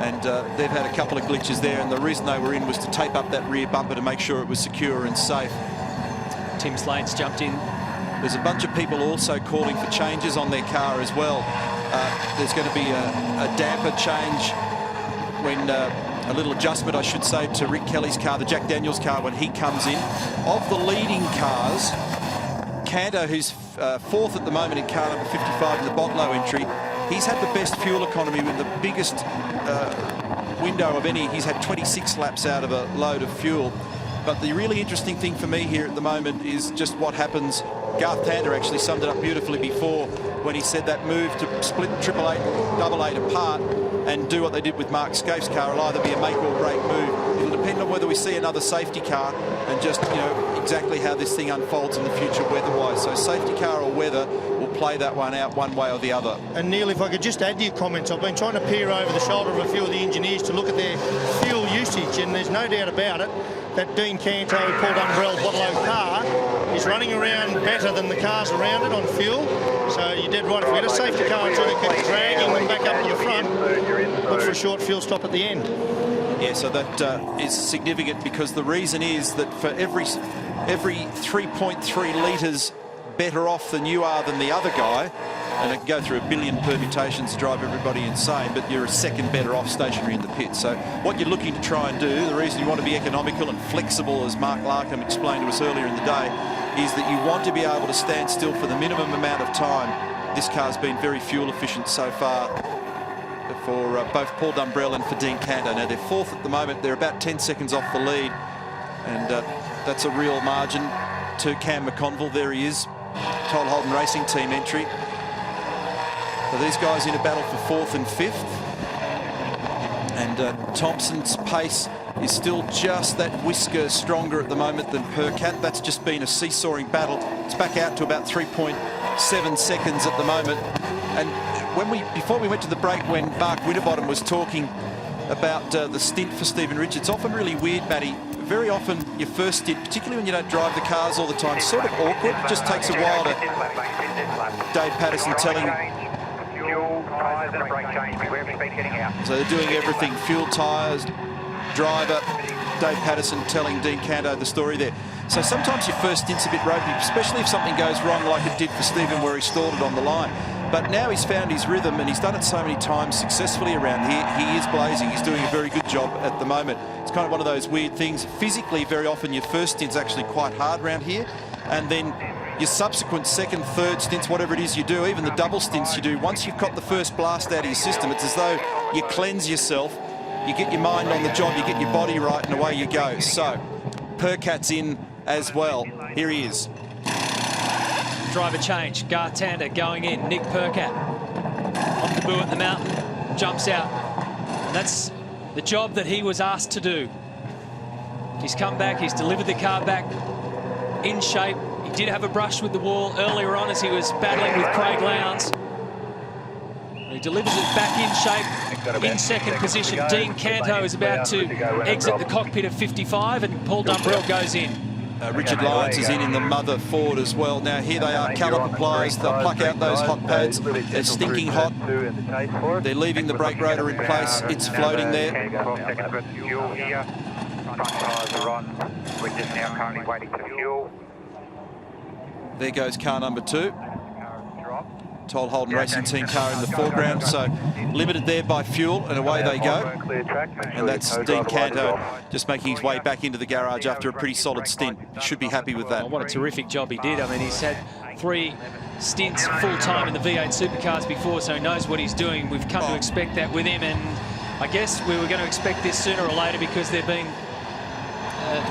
and they've had a couple of glitches there, and the reason they were in was to tape up that rear bumper to make sure it was secure and safe. Tim Slade's jumped in. There's a bunch of people also calling for changes on their car as well. There's going to be a damper change when a little adjustment, I should say, to Rick Kelly's car, the Jack Daniels car, when he comes in. Of the leading cars, Canto, who's fourth at the moment in car number 55 in the Botlow entry, he's had the best fuel economy with the biggest window of any. He's had 26 laps out of a load of fuel. But the really interesting thing for me here at the moment is just what happens. Garth Tander actually summed it up beautifully before when he said that move to split 888 and 88 apart and do what they did with Mark Scaife's car will either be a make or break move. It'll depend on whether we see another safety car and just, you know, exactly how this thing unfolds in the future weather-wise. So safety car or weather will play that one out one way or the other. And Neil, if I could just add to your comments, I've been trying to peer over the shoulder of a few of the engineers to look at their fuel usage, and there's no doubt about it that Dean Canto, Paul Dumbrell Botlow car is running around better than the cars around it on fuel. So you did right. If we get a safety car until it gets dragging them back up to the front, look for a short fuel stop at the end. Yeah, so that is significant because the reason is that for every 3.3 litres better off than you are than the other guy, and it can go through a billion permutations to drive everybody insane, but you're a second better off stationary in the pit. So what you're looking to try and do, the reason you want to be economical and flexible, as Mark Larkham explained to us earlier in the day, is that you want to be able to stand still for the minimum amount of time. This car's been very fuel efficient so far for both Paul Dumbrell and for Dean Canto. Now they're fourth at the moment, they're about 10 seconds off the lead, and that's a real margin to Cam McConville. There he is, Toll Holden Racing Team entry. So these guys in a battle for fourth and fifth, and Thompson's pace is still just that whisker stronger at the moment than Percat. That's just been a seesawing battle. It's back out to about 3.7 seconds at the moment. And before we went to the break, when Mark Winterbottom was talking about the stint for Stephen Richards, it's often really weird, Matty. Very often your first stint, particularly when you don't drive the cars all the time, sort of awkward. It just takes a while to Dave Patterson telling. So they're doing everything, fuel, tyres, driver, Dave Patterson telling Dean Canto the story there. So sometimes your first stint's a bit ropey, especially if something goes wrong like it did for Stephen where he stalled it on the line. But now he's found his rhythm and he's done it so many times successfully around here. He is blazing. He's doing a very good job at the moment. It's kind of one of those weird things. Physically, very often your first stint's actually quite hard around here, and then your subsequent second, third stints, whatever it is you do, even the double stints you do, once you've got the first blast out of your system, it's as though you cleanse yourself, you get your mind on the job, you get your body right, and away you go. So Percat's in as well. Here he is. Driver change, Garth Tander going in, Nick Percat on the boo at the mountain, jumps out. And that's the job that he was asked to do. He's come back, he's delivered the car back in shape. He did have a brush with the wall earlier on as he was battling with Craig Lowndes. He delivers it back in shape, in second position. Dean Canto is about to exit the cockpit of 55, and Paul Dumbrell goes in. Richard Lyons is in the mother Ford as well. Now here they are, caliper pliers. They'll pluck out those hot pads. They're stinking hot. They're leaving the brake rotor in place. It's floating there. We're just now currently waiting for fuel. There goes car number 2. Toll Holden Racing Team car in the foreground, so limited there by fuel, and away they go. And that's Dean Canto just making his way back into the garage after a pretty solid stint. He should be happy with that. Oh, what a terrific job he did. I mean, he's had 3 stints full-time in the V8 Supercars before, so he knows what he's doing. We've come to expect that with him, and I guess we were going to expect this sooner or later because they've been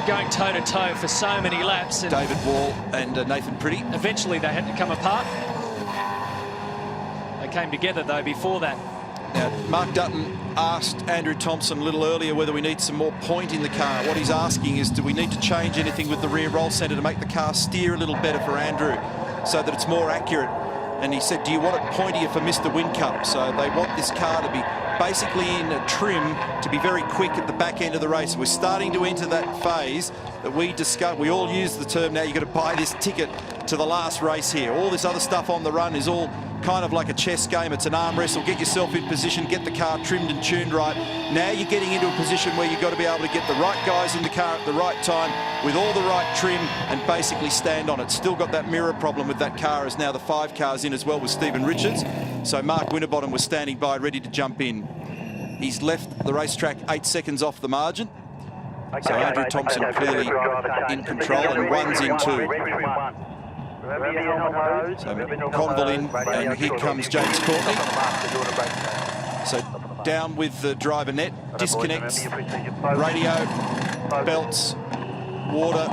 going toe-to-toe for so many laps. And David Wall and Nathan Pretty. Eventually they had to come apart. They came together, though, before that. Now, Mark Dutton asked Andrew Thompson a little earlier whether we need some more point in the car. What he's asking is, do we need to change anything with the rear roll centre to make the car steer a little better for Andrew so that it's more accurate? And he said, do you want it pointier for Mr. Whincup? So they want this car to be basically in a trim to be very quick at the back end of the race. We're starting to enter that phase that we discussed. We all use the term now, you've got to buy this ticket to the last race here. All this other stuff on the run is all kind of like a chess game. It's an arm wrestle. Get yourself in position, get the car trimmed and tuned right. Now you're getting into a position where you've got to be able to get the right guys in the car at the right time with all the right trim and basically stand on it. Still got that mirror problem with that car, as now the 5 cars in as well with Stephen Richards. So Mark Winterbottom was standing by ready to jump in. He's left the racetrack 8 seconds off the margin. So Andrew Thompson clearly in control, and 1's in 2. So Conville in, and here comes James Courtney. So down with the driver net, disconnects, radio, belts, water,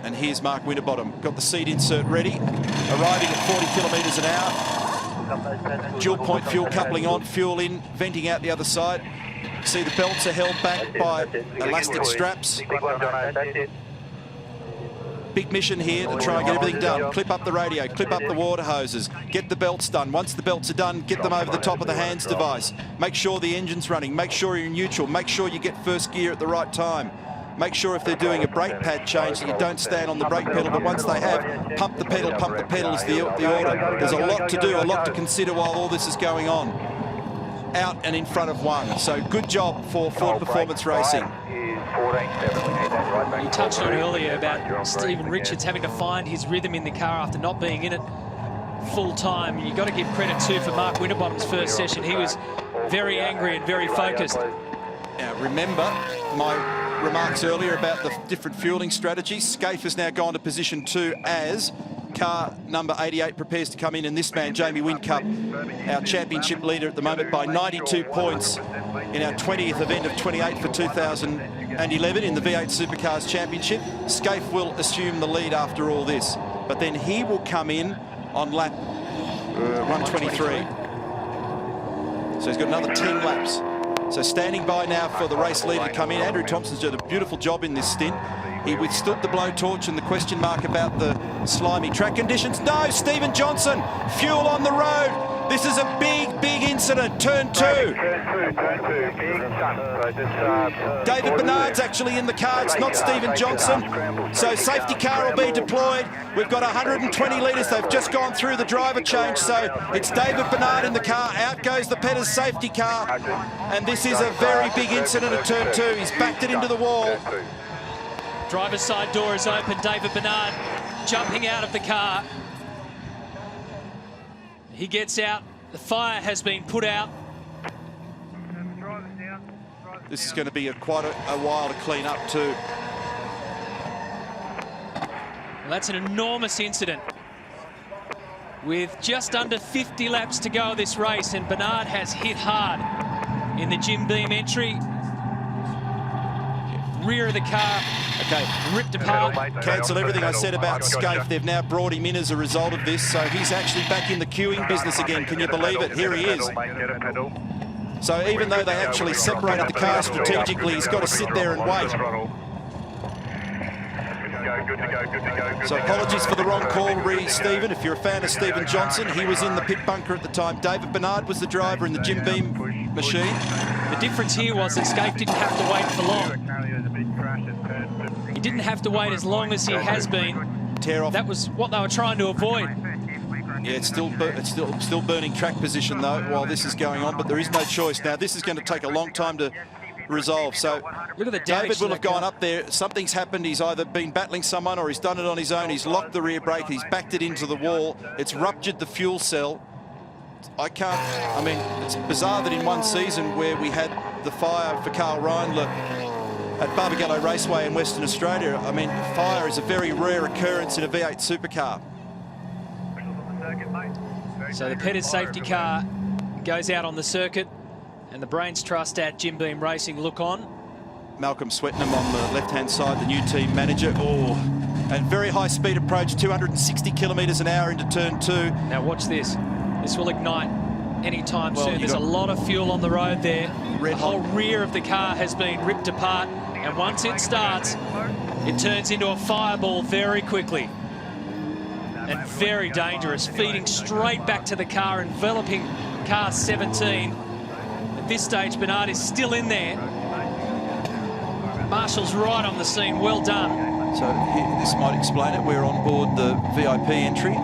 and here's Mark Winterbottom. Got the seat insert ready, arriving at 40 kilometres an hour. Dual point fuel coupling on, fuel in, venting out the other side. See the belts are held back by elastic straps. Big mission here to try and get everything done. Clip up the radio, clip up the water hoses, get the belts done. Once the belts are done, get them over the top of the hands device. Make sure the engine's running, make sure you're in neutral, make sure you get first gear at the right time. Make sure if they're doing a brake pad change that you don't stand on the brake pedal, but once they have, pump the pedal is the order. There's a lot to do, a lot to consider while all this is going on. Out and in front of 1. So good job for Ford Performance Racing. You touched on earlier about Stephen Richards having to find his rhythm in the car after not being in it full time. You've got to give credit too for Mark Winterbottom's first session. He was very angry and very focused. Now remember my remarks earlier about the different fueling strategies. Scaife has now gone to position 2 as car number 88 prepares to come in, and this man, Jamie Whincup, our championship leader at the moment by 92 points in our 20th event of 28 for 2011 in the V8 Supercars Championship. Scaife will assume the lead after all this, but then he will come in on lap 123. So he's got another 10 laps. So standing by now for the race leader to come in. Andrew Thompson's done a beautiful job in this stint. He withstood the blowtorch and the question mark about the slimy track conditions. No, Stephen Johnson, fuel on the road. This is a big, big incident. Turn 2. David Bernard's actually in the car. It's not Stephen Johnson. So safety car will be deployed. We've got 120 litres. They've just gone through the driver change. So it's David Bernard in the car. Out goes the Peters safety car. And this is a very big incident at turn 2. He's backed it into the wall. Driver's side door is open. David Bernard jumping out of the car. He gets out. The fire has been put out. This is going to be quite a while to clean up too. Well, that's an enormous incident. With just under 50 laps to go of this race, and Bernard has hit hard in the Jim Beam entry. Rear of the car, okay, ripped apart. Cancel everything I said about Scaife. They've now brought him in as a result of this, so he's actually back in the queuing business again. Can you believe it? Here he is. So even though they actually separated the car strategically, he's got to sit there and wait. So apologies for the wrong call, Stephen. If you're a fan of Stephen Johnson, he was in the pit bunker at the time. David Bernard was the driver in the Jim Beam machine. The difference here was that Scaife didn't have to wait for long. He didn't have to wait as long as he has been. Tear off. That was what they were trying to avoid. Yeah, it's still burning track position though while this is going on, but there is no choice. Now this is going to take a long time to resolve. So look at the David will have gone up there. Something's happened. He's either been battling someone or he's done it on his own. He's locked the rear brake. He's backed it into the wall. It's ruptured the fuel cell. I can't, I mean, it's bizarre that in one season where we had the fire for Carl Reindler at Barbagallo Raceway in Western Australia, I mean, fire is a very rare occurrence in a V8 supercar. So the Petters safety car goes out on the circuit, and the Brains Trust at Jim Beam Racing look on. Malcolm Swetnam on the left-hand side, the new team manager. Oh, and very high-speed approach, 260 kilometres an hour into turn 2. Now watch this. This will ignite anytime soon. There's a lot of fuel on the road there. The whole rear of the car has been ripped apart, and once it starts, it turns into a fireball very quickly. And very dangerous, feeding straight back to the car, enveloping car 17. At this stage, Bernard is still in there. Marshall's right on the scene, well done. So this might explain it. We're on board the VIP entry.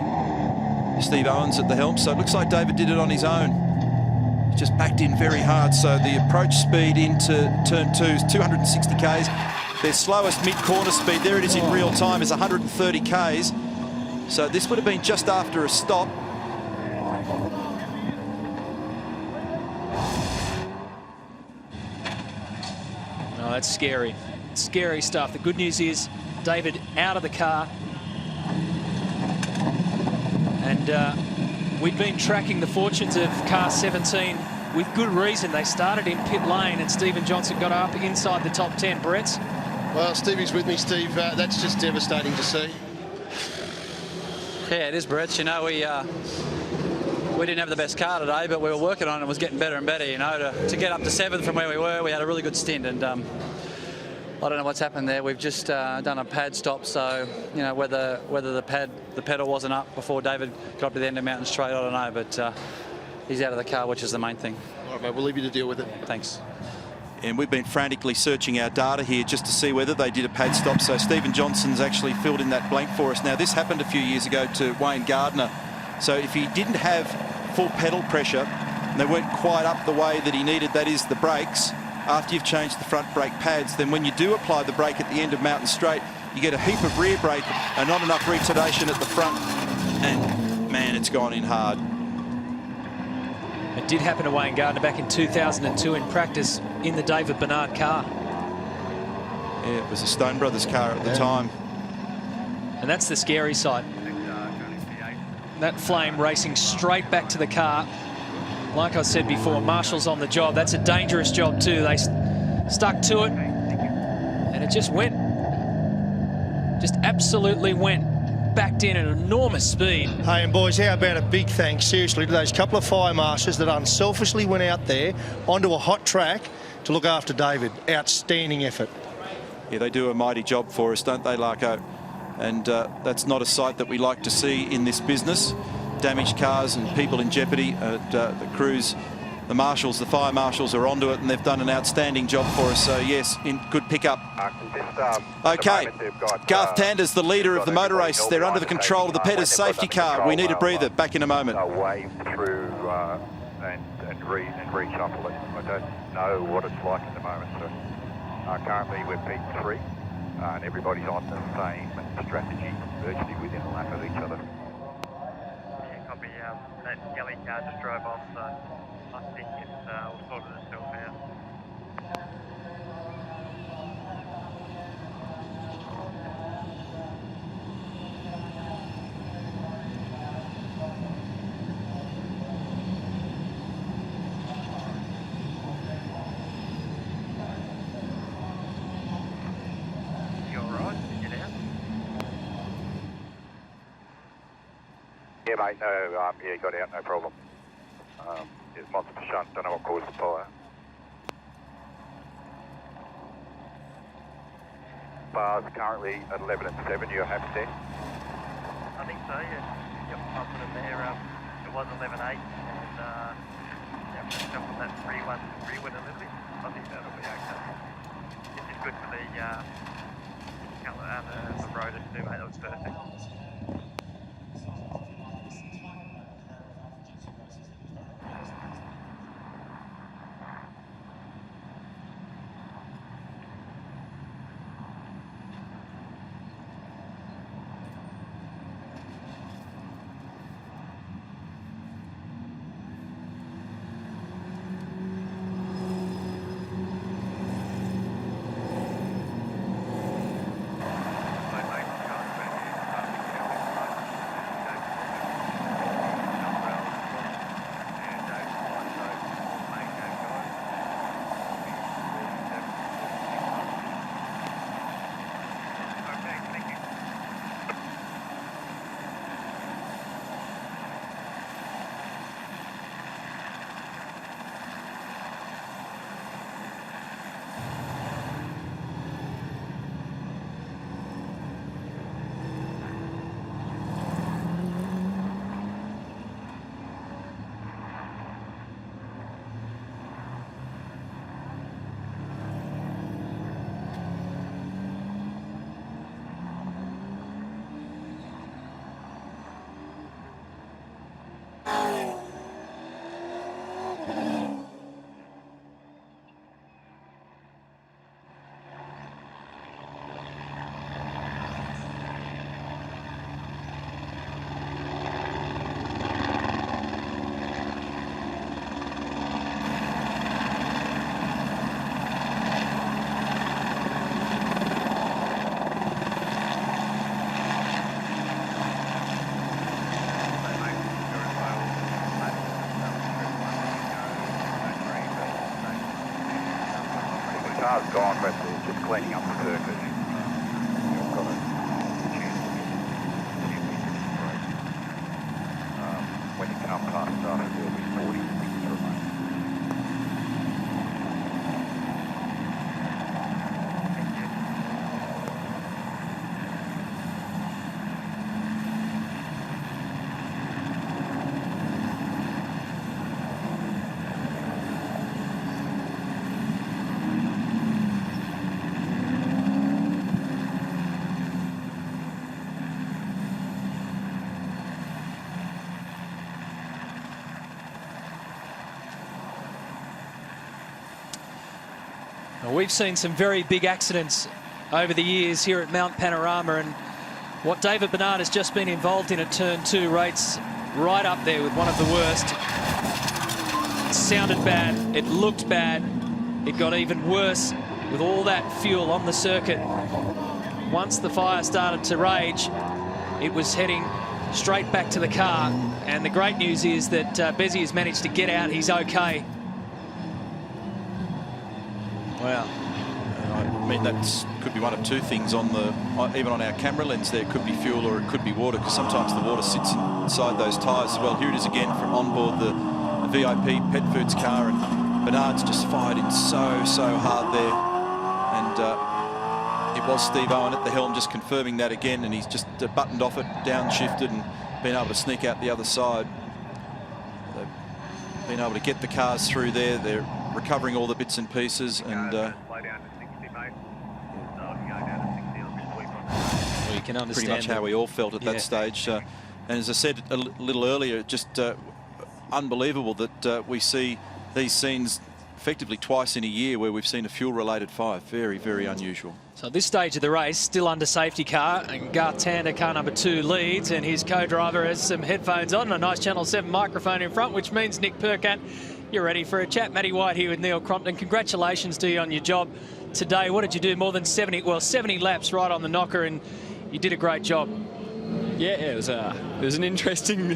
Steve Owens at the helm. So it looks like David did it on his own. He just backed in very hard. So the approach speed into turn 2 is 260 k's. Their slowest mid-corner speed, there it is in real time, is 130 k's. So this would have been just after a stop. Oh, that's scary. Scary stuff. The good news is David out of the car. And we've been tracking the fortunes of car 17 with good reason. They started in pit lane and Stephen Johnson got up inside the top 10. Brett? Well, Stevie's with me, Steve. That's just devastating to see. Yeah, it is, Brett. You know, we didn't have the best car today, but we were working on it. It was getting better and better, you know. To get up to 7th from where we were, we had a really good stint. And I don't know what's happened there. We've just done a pad stop, so, you know, whether the pedal wasn't up before David got up to the end of Mountain Straight, I don't know. But he's out of the car, which is the main thing. All right, mate, we'll leave you to deal with it. Thanks. And we've been frantically searching our data here just to see whether they did a pad stop. So Stephen Johnson's actually filled in that blank for us. Now, this happened a few years ago to Wayne Gardner. So if he didn't have full pedal pressure, and they weren't quite up the way that he needed, that is the brakes, after you've changed the front brake pads, then when you do apply the brake at the end of Mountain Straight, you get a heap of rear brake and not enough retardation at the front. And, man, it's gone in hard. It did happen to Wayne Gardner back in 2002 in practice in the David Bernard car. Yeah, it was a Stone Brothers car at the time. And that's the scary side. That flame racing straight back to the car. Like I said before, Marshall's on the job. That's a dangerous job too. They stuck to it and it just went. Just absolutely went. Backed in at enormous speed. Hey, and boys, how about a big thanks, seriously, to those couple of fire marshals that unselfishly went out there onto a hot track to look after David. Outstanding effort. Yeah, they do a mighty job for us, don't they, Larko? And that's not a sight that we like to see in this business. Damaged cars and people in jeopardy. The crews, the marshals, the fire marshals are onto it, and they've done an outstanding job for us. So, yes, in good pickup. Okay, Garth Tander's the leader of the motor race. They're under the control of the Petters safety car. We need a breather. Back in a moment. Wave through and reshuffle it. I don't know what it's like at the moment. So, currently we're P3 and everybody's on the same strategy, virtually within a lap of each other. Yeah, copy. That yellow car just drove off, so I think it's all sorted itself out. Yeah, mate, no, yeah, got out, no problem. There's monster shunt, don't know what caused the fire. Bars currently at 11 and 7, you're happy there? I think so, yeah. Yep, I'll put it there. It was 11.8, and yeah, just jump on that rewind a little bit. I think that'll be okay. This is good for the colour, the rotors too, mate, that was perfect. gone, but they're just cleaning up the circuit. You've got a chance to get when you come past started, there'll be 40 things to remain. Well, we've seen some very big accidents over the years here at Mount Panorama, and what David Bernard has just been involved in at Turn 2 rates right up there with one of the worst. It sounded bad, it looked bad, it got even worse with all that fuel on the circuit. Once the fire started to rage, it was heading straight back to the car, and the great news is that Bezzy has managed to get out. He's okay. Wow. I mean, that could be one of two things on the, even on our camera lens there. It could be fuel or it could be water, because sometimes the water sits inside those tyres as well. Here it is again from on board the VIP Pet Foods car, and Bernard's just fired in so hard there. And it was Steve Owen at the helm just confirming that again, and he's just buttoned off it, downshifted, and been able to sneak out the other side. They've been able to get the cars through there. They're recovering all the bits and pieces, and well, you can understand pretty much how we all felt at that stage. And as I said a little earlier, just unbelievable that we see these scenes effectively twice in a year where we've seen a fuel-related fire. Very, very unusual. So at this stage of the race, still under safety car, and Garth Tander, car number 2, leads, and his co-driver has some headphones on and a nice Channel 7 microphone in front, which means, Nick Perkins, you're ready for a chat. Matty White here with Neil Crompton. Congratulations to you on your job today. What did you do? More than 70 laps right on the knocker, and you did a great job. Yeah, it was an interesting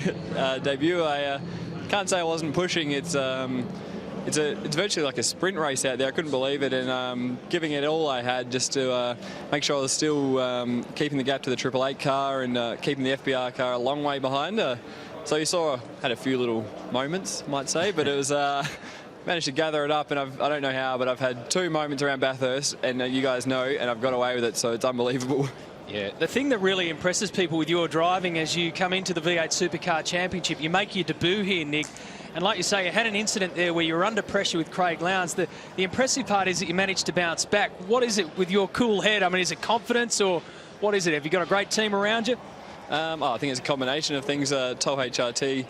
debut. I can't say I wasn't pushing. It's virtually like a sprint race out there. I couldn't believe it, and giving it all I had just to make sure I was still keeping the gap to the 888 car and keeping the FBR car a long way behind. So you saw I had a few little moments, might say, but it was managed to gather it up, and I don't know how, but I've had 2 moments around Bathurst, and you guys know, and I've got away with it, so it's unbelievable. Yeah, the thing that really impresses people with your driving as you come into the V8 Supercar Championship, you make your debut here, Nick, and like you say, you had an incident there where you were under pressure with Craig Lowndes. The impressive part is that you managed to bounce back. What is it with your cool head? I mean, is it confidence, or what is it? Have you got a great team around you? I think it's a combination of things. Toll HRT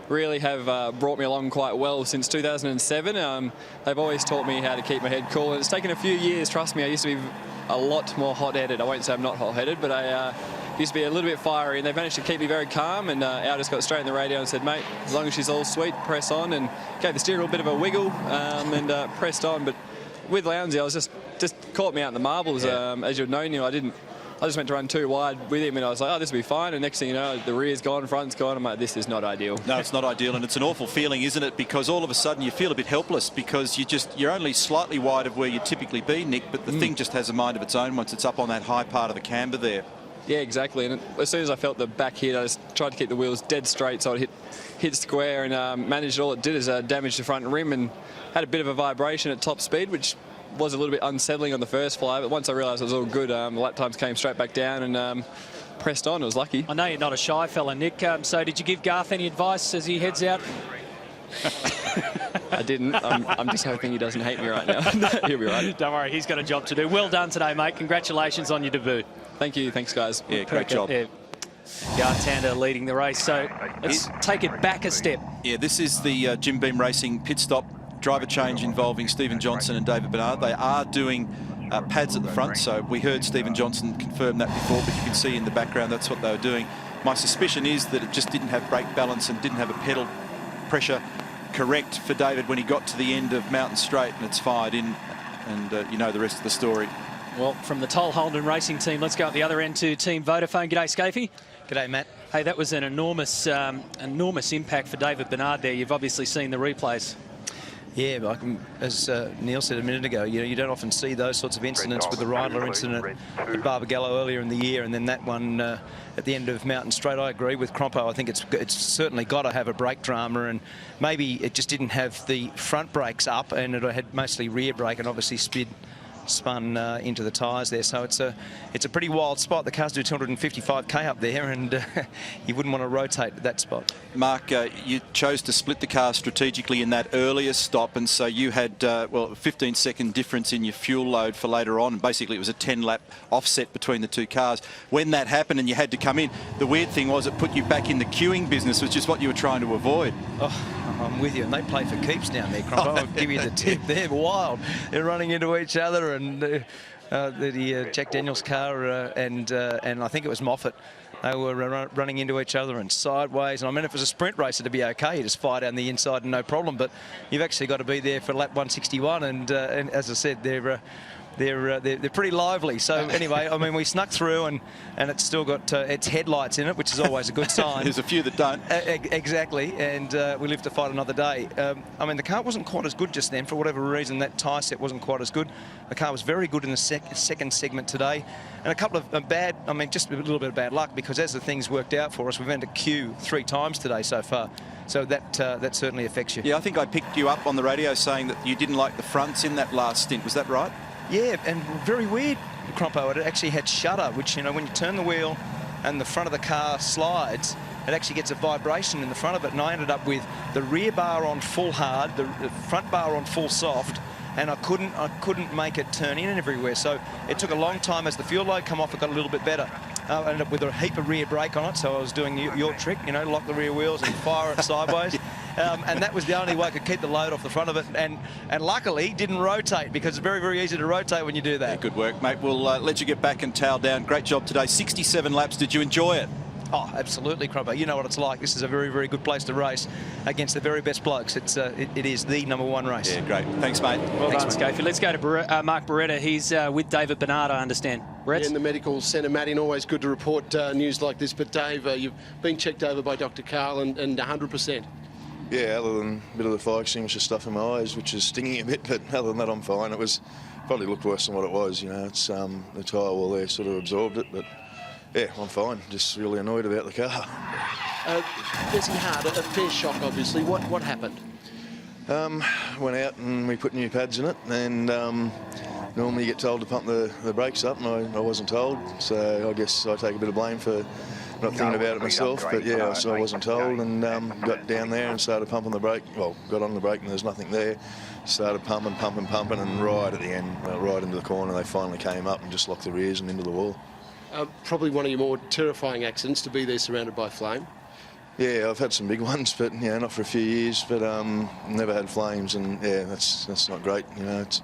really have brought me along quite well since 2007. They've always taught me how to keep my head cool, and it's taken a few years. Trust me, I used to be a lot more hot-headed. I won't say I'm not hot-headed, but I used to be a little bit fiery, and they've managed to keep me very calm. And Al just got straight in the radio and said, mate, as long as she's all sweet, press on, and gave the steering wheel a bit of a wiggle and pressed on. But with Lowndes, I was just caught me out in the marbles. As you'd known, I just went to run too wide with him, and I was like, oh, this will be fine. And next thing you know, the rear's gone, front's gone. I'm like, this is not ideal. No, it's not ideal, and it's an awful feeling, isn't it? Because all of a sudden you feel a bit helpless, because you're only slightly wide of where you'd typically be, Nick, but the thing just has a mind of its own once it's up on that high part of the camber there. Yeah, exactly. And as soon as I felt the back hit, I just tried to keep the wheels dead straight so I'd hit square, and managed all it did is damage the front rim, and had a bit of a vibration at top speed, which was a little bit unsettling on the first fly, but once I realised it was all good, the lap times came straight back down and pressed on. It was lucky. I know you're not a shy fella, Nick, so did you give Garth any advice as he heads out? I didn't. I'm just hoping he doesn't hate me right now. He'll be right. Don't worry, he's got a job to do. Well done today, mate. Congratulations on your debut. Thank you. Thanks, guys. Yeah, great job. Yeah. Garth Tander leading the race, so let's take it back a step. Yeah, this is the Jim Beam Racing pit stop. Driver change involving Stephen Johnson and David Bernard. They are doing pads at the front, so we heard Stephen Johnson confirm that before, but you can see in the background that's what they were doing. My suspicion is that it just didn't have brake balance and didn't have a pedal pressure correct for David when he got to the end of Mountain Straight, and it's fired in, and you know the rest of the story. Well, from the Toll Holden Racing team, let's go at the other end to Team Vodafone. G'day, Scafey. G'day, Matt. Hey, that was an enormous impact for David Bernard there. You've obviously seen the replays. Yeah, like, as Neil said a minute ago, you don't often see those sorts of incidents with the Reindler incident at Barbagallo earlier in the year, and then that one at the end of Mountain Straight. I agree with Crompo. I think it's certainly got to have a brake drama, and maybe it just didn't have the front brakes up, and it had mostly rear brake, and obviously spun into the tyres there. So it's a pretty wild spot. The cars do 255k up there, and you wouldn't want to rotate at that spot. Mark, you chose to split the car strategically in that earlier stop, and so you had a 15-second difference in your fuel load for later on. Basically, it was a 10-lap offset between the two cars. When that happened and you had to come in, the weird thing was it put you back in the queuing business, which is what you were trying to avoid. Oh, I'm with you, and they play for keeps down there, Crompo. I'll give you the tip. They're wild. They're running into each other, and the Jack Daniels car and I think it was Moffat. They were running into each other and sideways. And I mean, if it was a sprint race, it'd be okay. You just fire down the inside and no problem. But you've actually got to be there for lap 161. And as I said, they're pretty lively. So anyway, I mean, we snuck through, and it's still got its headlights in it, which is always a good sign. There's a few that don't. Exactly, and we live to fight another day. I mean, the car wasn't quite as good just then. For whatever reason, that tyre set wasn't quite as good. The car was very good in the second segment today. And a couple of bad, I mean, just a little bit of bad luck, because as the things worked out for us, we've had to queue 3 times today so far. So that certainly affects you. Yeah, I think I picked you up on the radio saying that you didn't like the fronts in that last stint. Was that right? Yeah, and very weird, Crompo. It actually had shutter, which, you know, when you turn the wheel and the front of the car slides, it actually gets a vibration in the front of it. And I ended up with the rear bar on full hard, the front bar on full soft, and I couldn't make it turn in and everywhere. So it took a long time. As the fuel load come off, it got a little bit better. I ended up with a heap of rear brake on it, so I was doing your trick, you know, lock the rear wheels and fire it sideways. And that was the only way I could keep the load off the front of it. And luckily, didn't rotate, because it's very, very easy to rotate when you do that. Yeah, good work, mate. We'll let you get back and towel down. Great job today. 67 laps. Did you enjoy it? Oh, absolutely, Crompo. You know what it's like. This is a very, very good place to race against the very best blokes. It is the #1 race. Yeah, great. Thanks, mate. Well done, Scafie. Let's go to Mark Beretta. He's with David Bernard, I understand. Brett? Yeah, in the medical centre, Matty, and always good to report news like this. But Dave, you've been checked over by Dr. Carl and 100%. Yeah, other than a bit of the fire extinguisher stuff in my eyes, which is stinging a bit, but other than that, I'm fine. It was probably looked worse than what it was. You know, it's the tyre wall there sort of absorbed it, but yeah, I'm fine. Just really annoyed about the car. Bessie Hart, a fair shock, obviously. What happened? Went out and we put new pads in it, and normally you get told to pump the brakes up, and I wasn't told, so I guess I take a bit of blame for not thinking about it myself. But yeah, so I wasn't told, and got down there and started pumping the brake. Well, got on the brake and there's nothing there. Started pumping, and right at the end, right into the corner, they finally came up and just locked the rears and into the wall. Probably one of your more terrifying accidents, to be there surrounded by flame. Yeah, I've had some big ones, but you know, not for a few years. But never had flames, and yeah, that's not great. You know, it's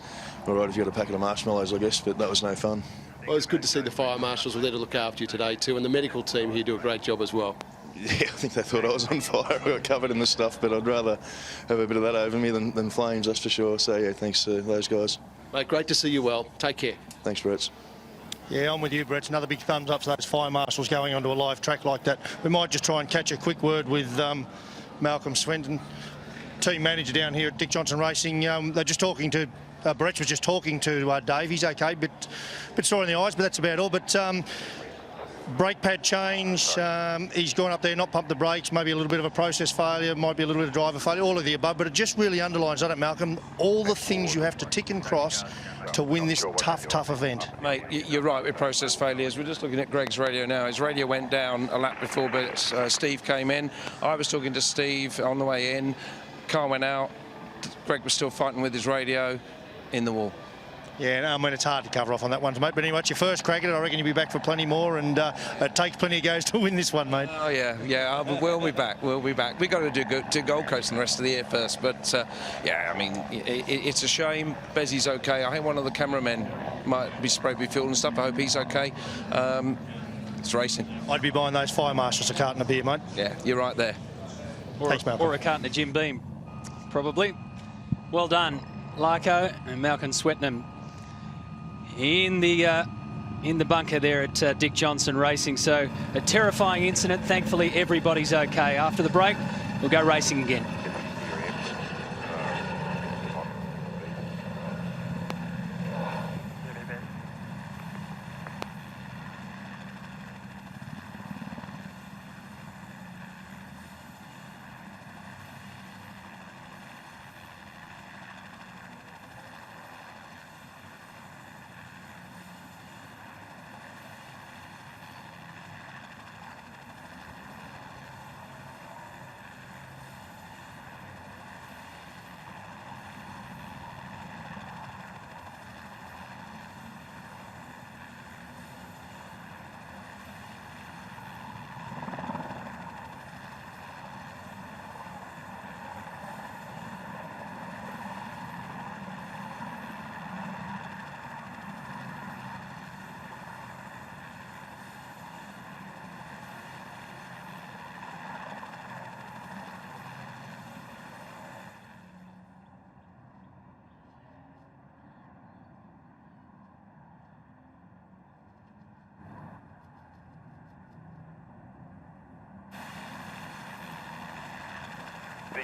all right if you got a packet of marshmallows, I guess, but that was no fun. Well, it's good to see the fire marshals were there to look after you today too, and the medical team here do a great job as well. Yeah, I think they thought I was on fire. I got covered in the stuff, but I'd rather have a bit of that over me than flames, that's for sure. So yeah, thanks to those guys. Mate, great to see you well. Take care. Thanks, Brett. Yeah, I'm with you, Brett. Another big thumbs up for those fire marshals going onto a live track like that. We might just try and catch a quick word with Malcolm Swinton, team manager down here at Dick Johnson Racing. They're just talking to, Brett was just talking to Dave. He's okay, bit sore in the eyes, but that's about all. But brake pad change, he's gone up there, not pumped the brakes, maybe a little bit of a process failure, might be a little bit of driver failure, all of the above, but it just really underlines, doesn't it, Malcolm, all the things you have to tick and cross to win this tough event. Mate, you're right with process failures. We're just looking at Greg's radio now. His radio went down a lap before, but Steve came in. I was talking to Steve on the way in. Car went out. Greg was still fighting with his radio in the wall. Yeah, no, I mean, it's hard to cover off on that one, mate. But anyway, it's your first crack at it. I reckon you'll be back for plenty more, and it takes plenty of goes to win this one, mate. Oh, yeah. We'll be back. We've got to do Gold Coast and the rest of the year first. But, yeah, I mean, it's a shame. Bezzy's okay. I think one of the cameramen might be sprayed with fuel and stuff. I hope he's okay. It's racing. I'd be buying those fire marshals a carton of beer, mate. Yeah, you're right there. Thanks, Malcolm. Or a carton of Jim Beam, probably. Well done, Larko and Malcolm Swetnam in the bunker there at Dick Johnson Racing. So a terrifying incident. Thankfully, everybody's okay. After the break, we'll go racing again.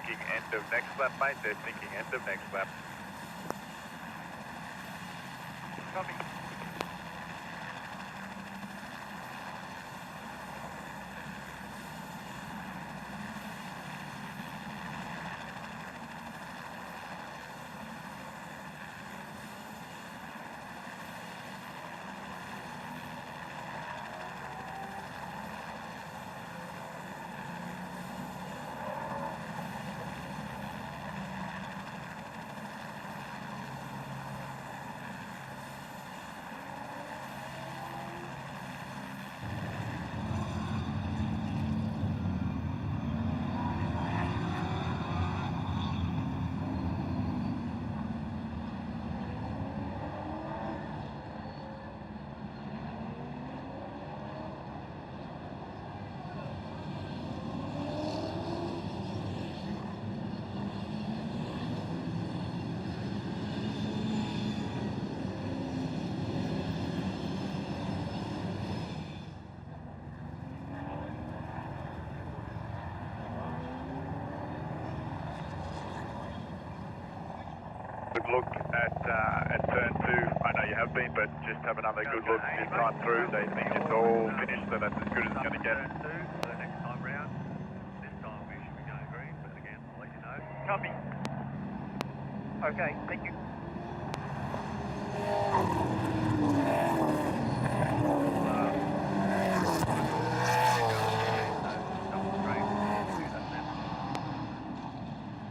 thinking end of next lap, mate. They're thinking end of next lap. Copy. Good look at turn 2. I know you have been, but just have another good look this time through. They think it's all finished, so that's as good as it's going to get. For the next time round. This time we should be going green, but again, I'll let you know. Copy. Okay, thank you.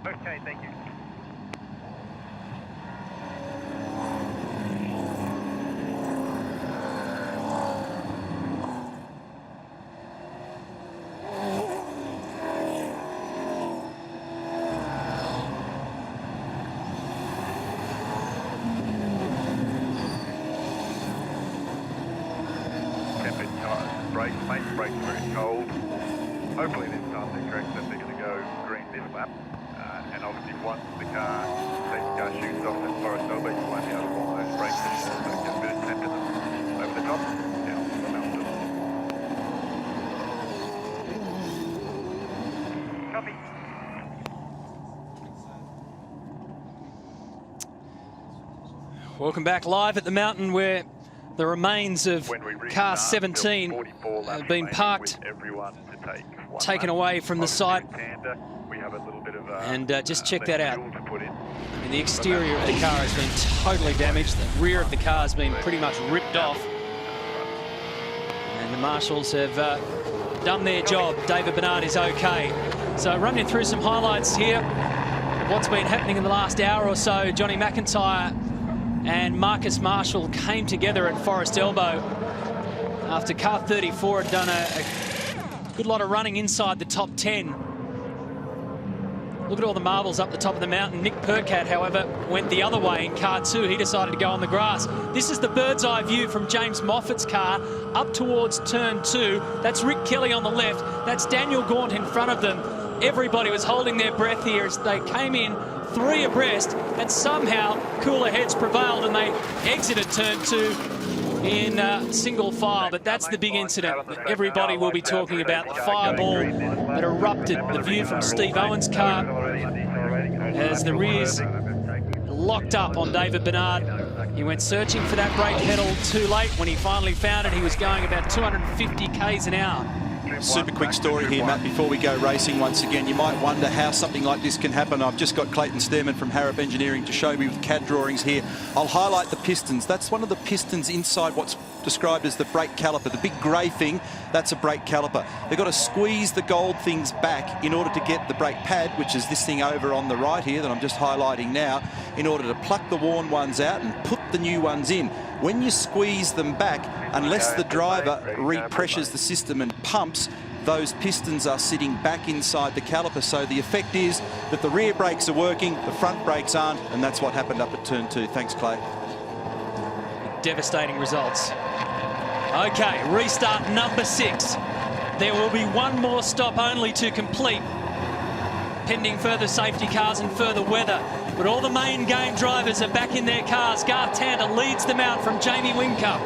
Okay, thank you. Brakes, mate. Brakes are very cold. Hopefully this time they're correct that they're going to go green this lap. And obviously once the safety car shoots off at Forest Elbow, you won't be able to warm those brakes anymore. So get a bit of temp in them. Over the top, down to the mountain. Copy. Welcome back live at the mountain where the remains of car 17 have been parked, taken away from the site. And just check that out. I mean, the exterior of the car has been totally damaged. The rear of the car has been pretty much ripped off. And the marshals have done their job. David Bernard is okay. So run you through some highlights here of what's been happening in the last hour or so. Johnny McIntyre and Marcus Marshall came together at Forest Elbow after car 34 had done a good lot of running inside the top 10. Look at all the marbles up the top of the mountain. Nick Percat, however, went the other way in car 2. He decided to go on the grass. This is the bird's eye view from James Moffat's car up towards turn 2. That's Rick Kelly on the left. That's Daniel Gaunt in front of them. Everybody was holding their breath here as they came in 3 abreast, and somehow cooler heads prevailed and they exited turn 2 in single file. But that's the big incident that everybody will be talking about, the fireball that erupted the view from Steve Owen's car as the rears locked up on David Bernard. He went searching for that brake pedal too late. When he finally found it, he was going about 250 k's an hour. Super quick story here, Matt, before we go racing once again. You might wonder how something like this can happen. I've just got Clayton Stearman from Harrop Engineering to show me with CAD drawings here. I'll highlight the pistons. That's one of the pistons inside what's described as the brake caliper. The big grey thing, that's a brake caliper. They've got to squeeze the gold things back in order to get the brake pad, which is this thing over on the right here that I'm just highlighting now, in order to pluck the worn ones out and put the new ones in. When you squeeze them back, unless the driver repressures the system and pumps, those pistons are sitting back inside the caliper. So the effect is that the rear brakes are working, the front brakes aren't, and that's what happened up at turn 2. Thanks, Clay. Devastating results. Okay, restart number 6. There will be one more stop only to complete, pending further safety cars and further weather. But all the main game drivers are back in their cars. Garth Tander leads them out from Jamie Whincup.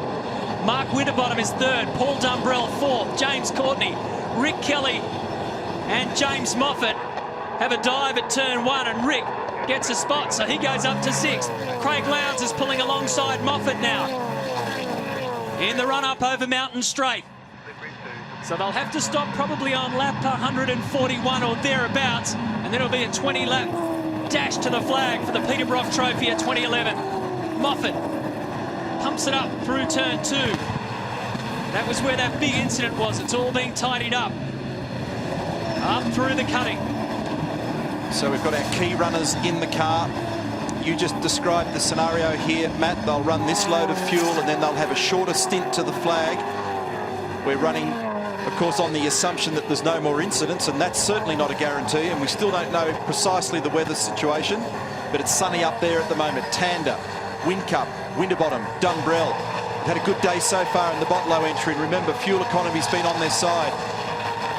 Mark Winterbottom is 3rd. Paul Dumbrell 4th. James Courtney, Rick Kelly and James Moffat have a dive at turn 1, and Rick gets a spot, so he goes up to 6th. Craig Lowndes is pulling alongside Moffat now in the run-up over Mountain Straight. So they'll have to stop probably on lap 141 or thereabouts, and then it'll be a 20-lap dash to the flag for the Peter Brock Trophy at 2011. Moffat pumps it up through turn 2. That was where that big incident was. It's all being tidied up. Up through the cutting. So we've got our key runners in the car. You just described the scenario here, Matt. They'll run this load of fuel and then they'll have a shorter stint to the flag. We're running, of course, on the assumption that there's no more incidents, and that's certainly not a guarantee, and we still don't know precisely the weather situation, but it's sunny up there at the moment. Tander, Whincup, Winterbottom, Dunbrell. Had a good day so far in the Botlow entry, and remember, fuel economy's been on their side.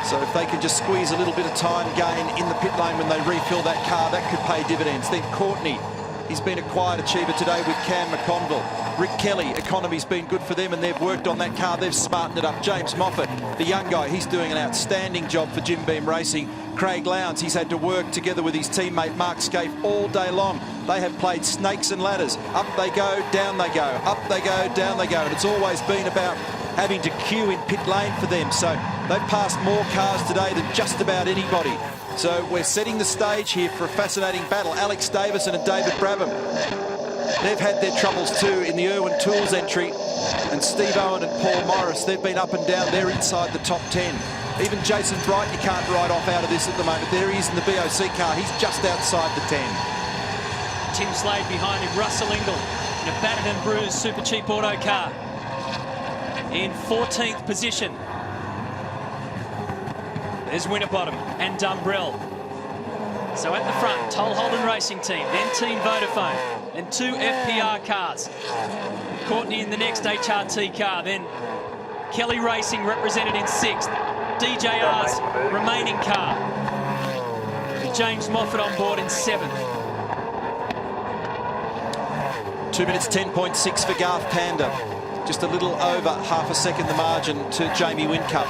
So if they can just squeeze a little bit of time gain in the pit lane when they refill that car, that could pay dividends. Then Courtney, he's been a quiet achiever today with Cam McConville. Rick Kelly, economy's been good for them and they've worked on that car, they've smartened it up. James Moffat, the young guy, he's doing an outstanding job for Jim Beam Racing. Craig Lowndes, he's had to work together with his teammate Mark Scaife all day long. They have played snakes and ladders. Up they go, down they go, up they go, down they go. And it's always been about having to queue in pit lane for them. So they've passed more cars today than just about anybody. So we're setting the stage here for a fascinating battle. Alex Davison and David Brabham, they've had their troubles too in the Irwin Tools entry. And Steve Owen and Paul Morris, they've been up and down. They're inside the top 10. Even Jason Bright, you can't write off out of this at the moment. There he is in the BOC car. He's just outside the 10. Tim Slade behind him. Russell Ingall in a battered and bruised Super Cheap Auto car in 14th position. There's Winterbottom and Dunbrell. So at the front, Toll Holden Racing Team, then Team Vodafone, and 2 FPR cars. Courtney in the next HRT car, then Kelly Racing represented in 6th. DJR's remaining car, with James Moffat on board in 7th. 2 minutes 10.6 for Garth Tander. Just a little over half a second the margin to Jamie Whincup.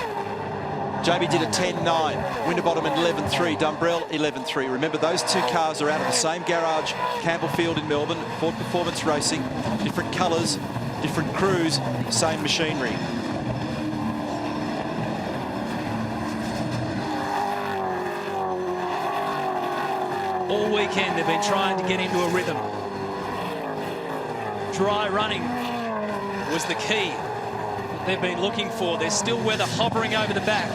Jamie did a 10.9, Winterbottom in 11.3, Dunbrell 11.3. Remember, those 2 cars are out of the same garage, Campbellfield in Melbourne, Ford Performance Racing, different colours, different crews, same machinery. All weekend they've been trying to get into a rhythm. Dry running was the key that they've been looking for. There's still weather hovering over the back.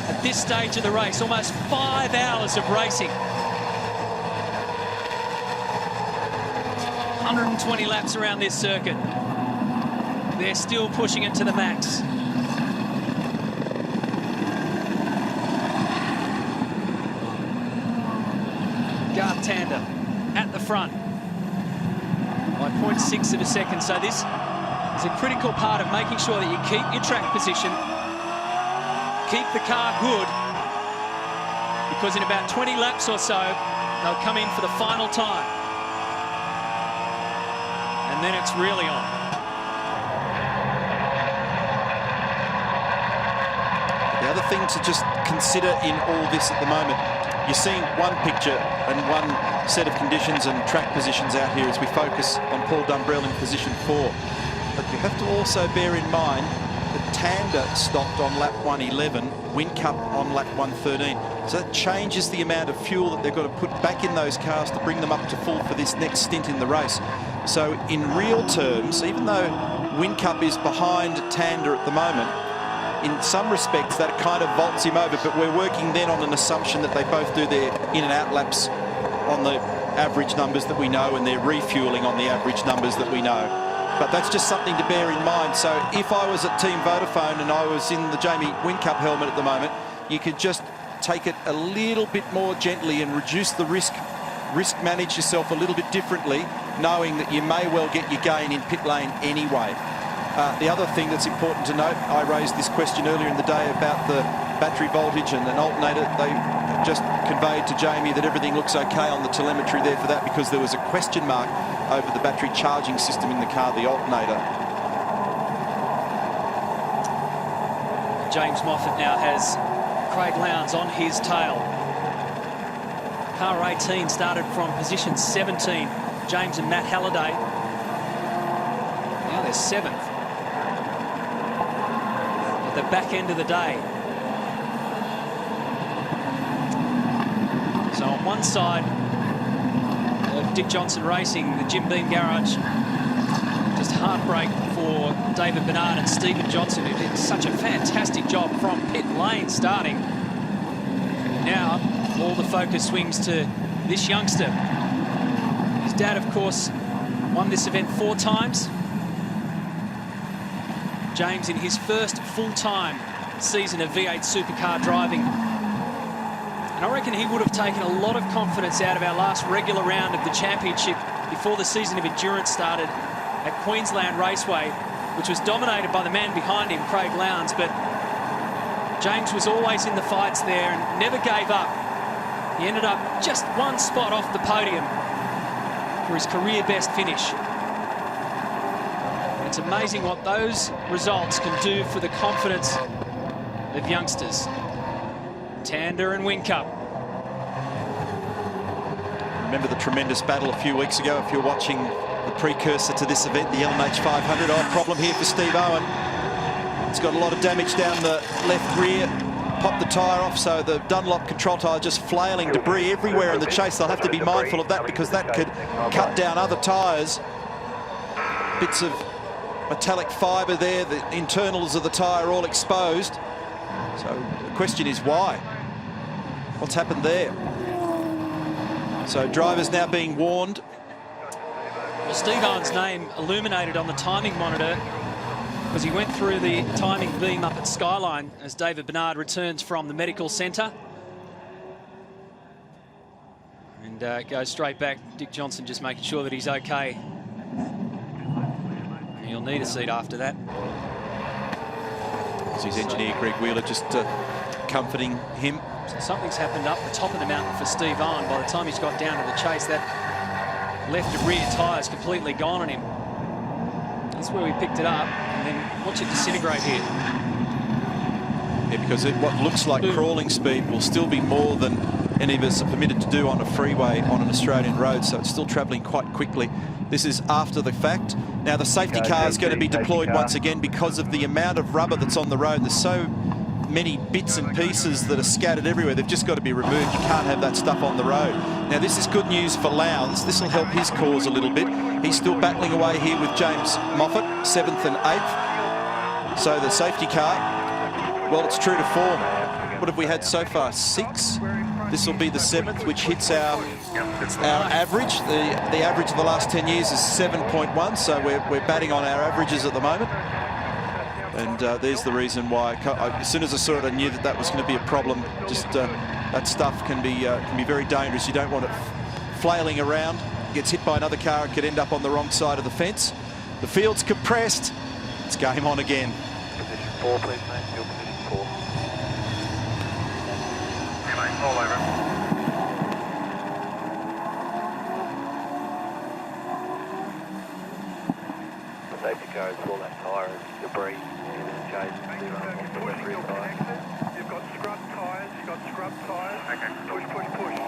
At this stage of the race, almost 5 hours of racing. 120 laps around this circuit. They're still pushing it to the max. Garth Tander at the front by 0.6 of a second. So this is a critical part of making sure that you keep your track position, keep the car good, because in about 20 laps or so, they'll come in for the final time. And then it's really on. The other thing to just consider in all this at the moment, you're seeing one picture and one set of conditions and track positions out here as we focus on Paul Dunbrell in position 4. But you have to also bear in mind that Tander stopped on lap 111, Whincup on lap 113. So that changes the amount of fuel that they've got to put back in those cars to bring them up to full for this next stint in the race. So in real terms, even though Whincup is behind Tander at the moment, in some respects that kind of vaults him over, but we're working then on an assumption that they both do their in and out laps on the average numbers that we know, and they're refueling on the average numbers that we know. But that's just something to bear in mind. So if I was at Team Vodafone and I was in the Jamie Whincup helmet at the moment, you could just take it a little bit more gently and reduce the risk manage yourself a little bit differently, knowing that you may well get your gain in pit lane anyway. The other thing that's important to note, I raised this question earlier in the day about the battery voltage and an alternator. They just conveyed to Jamie that everything looks okay on the telemetry there for that, because there was a question mark over the battery charging system in the car, the alternator. James Moffat now has Craig Lowndes on his tail. Car 18 started from position 17. James and Matt Halliday. Now they're 7th. At the back end of the day. So on one side of Dick Johnson Racing, the Jim Beam Garage, just heartbreak for David Bernard and Stephen Johnson, who did such a fantastic job from pit lane starting. Now all the focus swings to this youngster. His dad, of course, won this event 4 times. James in his first full-time season of V8 supercar driving. And I reckon he would have taken a lot of confidence out of our last regular round of the championship before the season of endurance started at Queensland Raceway, which was dominated by the man behind him, Craig Lowndes. But James was always in the fights there and never gave up. He ended up just 1 spot off the podium for his career best finish. It's amazing what those results can do for the confidence of youngsters. Tander and Whincup. Remember the tremendous battle a few weeks ago, if you're watching the precursor to this event, the LMH 500. Oh, problem here for Steve Owen. He's got a lot of damage down the left rear. Popped the tyre off, so the Dunlop control tyre just flailing, debris everywhere in the chase. They'll have to be mindful of that because that could cut down other tyres. Bits of metallic fibre there, the internals of the tyre all exposed. So the question is why? What's happened there? So drivers now being warned. Well, Steve Owen's name illuminated on the timing monitor because he went through the timing beam up at Skyline as David Bernard returns from the medical centre. And goes straight back. Dick Johnson just making sure that he's okay. And he'll need a seat after that. As his engineer, Greg Wheeler, just comforting him. So something's happened up the top of the mountain for Steve Owen. By the time he's got down to the chase, that left and rear tyre's completely gone on him. That's where we picked it up, and then watch it disintegrate here. Yeah, because what looks like crawling speed will still be more than any of us are permitted to do on a freeway on an Australian road, so it's still travelling quite quickly. This is after the fact. Now the safety car is going to be deployed once again because of the amount of rubber that's on the road. There's so many bits and pieces that are scattered everywhere. They've just got to be removed. You can't have that stuff on the road. Now this is good news for Lowndes. This will help his cause a little bit. He's still battling away here with James Moffat, 7th and 8th. So the safety car, well, it's true to form. What have we had so far? 6. This will be the 7th, which hits our average. The average of the last 10 years is 7.1, so we're batting on our averages at the moment. And there's the reason why. As soon as I saw it, I knew that that was going to be a problem. Just that stuff can be very dangerous. You don't want it flailing around. Gets hit by another car, it could end up on the wrong side of the fence. The field's compressed. It's game on again. Position 4, please, mate. Field position 4. Yeah, mate, all over. The safety car has all that tyre and debris in the chase. You've got scrub tyres, Okay, push, push, push.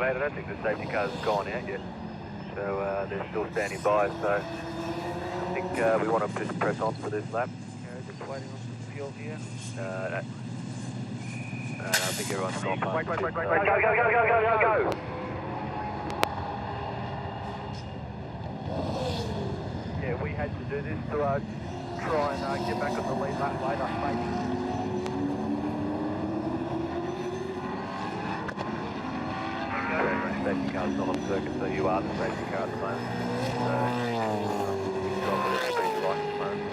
Mate, I don't think the safety car's gone out yet, so they're still standing by, so I think we want to just press on for this lap. Just waiting on some fuel here. I think everyone's gone past. Wait, go! Yeah, we had to do this to try and get back on the lead lap later, maybe. Safety car's not on circuit, so you are the safety car at the moment. So, you've got whatever speed you like at the moment.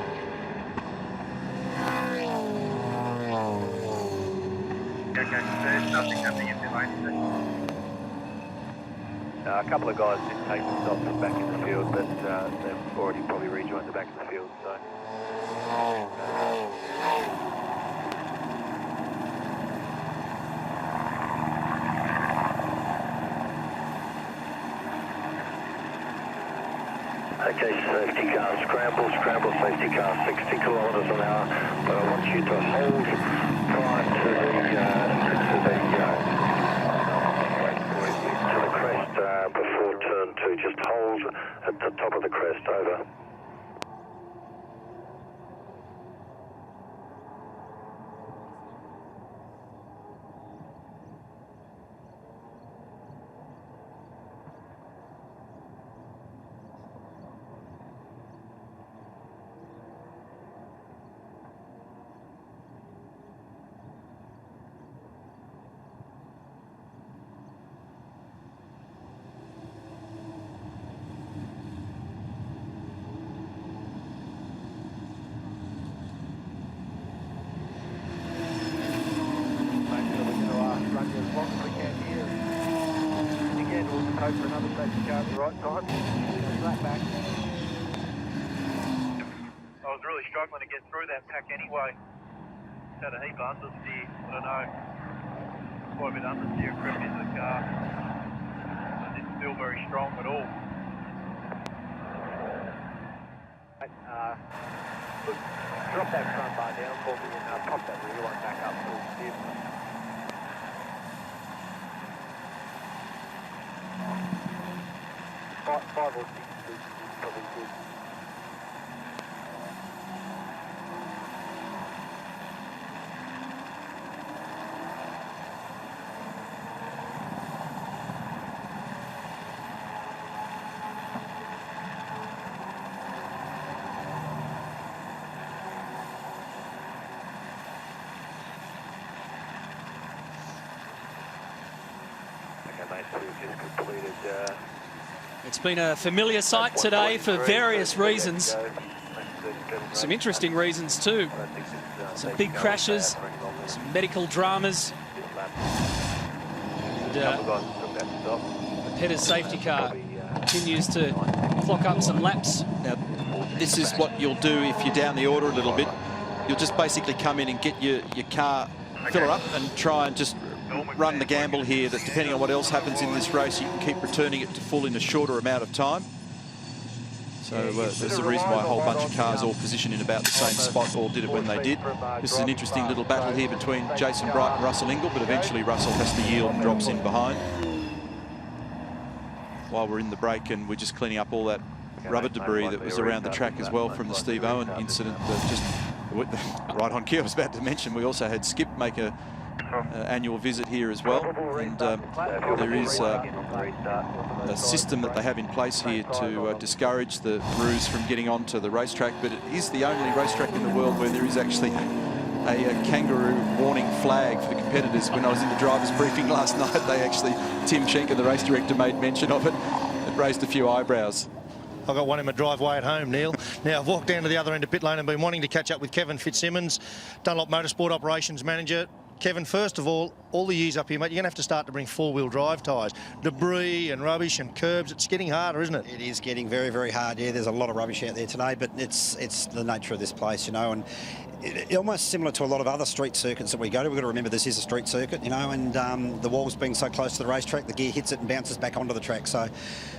Okay, there's nothing happening in the lane. A couple of guys did take the stop from back in the field, but they've already probably rejoined the back of the field. So. Okay, safety car, scramble, safety car, 60 kilometres an hour, but I want you to hold prior to the crest before turn 2, just hold at the top of the crest, over. For another safety car at the right time. Right back. I was really struggling to get through that pack anyway. Had a heap of understeer. I don't know. Quite a bit of understeer crept into the car. I didn't feel very strong at all. Look, drop that front bar down for me and pop that rear one back up full stiff. 5 or 6 is probably good. Okay, mate, so we've just completed. It's been a familiar sight today for various reasons. Some interesting reasons too. Some big crashes, some medical dramas. And, the Petter's safety car continues to clock up some laps. Now, this is what you'll do if you're down the order a little bit. You'll just basically come in and get your car, fill her up, and try and just run the gamble here that depending on what else happens in this race, you can keep returning it to full in a shorter amount of time. So there's a reason why a whole bunch of cars all positioned in about the same spot all did it when they did. This is an interesting little battle here between Jason Bright and Russell Ingall, but eventually Russell has to yield and drops in behind. While we're in the break, and we're just cleaning up all that rubber debris that was around the track as well from the Steve Owen incident. That just right on cue, I was about to mention, we also had Skip make a annual visit here as well, and there is a system that they have in place here to discourage the roos from getting onto the racetrack, but it is the only racetrack in the world where there is actually a kangaroo warning flag for the competitors. When I was in the drivers' briefing last night, they actually, Tim Schenker, the race director, made mention of it. It raised a few eyebrows. I've got one in my driveway at home, Neil. Now, I've walked down to the other end of pit lane and been wanting to catch up with Kevin Fitzsimmons, Dunlop Motorsport Operations Manager. Kevin, first of all the years up here, mate, you're going to have to start to bring four-wheel drive tyres. Debris and rubbish and curbs, it's getting harder, isn't it? It is getting very, very hard. Yeah, there's a lot of rubbish out there today, but it's the nature of this place, you know, and almost similar to a lot of other street circuits that we go to. We've got to remember this is a street circuit, you know, and the walls being so close to the racetrack, the gear hits it and bounces back onto the track. So,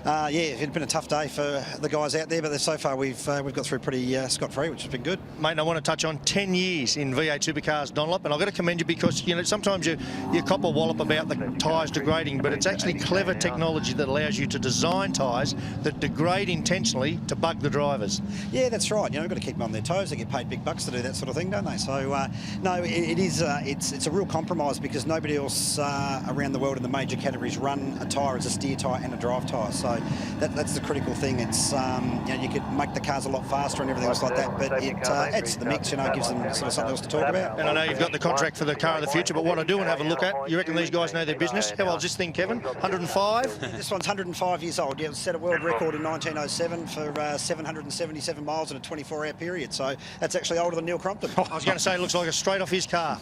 yeah, it's been a tough day for the guys out there, but so far we've got through pretty scot-free, which has been good. Mate, and I want to touch on 10 years in V8 Supercars Dunlop, and I've got to commend you because, you know, sometimes you cop a wallop about the tyres degrading, but it's actually clever technology that allows you to design tyres that degrade intentionally to bug the drivers. Yeah, that's right. You know, we've got to keep them on their toes. They get paid big bucks to do that sort of thing, don't they? So, no, it's a real compromise because nobody else around the world in the major categories run a tyre as a steer tyre and a drive tyre. So that's the critical thing. It's, you know, you could make the cars a lot faster and everything else like that, but it adds to the mix, you know, gives them sort of something else to talk about. And I know you've got the contract for the car of the future, but what I do want to have a look at, you reckon these guys know their business? How old's this thing, Kevin? 105? This one's 105 years old. Yeah, it set a world record in 1907 for 777 miles in a 24-hour period. So that's actually older than Neil Crompton. I was going to say it looks like it's straight off his car.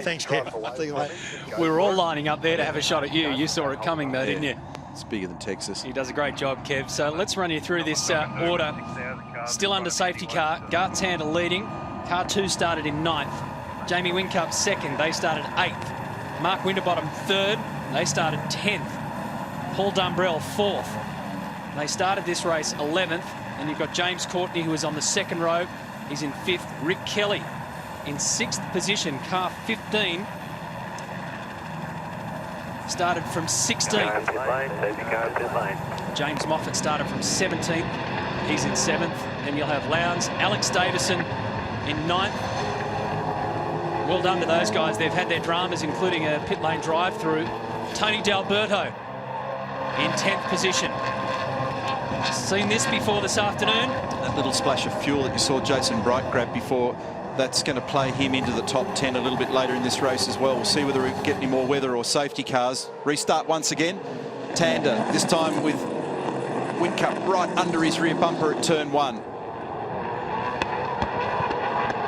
Thanks, Kevin. We were all lining up there to have a shot at you. You saw it coming, though, didn't you? It's bigger than Texas. He does a great job, Kev. So let's run you through this order. Still under safety car. Garth Tander leading. Car 2 started in 9th. Jamie Whincup 2nd. They started 8th. Mark Winterbottom 3rd. They started 10th. Paul Dumbrell 4th. They started this race 11th. And you've got James Courtney, who is on the 2nd row. He's in 5th. Rick Kelly in 6th position. Car 15. Started from 16th. James Moffat started from 17th. He's in 7th. Then you'll have Lowndes, Alex Davison in 9th. Well done to those guys. They've had their dramas, including a pit lane drive-through. Tony D'Alberto in 10th position. Seen this before this afternoon. That little splash of fuel that you saw Jason Bright grab before, that's going to play him into the top 10 a little bit later in this race as well. We'll see whether we get any more weather or safety cars. Restart once again. Tander, this time with Whincup right under his rear bumper at turn 1.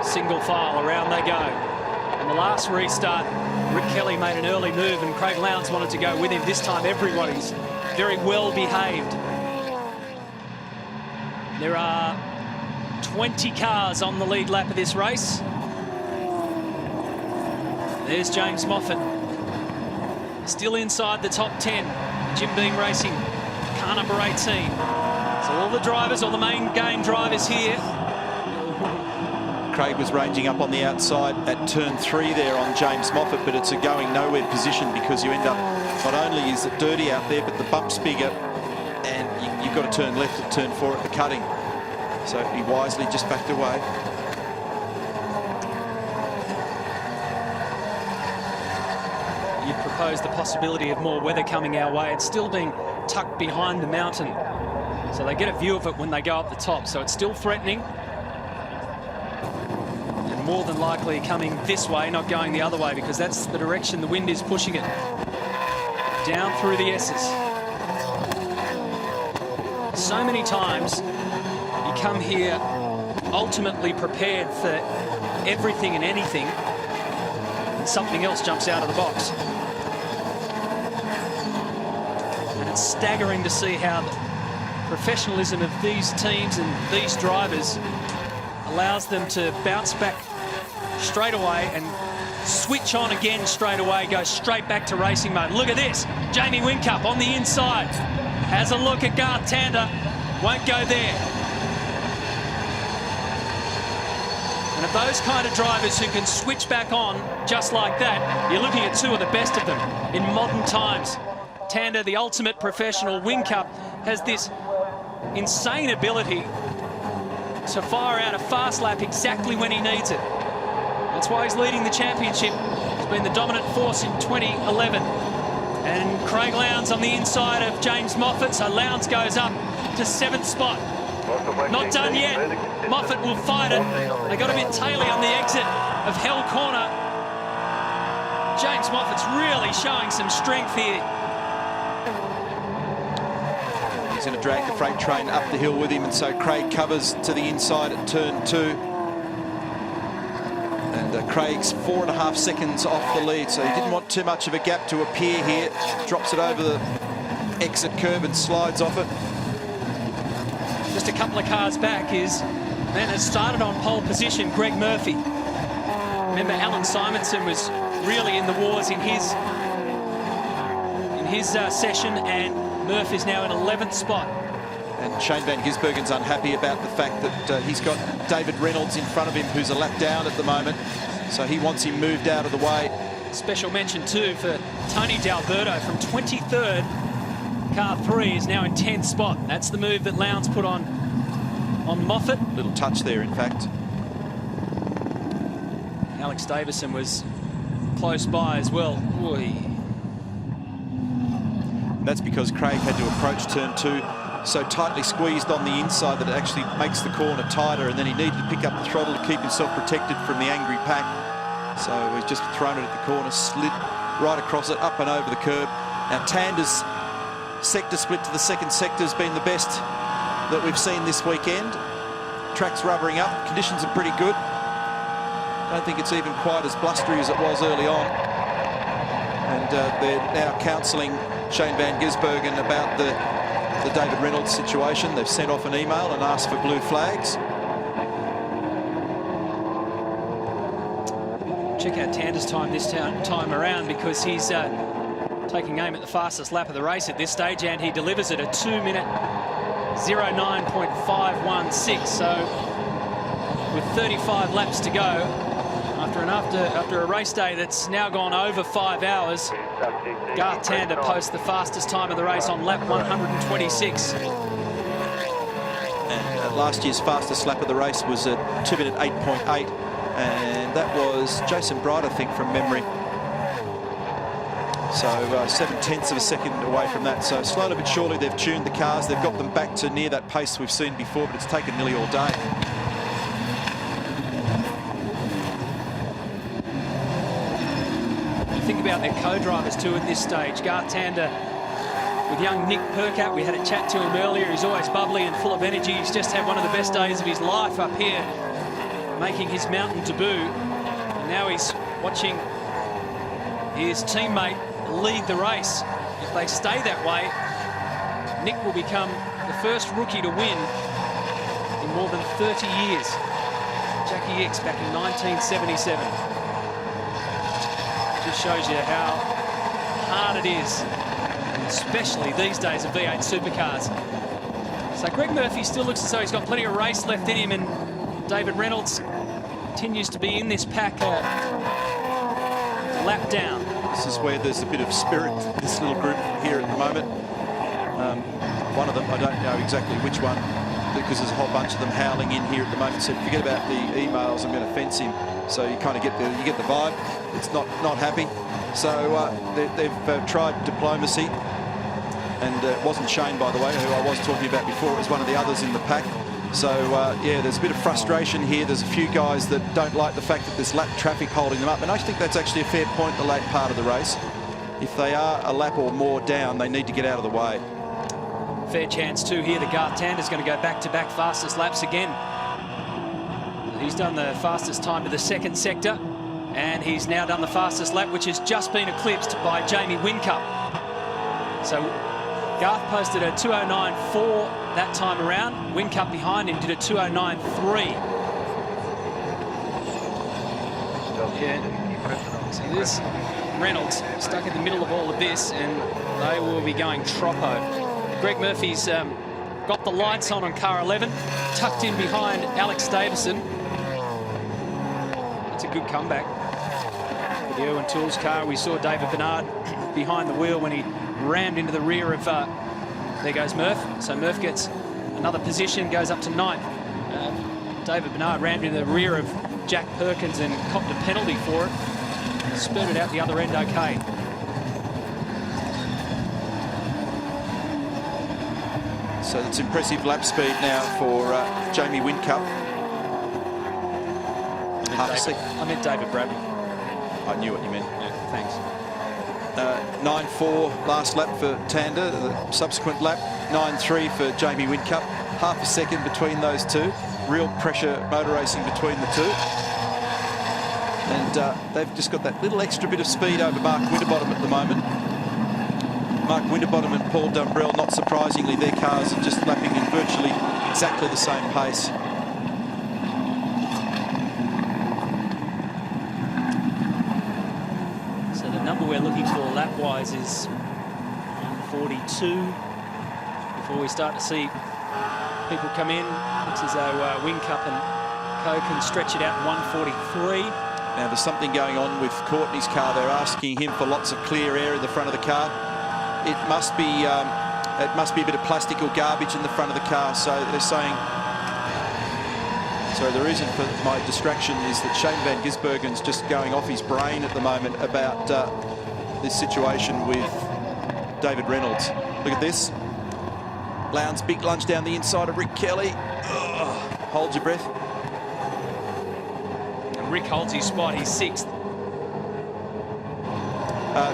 Single file, around they go. On the last restart, Rick Kelly made an early move and Craig Lowndes wanted to go with him. This time everybody's very well behaved. There are 20 cars on the lead lap of this race. There's James Moffat. Still inside the top 10. Jim Beam Racing, car number 18. So all the drivers, all the main game drivers here. Craig was ranging up on the outside at turn 3 there on James Moffat, but it's a going nowhere position because you end up, not only is it dirty out there, but the bump's bigger and you've got to turn left at turn 4 at the cutting. So he wisely just backed away. You proposed the possibility of more weather coming our way. It's still being tucked behind the mountain. So they get a view of it when they go up the top. So it's still threatening. And more than likely coming this way, not going the other way, because that's the direction the wind is pushing it. Down through the S's. So many times you come here ultimately prepared for everything and anything, and something else jumps out of the box. And it's staggering to see how the professionalism of these teams and these drivers allows them to bounce back straight away and switch on again straight away, go straight back to racing mode. Look at this, Jamie Whincup on the inside, has a look at Garth Tander, won't go there. And of those kind of drivers who can switch back on just like that, you're looking at 2 of the best of them in modern times. Tander, the ultimate professional. Whincup has this insane ability to fire out a fast lap exactly when he needs it. That's why he's leading the championship. He's been the dominant force in 2011. And Craig Lowndes on the inside of James Moffat, so Lowndes goes up to 7th spot. Not done yet. Moffat will fight it. They got a bit taily on the exit of Hell Corner. James Moffat's really showing some strength here. He's going to drag the freight train up the hill with him, and so Craig covers to the inside at turn 2. And Craig's 4.5 seconds off the lead, so he didn't want too much of a gap to appear here. Drops it over the exit curb and slides off it. Just a couple of cars back is man has started on pole position, Greg Murphy. Remember, Alan Simonson was really in the wars in his session, and Murph is now in 11th spot. And Shane Van Gisbergen's unhappy about the fact that he's got David Reynolds in front of him, who's a lap down at the moment. So he wants him moved out of the way. Special mention too for Tony D'Alberto from 23rd. Car 3 is now in 10th spot. That's the move that Lowndes put on Moffat. Little touch there, in fact. Alex Davison was close by as well. Oy. That's because Craig had to approach turn 2 so tightly squeezed on the inside that it actually makes the corner tighter, and then he needed to pick up the throttle to keep himself protected from the angry pack. So he's just thrown it at the corner, slid right across it, up and over the curb. Now Tander's sector split to the second sector has been the best that we've seen this weekend. Track's rubbering up, conditions are pretty good. I don't think it's even quite as blustery as it was early on. And they're now counselling Shane Van Gisbergen about the David Reynolds situation. They've sent off an email and asked for blue flags. Check out Tander's time this time around, because he's taking aim at the fastest lap of the race at this stage, and he delivers it, a 2-minute 09.516. So with 35 laps to go, after a race day that's now gone over 5 hours, Garth Tander posts the fastest time of the race on lap 126. And last year's fastest lap of the race was a 2-minute 8.8, and that was Jason Bright, I think, from memory. So 7/10 of a second away from that. So slowly but surely they've tuned the cars. They've got them back to near that pace we've seen before, but it's taken nearly all day. Think about their co-drivers too at this stage. Garth Tander with young Nick Percat. We had a chat to him earlier. He's always bubbly and full of energy. He's just had one of the best days of his life up here, making his mountain debut. And now he's watching his teammate lead the race. If they stay that way, Nick will become the first rookie to win in more than 30 years. Jackie X back in 1977. Just shows you how hard it is, especially these days of V8 supercars. So Greg Murphy still looks as though he's got plenty of race left in him, and David Reynolds continues to be in this pack a lap down. This is where there's a bit of spirit, this little group here at the moment. One of them, I don't know exactly which one, because there's a whole bunch of them howling in here at the moment. So forget about the emails, I'm going to fence him. So you kind of get the vibe. It's not happy. So they've tried diplomacy, and it wasn't Shane, by the way, who I was talking about before. It was one of the others in the pack. So yeah, there's a bit of frustration here. There's a few guys that don't like the fact that there's lap traffic holding them up, and I think that's actually a fair point in the late part of the race. If they are a lap or more down, they need to get out of the way. Fair chance too here that Garth Tander's going to go back-to-back fastest laps again. He's done the fastest time to the second sector, and he's now done the fastest lap, which has just been eclipsed by Jamie Whincup. So Garth posted a 209.4 that time around. Whincup behind him did a 209.3. Yeah. See this? Reynolds stuck in the middle of all of this, and they will be going troppo. Greg Murphy's got the lights on car 11, tucked in behind Alex Davison. That's a good comeback for the Irwin Tools car. We saw David Bernard behind the wheel when he rammed into the rear of, there goes Murph. So Murph gets another position, goes up to 9th. David Bernard rammed into the rear of Jack Perkins and copped a penalty for it. Spurted out the other end okay. So it's impressive lap speed now for Jamie Whincup. I meant David Bradley. I knew what you meant. Yeah, thanks. 9.4 last lap for Tander. The subsequent lap, 9.3 for Jamie Whincup. Half a second between those two. Real pressure motor racing between the two. And they've just got that little extra bit of speed over Mark Winterbottom at the moment. Mark Winterbottom and Paul Dumbrell, not surprisingly, their cars are just lapping in virtually exactly the same pace. So the number we're looking for lap-wise is 142. Before we start to see people come in, looks as though Whincup and Co can stretch it out in 143. Now there's something going on with Courtney's car. They're asking him for lots of clear air in the front of the car. It must be a bit of plastic or garbage in the front of the car. So they're saying. So the reason for my distraction is that Shane Van Gisbergen's just going off his brain at the moment about this situation with David Reynolds. Look at this. Lowndes, big lunge down the inside of Rick Kelly. Ugh. Hold your breath. Rick holds his spot, he's 6th.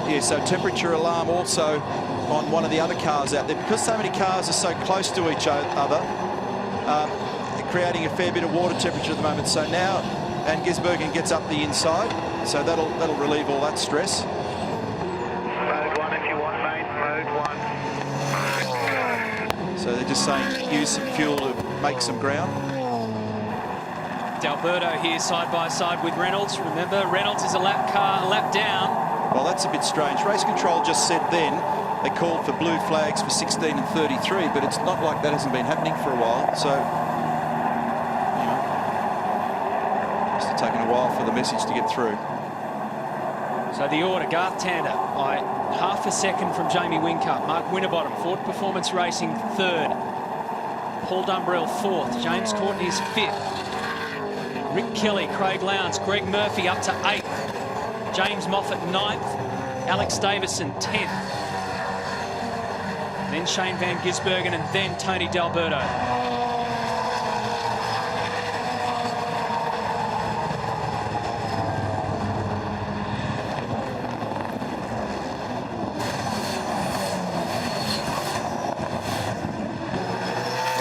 Yeah, so temperature alarm also on one of the other cars out there. Because so many cars are so close to each other, creating a fair bit of water temperature at the moment. So now Van Gisbergen gets up the inside, so that'll relieve all that stress. Mode 1 if you want, mate. Mode So they're just saying use some fuel to make some ground. D'Alberto here side by side with Reynolds. Remember, Reynolds is a lap down. Well, that's a bit strange. Race control just said then they called for blue flags for 16 and 33, but it's not like that hasn't been happening for a while. So, you know, it's taking a while for the message to get through. So the order, Garth Tander by half a second from Jamie Whincup. Mark Winterbottom, Ford Performance Racing, third. Paul Dumbrell, fourth. James Courtney is fifth. Rick Kelly, Craig Lowndes, Greg Murphy up to 8th. James Moffat, 9th. Alex Davison, 10th. Then Shane Van Gisbergen and then Tony D'Alberto.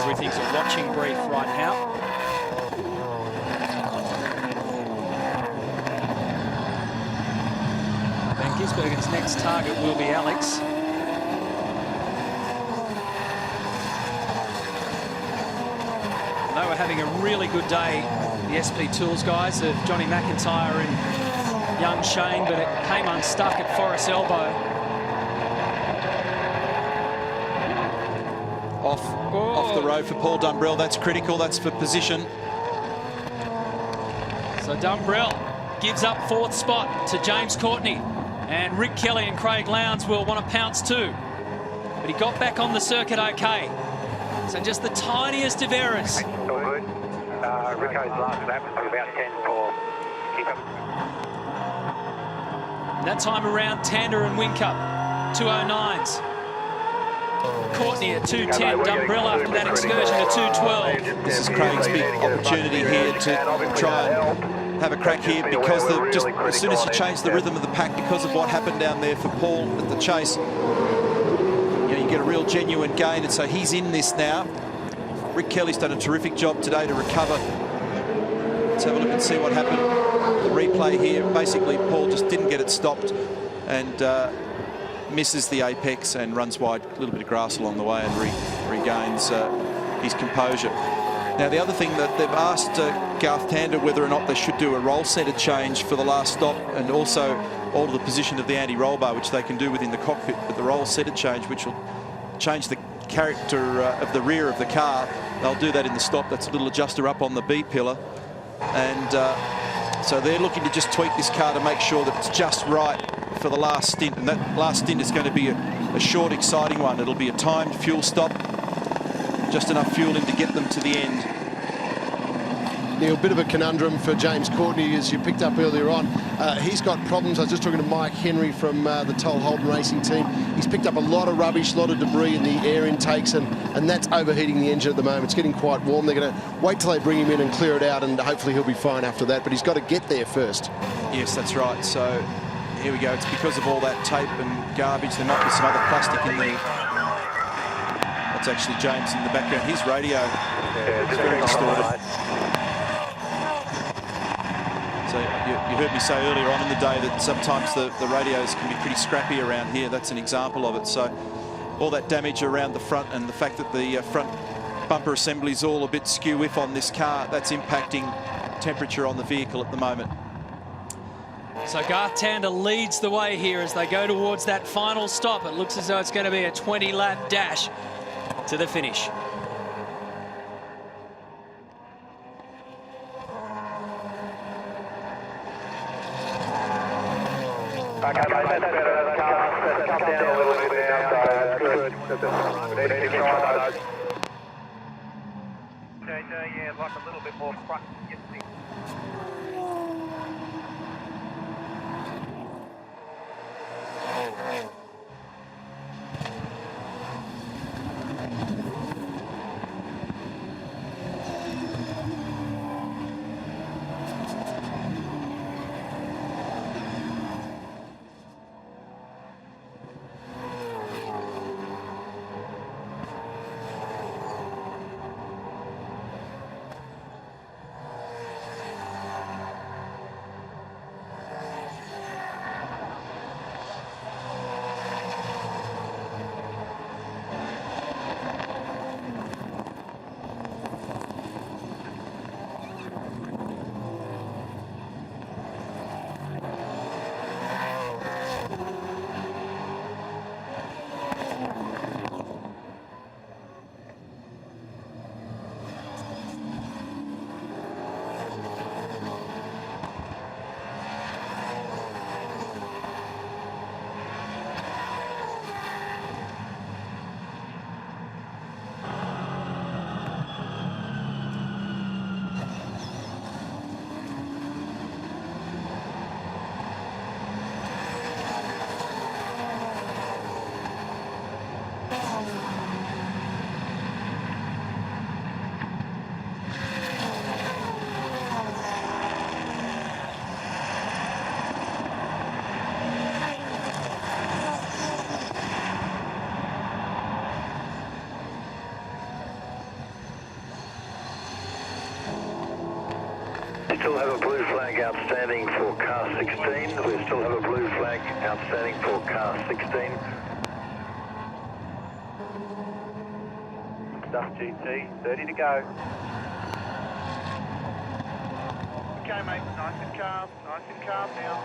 Everything's a watching brief right now. Van Gisbergen's next target will be Alex. They were having a really good day, the SP Tools guys, of Johnny McIntyre and young Shane, but it came unstuck at Forest Elbow. Off the road for Paul Dumbrell. That's critical. That's for position. So Dumbrell gives up 4th spot to James Courtney, and Rick Kelly and Craig Lowndes will want to pounce too. But he got back on the circuit okay. So just the tiniest of errors. All good. Rico's last lap was about 10 for Whincup. And that time around, Tander and Whincup, 209s. Courtney at 210, Dumbrell after that excursion to 212. This is Craig's big opportunity here to try and have a crack here, because just as soon as you change the rhythm of the pack, because of what happened down there for Paul at the chase, you get a real genuine gain, and so he's in this now. Rick Kelly's done a terrific job today to recover. Let's have a look and see what happened. The replay here, basically Paul just didn't get it stopped and misses the apex and runs wide, a little bit of grass along the way, and regains his composure. Now, the other thing that they've asked Garth Tander whether or not they should do a roll center change for the last stop, and also alter the position of the anti-roll bar, which they can do within the cockpit, but the roll center change, which will change the character of the rear of the car, they'll do that in the stop. That's a little adjuster up on the B pillar, and so they're looking to just tweak this car to make sure that it's just right for the last stint, and that last stint is going to be a short, exciting one. It'll be a timed fuel stop, just enough fuel in to get them to the end. Neil, a bit of a conundrum for James Courtney, as you picked up earlier on. He's got problems. I was just talking to Mike Henry from the Toll Holden Racing team. He's picked up a lot of rubbish, a lot of debris in the air intakes, and that's overheating the engine at the moment. It's getting quite warm. They're going to wait till they bring him in and clear it out, and hopefully he'll be fine after that, but he's got to get there first. Yes, that's right. So here we go. It's because of all that tape and garbage. There might be some other plastic in there. That's actually James in the background. His radio is very distorted. So you heard me say earlier on in the day that sometimes the radios can be pretty scrappy around here. That's an example of it. So all that damage around the front, and the fact that the front bumper assembly is all a bit skew-whiff on this car, that's impacting temperature on the vehicle at the moment. So Garth Tander leads the way here as they go towards that final stop. It looks as though it's going to be a 20-lap dash to the finish. Okay, mate, that's better. That's come down a little bit now, so that's good. Yeah, like a little bit more front. still have a blue flag outstanding for car 16. We still have a blue flag outstanding for car 16. Stuff GT, 30 to go. Okay, mate, nice and calm now.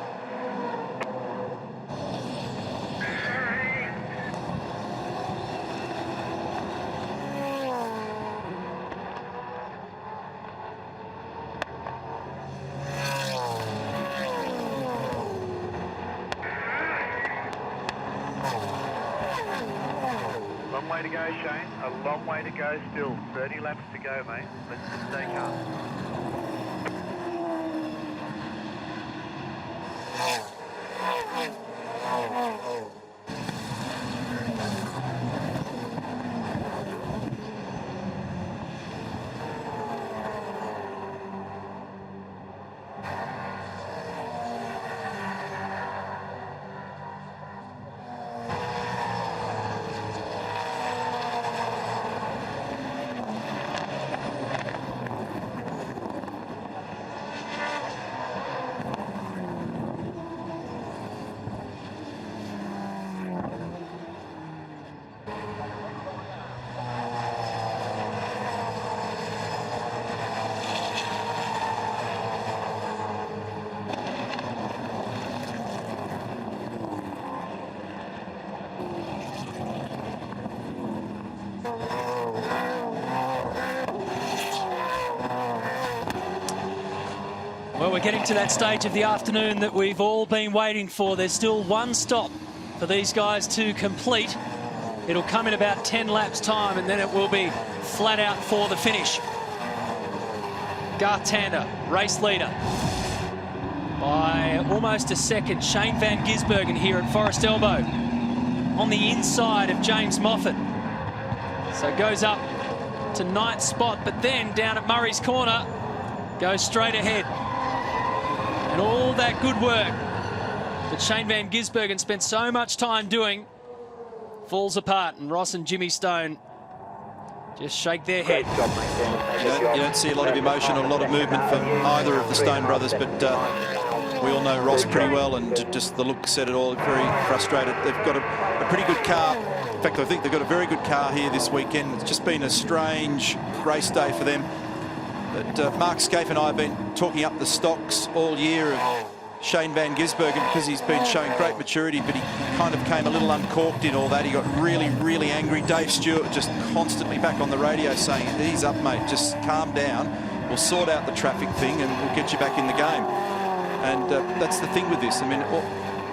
Long way to go, Shane. A long way to go still. 30 laps to go, mate. Let's just stay calm. Well, we're getting to that stage of the afternoon that we've all been waiting for. There's still one stop for these guys to complete. It'll come in about 10 laps time, and then it will be flat out for the finish. Garth Tander, race leader by almost a second. Shane van Gisbergen here at Forest Elbow on the inside of James Moffat. So goes up to 9th spot, but then down at Murray's Corner goes straight ahead. And all that good work that Shane van Gisbergen spent so much time doing falls apart, and Ross and Jimmy Stone just shake their head. You don't see a lot of emotion or a lot of movement from either of the Stone brothers, but we all know Ross pretty well, and just the look said it all. Very frustrated. They've got a pretty good car. In fact, I think they've got a very good car here this weekend. It's just been a strange race day for them. But Mark Scaife and I have been talking up the stocks all year of Shane van Gisbergen because he's been showing great maturity, but he kind of came a little uncorked in all that. He got really, really angry. Dave Stewart just constantly back on the radio saying, ease up, mate, just calm down. We'll sort out the traffic thing and we'll get you back in the game. And that's the thing with this. I mean,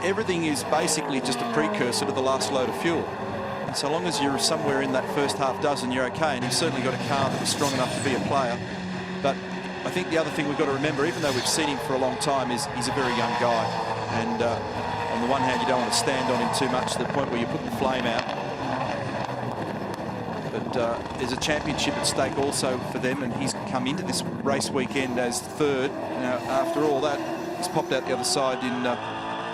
everything is basically just a precursor to the last load of fuel. And so long as you're somewhere in that first half dozen, you're okay. And he's certainly got a car that was strong enough to be a player. But I think the other thing we've got to remember, even though we've seen him for a long time, is he's a very young guy. And on the one hand, you don't want to stand on him too much to the point where you put the flame out. But there's a championship at stake also for them, and he's come into this race weekend as third. Now, after all that, he's popped out the other side in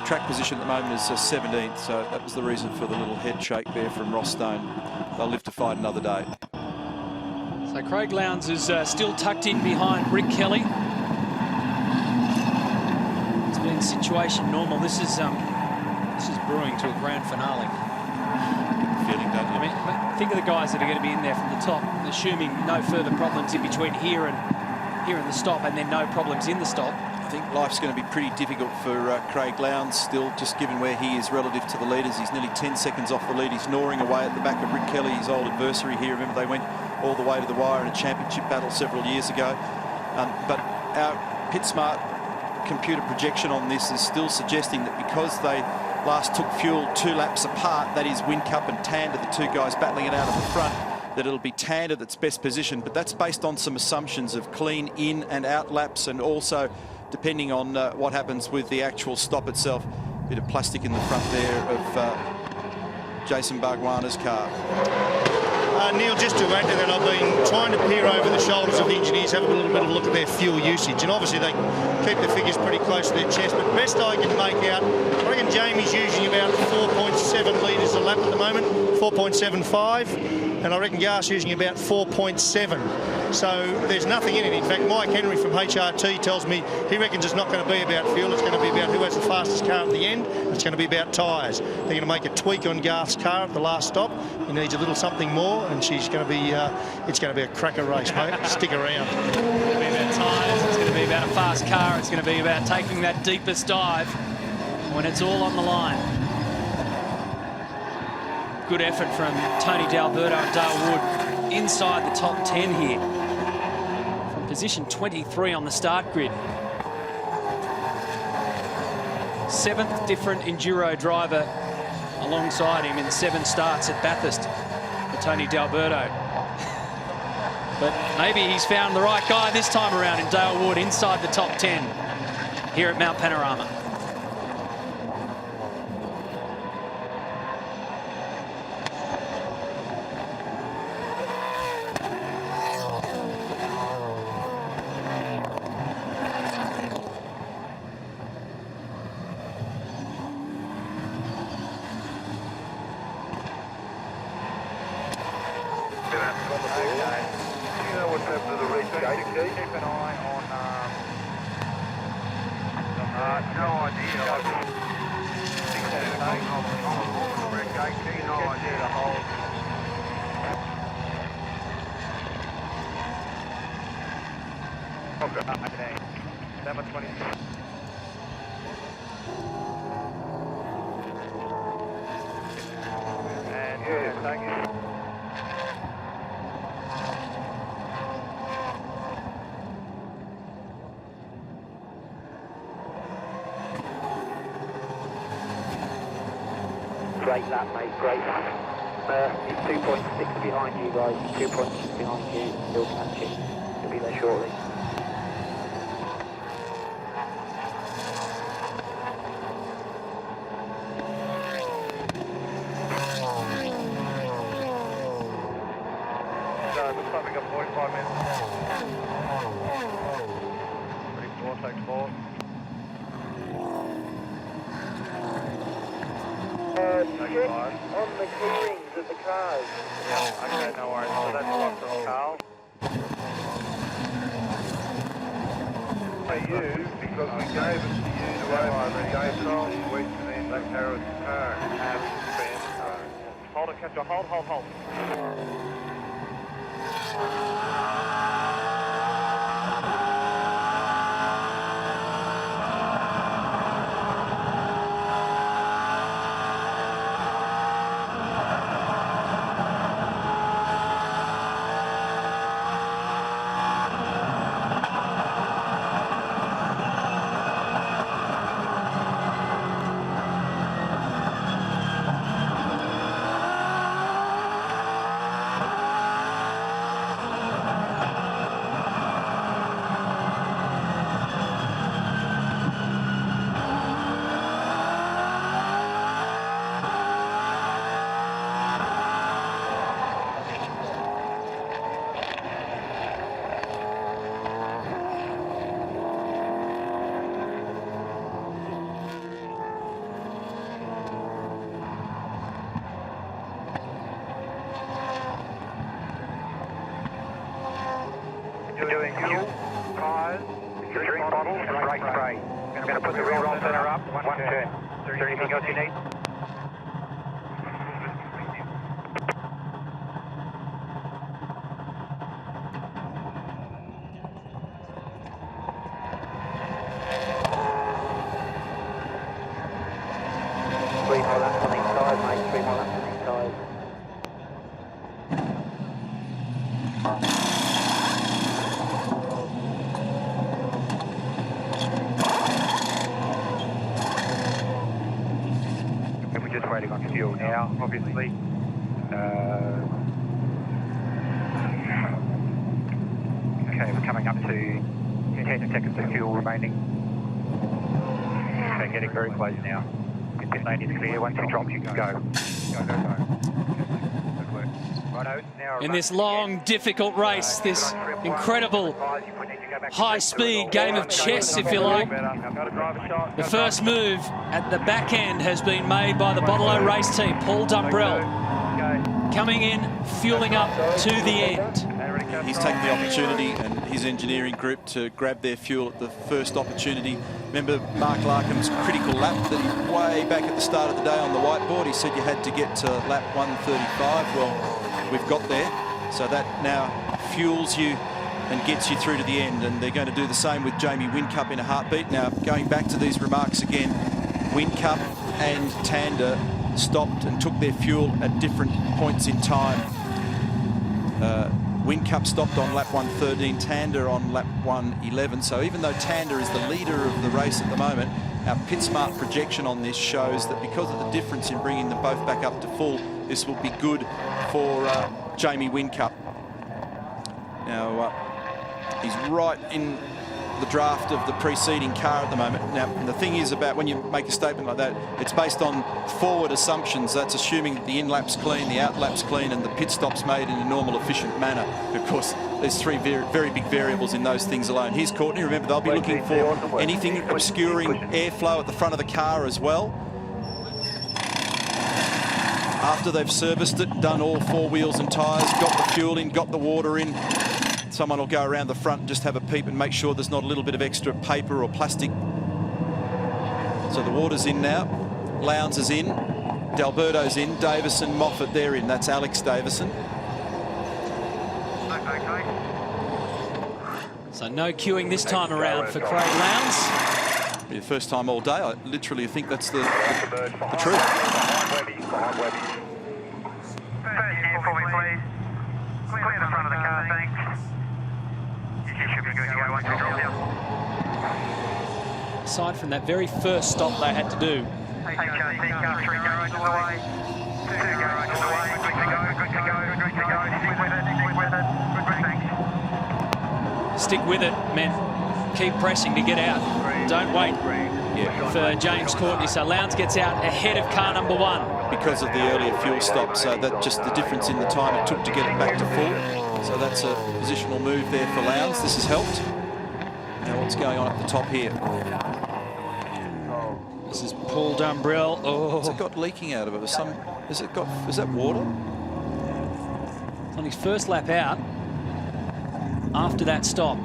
track position at the moment as 17th. So that was the reason for the little head shake there from Ross Stone. They'll live to fight another day. So Craig Lowndes is still tucked in behind Rick Kelly. It's been situation normal. This is brewing to a grand finale. Feeling, don't you? I mean, think of the guys that are going to be in there from the top, assuming no further problems in between here and the stop, and then no problems in the stop. I think life's going to be pretty difficult for Craig Lowndes still, just given where he is relative to the leaders. He's nearly 10 seconds off the lead. He's gnawing away at the back of Rick Kelly, his old adversary here. Remember, they went all the way to the wire in a championship battle several years ago. But our PitSmart computer projection on this is still suggesting that because they last took fuel 2 laps apart, that is Whincup and Tander, the two guys battling it out at the front, that it'll be Tander that's best positioned. But that's based on some assumptions of clean in and out laps, and also depending on what happens with the actual stop itself. A bit of plastic in the front there of Jason Bargwanna's car. Neil, just to add to that, I've been trying to peer over the shoulders of the engineers, have a little bit of a look at their fuel usage, and obviously they keep the figures pretty close to their chest, but best I can make out, I reckon Jamie's using about 4.7 litres a lap at the moment, 4.75, and I reckon Garth's using about 4.7. So there's nothing in it. In fact, Mike Henry from HRT tells me he reckons it's not going to be about fuel. It's going to be about who has the fastest car at the end. It's going to be about tyres. They're going to make a tweak on Garth's car at the last stop. He needs a little something more, and she's going to be. It's going to be a cracker race, mate. Stick around. It's going to be about tyres. It's going to be about a fast car. It's going to be about taking that deepest dive when it's all on the line. Good effort from Tony D'Alberto and Dale Wood inside the top 10 here. From position 23 on the start grid. 7th different enduro driver alongside him in 7 starts at Bathurst for Tony D'Alberto. But maybe he's found the right guy this time around in Dale Wood inside the top 10 here at Mount Panorama. Great lap, mate, great lap. He's 2.6 behind you guys, 2.6 behind you, still catching. He'll be there shortly. Looks like we got 45 minutes. Ready for take 4. Check on the key rings of the cars. Yeah, okay, no worries. So that's one from Carl. You, because we gave it to you to oversee the week to then that Harrod's car. Hold it, catcher, hold. Doing fuel, tyres, drink bottles, and brake spray. I'm going to put the rear roll center up, one turn. Is there anything else you need? Three more laps on these tyres, mate. 3 more laps on these tyres. Waiting on fuel now, obviously. Okay, we're coming up to 10 seconds of fuel remaining. Okay, getting very close now. Pit lane is clear. Once you drop, you can go. Good work. Righto, now In this long, difficult race, this incredible high-speed game of chess, if you like. The first move at the back end has been made by the Bottle race team, Paul Dumbrell, coming in, fueling up to the end. he's taken the opportunity, and his engineering group, to grab their fuel at the first opportunity. Remember Mark Larkham's critical lap that he, way back at the start of the day on the whiteboard, he said you had to get to lap 135. Well, we've got there. So that now fuels you and gets you through to the end. And they're going to do the same with Jamie Whincup in a heartbeat. Now, going back to these remarks again, Whincup and Tander stopped and took their fuel at different points in time. Whincup stopped on lap 113, Tander on lap 111. So even though Tander is the leader of the race at the moment, our PitSmart projection on this shows that because of the difference in bringing them both back up to full, this will be good for Jamie Whincup. Now, he's right in the draft of the preceding car at the moment. Now, the thing is about when you make a statement like that, it's based on forward assumptions. That's assuming that the in-lap's clean, the out-lap's clean, and the pit stop's made in a normal, efficient manner. Of course, there's three very big variables in those things alone. Here's Courtney. Remember, they'll be looking for anything obscuring airflow at the front of the car as well. After they've serviced it, done all four wheels and tyres, got the fuel in, got the water in, someone will go around the front and just have a peep and make sure there's not a little bit of extra paper or plastic. So the water's in now. Lowndes is in. D'Alberto's in. Davison, Moffat, they're in. That's Alex Davison. So no queuing this time around for Craig Lowndes. Be the first time all day. I literally think that's the truth. For me, please. Clear the front of the car, thanks. You should be good, you won't drop down. Aside from that very first stop they had to do. HRT car, 3 garages away. 2 garages away. Good to go, good to go, good to go. Stick with it, stick with it. Good, thanks. Stick with it, men. Keep pressing to get out. Don't wait for James Courtney. So Lowndes gets out ahead of car number 1. Because of the earlier fuel stop, so that just the difference in the time it took to get it back to full. So that's a positional move there for Lowndes. This has helped. Now what's going on at the top here? This is Paul Dumbrell. Oh. What's it got leaking out of it? Is that water? It's on his first lap out after that stop.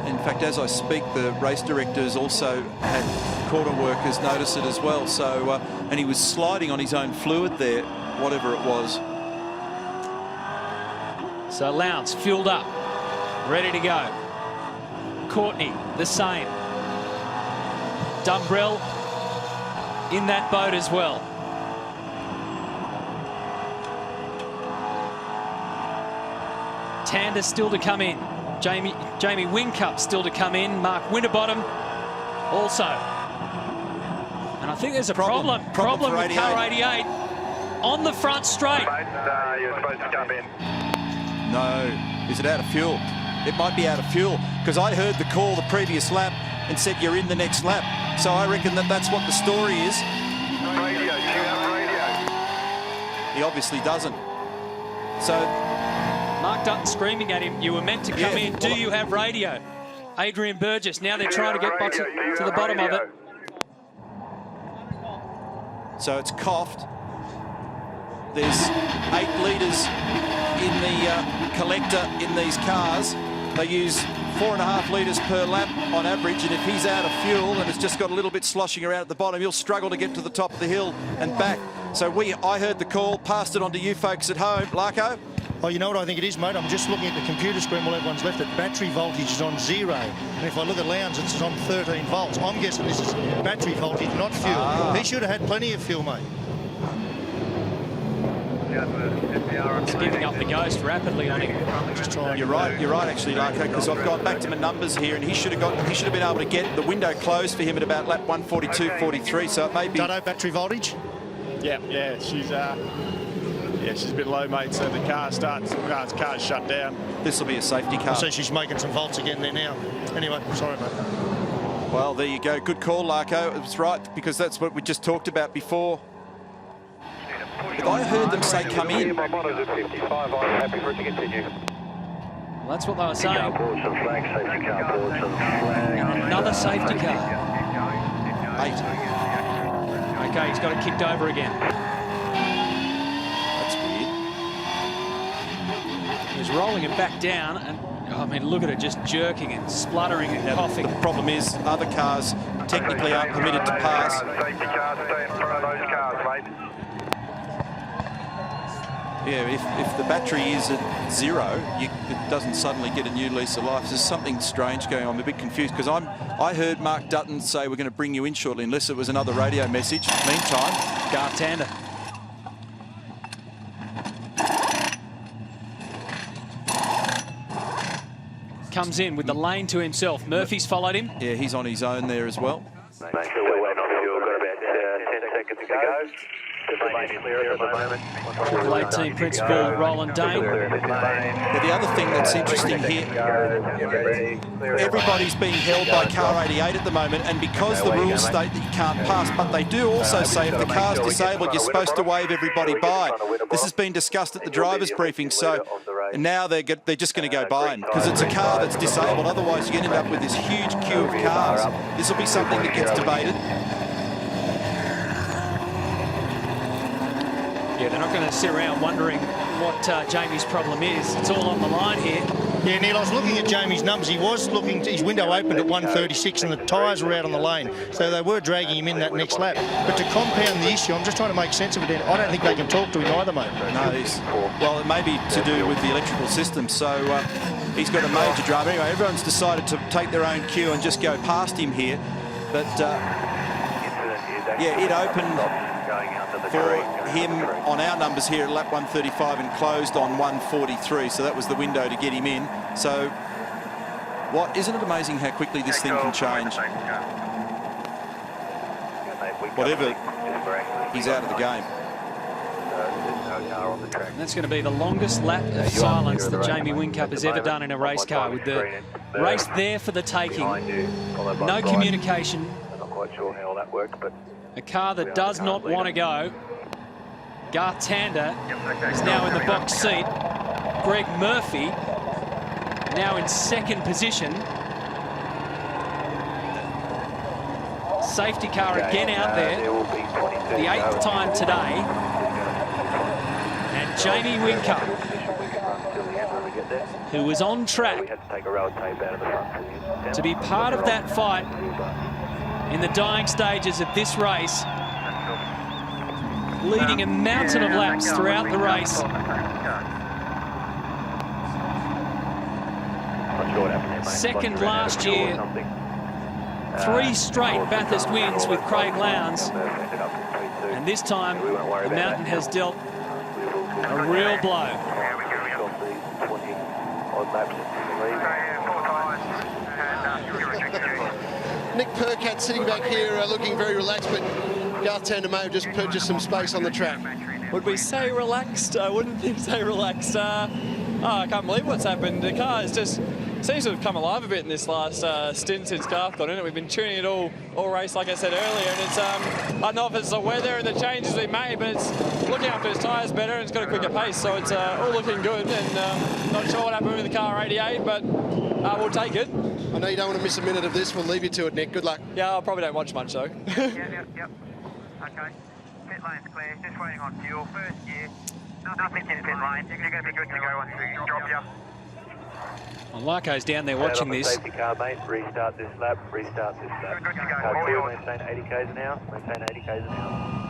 In fact, as I speak, the race directors also had quarter workers notice it as well. So, and he was sliding on his own fluid there, whatever it was. So Lowndes fueled up, ready to go. Courtney, the same. Dumbrell in that boat as well. Tander still to come in. Jamie Whincup still to come in. Mark Winterbottom also. And I think there's a problem with car 88 on the front straight. You're supposed to come in. No. Is it out of fuel? It might be out of fuel, because I heard the call the previous lap and said you're in the next lap. So I reckon that's what the story is. Radio, do you have radio? He obviously doesn't. So Mark Dutton screaming at him, you were meant to come in. Do you have radio? Adrian Burgess, now they're trying to get to the bottom of it. So it's coughed. There's 8 litres in the collector in these cars. They use 4.5 litres per lap on average, and if he's out of fuel and it's just got a little bit sloshing around at the bottom, he'll struggle to get to the top of the hill and back. So I heard the call, passed it on to you folks at home. Larko? Oh, you know what I think it is, mate? I'm just looking at the computer screen while everyone's left it. Battery voltage is on 0. And if I look at Lowndes, it's on 13 volts. I'm guessing this is battery voltage, not fuel. He should have had plenty of fuel, mate. It's giving up the ghost rapidly on him. Just trying. You're right, actually, Larko, because I've gone back to my numbers here, and he should have been able to get the window closed for him at about lap 142.43. So it may be. Dutto, battery voltage? Yeah, she's a bit low, mate. So the car's shut down. This will be a safety car. So she's making some volts again there now. Anyway, sorry, mate. Well, there you go. Good call, Larko. It was right, because that's what we just talked about before. If I heard them say come in. My monitor's at 55. I'm happy for it to continue. Well, that's what they were saying. Safety car boards and flags, safety car boards and flags. Another safety car. 8. Okay, he's got it kicked over again. That's weird. There's He's rolling it back down, and I mean, look at it, just jerking and spluttering and coughing. The problem is other cars technically aren't permitted to pass. Safety cars, stay in front of those cars, mate. Yeah, if the battery is at 0, it doesn't suddenly get a new lease of life. There's something strange going on. I'm a bit confused because I heard Mark Dutton say we're going to bring you in shortly, unless it was another radio message. Meantime, Garth Tander. Comes in with the lane to himself. Murphy's followed him. Yeah, he's on his own there as well. Make sure we're waiting on fuel. Got about 10 seconds to go. The lane is clear at the moment. Triple 18 principal Roland Dane. Yeah, the other thing that's interesting here, everybody's being held by car 88 at the moment, and because the rules state that you can't pass, but they do also say if the car's disabled, you're supposed to wave everybody by. This has been discussed at the drivers' briefing, so now they're just going to go by him because it's a car that's disabled. Otherwise, you end up with this huge queue of cars. This will be something that gets debated. Yeah, they're not going to sit around wondering what Jamie's problem is. It's all on the line here. Yeah, Neil, I was looking at Jamie's numbers. He was looking, his window opened at 1:36 and the tyres were out on the lane. So they were dragging him in that next lap. But to compound the issue, I'm just trying to make sense of it. I don't think they can talk to him either, mate. No, well, it may be to do with the electrical system. So he's got a major drama. Anyway, everyone's decided to take their own cue and just go past him here. But, yeah, it opened for him on our numbers here at lap 135 and closed on 143, so that was the window to get him in. So isn't it amazing how quickly this thing can change? Whatever, he's out of the game. And that's going to be the longest lap of silence that Jamie Whincup has ever done in a race car, with the race there for the taking. No communication. I'm not quite sure how that works, but a car that does not want to go. Garth Tander is now in the box seat. Greg Murphy now in second position. Safety car again out there. The 8th time today. And Jamie Whincup, who was on track to be part of that fight in the dying stages of this race, leading a mountain of laps throughout the race. Second last year, 3 straight Bathurst wins with Craig Lowndes, and this time the mountain has dealt a real blow. Nick Perkins sitting back here looking very relaxed, but Garth Tander may have just purchased some space on the track. Would we say relaxed? I wouldn't think say relaxed. I can't believe what's happened. The car is just seems to have come alive a bit in this last stint since Garth got in it. We've been tuning it all race, like I said earlier, and it's I don't know if it's the weather and the changes we made, but it's looking after his tyres better and it's got a quicker pace, so it's all looking good. And not sure what happened with the car 88, but we'll take it. I know you don't want to miss a minute of this. We'll leave you to it, Nick. Good luck. Yeah, I probably don't watch much though. Yep. Okay. Pit lane's clear. Just waiting on fuel. First gear. Nothing in pit lane. You're going to be good to go once we drop you. Well, Larko's down there watching this. Safety car, mate. Restart this lap. Restart this lap. Good to go. Car 2, maintain 80 k's an hour. Maintain 80 k's an hour.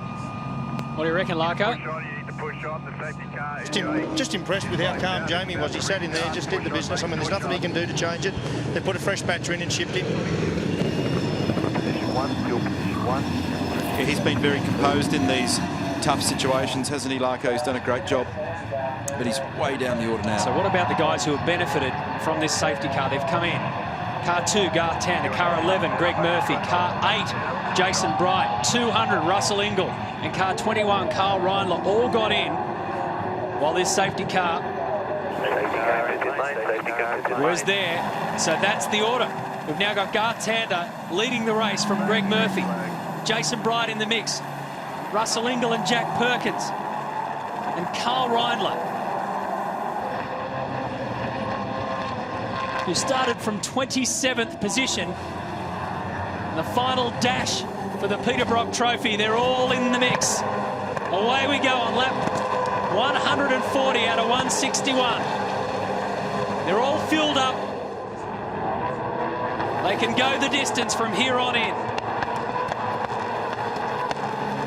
What do you reckon, Larko? Push on. You need to push on. The safety car. Just impressed with how calm Jamie was. He sat in there, just did the business. I mean, there's nothing he can do to change it. They put a fresh battery in and shipped him. Position 1, fuel position 1. Yeah, he's been very composed in these tough situations, hasn't he, Larko? He's done a great job, but he's way down the order now. So what about the guys who have benefited from this safety car? They've come in. Car 2, Garth Tander. Car 11, Greg Murphy. Car 8, Jason Bright. 200, Russell Ingall. And car 21, Carl Reindler, all got in, while this safety car was there. So that's the order. We've now got Garth Tander leading the race from Greg Murphy. Jason Bright in the mix. Russell Ingall and Jack Perkins. And Carl Reindler, who started from 27th position. And the final dash for the Peter Brock Trophy. They're all in the mix. Away we go on lap 140 out of 161. They're all fueled up. They can go the distance from here on in.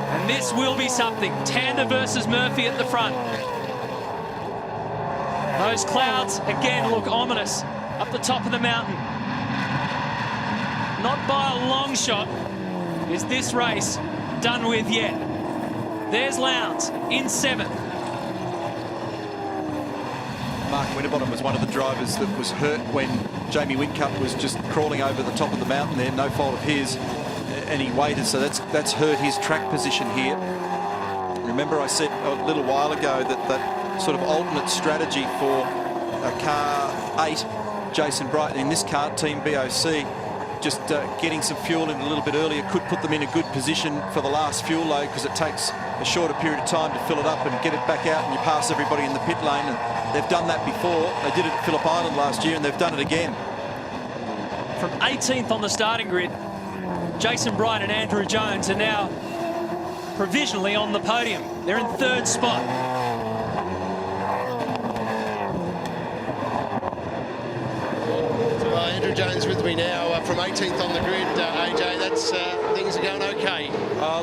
And this will be something. Tander versus Murphy at the front. Those clouds, again, look ominous up the top of the mountain. Not by a long shot is this race done with yet. There's Lowndes in 7th. Mark Winterbottom was one of the drivers that was hurt when Jamie Whincup was just crawling over the top of the mountain there, no fault of his, and he waited, so that's hurt his track position here. Remember I said a little while ago that that sort of alternate strategy for car 8, Jason Bright, in this car, Team BOC, just getting some fuel in a little bit earlier could put them in a good position for the last fuel load, because it takes a shorter period of time to fill it up and get it back out, and you pass everybody in the pit lane. And they've done that before. They did it at Phillip Island last year, and they've done it again. From 18th on the starting grid, Jason Bright and Andrew Jones are now provisionally on the podium. They're in 3rd spot. Andrew Jones with me now from 18th on the grid. AJ, that's things are going okay.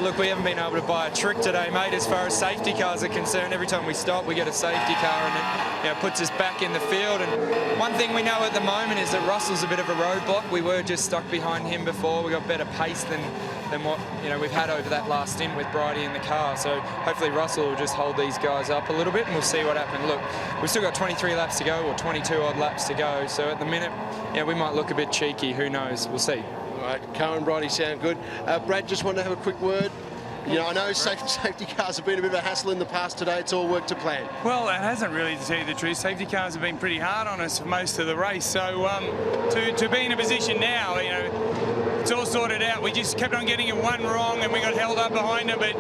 Look, we haven't been able to buy a trick today, mate, as far as safety cars are concerned. Every time we stop, we get a safety car, and it puts us back in the field. And one thing we know at the moment is that Russell's a bit of a roadblock. We were just stuck behind him before. We got better pace than what we've had over that last stint with Bridie in the car. So hopefully Russell will just hold these guys up a little bit, and we'll see what happens. Look, we've still got 23 laps to go, or 22 odd laps to go. So at the minute, we might look a bit cheeky. Who knows? We'll see. All right, Coe and Bridie sound good. Brad, just wanted to have a quick word. I know safety cars have been a bit of a hassle in the past. Today it's all worked to plan. Well, it hasn't really, to tell you the truth. Safety cars have been pretty hard on us for most of the race. So to be in a position now, it's all sorted out. We just kept on getting it one wrong, and we got held up behind them, but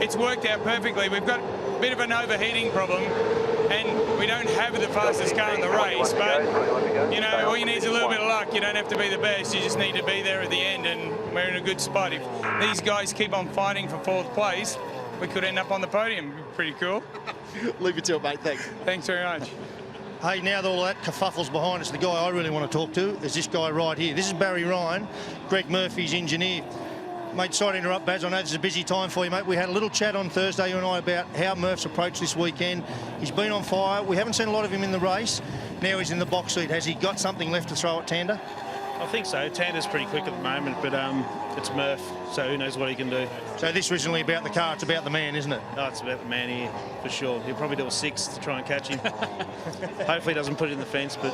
it's worked out perfectly. We've got a bit of an overheating problem, and we don't have the fastest car in the race, but all you need is a little bit of luck. You don't have to be the best, you just need to be there at the end, and we're in a good spot. If these guys keep on fighting for 4th place, we could end up on the podium. Pretty cool. Leave it till, mate. Thanks. Thanks very much. Hey, now that all that kerfuffle's behind us, the guy I really want to talk to is this guy right here. This is Barry Ryan, Greg Murphy's engineer. Mate, sorry to interrupt, Baz. I know this is a busy time for you, mate. We had a little chat on Thursday, you and I, about how Murph's approached this weekend. He's been on fire. We haven't seen a lot of him in the race. Now he's in the box seat. Has he got something left to throw at Tander? I think so. Tander's pretty quick at the moment, but it's Murph, so who knows what he can do. So this isn't really about the car, it's about the man, isn't it? Oh, it's about the man here, for sure. He'll probably do a 6 to try and catch him. Hopefully he doesn't put it in the fence, but,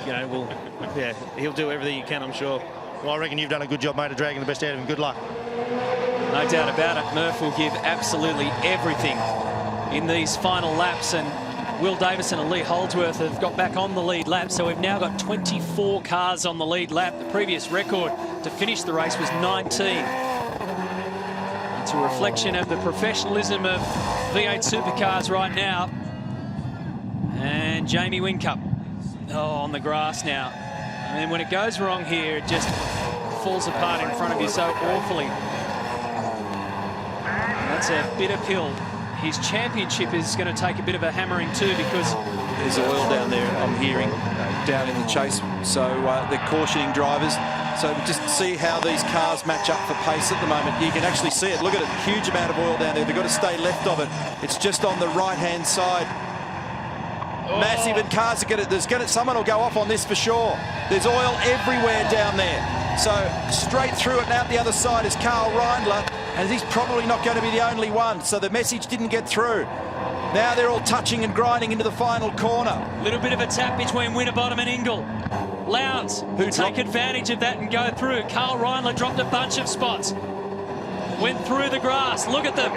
he'll do everything he can, I'm sure. Well, I reckon you've done a good job, mate, of dragging the best out of him. Good luck. No doubt about it. Murph will give absolutely everything in these final laps, and Will Davison and Lee Holdsworth have got back on the lead lap, so we've now got 24 cars on the lead lap. The previous record to finish the race was 19. It's a reflection of the professionalism of V8 Supercars right now. And Jamie Whincup on the grass now. And when it goes wrong here, it just falls apart in front of you so awfully. That's a bitter pill. His championship is going to take a bit of a hammering too, because there's oil down there, I'm hearing, down in the chase. So they're cautioning drivers. So just see how these cars match up for pace at the moment. You can actually see it. Look at it, huge amount of oil down there. They've got to stay left of it. It's just on the right-hand side. Massive, and cars are going to, someone will go off on this for sure. There's oil everywhere down there. So straight through it and out the other side is Carl Reindler, and he's probably not going to be the only one. So the message didn't get through. Now they're all touching and grinding into the final corner. Little bit of a tap between Winterbottom and Ingle. Lowndes who take advantage of that and go through. Carl Reindler dropped a bunch of spots. Went through the grass. Look at them.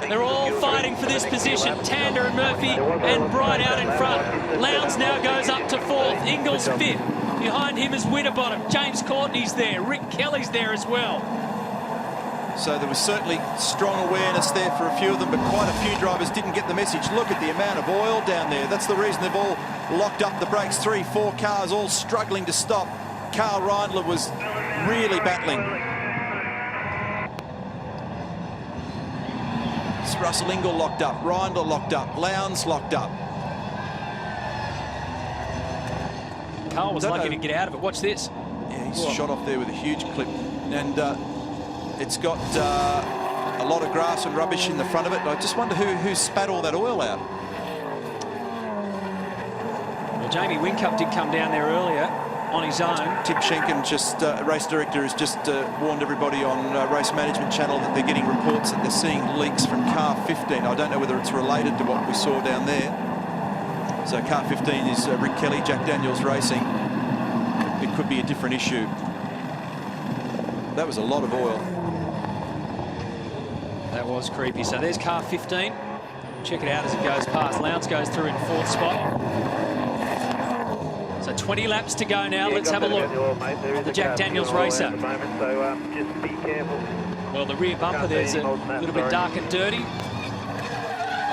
They're all fighting for this position. Tander and Murphy and Bright out in front. Lowndes now goes up to 4th. Ingle's 5th. Behind him is Winterbottom. James Courtney's there. Rick Kelly's there as well. So there was certainly strong awareness there for a few of them, but quite a few drivers didn't get the message. Look at the amount of oil down there. That's the reason they've all locked up the brakes. 3, 4 cars all struggling to stop. Carl Reindler was really battling. Russell Ingall locked up, Reindler locked up, Lowndes locked up. Carl was lucky to get out of it. Watch this. Yeah, he's shot off there with a huge clip. And it's got a lot of grass and rubbish in the front of it. I just wonder who spat all that oil out. Well, Jamie Whincup did come down there earlier on his own. Tim Schenken, just race director, has just warned everybody on Race Management Channel that they're getting reports that they're seeing leaks from car 15. I don't know whether it's related to what we saw down there. So car 15 is Rick Kelly, Jack Daniels Racing. It could be a different issue. That was a lot of oil. That was creepy. So there's car 15. Check it out as it goes past. Lowndes goes through in 4th spot. So 20 laps to go now. Let's have a look at the Jack Daniels racer. Just be careful. Well, the rear bumper there's a little bit dark and dirty.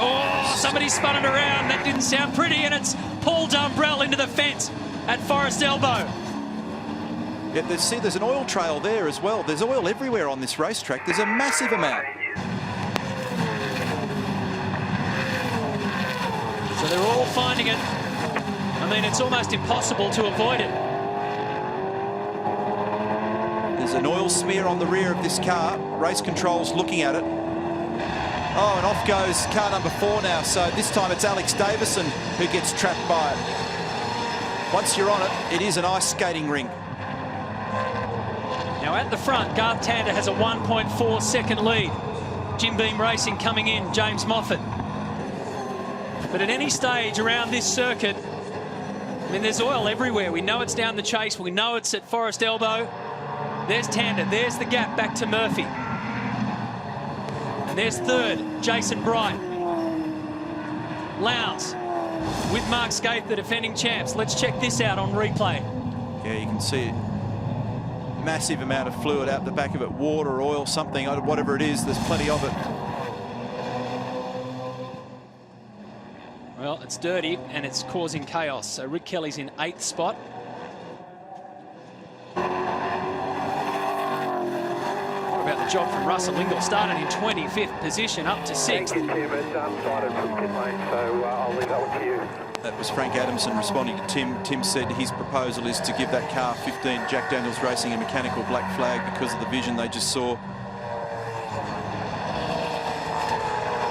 Oh, somebody spun it around. That didn't sound pretty, and it's Paul Dumbrell into the fence at Forest Elbow. Yeah, there's an oil trail there as well. There's oil everywhere on this racetrack. There's a massive amount. So they're all finding it. I mean, it's almost impossible to avoid it. There's an oil smear on the rear of this car. Race control's looking at it. Oh, and off goes car number 4 now. So this time it's Alex Davison who gets trapped by it. Once you're on it, it is an ice skating rink. Now at the front, Garth Tander has a 1.4 second lead. Jim Beam Racing coming in, James Moffat. But at any stage around this circuit, I mean, there's oil everywhere. We know it's down the chase. We know it's at Forest Elbow. There's Tander. There's the gap back to Murphy. And there's 3rd, Jason Bright. Lowndes with Mark Scaife, the defending champs. Let's check this out on replay. Yeah, you can see it. Massive amount of fluid out the back of it. Water, oil, something, whatever it is, there's plenty of it. Well, it's dirty and it's causing chaos. So Rick Kelly's in 8th spot. What about the job from Russell Ingall? Started in 25th position, up to 6th. Thank you, Tim. It's started from pit lane, so I'll leave that one to you. That was Frank Adamson responding to Tim. Tim said his proposal is to give that car 15, Jack Daniels Racing, a mechanical black flag because of the vision they just saw.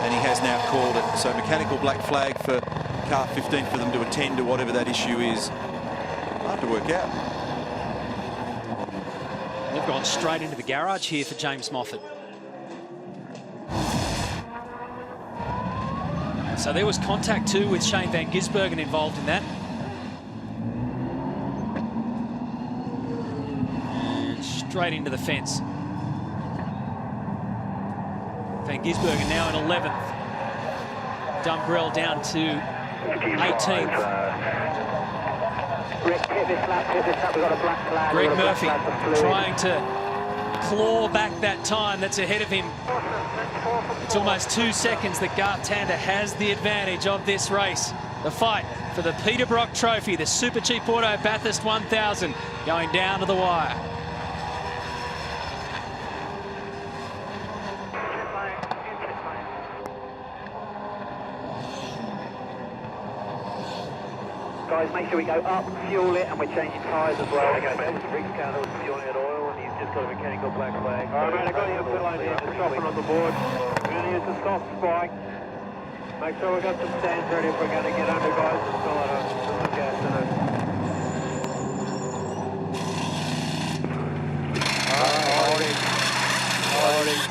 And he has now called it. So mechanical black flag for car 15 for them to attend to whatever that issue is. Hard to work out. They've gone straight into the garage here for James Moffat. So there was contact too with Shane Van Gisbergen involved in that. And straight into the fence. Van Gisbergen now in 11th. Dumbrell down to 18th. Greg Murphy trying to claw back that time that's ahead of him. It's almost 2 seconds that Garth Tander has the advantage of this race. The fight for the Peter Brock Trophy, the Super Cheap Auto Bathurst 1000, going down to the wire. Guys, make sure we go up, fuel it, and we're changing tyres as well. Okay, Rick's car that was fueling at oil, and he's just got a mechanical black flag. All right, mate, I've got you a pit lane here, just dropping on the board. We're going to use the soft spike. Make sure we've got some stands ready if we're going to get under, guys. Let's fill it up. Some gas in it. All right, hold it.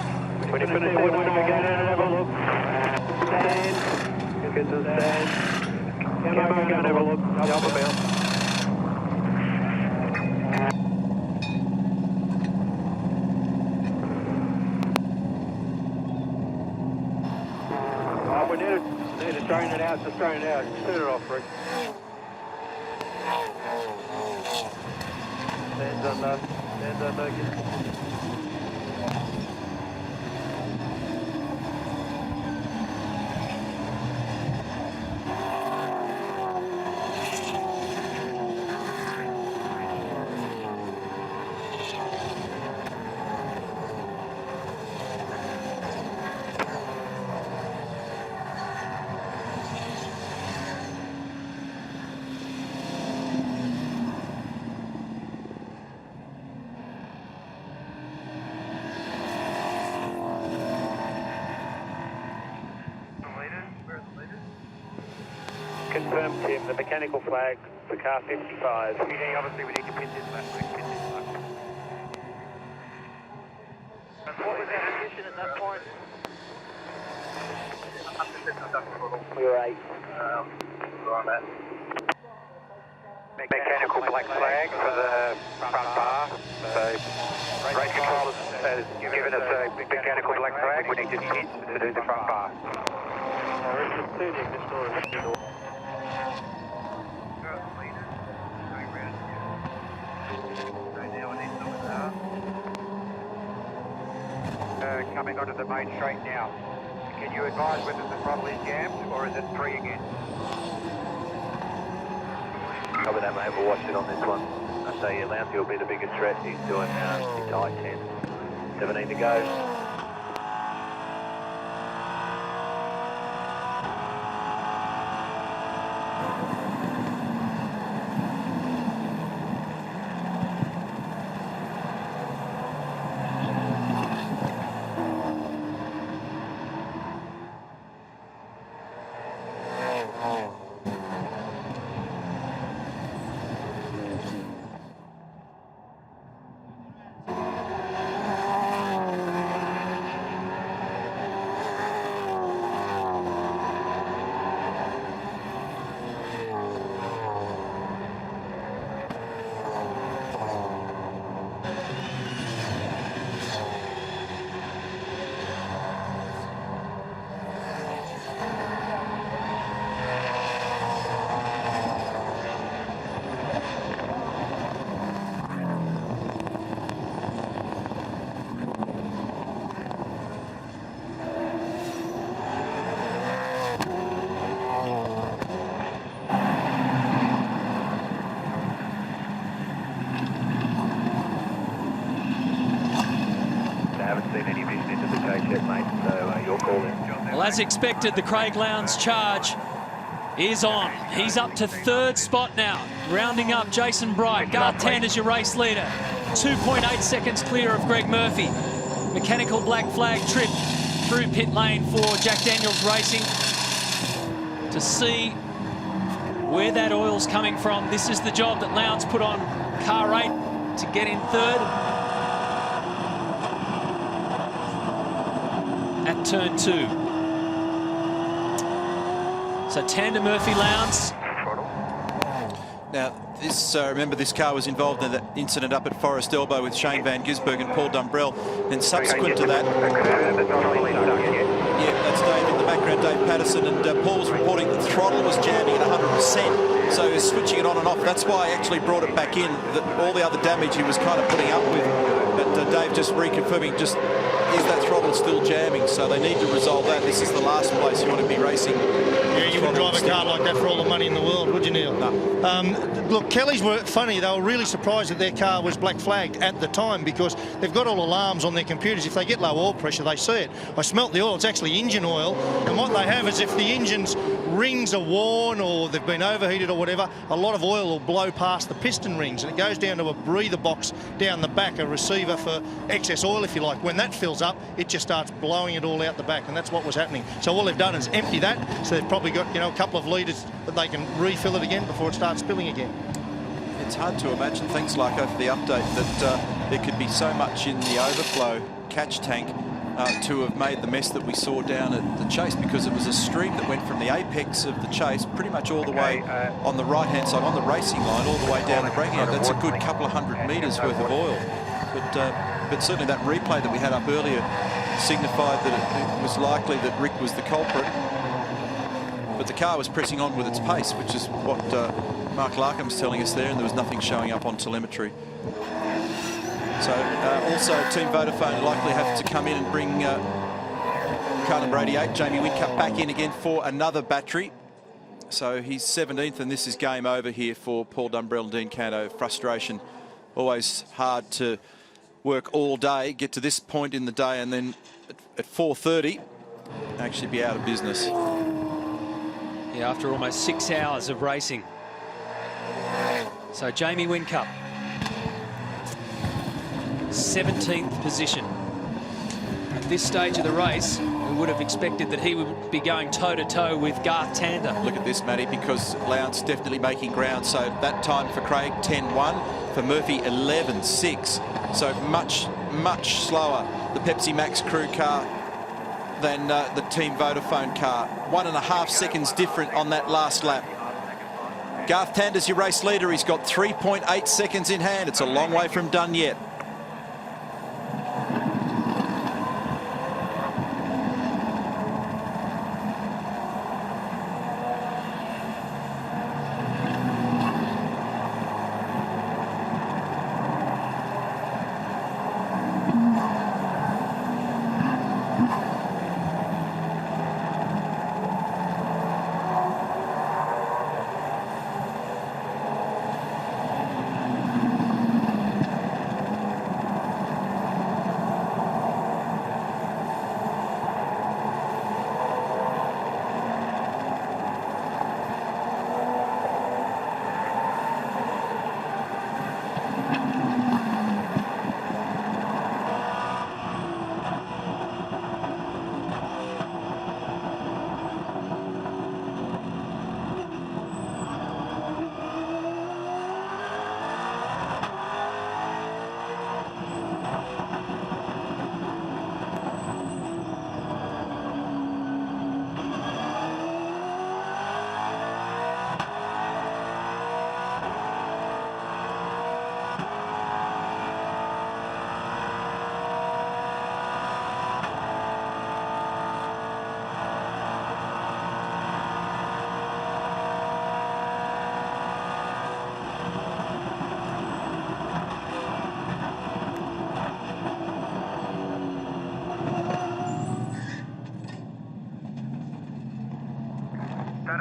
When you finish it, when we get in and have a look. Stand. Get to the stand. Come on, go and have a look. Up about. Oh, we need to strain it out. Just strain it out. Turn it off, Rick. Stands under. Stands under. Confirm, Tim, the mechanical flag for car 55. Yeah, obviously we need to pin this back. What was our position at that point? We were 8. Mechanical black flag for the front bar. So, race control has given us a mechanical black flag. We need to pin to do the front bar. Coming onto the main straight now. Can you advise whether the throttle is jammed or is it free again? Cover that, mate. We'll watch it on this one. I say Lounsey will be the biggest threat. He's doing into I-10. 17 to go. Well, as expected, the Craig Lowndes charge is on. He's up to 3rd spot now, rounding up Jason Bright. Garth Tander is your race leader. 2.8 seconds clear of Greg Murphy. Mechanical black flag trip through pit lane for Jack Daniels Racing to see where that oil's coming from. This is the job that Lowndes put on car 8 to get in 3rd. At turn 2. So Tander, Murphy, Lowndes. Now, this remember this car was involved in the incident up at Forest Elbow with Shane Van Gisbergen and Paul Dumbrell. Then subsequent to that, yeah, that's Dave in the background, Dave Patterson, and Paul was reporting that the throttle was jamming at 100%. So he was switching it on and off. That's why I actually brought it back in. That all the other damage he was kind of putting up with. But Dave just reconfirming, just is that throttle still jamming? So they need to resolve that. This is the last place you want to be racing. Yeah, you wouldn't drive a car like that for all the money in the world, would you, Neil? No. Look, Kelly's were funny. They were really surprised that their car was black flagged at the time because they've got all alarms on their computers. If they get low oil pressure, they see it. I smelt the oil. It's actually engine oil. And what they have is if the engine's rings are worn or they've been overheated or whatever, a lot of oil will blow past the piston rings and it goes down to a breather box down the back, a receiver for excess oil, if you like. When that fills up, it just starts blowing it all out the back, and that's what was happening. So all they've done is empty that, so they've probably got, you know, a couple of litres that they can refill it again before it starts spilling again. It's hard to imagine things like over the update that there could be so much in the overflow catch tank to have made the mess that we saw down at the Chase, because it was a stream that went from the apex of the Chase pretty much all the way on the right-hand side, on the racing line, all the way down the braking line. That's a good couple of 100 metres worth of oil. But certainly that replay that we had up earlier signified that it was likely that Rick was the culprit. But the car was pressing on with its pace, which is what Mark Larkham's telling us there, and there was nothing showing up on telemetry. So also Team Vodafone likely have to come in and bring car number 88, Jamie Whincup, back in again for another battery. So he's 17th, and this is game over here for Paul Dumbrell and Dean Canto. Frustration. Always hard to work all day, get to this point in the day, and then at 4:30 actually be out of business. Yeah, after almost 6 hours of racing. So Jamie Whincup, 17th position. At this stage of the race, we would have expected that he would be going toe-to-toe with Garth Tander. Look at this, Matty, because Lowndes definitely making ground. So that time for Craig, 10.1. For Murphy, 11.6. So much, much slower, the Pepsi Max crew car than the Team Vodafone car. 1.5 seconds different on that last lap. Garth Tander's your race leader. He's got 3.8 seconds in hand. It's a long way from done yet.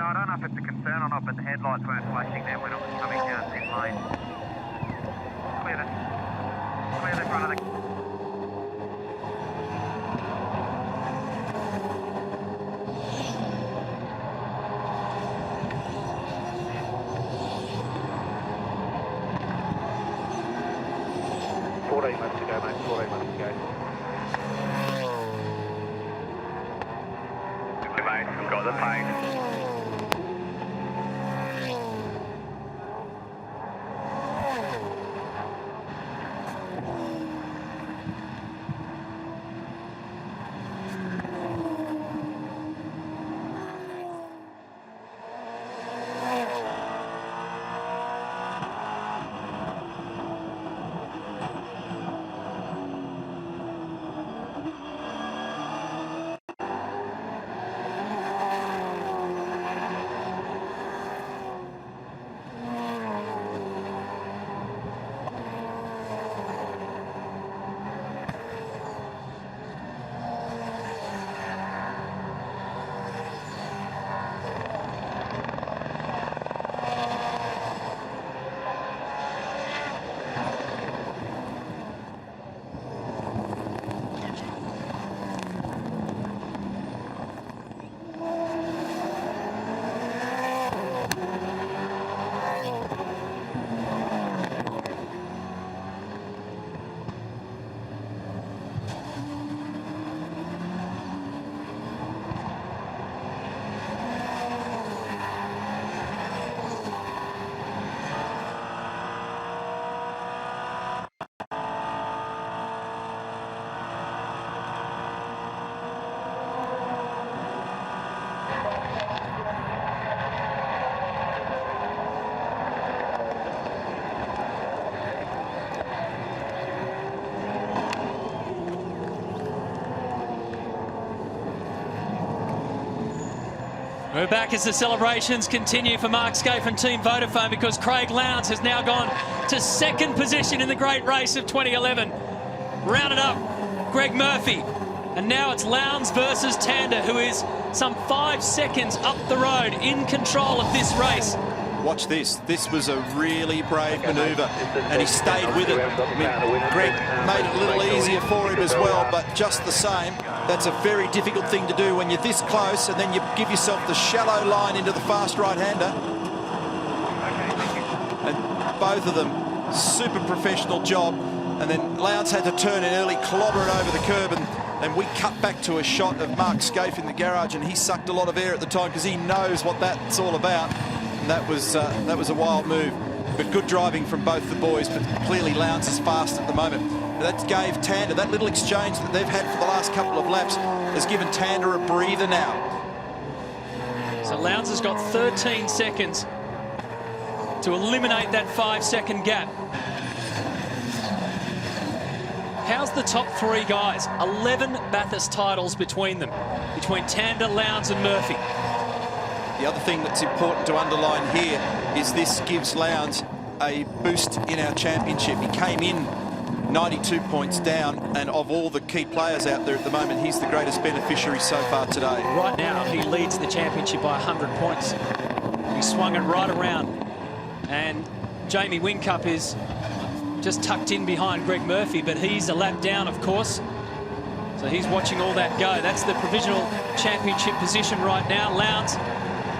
I don't know if it's a concern or not, but the headlights weren't flashing there when it was coming down pit lane. Clear the front of the... minutes to go, mate. 14 minutes to go. Okay, mate. We've got the pace. We're back as the celebrations continue for Mark Scaife and Team Vodafone, because Craig Lowndes has now gone to second position in the great race of 2011. Rounded up Greg Murphy. And now it's Lowndes versus Tander, who is some 5 seconds up the road in control of this race. Watch this. This was a really brave manoeuvre, and he stayed with it. I mean, Greg made it a little easier for him as well, but just the same, that's a very difficult thing to do when you're this close, and then you give yourself the shallow line into the fast right-hander. And both of them, super professional job. And then Lowndes had to turn in early, clobber it over the curb, and And we cut back to a shot of Mark Scaife in the garage, and he sucked a lot of air at the time because he knows what that's all about. And that was a wild move. But good driving from both the boys, but clearly Lowndes is fast at the moment. And that gave Tander, that little exchange that they've had for the last couple of laps, has given Tander a breather now. So Lowndes has got 13 seconds to eliminate that 5-second gap. How's the top three guys? 11 Bathurst titles between them, between Tander, Lowndes and Murphy. The other thing that's important to underline here is this gives Lowndes a boost in our championship. He came in 92 points down, and of all the key players out there at the moment, he's the greatest beneficiary so far today. Right now, he leads the championship by 100 points. He swung it right around. And Jamie Whincup is just tucked in behind Greg Murphy, but he's a lap down, of course. So he's watching all that go. That's the provisional championship position right now. Lowndes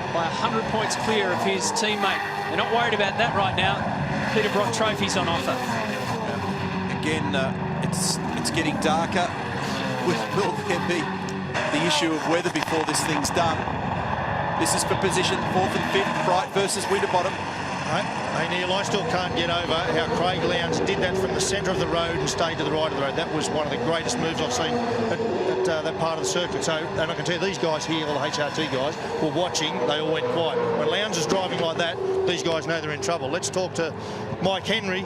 by 100 points clear of his teammate. They're not worried about that right now. Peter Brock trophies on offer. Again, it's getting darker. Will there be the issue of weather before this thing's done? This is for position 4th and 5th, Bright versus Winterbottom. Hey, Neil, I still can't get over how Craig Lowndes did that from the centre of the road and stayed to the right of the road. That was one of the greatest moves I've seen at that part of the circuit. So, and I can tell you, these guys here, all the HRT guys, were watching. They all went quiet. When Lowndes is driving like that, these guys know they're in trouble. Let's talk to Mike Henry.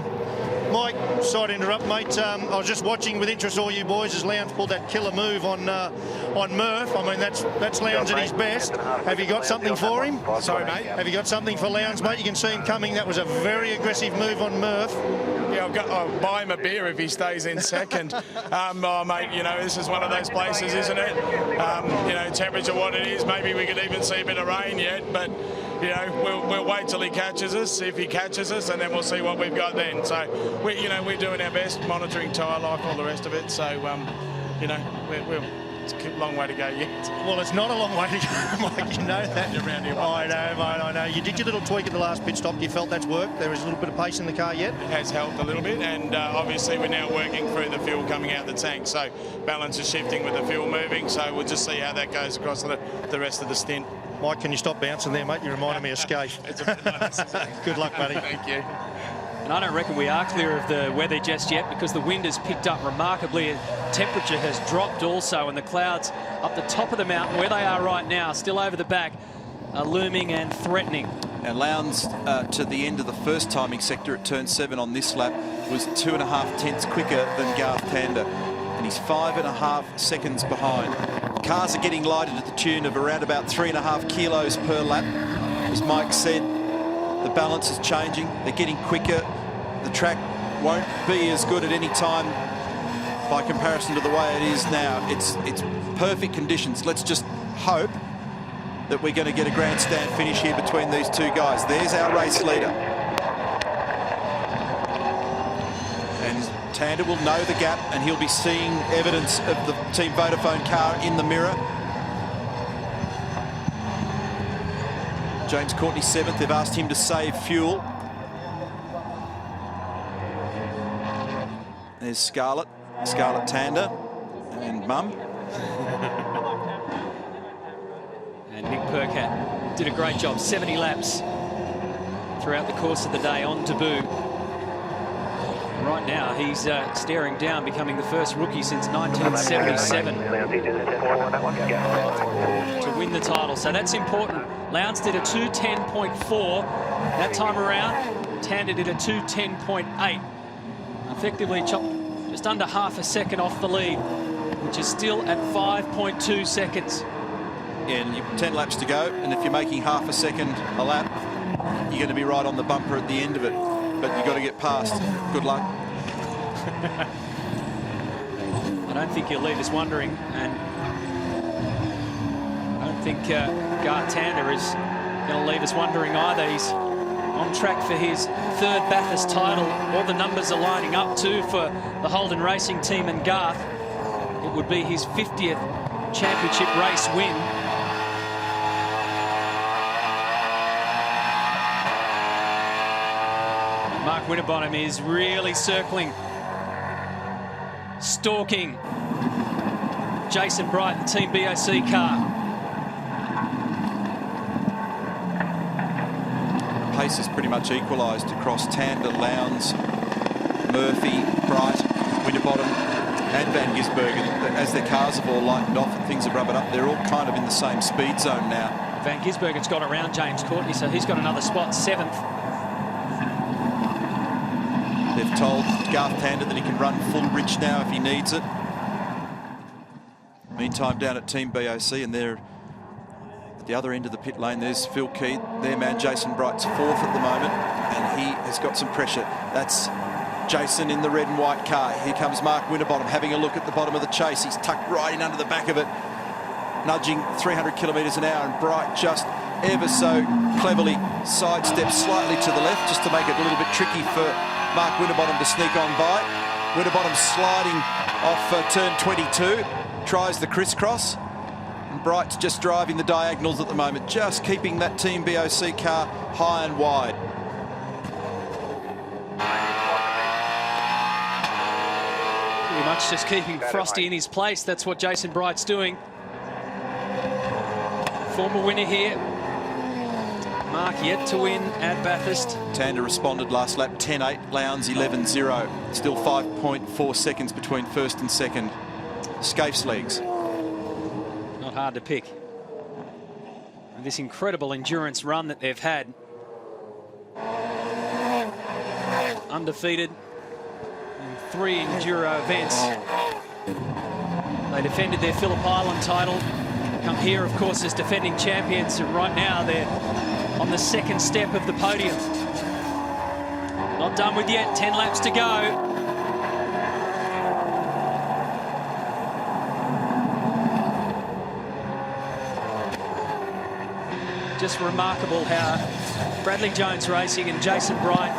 Mike, sorry to interrupt, mate. I was just watching with interest, all you boys, as Lowndes pulled that killer move on Murph. I mean, that's Lowndes at his best. Have you got something for him? Sorry, mate. Have you got something for Lowndes, mate? You can see him coming. That was a very aggressive move on Murph. Yeah, I'll buy him a beer if he stays in second. Oh, mate, you know, this is one of those places, isn't it? You know, temperature what it is. Maybe we could even see a bit of rain yet, but you know, we'll wait till he catches us, if he catches us, and then we'll see what we've got then. So, we're doing our best, monitoring tyre life, all the rest of it. So, you know, it's a long way to go yet. Well, it's not a long way to go, Mike. You know that. Around here, I know, mate, I know. You did your little tweak at the last pit stop. You felt that's worked? There is a little bit of pace in the car yet? It has helped a little bit, and obviously we're now working through the fuel coming out the tank. So, balance is shifting with the fuel moving. So, we'll just see how that goes across the rest of the stint. Mike, can you stop bouncing there, mate? You reminded me of Scaife. Good luck, buddy. Thank you. And I don't reckon we are clear of the weather just yet, because the wind has picked up remarkably. Temperature has dropped also, and the clouds up the top of the mountain, where they are right now, still over the back, are looming and threatening. And Lowndes, to the end of the first timing sector at turn 7 on this lap, was 2.5 tenths quicker than Garth Tander, and he's 5.5 seconds behind. Cars are getting lighted at the tune of around about 3.5 kilos per lap. As Mike said, the balance is changing. They're getting quicker. The track won't be as good at any time by comparison to the way it is now. It's perfect conditions. Let's just hope that we're going to get a grandstand finish here between these two guys. There's our race leader. And Tander will know the gap, and he'll be seeing evidence of the Team Vodafone car in the mirror. James Courtney 7th. They've asked him to save fuel. There's Scarlett Tander, and Mum. And Nick Perkat did a great job, 70 laps throughout the course of the day on debut. Right now, he's staring down, becoming the first rookie since 1977 to win the title. So that's important. Lowndes did a 2:10.4 that time around. Tander did a 2:10.8. Effectively chopped just under half a second off the lead, which is still at 5.2 seconds. Yeah, and you've 10 laps to go, and if you're making half a second a lap, you're going to be right on the bumper at the end of it. But you've got to get past. Good luck. I don't think he'll leave us wondering, and I don't think Garth Tander is going to leave us wondering either. He's on track for his 3rd Bathurst title. All the numbers are lining up too for the Holden Racing team and Garth. It would be his 50th championship race win. Mark Winterbottom is really circling, stalking Jason Bright, the Team BOC car. Pace is pretty much equalised across Tander, Lowndes, Murphy, Bright, Winterbottom and Van Gisbergen. As their cars have all lightened off and things have rubbered up, they're all kind of in the same speed zone now. Van Gisbergen's got around James Courtney, so he's got another spot, 7th. They've told Garth Tander that he can run full rich now if he needs it. Meantime, down at Team BOC, and they're at the other end of the pit lane, there's Phil Keith. Their man Jason Bright's 4th at the moment, and he has got some pressure. That's Jason in the red and white car. Here comes Mark Winterbottom having a look at the bottom of the chase. He's tucked right in under the back of it, nudging 300 kilometres an hour, and Bright just ever so cleverly sidesteps slightly to the left just to make it a little bit tricky for Mark Winterbottom to sneak on by. Winterbottom sliding off turn 22, tries the crisscross, and Bright's just driving the diagonals at the moment, just keeping that Team BOC car high and wide. Pretty much just keeping Frosty in his place. That's what Jason Bright's doing. Former winner here. Mark yet to win at Bathurst. Tander responded last lap, 10.8, Lowndes 11.0. Still 5.4 seconds between first and second. Scaife's legs. Not hard to pick. And this incredible endurance run that they've had. Undefeated in 3 enduro events. They defended their Phillip Island title. Come here, of course, as defending champions. And right now, they're on the 2nd step of the podium. Not done with yet, 10 laps to go. Just remarkable how Bradley Jones Racing and Jason Bright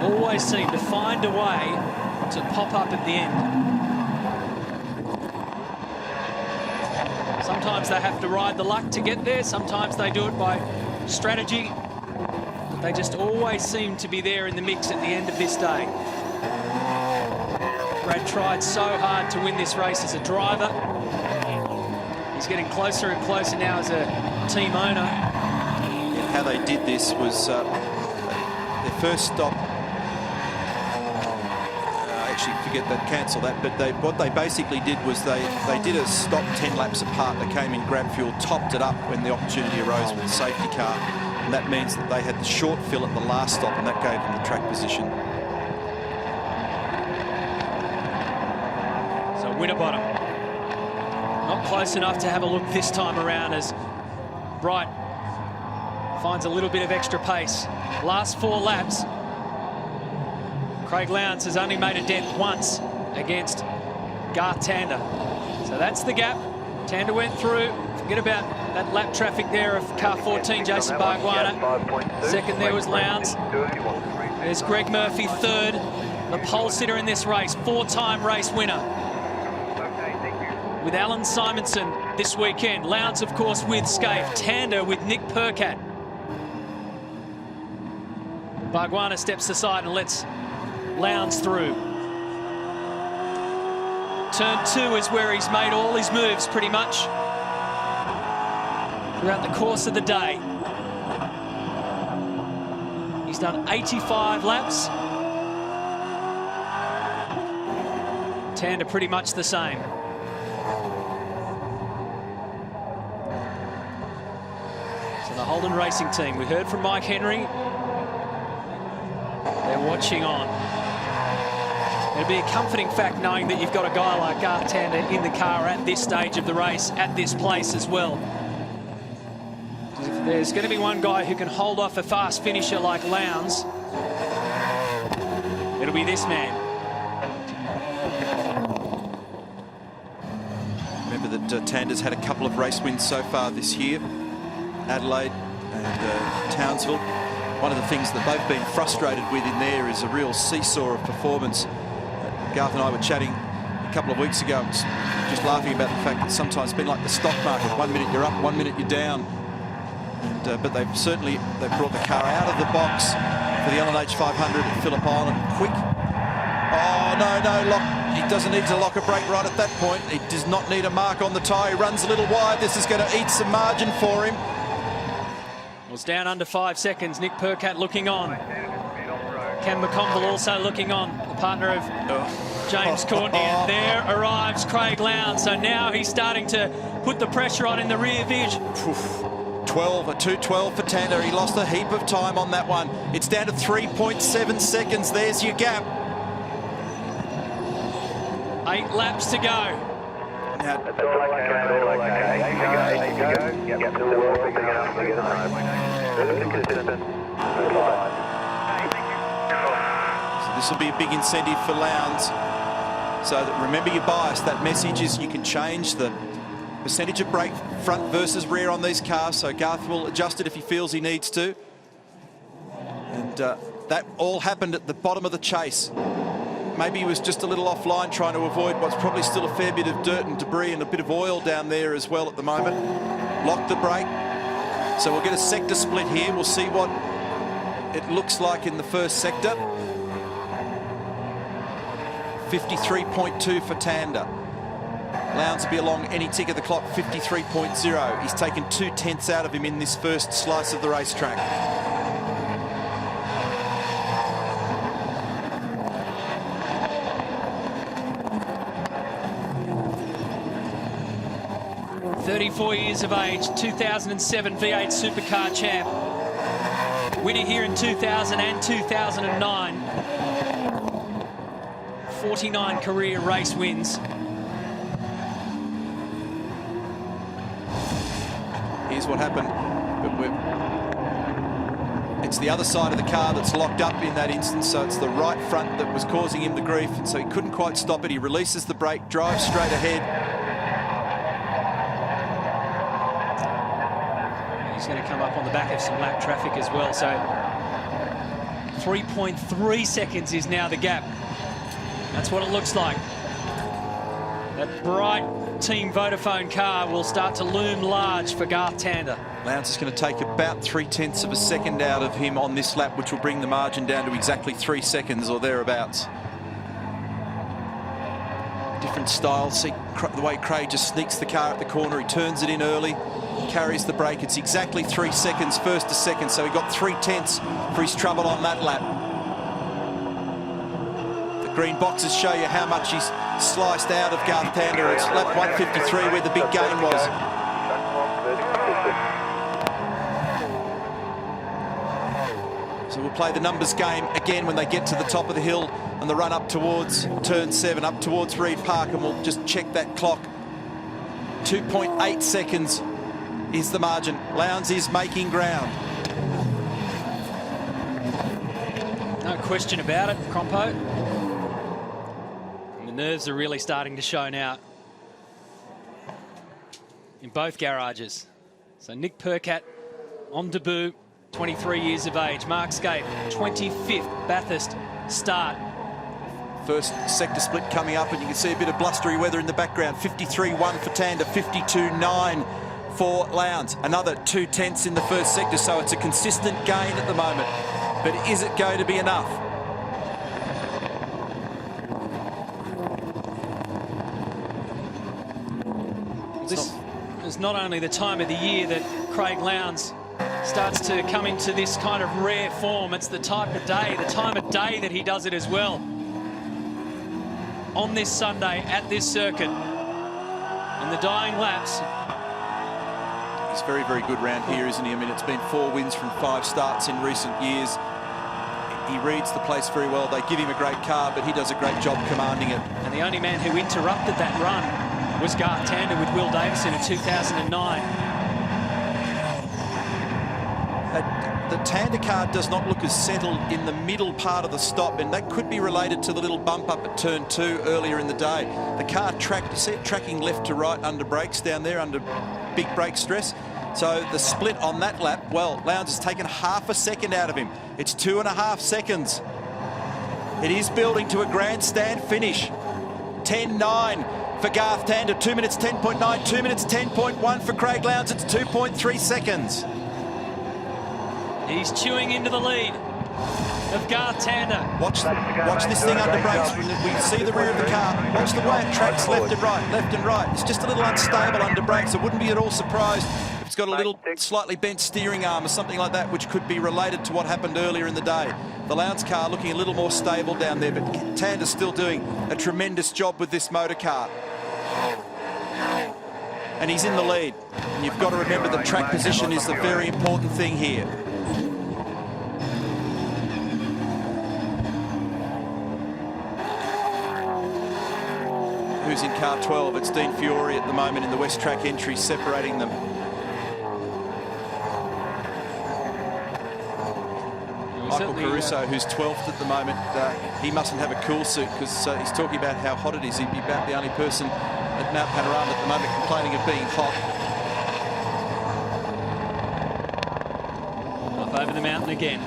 always seem to find a way to pop up at the end. Sometimes they have to ride the luck to get there. Sometimes they do it by strategy. But they just always seem to be there in the mix at the end of this day. Brad tried so hard to win this race as a driver. He's getting closer and closer now as a team owner. And how they did this was their first stop. Forget that, cancel that, but what they basically did was they did a stop 10 laps apart. They came in, grabbed fuel, topped it up when the opportunity arose with the safety car, and that means that they had the short fill at the last stop, and that gave them the track position. So Winterbottom not close enough to have a look this time around as Bright finds a little bit of extra pace. Last 4 laps, Craig Lowndes has only made a dent once against Garth Tander. So that's the gap. Tander went through. Forget about that lap traffic there of car 14, Jason Bargwanna. 2nd there was Lowndes. There's Greg Murphy, 3rd. The pole sitter in this race, 4-time race winner. With Alan Simonson this weekend. Lowndes, of course, with Scaife. Tander with Nick Percat. Bargwanna steps aside and lets Lowndes through. Turn 2 is where he's made all his moves pretty much throughout the course of the day. He's done 85 laps. Tander pretty much the same. So the Holden Racing team, we heard from Mike Henry. They're watching on. It'll be a comforting fact knowing that you've got a guy like Garth Tander in the car at this stage of the race, at this place as well. If there's going to be one guy who can hold off a fast finisher like Lowndes, it'll be this man. Remember that Tander's had a couple of race wins so far this year. Adelaide and Townsville. One of the things that they've been frustrated with in there is a real seesaw of performance. Garth and I were chatting a couple of weeks ago, just laughing about the fact that sometimes it's been like the stock market. 1 minute you're up, 1 minute you're down. And, but they've brought the car out of the box for the LNH 500 at Phillip Island. Quick. Oh, no, he doesn't need to lock a brake right at that point. He does not need a mark on the tyre. He runs a little wide. This is going to eat some margin for him. Well, it's down under 5 seconds. Nick Percat looking on. Cam McConville also looking on, the partner of James Courtney. And there arrives Craig Lowndes. So now he's starting to put the pressure on in the rear vid. 2:12 for Tander. He lost a heap of time on that one. It's down to 3.7 seconds. There's your gap. 8 laps to go. Now, so this will be a big incentive for Lowndes. So that, remember your bias. That message is you can change the percentage of brake front versus rear on these cars. So Garth will adjust it if he feels he needs to. And that all happened at the bottom of the chase. Maybe he was just a little offline trying to avoid what's probably still a fair bit of dirt and debris and a bit of oil down there as well at the moment. Lock the brake. So we'll get a sector split here. We'll see what it looks like in the first sector. 53.2 for Tander. Lowndes will be along any tick of the clock, 53.0. He's taken 2/10 out of him in this first slice of the racetrack. "34 years of age, 2007 V8 Supercar champ. Winner here in 2000 and 2009. 49 career race wins. Here's what happened. It's the other side of the car that's locked up in that instance, so it's the right front that was causing him the grief, and so he couldn't quite stop it. He releases the brake, drives straight ahead. He's going to come up on the back of some lap traffic as well, so 3.3 seconds is now the gap. That's what it looks like. That bright Team Vodafone car will start to loom large for Garth Tander. Lowndes is going to take about 0.3 of a second out of him on this lap, which will bring the margin down to exactly 3 seconds or thereabouts. Different style. See the way Craig just sneaks the car at the corner. He turns it in early, carries the brake. It's exactly 3 seconds, first to second, so he got 0.3 for his trouble on that lap. The green boxes show you how much he's sliced out of Garth Tander. It's lap 153 where the big gain was. So we'll play the numbers game again when they get to the top of the hill and the run up towards turn 7, up towards Reed Park, and we'll just check that clock. 2.8 seconds is the margin. Lowndes is making ground. No question about it, Crompo. And the nerves are really starting to show now in both garages. So Nick Percat on debut, 23 years of age. Mark Skate, 25th Bathurst start. First sector split coming up, and you can see a bit of blustery weather in the background. 53.1 for Tander, 52.9 for Lowndes. Another 2/10 in the first sector, so it's a consistent gain at the moment. But is it going to be enough? This is not only the time of the year that Craig Lowndes starts to come into this kind of rare form, it's the type of day, the time of day that he does it as well. On this Sunday at this circuit, in the dying laps. He's very, very good round here, isn't he? I mean, it's been 4 wins from 5 starts in recent years. He reads the place very well. They give him a great car, but he does a great job commanding it. And the only man who interrupted that run was Garth Tander with Will Davison in 2009. The Tander car does not look as settled in the middle part of the stop, and that could be related to the little bump up at turn 2 earlier in the day. The car tracked, you see it tracking left to right under brakes down there, under big brake stress. So the split on that lap, well, Lowndes has taken half a second out of him. It's 2.5 seconds. It is building to a grandstand finish. 10.9 for Garth Tander, 2 minutes 10.9, 2 minutes 10.1 for Craig Lowndes. It's 2.3 seconds. He's chewing into the lead. of Garth Tander. Watch this thing under brakes. We see the rear of the car. Watch the way it tracks left and right. It's just a little unstable under brakes. I wouldn't be at all surprised if it's got a little slightly bent steering arm or something like that, which could be related to what happened earlier in the day. The Lowndes car looking a little more stable down there, but Tander's still doing a tremendous job with this motor car. And he's in the lead. And you've got to remember that track position is the very important thing here. Who's in car 12? It's Dean Fiore at the moment in the West Track entry, separating them. Michael Caruso, who's 12th at the moment, he mustn't have a cool suit because he's talking about how hot it is. He'd be about the only person at Mount Panorama at the moment complaining of being hot. Up over the mountain again.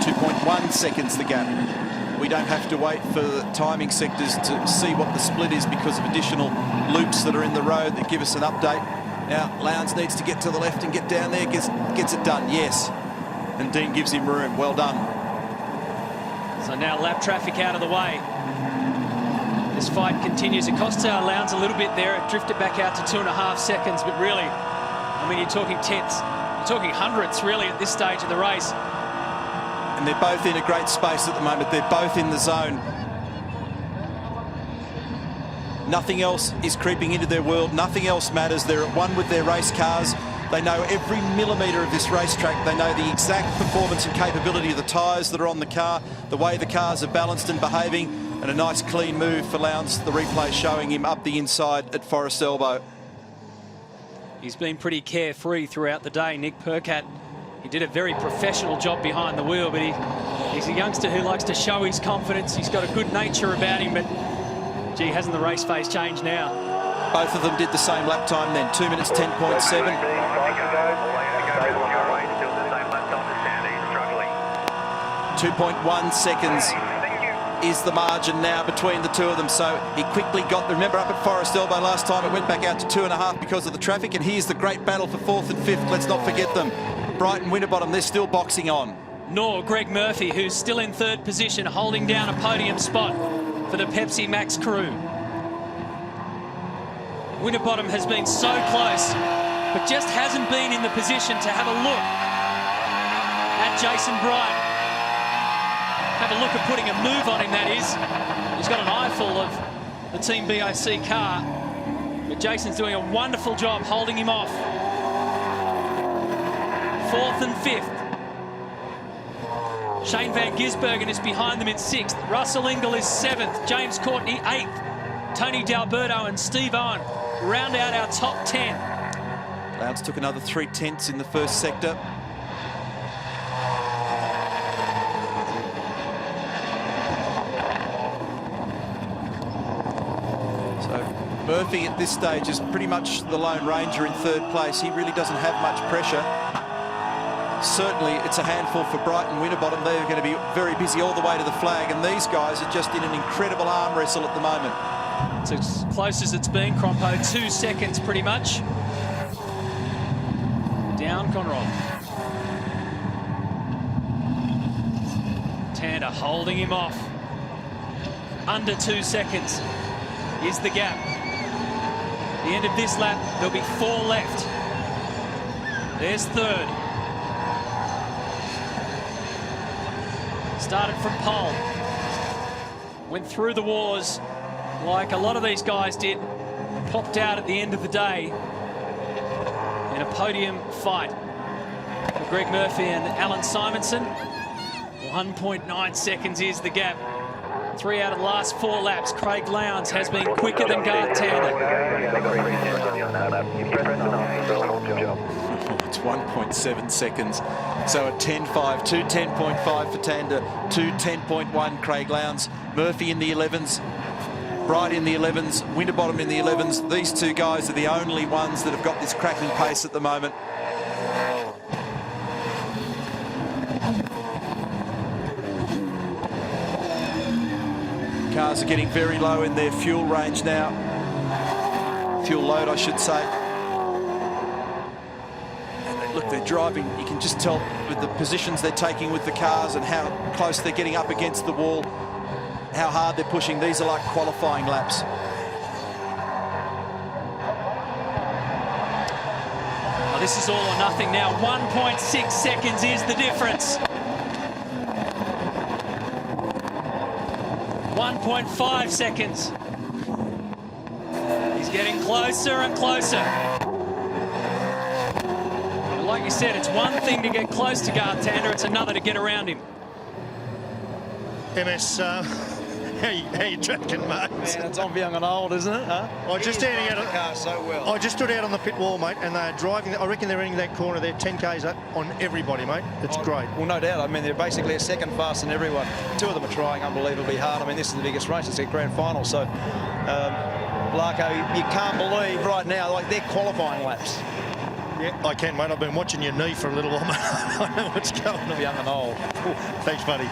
2.1 seconds the gap. We don't have to wait for the timing sectors to see what the split is because of additional loops that are in the road that give us an update. Now, Lowndes needs to get to the left and get down there, gets it done, yes. And Dean gives him room, well done. So now lap traffic out of the way. This fight continues. It costs our Lowndes a little bit there. It drifted back out to 2.5 seconds, but really, I mean, you're talking tenths, you're talking hundredths really at this stage of the race. And they're both in a great space at the moment. They're both in the zone. Nothing else is creeping into their world. Nothing else matters. They're at one with their race cars. They know every millimetre of this racetrack. They know the exact performance and capability of the tyres that are on the car, the way the cars are balanced and behaving, and a nice clean move for Lowndes. The replay showing him up the inside at Forest Elbow. He's been pretty carefree throughout the day, Nick Perkins. He did a very professional job behind the wheel, but he's a youngster who likes to show his confidence. He's got a good nature about him, but gee, hasn't the race phase changed now? Both of them did the same lap time then, 2 minutes 10.7. 2.1 seconds is the margin now between the two of them. So he quickly got, remember up at Forest Elbow last time, it went back out to 2.5 because of the traffic. And here's the great battle for 4th and 5th. Let's not forget them. Brighton, Winterbottom, they're still boxing on. Nor Greg Murphy, who's still in 3rd position, holding down a podium spot for the Pepsi Max crew. Winterbottom has been so close, but just hasn't been in the position to have a look at Jason Bright. Have a look at putting a move on him, that is. He's got an eyeful of the Team BOC car, but Jason's doing a wonderful job holding him off. 4th and 5th. Shane Van Gisbergen is behind them in 6th. Russell Ingall is 7th. James Courtney 8th. Tony D'Alberto and Steve Owen round out our top 10. Lowndes took another 3 tenths in the first sector. So Murphy at this stage is pretty much the Lone Ranger in 3rd place. He really doesn't have much pressure. Certainly, it's a handful for Brighton Winterbottom. They're going to be very busy all the way to the flag, and these guys are just in an incredible arm wrestle at the moment. It's as close as it's been, Crompo. 2 seconds, pretty much. Down Conrod. Tander holding him off. Under 2 seconds is the gap. At the end of this lap, there'll be 4 left. There's 3rd. Started from pole, went through the wars like a lot of these guys did, popped out at the end of the day in a podium fight for Greg Murphy and Alan Simonson. 1.9 seconds is the gap. 3 out of the last 4 laps. Craig Lowndes has been quicker than Garth Tander. It's 1.7 seconds. So at 10.5, 2:10.5 for Tander, 2:10.1 Craig Lowndes. Murphy in the 11s, Bright in the 11s, Winterbottom in the 11s. These 2 guys are the only ones that have got this cracking pace at the moment. Cars are getting very low in their fuel range now. Fuel load, I should say. And Look, they're driving. You can just tell with the positions they're taking with the cars and how close they're getting up against the wall, how hard they're pushing. These are like qualifying laps. Oh, this is all or nothing now. 1.6 seconds is the difference. 1.5 seconds. He's getting closer and closer. And like you said, it's one thing to get close to Garth Tander, it's another to get around him. MS, how you tracking, mate? Man, it's on young and old, isn't it? Huh? I just standing out of the car so well. I just stood out on the pit wall, mate, and they're driving. I reckon they're in that corner. They're 10 k's up on everybody, mate. It's great. Well, no doubt. I mean, they're basically a second faster than everyone. Two of them are trying unbelievably hard. I mean, this is the biggest race. It's their grand final. So, Larko, you can't believe right now, like, they're qualifying laps. Yeah, I can, mate. I've been watching your knee for a little while, mate. I know what's going on. Young and old. Thanks, buddy.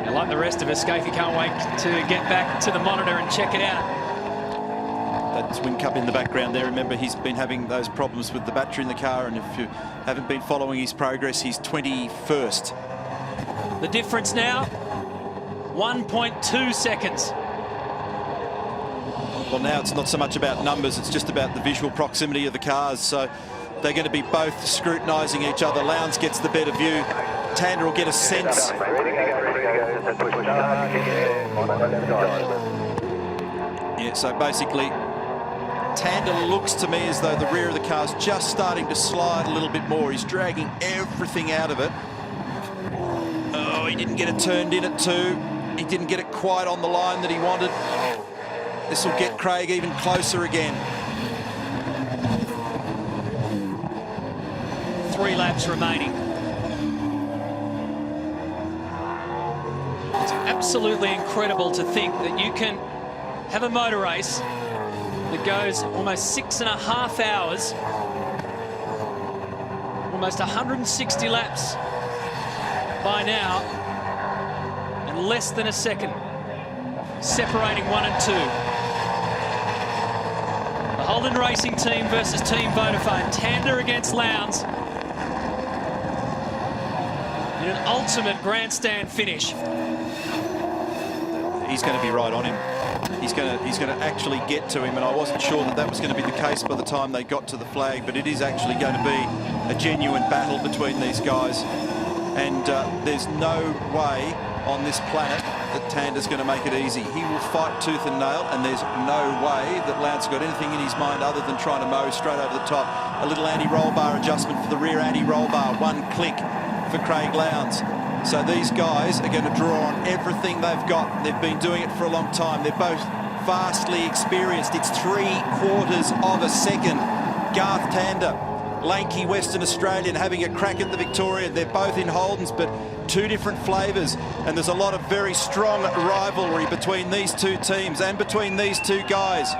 And like the rest of us, Scafie can't wait to get back to the monitor and check it out. That's Whincup in the background there. Remember, he's been having those problems with the battery in the car, and if you haven't been following his progress, he's 21st. The difference now, 1.2 seconds. Well, now it's not so much about numbers, it's just about the visual proximity of the cars. So they're going to be both scrutinising each other. Lowndes gets the better view. Tander will get a sense. Yeah, so basically, Tander looks to me as though the rear of the car's just starting to slide a little bit more. He's dragging everything out of it. Oh, he didn't get it turned in at 2. He didn't get it quite on the line that he wanted. This will get Craig even closer again. 3 laps remaining. It's absolutely incredible to think that you can have a motor race that goes almost 6.5 hours, almost 160 laps by now, and less than a second separating 1 and 2. The Holden Racing Team versus Team Vodafone. Tander against Lowndes in an ultimate grandstand finish. He's going to be right on him. He's going to actually get to him, and I wasn't sure that that was going to be the case by the time they got to the flag, but it is actually going to be a genuine battle between these guys, and there's no way on this planet that Tander's going to make it easy. He will fight tooth and nail, and there's no way that Lowndes got anything in his mind other than trying to mow straight over the top. A little anti-roll bar adjustment for the rear anti-roll bar, 1 click for Craig Lowndes. So these guys are going to draw on everything they've got. They've been doing it for a long time. They're both vastly experienced. It's 3/4 of a second. Garth Tander, lanky Western Australian, having a crack at the Victorian. They're both in Holdens, but 2 different flavours. And there's a lot of very strong rivalry between these 2 teams and between these 2 guys.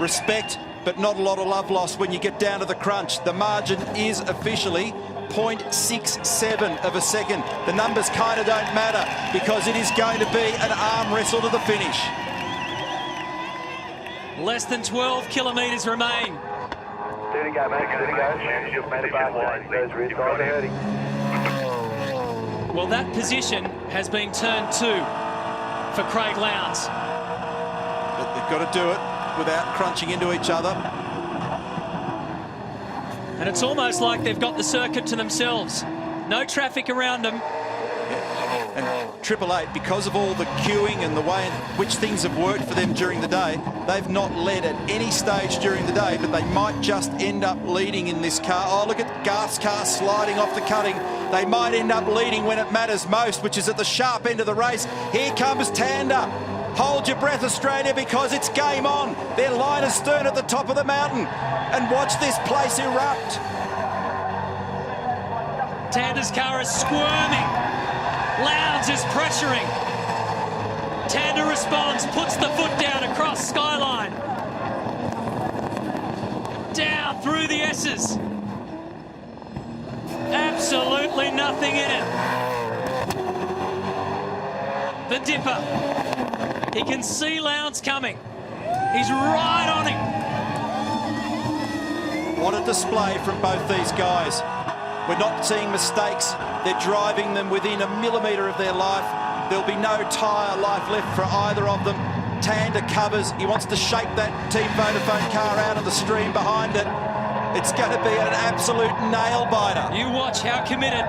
Respect, but not a lot of love lost when you get down to the crunch. The margin is officially 0.67 of a second. The numbers kind of don't matter because it is going to be an arm wrestle to the finish. Less than 12 kilometres remain. There you go, mate. There you go. You've made it back wide. Goes red side hurting. Well, that position has been turned to for Craig Lowndes. But they've got to do it without crunching into each other. And it's almost like they've got the circuit to themselves. No traffic around them. And 888, because of all the queuing and the way in which things have worked for them during the day, they've not led at any stage during the day, but they might just end up leading in this car. Oh, look at Garth's car sliding off the cutting. They might end up leading when it matters most, which is at the sharp end of the race. Here comes Tander. Hold your breath, Australia, because it's game on. They're line astern at the top of the mountain. And watch this place erupt. Tander's car is squirming. Lowndes is pressuring. Tander responds, puts the foot down across Skyline. Down through the S's. Absolutely nothing in it. The dipper. He can see Lowndes coming. He's right on him. What a display from both these guys. We're not seeing mistakes. They're driving them within a millimetre of their life. There'll be no tyre life left for either of them. Tander covers. He wants to shake that Team Vodafone car out of the stream behind it. It's going to be an absolute nail-biter. You watch how committed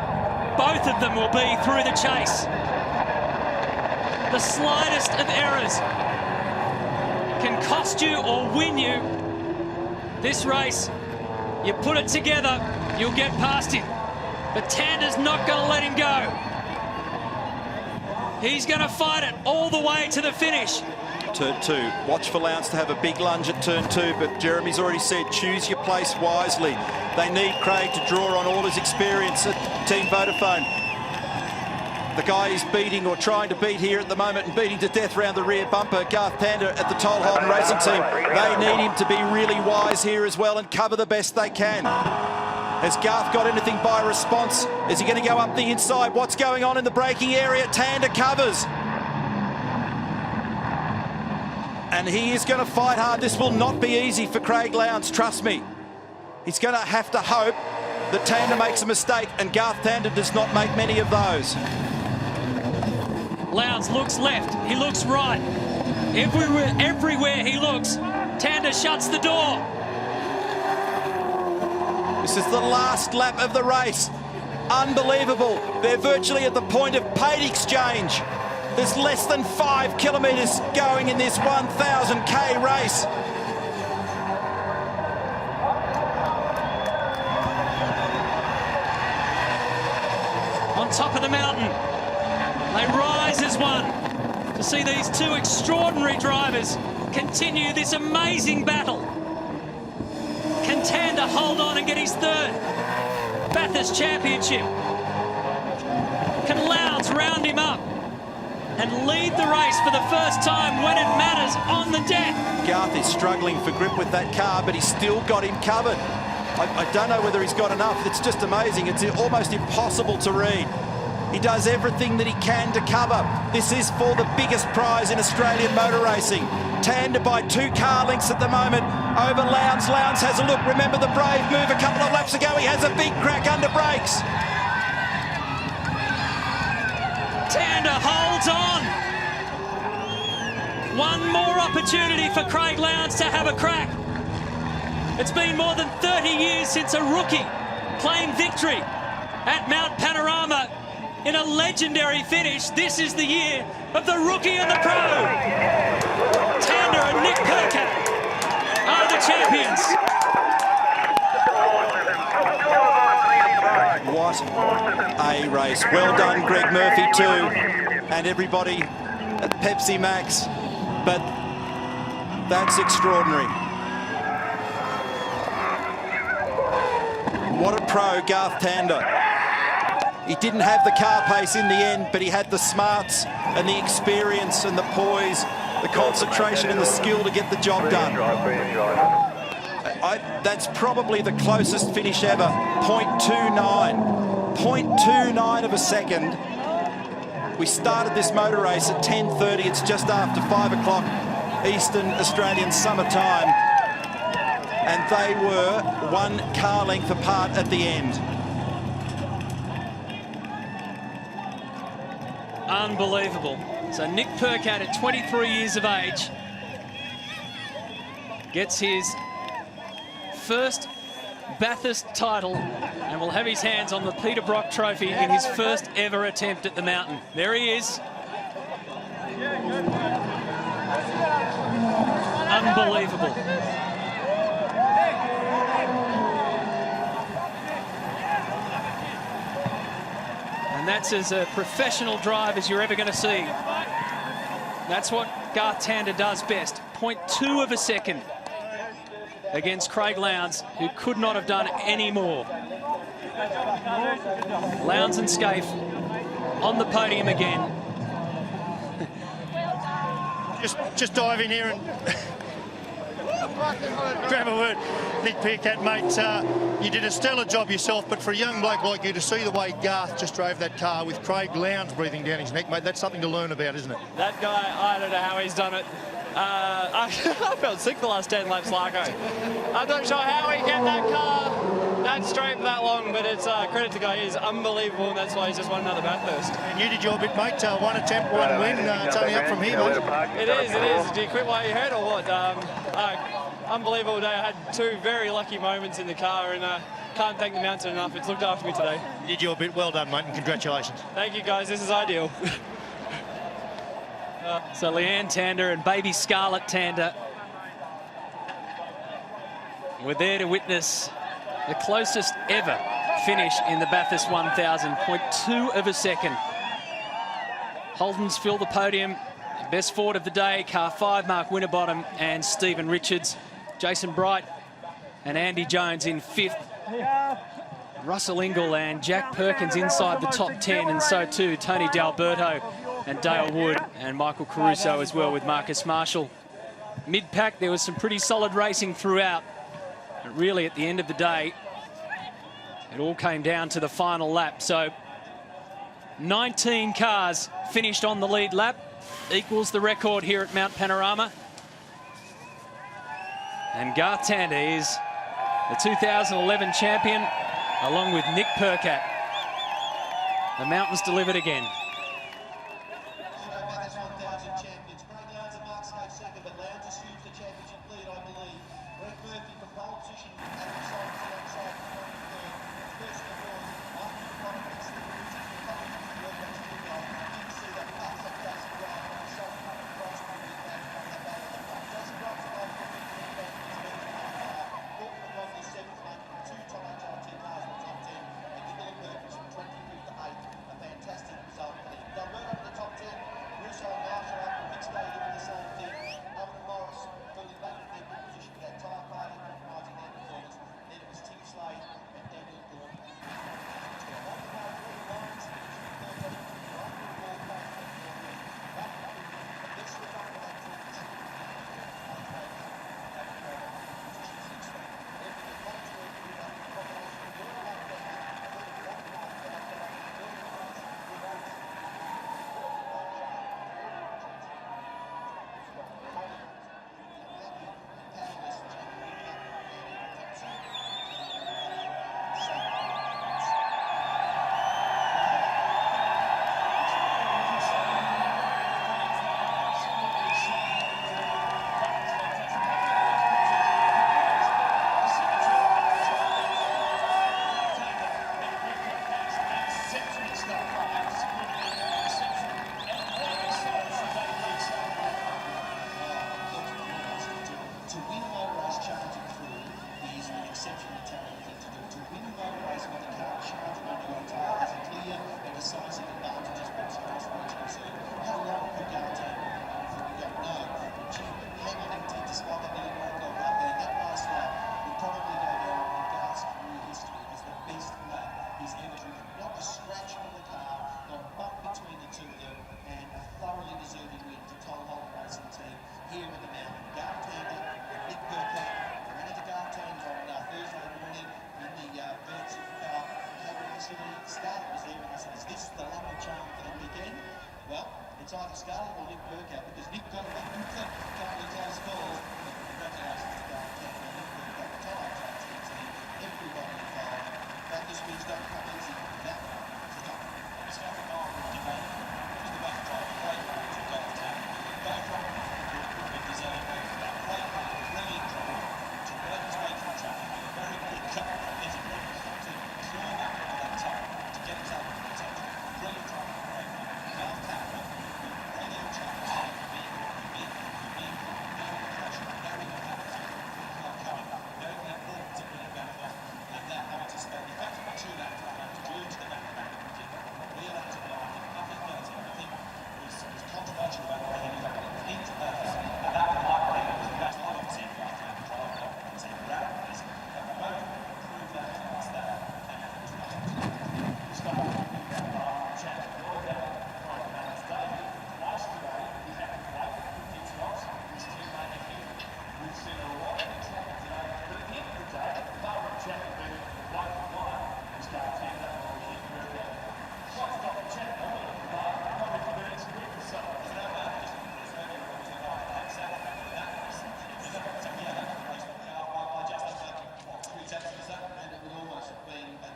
both of them will be through the chase. The slightest of errors can cost you or win you this race. You put it together, you'll get past him. But Tander's not going to let him go. He's going to fight it all the way to the finish. Turn 2. Watch for Lowndes to have a big lunge at turn 2, but Jeremy's already said choose your place wisely. They need Craig to draw on all his experience at Team Vodafone. The guy he's beating or trying to beat here at the moment and beating to death round the rear bumper, Garth Tander at the Toll Holden Racing Team. They need him to be really wise here as well and cover the best they can. Has Garth got anything by response? Is he going to go up the inside? What's going on in the braking area? Tander covers. And he is going to fight hard. This will not be easy for Craig Lowndes, trust me. He's going to have to hope that Tander makes a mistake, and Garth Tander does not make many of those. Lowndes looks left, he looks right. Everywhere he looks, Tander shuts the door. This is the last lap of the race. Unbelievable. They're virtually at the point of paid exchange. There's less than 5 kilometres going in this 1,000k race. On top of the mountain, they rise as one to see these two extraordinary drivers continue this amazing battle. Can Tander hold on and get his 3rd Bathurst Championship? Can Lowndes round him up and lead the race for the first time when it matters on the deck? Garth is struggling for grip with that car, but he's still got him covered. I don't know whether he's got enough. It's just amazing. It's almost impossible to read. He does everything that he can to cover. This is for the biggest prize in Australian motor racing. Tander by 2 car lengths at the moment over Lowndes. Lowndes has a look. Remember the brave move a couple of laps ago. He has a big crack under brakes. Tander holds on. One more opportunity for Craig Lowndes to have a crack. It's been more than 30 years since a rookie claimed victory at Mount Panorama in a legendary finish. This is the year of the rookie and the pro. Tander and Nick Perkins are the champions. What a race. Well done, Greg Murphy too, and everybody at Pepsi Max. But that's extraordinary. What a pro, Garth Tander. He didn't have the car pace in the end, but he had the smarts and the experience and the poise, the concentration and the skill to get the job done. That's probably the closest finish ever. 0.29. 0.29 of a second. We started this motor race at 10:30. It's just after 5 o'clock Eastern Australian summer time. And they were 1 car length apart at the end. Unbelievable. So Nick Perkins at 23 years of age gets his first Bathurst title and will have his hands on the Peter Brock Trophy in his first ever attempt at the mountain. There he is. Unbelievable. And that's as a professional drive as you're ever going to see. That's what Garth Tander does best. 0.2 of a second against Craig Lowndes, who could not have done any more. Lowndes and Scaife on the podium again. Just dive in here and grab a word. Nick Perkins, mate, you did a stellar job yourself, but for a young bloke like you to see the way Garth just drove that car with Craig Lowndes breathing down his neck, mate, that's something to learn about, isn't it? That guy, I don't know how he's done it. I felt sick the last 10 laps, Larko. I'm not sure how he kept that car that straight for that long, but it's credit to the guy. He's unbelievable, and that's why he's just won another Bathurst. And you did your bit, mate. One attempt, one win. It's only up from here, mate. It is. Do you quit while you hurt or what? Unbelievable day. I had 2 very lucky moments in the car, and can't thank the mountain enough. It's looked after me today. You did your bit. Well done, mate, and congratulations. Thank you, guys. This is ideal. So Leanne Tander and baby Scarlett Tander were there to witness the closest ever finish in the Bathurst 1000, 0.2 of a second. Holden's filled the podium. Best forward of the day, car 5, Mark Winterbottom and Stephen Richards. Jason Bright and Andy Jones in 5th. Russell Ingle and Jack Perkins inside the top 10, and so too Tony D'Alberto and Dale Wood and Michael Caruso as well with Marcus Marshall. Mid-pack, there was some pretty solid racing throughout. But really, at the end of the day, it all came down to the final lap. So 19 cars finished on the lead lap, equals the record here at Mount Panorama. And Garth Tander is the 2011 champion, along with Nick Percat. The mountains delivered again. Here in the mountain, Garth Tander, Nick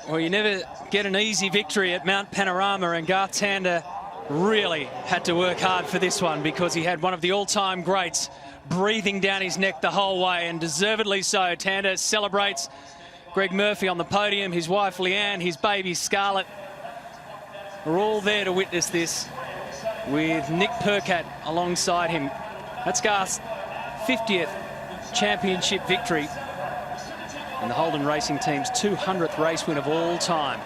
Well, you never get an easy victory at Mount Panorama, and Garth Tander really had to work hard for this one because he had one of the all-time greats breathing down his neck the whole way, and deservedly so. Tander celebrates. Greg Murphy on the podium, his wife Leanne, his baby Scarlett. We're all there to witness this with Nick Percat alongside him. That's Garth's 50th championship victory and the Holden Racing Team's 200th race win of all time.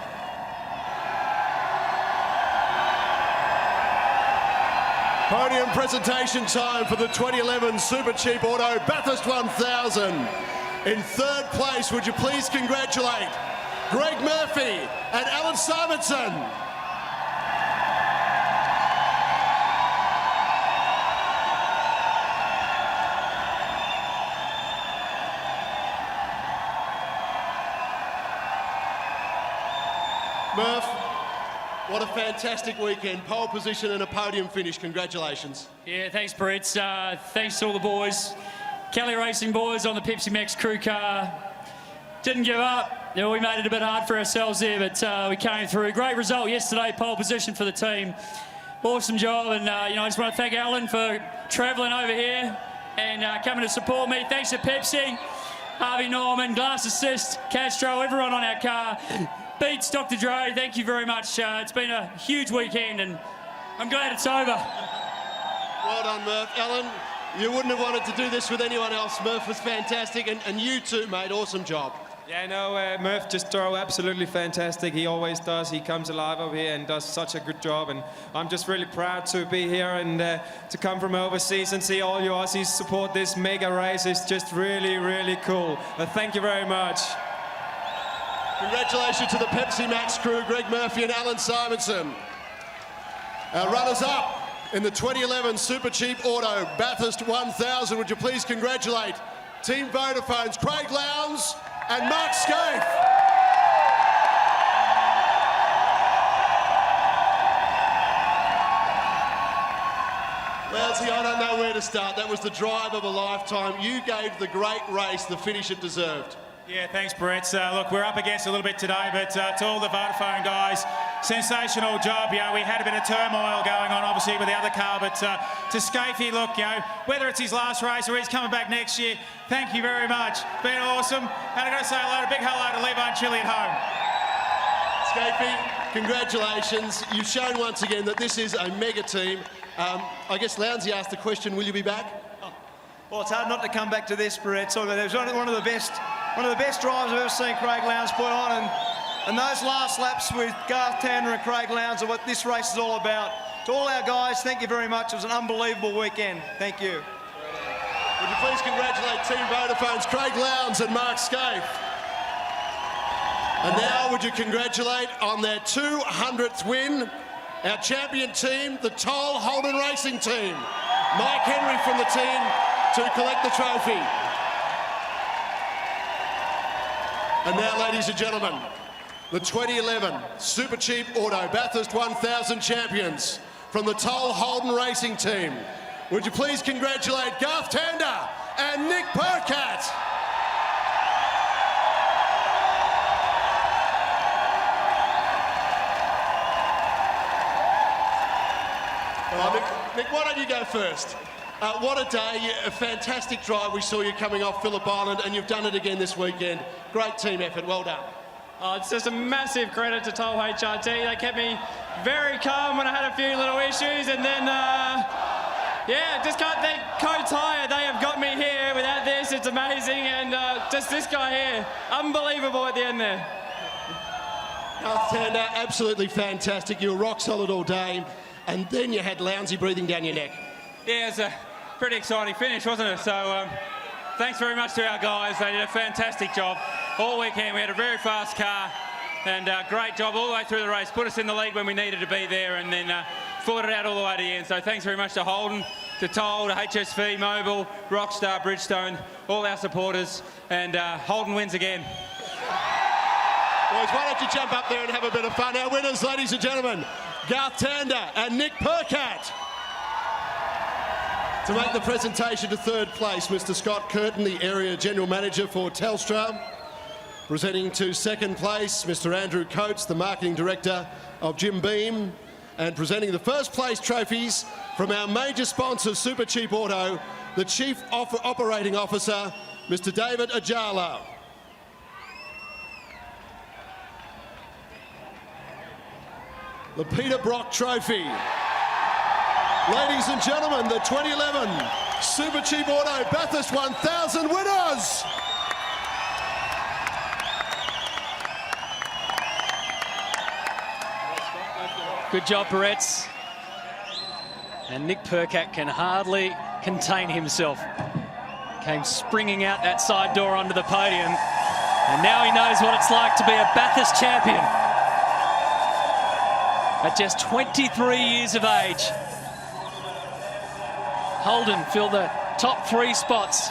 Podium presentation time for the 2011 Super Cheap Auto Bathurst 1000. In third place, would you please congratulate Greg Murphy and Alan Simonson. Murph, what a fantastic weekend. Pole position and a podium finish. Congratulations. Yeah, thanks, Brett. Thanks to all the boys. Kelly Racing boys on the Pepsi Max crew car. Didn't give up. You know, we made it a bit hard for ourselves there, but we came through. Great result yesterday, pole position for the team. Awesome job, and you know, I just want to thank Alan for travelling over here and coming to support me. Thanks to Pepsi, Harvey Norman, Glass Assist, Castro, everyone on our car. Beats Dr. Dre, thank you very much. It's been a huge weekend and I'm glad it's over. Well done, Murph. Alan, you wouldn't have wanted to do this with anyone else. Murph was fantastic, and you too, mate. Awesome job. Yeah, no, Murph just drove absolutely fantastic. He always does. He comes alive over here and does such a good job. And I'm just really proud to be here and to come from overseas and see all you Aussies support this mega race. It's just really, really cool. Thank you very much. Congratulations to the Pepsi Max crew, Greg Murphy and Alan Simonson. Our runners-up in the 2011 Super Cheap Auto Bathurst 1000. Would you please congratulate Team Vodafone's Craig Lowndes and Mark Scaife. Lounsey, I don't know where to start. That was the drive of a lifetime. You gave the great race the finish it deserved. Yeah, thanks, Brett. Look, we're up against a little bit today, but to all the Vodafone guys, sensational job. You know, we had a bit of turmoil going on, obviously, with the other car, but to Scaife, look, you know, whether it's his last race or he's coming back next year, thank you very much. Been awesome. And I've got to say a big hello to Levi and Chili at home. Scaife, congratulations. You've shown once again that this is a mega team. I guess Lounsey asked the question, will you be back? Well, it's hard not to come back to this, Brett. So it was one of the best drives I've ever seen Craig Lowndes put on, and those last laps with Garth Tander and Craig Lowndes are what this race is all about. To all our guys, thank you very much. It was an unbelievable weekend. Thank you. Would you please congratulate Team Vodafone's Craig Lowndes and Mark Scaife. And now would you congratulate on their 200th win, our champion team, the Toll Holden Racing Team. Mike Henry from the team to collect the trophy. And now, ladies and gentlemen, the 2011 Super Cheap Auto Bathurst 1000 champions from the Toll Holden Racing Team. Would you please congratulate Garth Tander and Nick Perkins. Nick, why don't you go first? What a day, a fantastic drive. We saw you coming off Phillip Island, and you've done it again this weekend. Great team effort, well done. It's just a massive credit to Toll HRT. They kept me very calm when I had a few little issues, and then, yeah, just can't thank Co Tire. They have got me here. Without this, it's amazing, and just this guy here, unbelievable at the end there. Garth Tander, absolutely fantastic. You were rock solid all day, and then you had Lounsey breathing down your neck. Yeah, it's a pretty exciting finish, wasn't it? So thanks very much to our guys. They did a fantastic job all weekend. We had a very fast car and great job all the way through the race. Put us in the lead when we needed to be there, and then fought it out all the way to the end. So thanks very much to Holden, to Toll, to HSV, Mobile, Rockstar, Bridgestone, all our supporters, and Holden wins again. Boys, why don't you jump up there and have a bit of fun. Our winners, ladies and gentlemen, Garth Tander and Nick Perkins. To make the presentation to third place, Mr. Scott Curtin, the Area General Manager for Telstra. Presenting to second place, Mr. Andrew Coates, the Marketing Director of Jim Beam. And presenting the first place trophies from our major sponsor, Super Cheap Auto, the Chief Operating Officer, Mr. David Ajala. The Peter Brock Trophy. Ladies and gentlemen, the 2011 Super Cheap Auto Bathurst 1000 winners. Good job, Barretts. And Nick Percat can hardly contain himself. Came springing out that side door onto the podium. And now he knows what it's like to be a Bathurst champion. At just 23 years of age. Holden filled the top 3 spots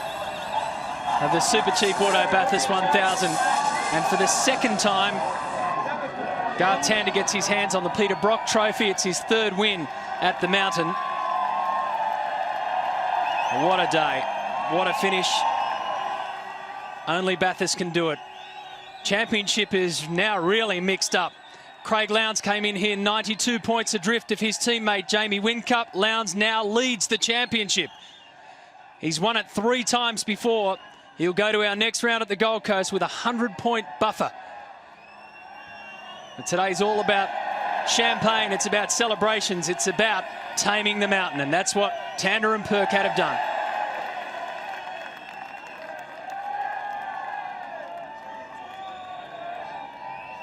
of the Super Cheap Auto Bathurst 1000. And for the second time, Garth Tander gets his hands on the Peter Brock Trophy. It's his 3rd win at the mountain. What a day. What a finish. Only Bathurst can do it. Championship is now really mixed up. Craig Lowndes came in here 92 points adrift of his teammate Jamie Whincup. Lowndes now leads the championship. He's won it 3 times before. He'll go to our next round at the Gold Coast with a 100-point buffer. But today's all about champagne. It's about celebrations. It's about taming the mountain. And that's what Tander and Percat have done.